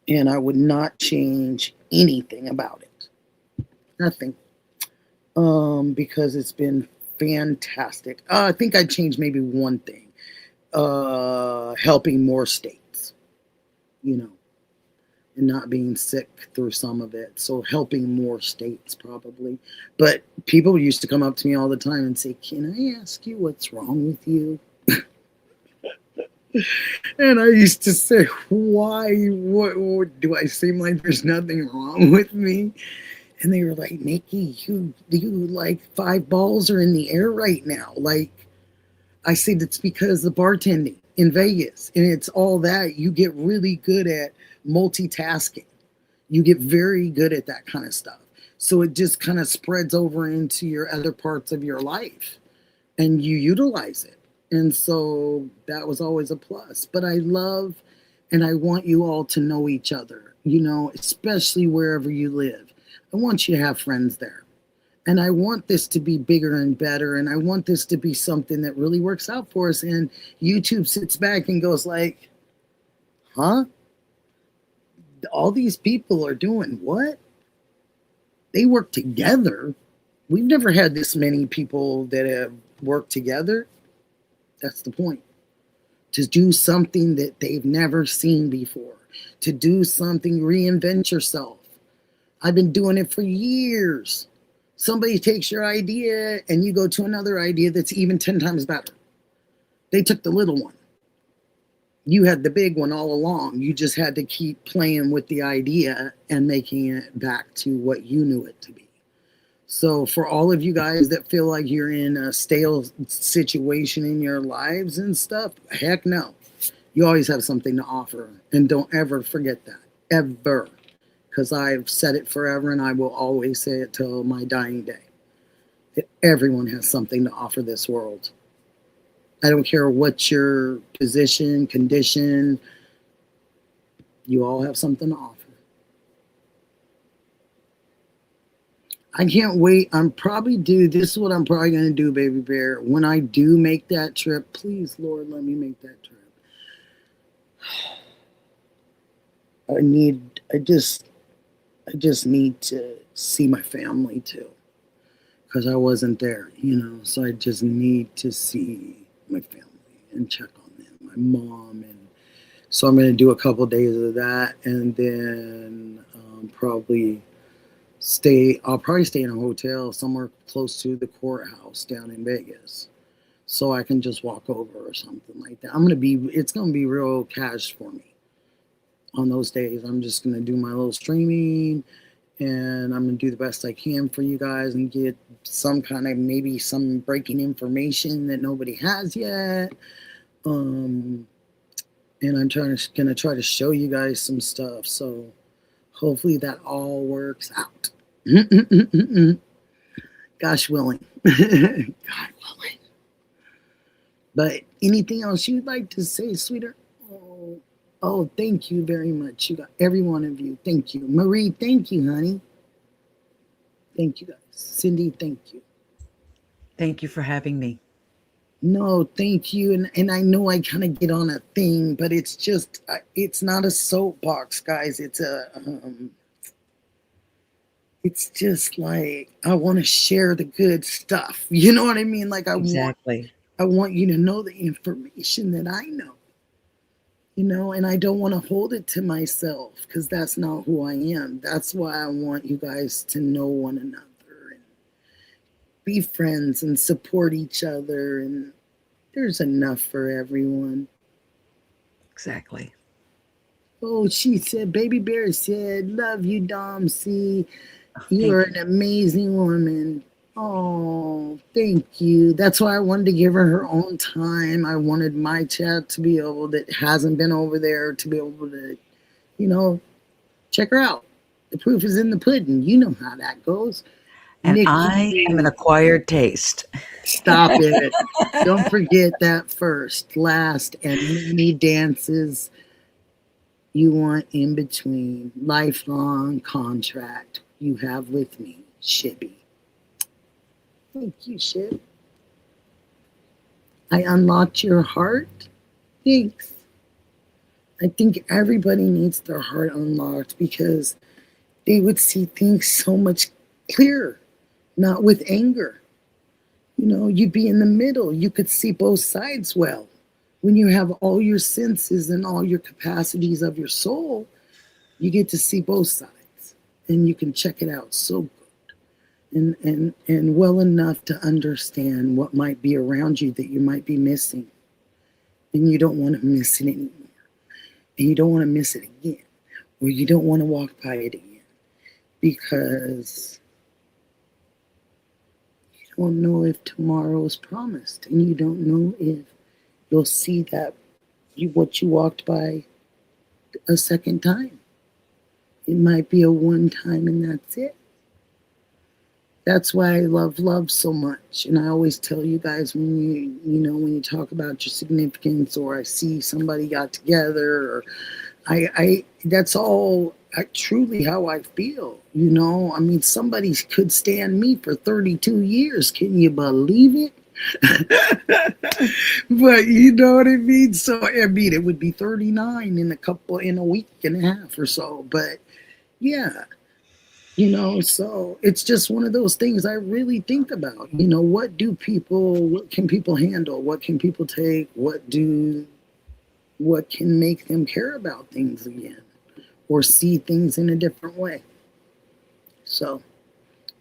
And I would not change anything about it. Nothing. Because it's been fantastic. I think I'd change maybe one thing. Helping more states, you know, and not being sick through some of it. So helping more states probably. But people used to come up to me all the time and say, can I ask you what's wrong with you? And I used to say, why? What do I seem like there's nothing wrong with me? And they were like, Nikki, you like 5 balls are in the air right now. Like, I said, it's because of the bartending in Vegas. And it's all that. You get really good at multitasking. You get very good at that kind of stuff. So it just kind of spreads over into your other parts of your life. And you utilize it. And so that was always a plus. But I love and I want you all to know each other, you know, especially wherever you live. I want you to have friends there. And I want this to be bigger and better. And I want this to be something that really works out for us. And YouTube sits back and goes like, huh? All these people are doing what? They work together. We've never had this many people that have worked together. That's the point. To do something that they've never seen before. To do something, reinvent yourself. I've been doing it for years. Somebody takes your idea and you go to another idea that's even 10 times better. They took the little one. You had the big one all along. You just had to keep playing with the idea and making it back to what you knew it to be. So for all of you guys that feel like you're in a stale situation in your lives and stuff, heck no. You always have something to offer. And don't ever forget that. Ever. Because I've said it forever and I will always say it till my dying day. That everyone has something to offer this world. I don't care what your position, condition, you all have something to offer. I can't wait. This is what I'm probably going to do, baby bear. When I do make that trip, please, Lord, let me make that trip. I just need to see my family too. Because I wasn't there, you know. So I just need to see my family and check on them, my mom. And so I'm going to do a couple of days of that. And then I'll probably stay in a hotel somewhere close to the courthouse down in Vegas. So I can just walk over or something like that. It's going to be real cash for me. On those days, I'm just going to do my little streaming and I'm going to do the best I can for you guys and get maybe some breaking information that nobody has yet. And I'm going to try to show you guys some stuff. So hopefully that all works out. Gosh willing. God willing. But anything else you'd like to say, sweetheart? Oh, thank you very much. You got every one of you. Thank you. Marie, thank you, honey. Thank you, guys. Cindy, thank you. Thank you for having me. No, thank you. And I know I kind of get on a thing, but it's just, it's not a soapbox, guys. It's just like, I want to share the good stuff. You know what I mean? Like Exactly. I want you to know the information that I know, and I don't want to hold it to myself because that's not who I am. That's why I want you guys to know one another and be friends and support each other. And there's enough for everyone. Exactly. Oh, she said, Baby Bear said, love you, Domsea. You Thank are an amazing woman. Oh, thank you. That's why I wanted to give her own time. I wanted my chat to be able, that hasn't been over there, to be able to, check her out. The proof is in the pudding. You know how that goes. And Nikki, I am an acquired taste. stop it. Don't forget that first, last, and many dances you want in between. Lifelong contract you have with me, Shibby. Thank you, Shib. I unlocked your heart. Thanks. I think everybody needs their heart unlocked because they would see things so much clearer, not with anger. You'd be in the middle. You could see both sides well. When you have all your senses and all your capacities of your soul, you get to see both sides and you can check it out so good and well enough to understand what might be around you that you might be missing. And you don't want to miss it anymore. And you don't want to miss it again. Or you don't want to walk by it again. Because you don't know if tomorrow is promised. And you don't know if you'll see what you walked by a second time. It might be a one time and that's it. That's why I love love so much. And I always tell you guys when when you talk about your significance, or I see somebody got together, or that's all truly how I feel. I mean, somebody could stand me for 32 years. Can you believe it? But you know what I mean? So, I mean, it would be 39 in a week and a half or so. But yeah, so it's just one of those things I really think about. What can people handle? What can people take? What can make them care about things again or see things in a different way? So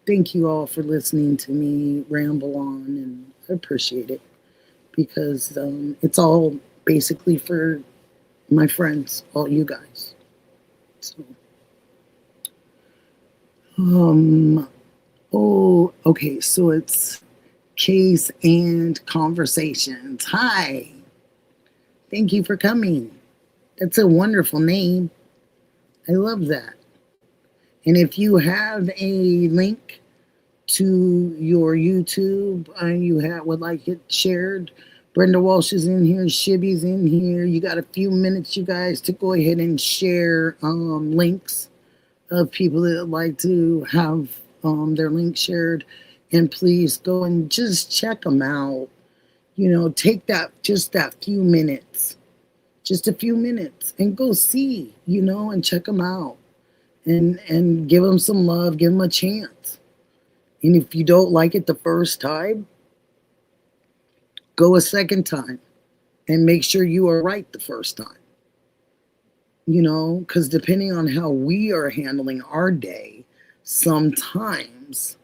thank you all for listening to me ramble on, and I appreciate it because it's all basically for my friends, all you guys. So, okay, so it's Case and Conversations. Hi, thank you for coming. That's a wonderful name. I love that. And if you have a link to your YouTube and would like it shared, Brenda Walsh is in here, Shibby's in here. You got a few minutes, you guys, to go ahead and share links of people that would like to have their link shared. And please go and just check them out. Take just that few minutes, just a few minutes, and go see, and check them out. And give them some love, give them a chance. And if you don't like it the first time, go a second time and make sure you are right the first time. Because depending on how we are handling our day, sometimes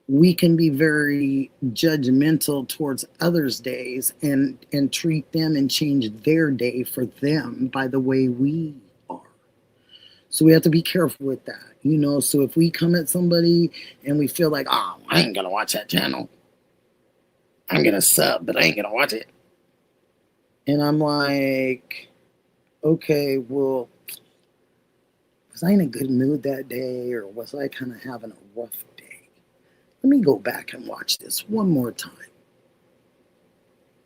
we can be very judgmental towards others' days and treat them and change their day for them by the way we are. So we have to be careful with that, So if we come at somebody and we feel like, I ain't going to watch that channel. I'm going to sub, but I ain't going to watch it. And I'm like, okay, well, was I in a good mood that day, or was I kind of having a rough day? Let me go back and watch this one more time.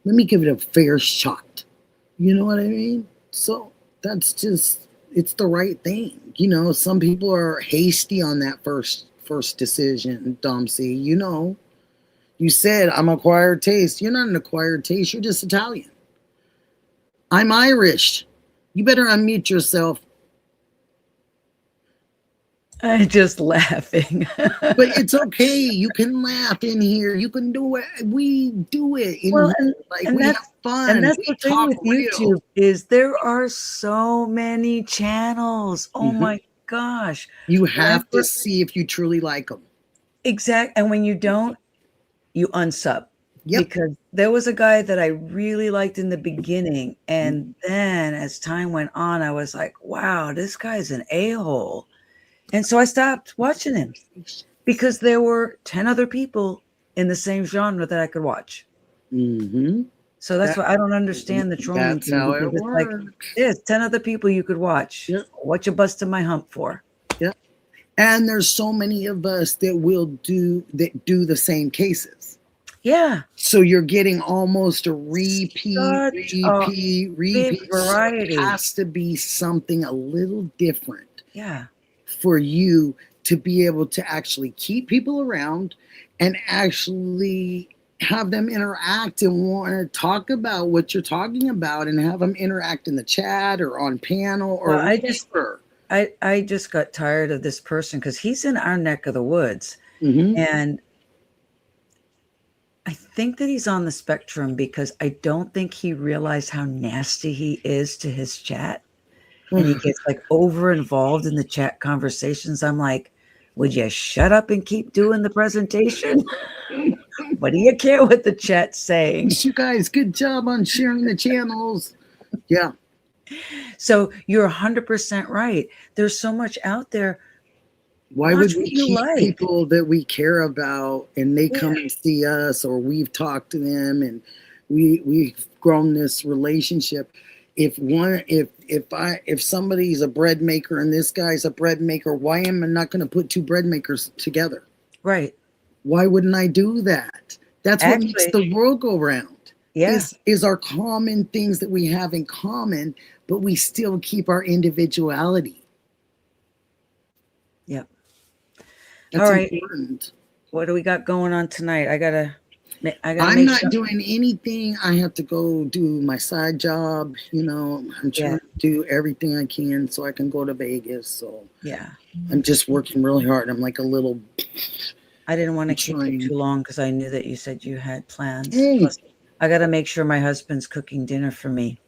Let me give it a fair shot. You know what I mean? So that's just, it's the right thing. Some people are hasty on that first decision, Domsea. You said I'm acquired taste. You're not an acquired taste. You're just Italian. I'm Irish. You better unmute yourself. I'm just laughing. But it's okay. You can laugh in here. You can do it. We do it in Well, here. Like we have fun. And that's we the thing talk with real. YouTube is there are so many channels. Oh my gosh. You have to see if you truly like them. Exact. And when you don't, you unsub. Yep. Because there was a guy that I really liked in the beginning. And then as time went on, I was like, wow, this guy's an a-hole. And so I stopped watching him because there were 10 other people in the same genre that I could watch. So that's why I don't understand the trolling. That's how it works. Like, there's 10 other people you could watch. Yep. What you busting my hump for? Yep. And there's so many of us that will do the same cases. Yeah. So you're getting almost a repeat variety. So it has to be something a little different. Yeah. For you to be able to actually keep people around and actually have them interact and want to talk about what you're talking about and have them interact in the chat or on panel or whatever. I just got tired of this person because he's in our neck of the woods. And I think that he's on the spectrum because I don't think he realized how nasty he is to his chat. And he gets like over involved in the chat conversations. I'm like, would you shut up and keep doing the presentation? What do you care what the chat's saying? You guys, good job on sharing the channels. Yeah. So you're 100% right. There's so much out there. Why would we keep people that we care about and they come and see us, or we've talked to them and we've grown this relationship? If somebody's a bread maker and this guy's a bread maker, why am I not going to put two bread makers together? Right. Why wouldn't I do that? That's what makes the world go round. Yeah. Is our common things that we have in common, but we still keep our individuality. Yep. That's all right. important. What do we got going on tonight? I'm not doing anything. I have to go do my side job. You know, I'm trying to do everything I can so I can go to Vegas. So yeah, I'm just working really hard. I'm like a little. I didn't want to keep you too long because I knew that you said you had plans. Hey. Plus, I got to make sure my husband's cooking dinner for me.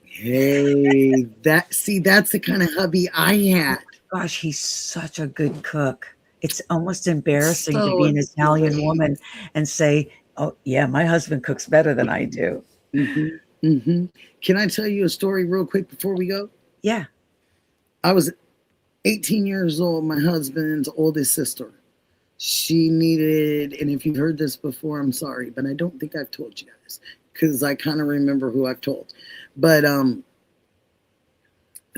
Hey, that's the kind of hubby I had. Gosh, he's such a good cook. It's almost embarrassing to be an Italian woman and say, oh, yeah, my husband cooks better than I do. Can I tell you a story real quick before we go? Yeah. I was 18 years old, my husband's oldest sister. She needed, and if you've heard this before, I'm sorry, but I don't think I've told you guys because I kind of remember who I've told. But and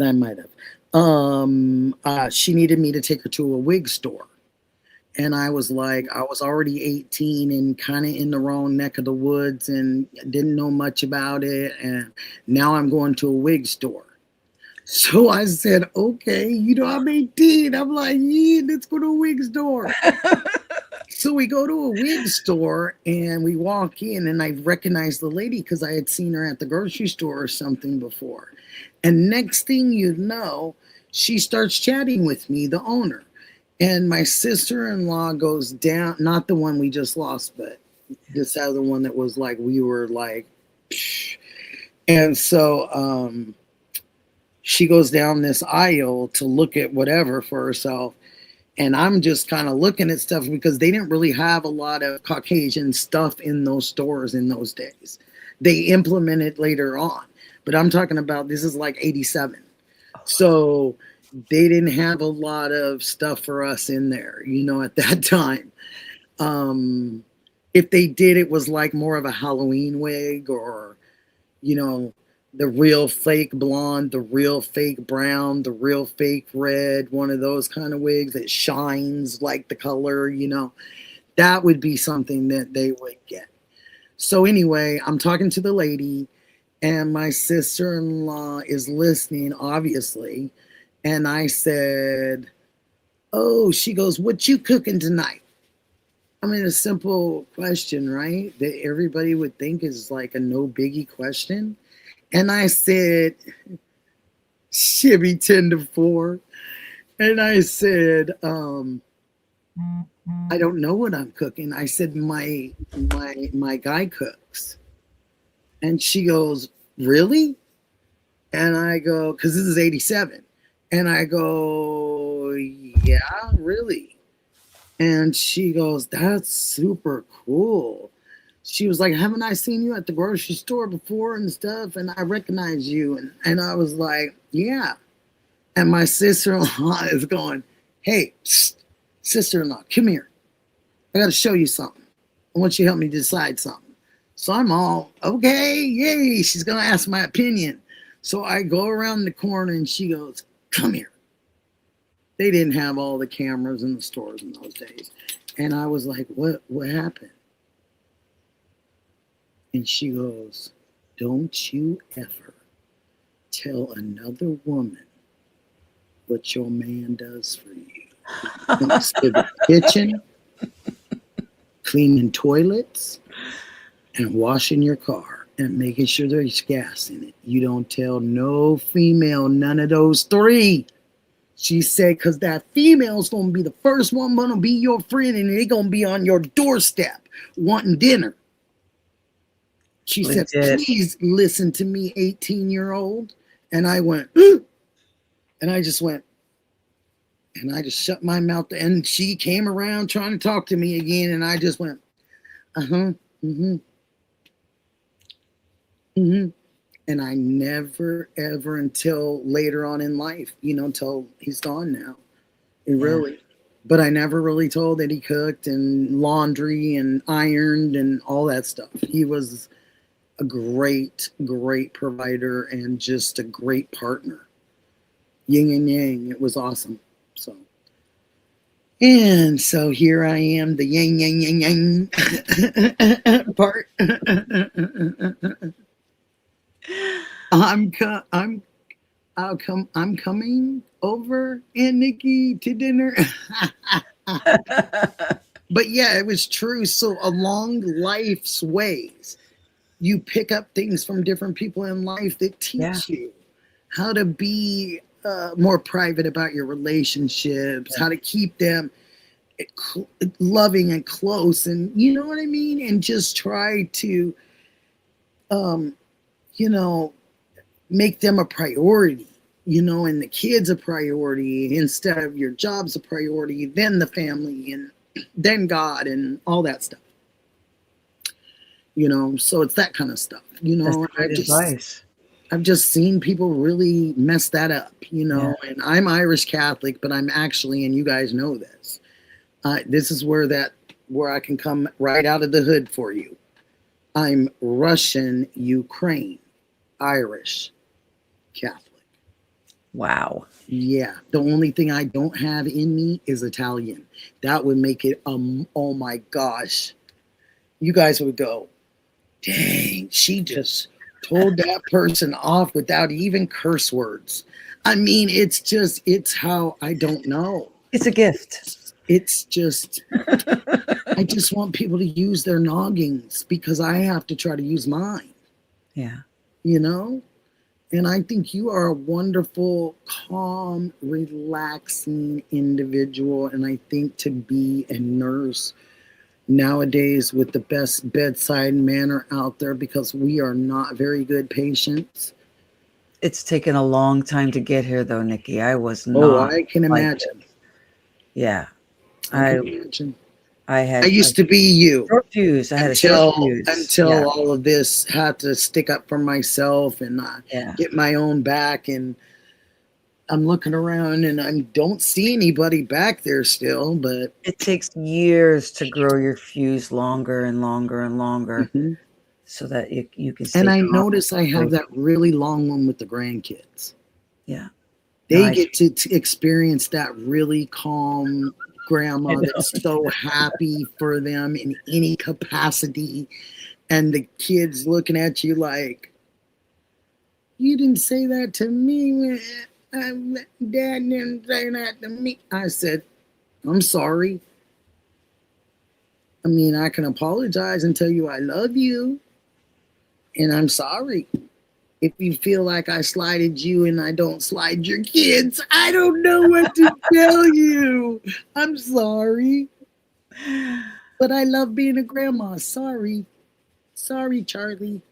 I might have. She needed me to take her to a wig store. And I was like, I was already 18 and kind of in the wrong neck of the woods and didn't know much about it. And now I'm going to a wig store. So I said, okay, I'm 18. I'm like, yeah, let's go to a wig store. So we go to a wig store and we walk in and I recognize the lady because I had seen her at the grocery store or something before. And next thing you know, she starts chatting with me, the owner. And my sister-in-law goes down, not the one we just lost, but this other one that was like, we were like, psh. And so she goes down this aisle to look at whatever for herself. And I'm just kind of looking at stuff because they didn't really have a lot of Caucasian stuff in those stores in those days. They implemented later on. But I'm talking about, this is like 87. So they didn't have a lot of stuff for us in there, at that time. If they did, it was like more of a Halloween wig or, the real fake blonde, the real fake brown, the real fake red, one of those kind of wigs that shines like the color, that would be something that they would get. So anyway, I'm talking to the lady and my sister-in-law is listening, obviously. And I said, oh, she goes, what you cooking tonight? I mean, a simple question, right? That everybody would think is like a no biggie question. And I said, Shibby 10 to 4. And I said, I don't know what I'm cooking. I said, my guy cooks. And she goes, really? And I go, because this is 87. And I go, yeah, really. And she goes, that's super cool. She was like, haven't I seen you at the grocery store before and stuff? And I recognize you. And I was like, yeah. And my sister-in-law is going, hey, sister-in-law, come here. I got to show you something. I want you to help me decide something. So I'm all, okay, yay. She's going to ask my opinion. So I go around the corner and she goes, come here. They didn't have all the cameras in the stores in those days. And I was like, what happened? And she goes, don't you ever tell another woman what your man does for you. Comes to the kitchen, cleaning toilets, and washing your car, and making sure there's gas in it. You don't tell no female none of those three. She said, because that female's going to be the first one going to be your friend, and they're going to be on your doorstep wanting dinner. She said, please listen to me, 18-year-old. And I went, ooh. And I just went, and I just shut my mouth. And she came around trying to talk to me again. And I just went, and I never, ever until later on in life, until he's gone now. But I never really told that he cooked and laundry and ironed and all that stuff. He was a great, great provider and just a great partner. Yin and yang. It was awesome. So here I am, the yang, yang, yang, yang part. I'm coming over, and Nikki, to dinner. But yeah, it was true. So along life's ways, you pick up things from different people in life that teach you how to be more private about your relationships, how to keep them loving and close, and you know what I mean? And just try to, make them a priority, and the kids a priority instead of your job's a priority, then the family, and then God, and all that stuff. So it's that kind of stuff, I've just seen people really mess that up, and I'm Irish Catholic, but I'm actually, and you guys know this, this is where I can come right out of the hood for you. I'm Russian, Ukraine, Irish, Catholic. Wow. Yeah. The only thing I don't have in me is Italian. That would make it, oh my gosh. You guys would go, dang, she just told that person off without even curse words. I mean, it's how, I don't know. It's a gift. It's just, I just want people to use their noggins because I have to try to use mine. Yeah. And I think you are a wonderful, calm, relaxing individual. And I think to be a nurse nowadays with the best bedside manner out there, because we are not very good patients. It's taken a long time to get here, though, Nikki. I was not. Oh, I can imagine. Yeah. I can imagine. I used to be you. Short fuse. I had until, a short fuse. Until all of this had to stick up for myself and get my own back. And I'm looking around and I don't see anybody back there still, but it takes years to grow your fuse longer and longer and longer, so that you can. And I notice I have that really long one with the grandkids. Yeah, they get to experience that really calm grandma that's so happy for them in any capacity, and the kids looking at you like, you didn't say that to me. Dad didn't say that to me. I said, I'm sorry. I mean, I can apologize and tell you I love you, and I'm sorry. If you feel like I slighted you and I don't slide your kids, I don't know what to tell you. I'm sorry. But I love being a grandma. Sorry. Sorry, Charlie.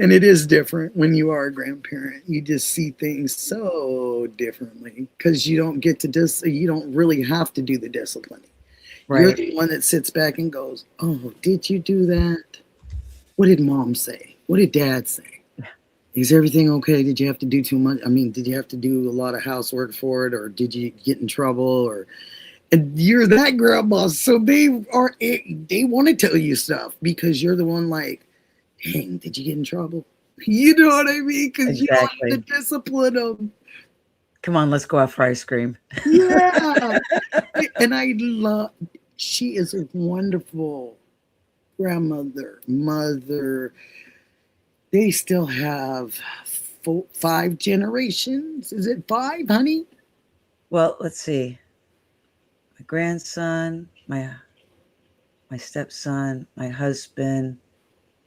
And it is different when you are a grandparent. You just see things so differently because you don't get to you don't really have to do the disciplining. Right. You're the one that sits back and goes, "Oh, did you do that? What did mom say? What did dad say? Is everything okay? Did you have to do too much? I mean, did you have to do a lot of housework for it, or did you get in trouble?" Or and you're that grandma, so they want to tell you stuff because you're the one like, "Dang, did you get in trouble?" You know what I mean? Because Exactly. you have to discipline them. Come on, let's go out for ice cream. Yeah. And I love, she is a wonderful grandmother, mother. They still have 5 generations. Is it 5, honey? Well, let's see. My grandson, my stepson, my husband,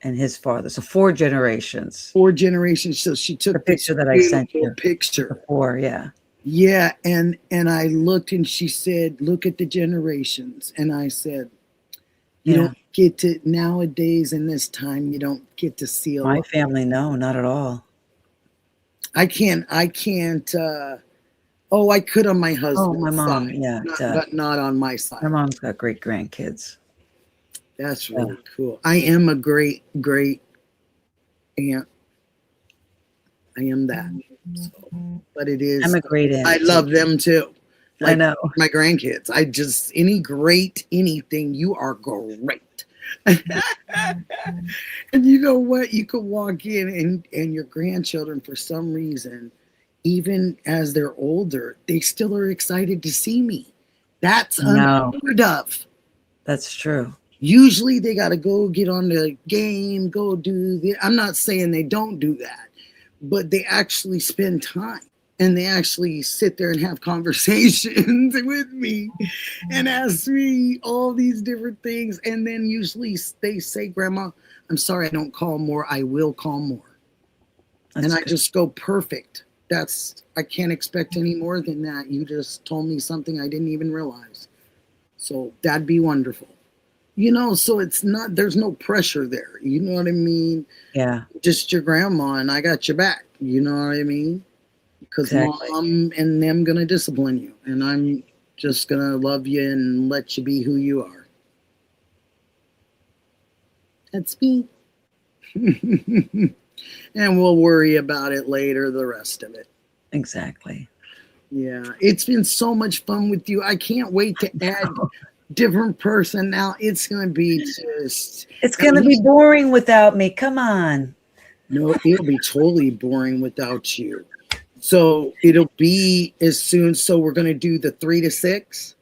and his father. So 4 generations. 4 generations. So she took The picture that I sent you. Picture. 4, yeah. Yeah, and I looked and she said, "Look at the generations." And I said, "You don't get to nowadays in this time. You don't get to see a My lot." family, no, not at all. I can't. Oh, I could on my husband's Oh, my mom, side, yeah, but not on my side. my mom's got great grandkids. That's really cool. I am a great aunt. I am that. So, but it is. I'm a great aunt. I love them too. I know. My grandkids. I just anything. You are great. And you know what? You could walk in and your grandchildren, for some reason, even as they're older, they still are excited to see me. That's unheard of. That's true. Usually they got to go get on the game, go do the. I'm not saying they don't do that, but they actually spend time and they actually sit there and have conversations with me and ask me all these different things. And then usually they say, "Grandma, I'm sorry I don't call more. I will call more." And I just go, "Perfect. I can't expect any more than that. You just told me something I didn't even realize. So that'd be wonderful." You know, so it's not, there's no pressure there. You know what I mean? Yeah. Just your grandma and I got your back. You know what I mean? Because mom and them going to discipline you. And I'm just going to love you and let you be who you are. That's me. And we'll worry about it later, the rest of it. Exactly. Yeah. It's been so much fun with you. I can't wait to add different person. Now it's going to be just. It's going to be boring without me. Come on. No, it'll be totally boring without you. So it'll be as soon. So we're going to do the 3 to 6.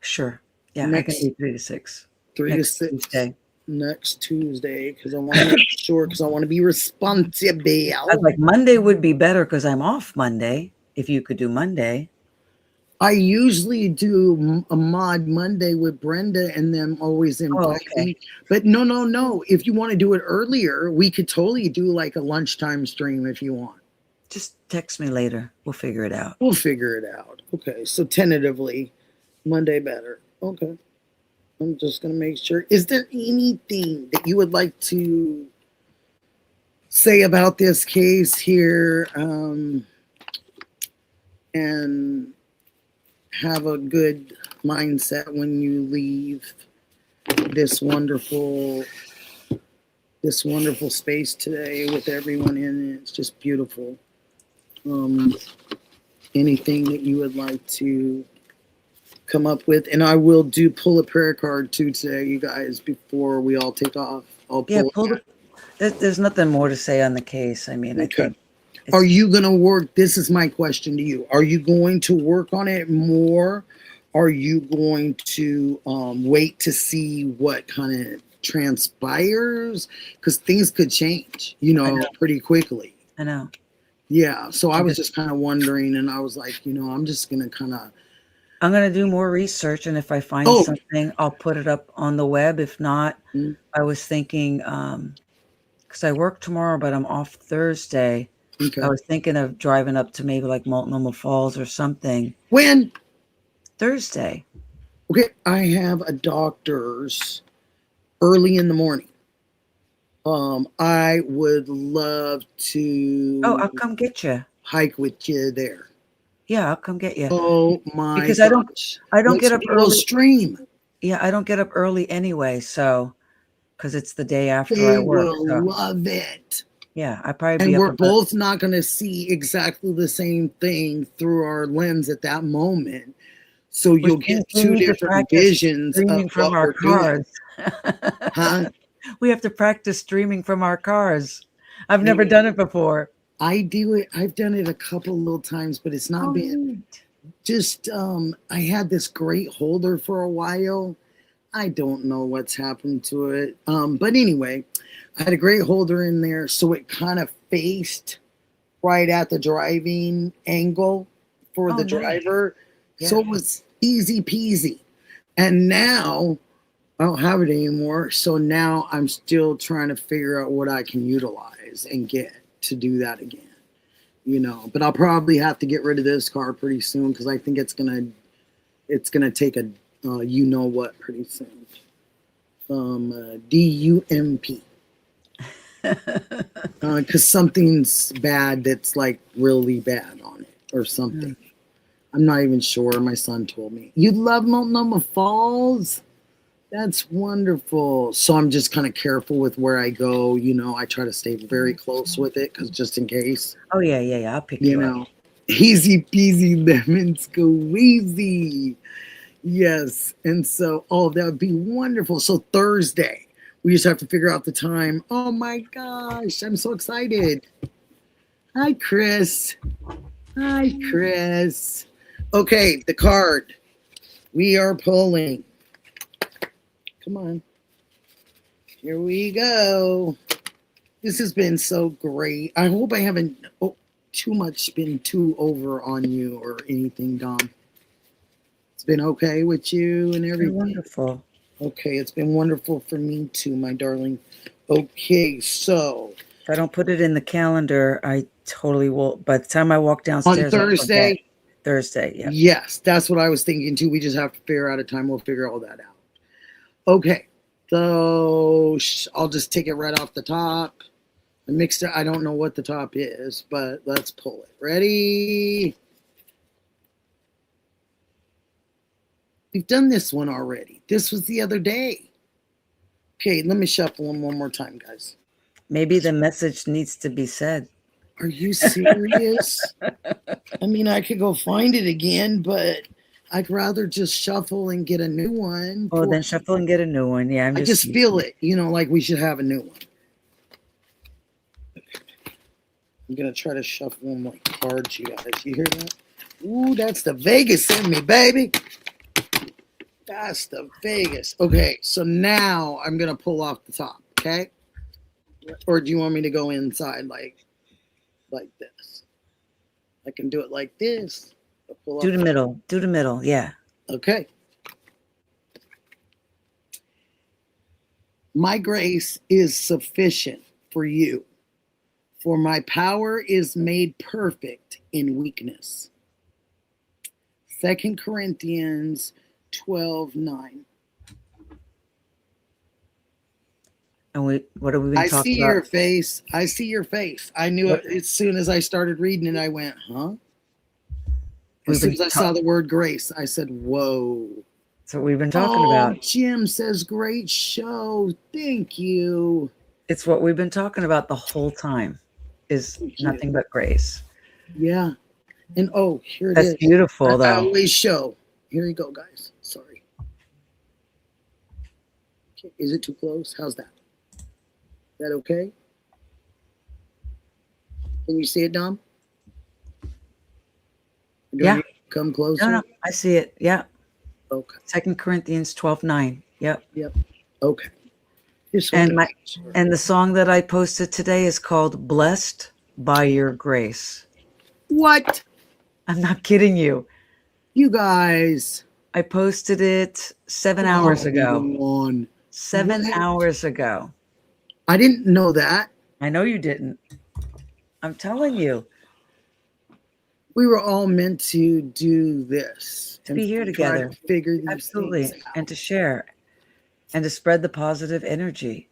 Sure. Yeah. Next, I can do 3 to 6. 3 to 6. Tuesday. Next Tuesday, because I want to make sure, because I want to be responsible. I was like, Monday would be better because I'm off Monday. If you could do Monday. I usually do a mod Monday with Brenda and them always invite me. But no. If you want to do it earlier, we could totally do like a lunchtime stream if you want. Just text me later. We'll figure it out. We'll figure it out. Okay. So tentatively, Monday better. Okay. I'm just going to make sure. Is there anything that you would like to say about this case here? And have a good mindset when you leave this wonderful space today with everyone in it. It's just beautiful. Anything that you would like to come up with, and I will pull a prayer card too today, you guys, before we all take off. There's nothing more to say on the case. I mean, okay. Are you going to work? This is my question to you. Are you going to work on it more? Are you going to wait to see what kind of transpires? Because things could change, pretty quickly. I know. Yeah. So I was just kind of wondering, and I was like, I'm just going to kind of I'm going to do more research, and if I find Oh. something, I'll put it up on the web. If not, I was thinking, because I work tomorrow, but I'm off Thursday. Okay. I was thinking of driving up to maybe like Multnomah Falls or something. When? Thursday. Okay, I have a doctor's early in the morning. I would love to. Oh, I'll come get you. Hike with you there. Yeah, I'll come get you. Oh my! Because gosh. I don't get up early. Stream. Yeah, I don't get up early anyway, so because it's the day after They I work. will So. love it. Yeah, I probably And be we're up both not going to see exactly the same thing through our lens at that moment. So you'll get two different visions streaming of from what our we're cars. Huh? We have to practice streaming from our cars. I've never done it before. I do it. I've done it a couple little times, but it's not been just. I had this great holder for a while. I don't know what's happened to it. But anyway, I had a great holder in there, so it kind of faced right at the driving angle for the driver. Yeah. So it was easy peasy. And now I don't have it anymore. So now I'm still trying to figure out what I can utilize and get to do that again. You know, but I'll probably have to get rid of this car pretty soon because I think it's gonna take a you know what pretty soon. DUMP. Because something's bad that's like really bad on it or something. I'm not even sure. My son told me. You love Multnomah Falls? That's wonderful. So I'm just kind of careful with where I go. You know, I try to stay very close with it because just in case. Oh, yeah. I'll pick you know, up. Easy peasy lemon squeezy. Yes. And so, that would be wonderful. So Thursday, we just have to figure out the time. Oh my gosh, I'm so excited. Hi, Chris. Hi, Chris. Okay, the card. We are pulling. Come on. Here we go. This has been so great. I hope I haven't been too over on you or anything, Dom. It's been okay with you and everything. Wonderful. Okay, it's been wonderful for me too, my darling. Okay, so if I don't put it in the calendar, I totally will. By the time I walk downstairs on Thursday. Yeah. Yes, that's what I was thinking too. We just have to figure out a time. We'll figure all that out. Okay, so I'll just take it right off the top. I mixed it. I don't know what the top is, but let's pull it. Ready? We've done this one already. This was the other day. Okay, let me shuffle them one more time, guys. Maybe the message needs to be said. Are you serious? I mean, I could go find it again, but I'd rather just shuffle and get a new one. Oh, then shuffle and get a new one. Yeah, I just feel it, like we should have a new one. I'm going to try to shuffle them like cards, you guys. You hear that? Ooh, that's the Vegas in me, baby. That's the Vegas. Okay, so now I'm going to pull off the top, okay? Or do you want me to go inside like this? I can do it like this. Do the middle. Do the middle, yeah. Okay. My grace is sufficient for you, for my power is made perfect in weakness. 2 Corinthians 12:9. And what have we been talking about? I see your face. I see your face. I knew it as soon as I started reading it. I went, huh? As soon as I saw the word grace, I said, whoa. That's what we've been talking about. Jim says, great show. Thank you. It's what we've been talking about the whole time, is nothing but grace. Yeah. And here it is. That's beautiful, though. I always show. Here you go, guys. Sorry. Okay. Is it too close? How's that? Is that okay? Can you see it, Dom? Yeah. Come closer. No, I see it. Yeah. Okay. 2 Corinthians 12:9. Yep. Okay. And the song that I posted today is called "Blessed by Your Grace." What? I'm not kidding you. You guys. I posted it 7 hours ago. On. 7 What? hours ago. I didn't know that. I know you didn't. I'm telling you. We were all meant to do this. To be here try together. to figure these Absolutely. things out. And to share and to spread the positive energy.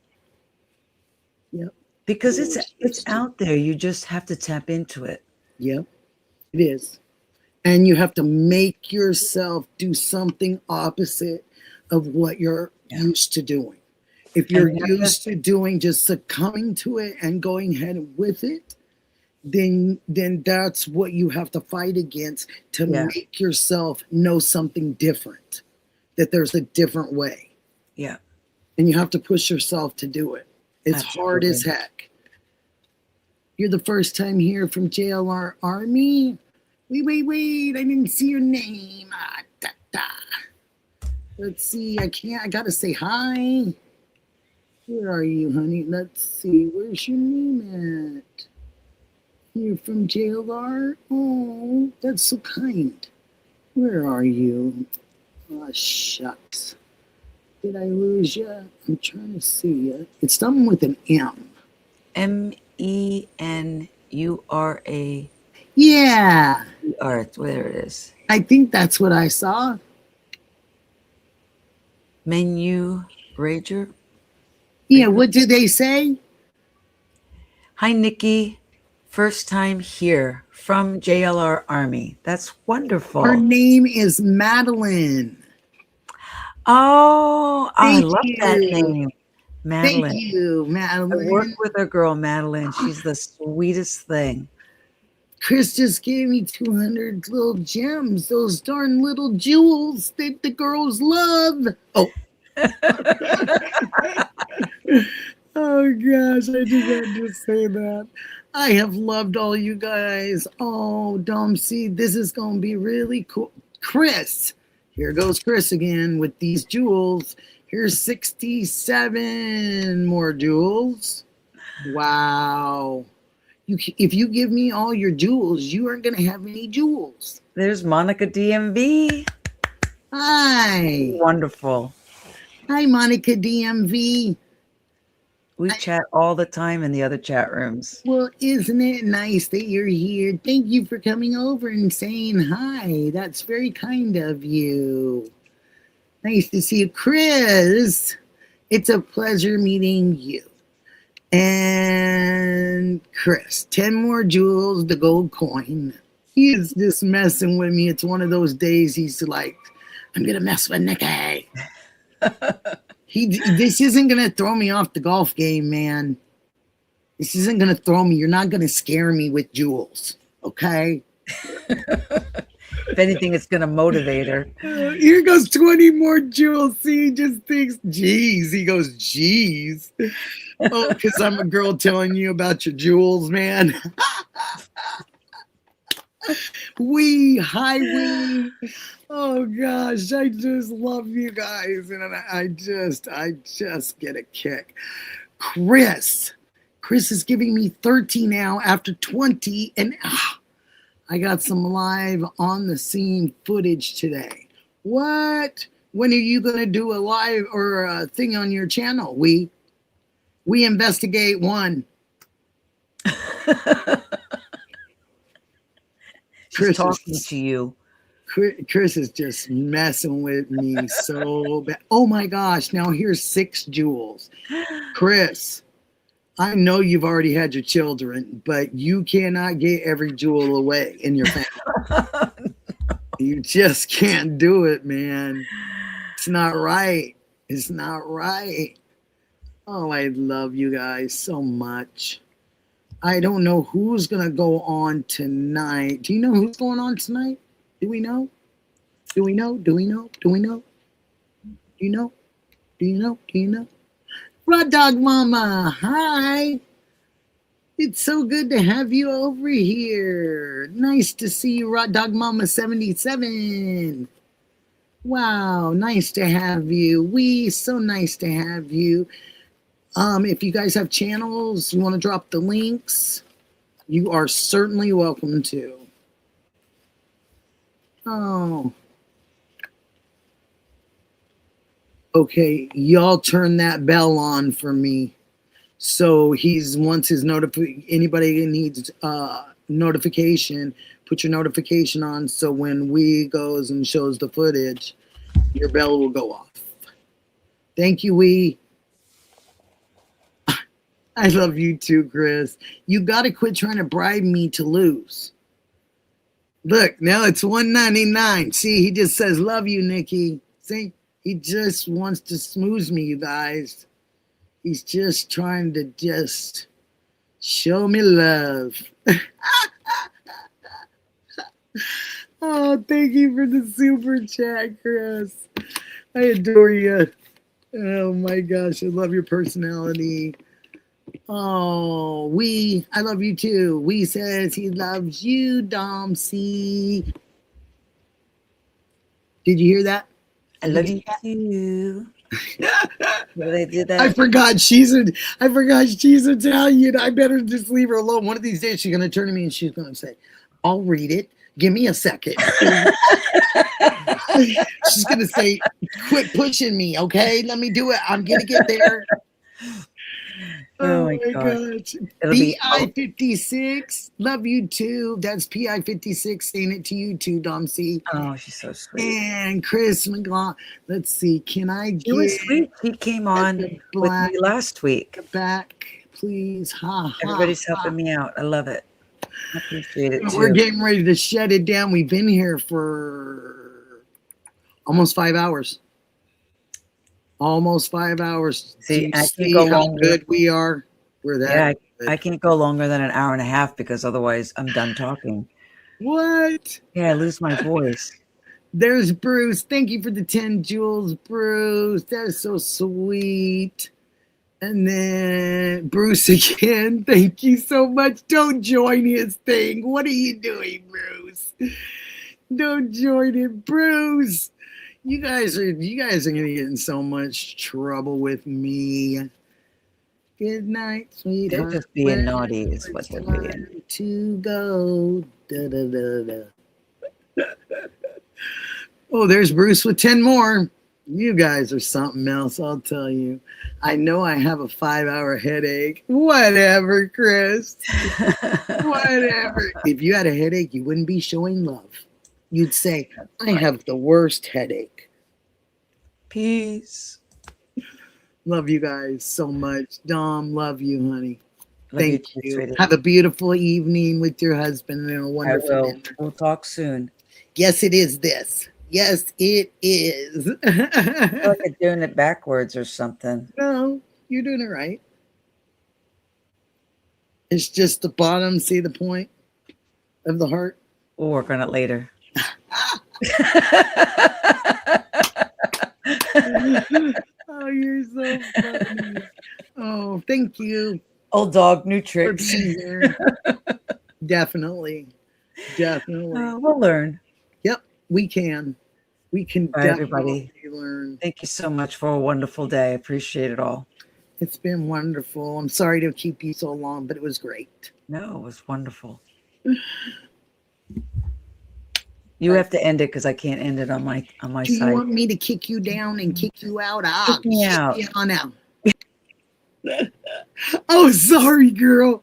Yep. Because it's out there. You just have to tap into it. Yep. It is. And you have to make yourself do something opposite of what you're used to doing. If you're used to doing just succumbing to it and going ahead with it, then that's what you have to fight against to make yourself know something different, that there's a different way. Yeah. And you have to push yourself to do it. It's hard as heck. You're the first time here from JLR Army. Wait. I didn't see your name. Let's see. I gotta say hi. Where are you, honey? Let's see. Where's your name at? You're from JLR? Oh, that's so kind. Where are you? Oh, shucks. Did I lose you? I'm trying to see you. It's something with an M. MENURA. Yeah. There it is. I think that's what I saw. Menu Rager. Yeah, what did they say? Hi, Nikki. First time here from JLR Army. That's wonderful. Her name is Madeline. Oh, I Thank love you. that name. Madeline. Thank you, I Madeline. work with a girl, Madeline. She's the sweetest thing. Chris just gave me 200 little gems, those darn little jewels that the girls love. Oh. Oh gosh, I just had to say that. I have loved all you guys. Oh, Domsea, this is going to be really cool. Chris, here goes Chris again with these jewels. Here's 67 more jewels. Wow. If you give me all your jewels, you aren't going to have any jewels. There's Monica DMV. Hi. Wonderful. Hi, Monica DMV. We chat all the time in the other chat rooms. Well, isn't it nice that you're here? Thank you for coming over and saying hi. That's very kind of you. Nice to see you. Chris, it's a pleasure meeting you. And Chris, 10 more jewels, the gold coin. He is just messing with me. It's one of those days he's like, I'm going to mess with Nicky. This isn't going to throw me off the golf game, man. This isn't going to throw me. You're not going to scare me with jewels, okay? If anything, it's going to motivate her. Here goes 20 more jewels. See, he just thinks, geez. He goes, geez. Oh, because I'm a girl telling you about your jewels, man. Hi. Oh gosh, I just love you guys, and I just get a kick. Chris is giving me 30 now after 20, and I got some live on the scene footage today. What? When are you gonna do a live or a thing on your channel? We investigate one. She's talking to you. Chris is just messing with me so bad. Oh my gosh, now here's 6 jewels. Chris, I know you've already had your children, but you cannot get every jewel away in your family. You just can't do it, man. It's not right. It's not right. Oh, I love you guys so much. I don't know who's going to go on tonight. Do you know who's going on tonight? Do we know? Do we know? Do we know? Do we know? Do you know? Do you know? Do you know? Raw Dog Mama, hi. It's so good to have you over here. Nice to see you, Raw Dog Mama 77. Wow, nice to have you. So nice to have you. If you guys have channels, you want to drop the links, you are certainly welcome to. Oh. Okay, y'all turn that bell on for me. So he's once his anybody needs notification, put your notification on so when we goes and shows the footage, your bell will go off. Thank you, we. I love you too, Chris. You gotta quit trying to bribe me to lose. Look, now it's $1.99. See, he just says, love you, Nikki. See, he just wants to smooze me, you guys. He's just trying to just show me love. Oh, thank you for the super chat, Chris. I adore you. Oh my gosh, I love your personality. Oh, I love you too. We says he loves you, Domsea. Did you hear that? I love you too. Well, they did that. I forgot she's Italian. I better just leave her alone. One of these days she's gonna turn to me and she's gonna say, I'll read it. Give me a second. She's gonna say, quit pushing me, okay? Let me do it. I'm gonna get there. Oh my gosh. PI56, love you too. That's PI56 saying it to you too, Domsea. Oh, she's so sweet. And Chris McGlaw. Let's see. Can I get He was sweet. He came on with me last week. Back, please. Everybody's helping me out. I love it. I appreciate it too. We're getting ready to shut it down. We've been here for almost 5 hours. Almost 5 hours. See, I see can't go how longer. good we are. We're that good. I can't go longer than an hour and a half because otherwise I'm done talking. What? Yeah, I lose my voice. There's Bruce. Thank you for the 10 jewels, Bruce. That is so sweet. And then Bruce again. Thank you so much. Don't join his thing. What are you doing, Bruce? Don't join it, Bruce. You guys are gonna get in so much trouble with me. Good night, sweetheart. They're just being naughty is what they're being. To go. Da, da, da, da. Oh, there's Bruce with 10 more. You guys are something else, I'll tell you. I know I have a 5-hour headache. Whatever, Chris. Whatever. If you had a headache, you wouldn't be showing love. You'd say, I have the worst headache. Peace. Love you guys so much. Dom, love you, honey. Love Thank you. you. Sweetie. Have a beautiful evening with your husband and a wonderful dinner. We'll talk soon. Yes, it is this. Yes, it is. I feel like I'm doing it backwards or something. No, you're doing it right. It's just the bottom. See the point of the heart? We'll work on it later. Oh, you're so funny. Oh, thank you. Old dog, new For tricks. being here. Definitely. We'll learn. Yep, we can. We can Bye, definitely everybody. learn. Thank you so much for a wonderful day. I appreciate it all. It's been wonderful. I'm sorry to keep you so long, but it was great. No, it was wonderful. You have to end it because I can't end it on my Do you side. want me to kick you down and kick you out? Kick me out. You on out. Oh, sorry, girl.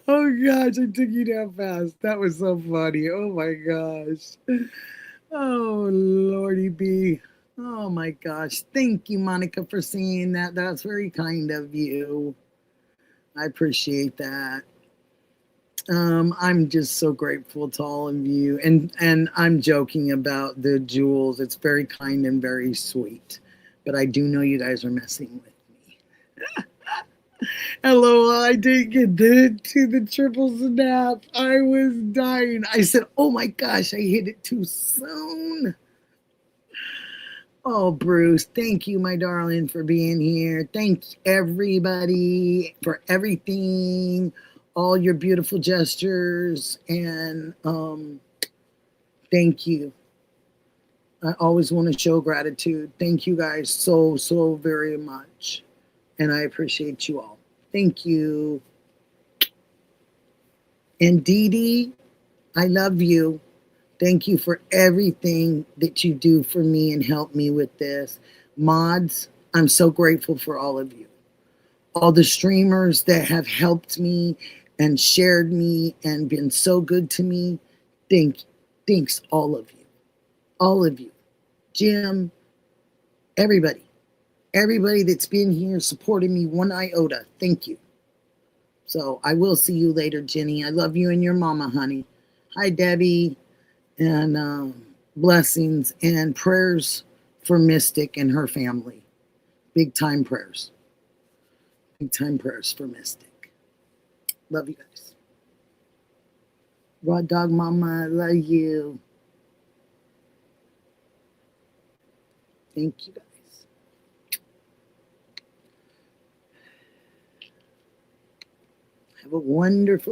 Oh gosh, I took you down fast. That was so funny. Oh my gosh. Oh Lordy B. Oh my gosh. Thank you, Monica, for saying that. That's very kind of you. I appreciate that. I'm just so grateful to all of you. And I'm joking about the jewels. It's very kind and very sweet. But I do know you guys are messing with me. Hello, I didn't get to the triple snap. I was dying. I said, oh my gosh, I hit it too soon. Oh, Bruce, thank you, my darling, for being here. Thanks, everybody, for everything, all your beautiful gestures, and thank you. I always want to show gratitude. Thank you guys so, so very much. And I appreciate you all. Thank you. And Dee Dee, I love you. Thank you for everything that you do for me and help me with this. Mods, I'm so grateful for all of you. All the streamers that have helped me and shared me and been so good to me. Thanks, all of you. All of you. Jim, everybody. Everybody that's been here supporting me one iota. Thank you. So I will see you later, Jenny. I love you and your mama, honey. Hi, Debbie. And blessings and prayers for Mystic and her family. Big time prayers. Big time prayers for Mystic. Love you guys. Raw Dog Mama, I love you. Thank you guys. Have a wonderful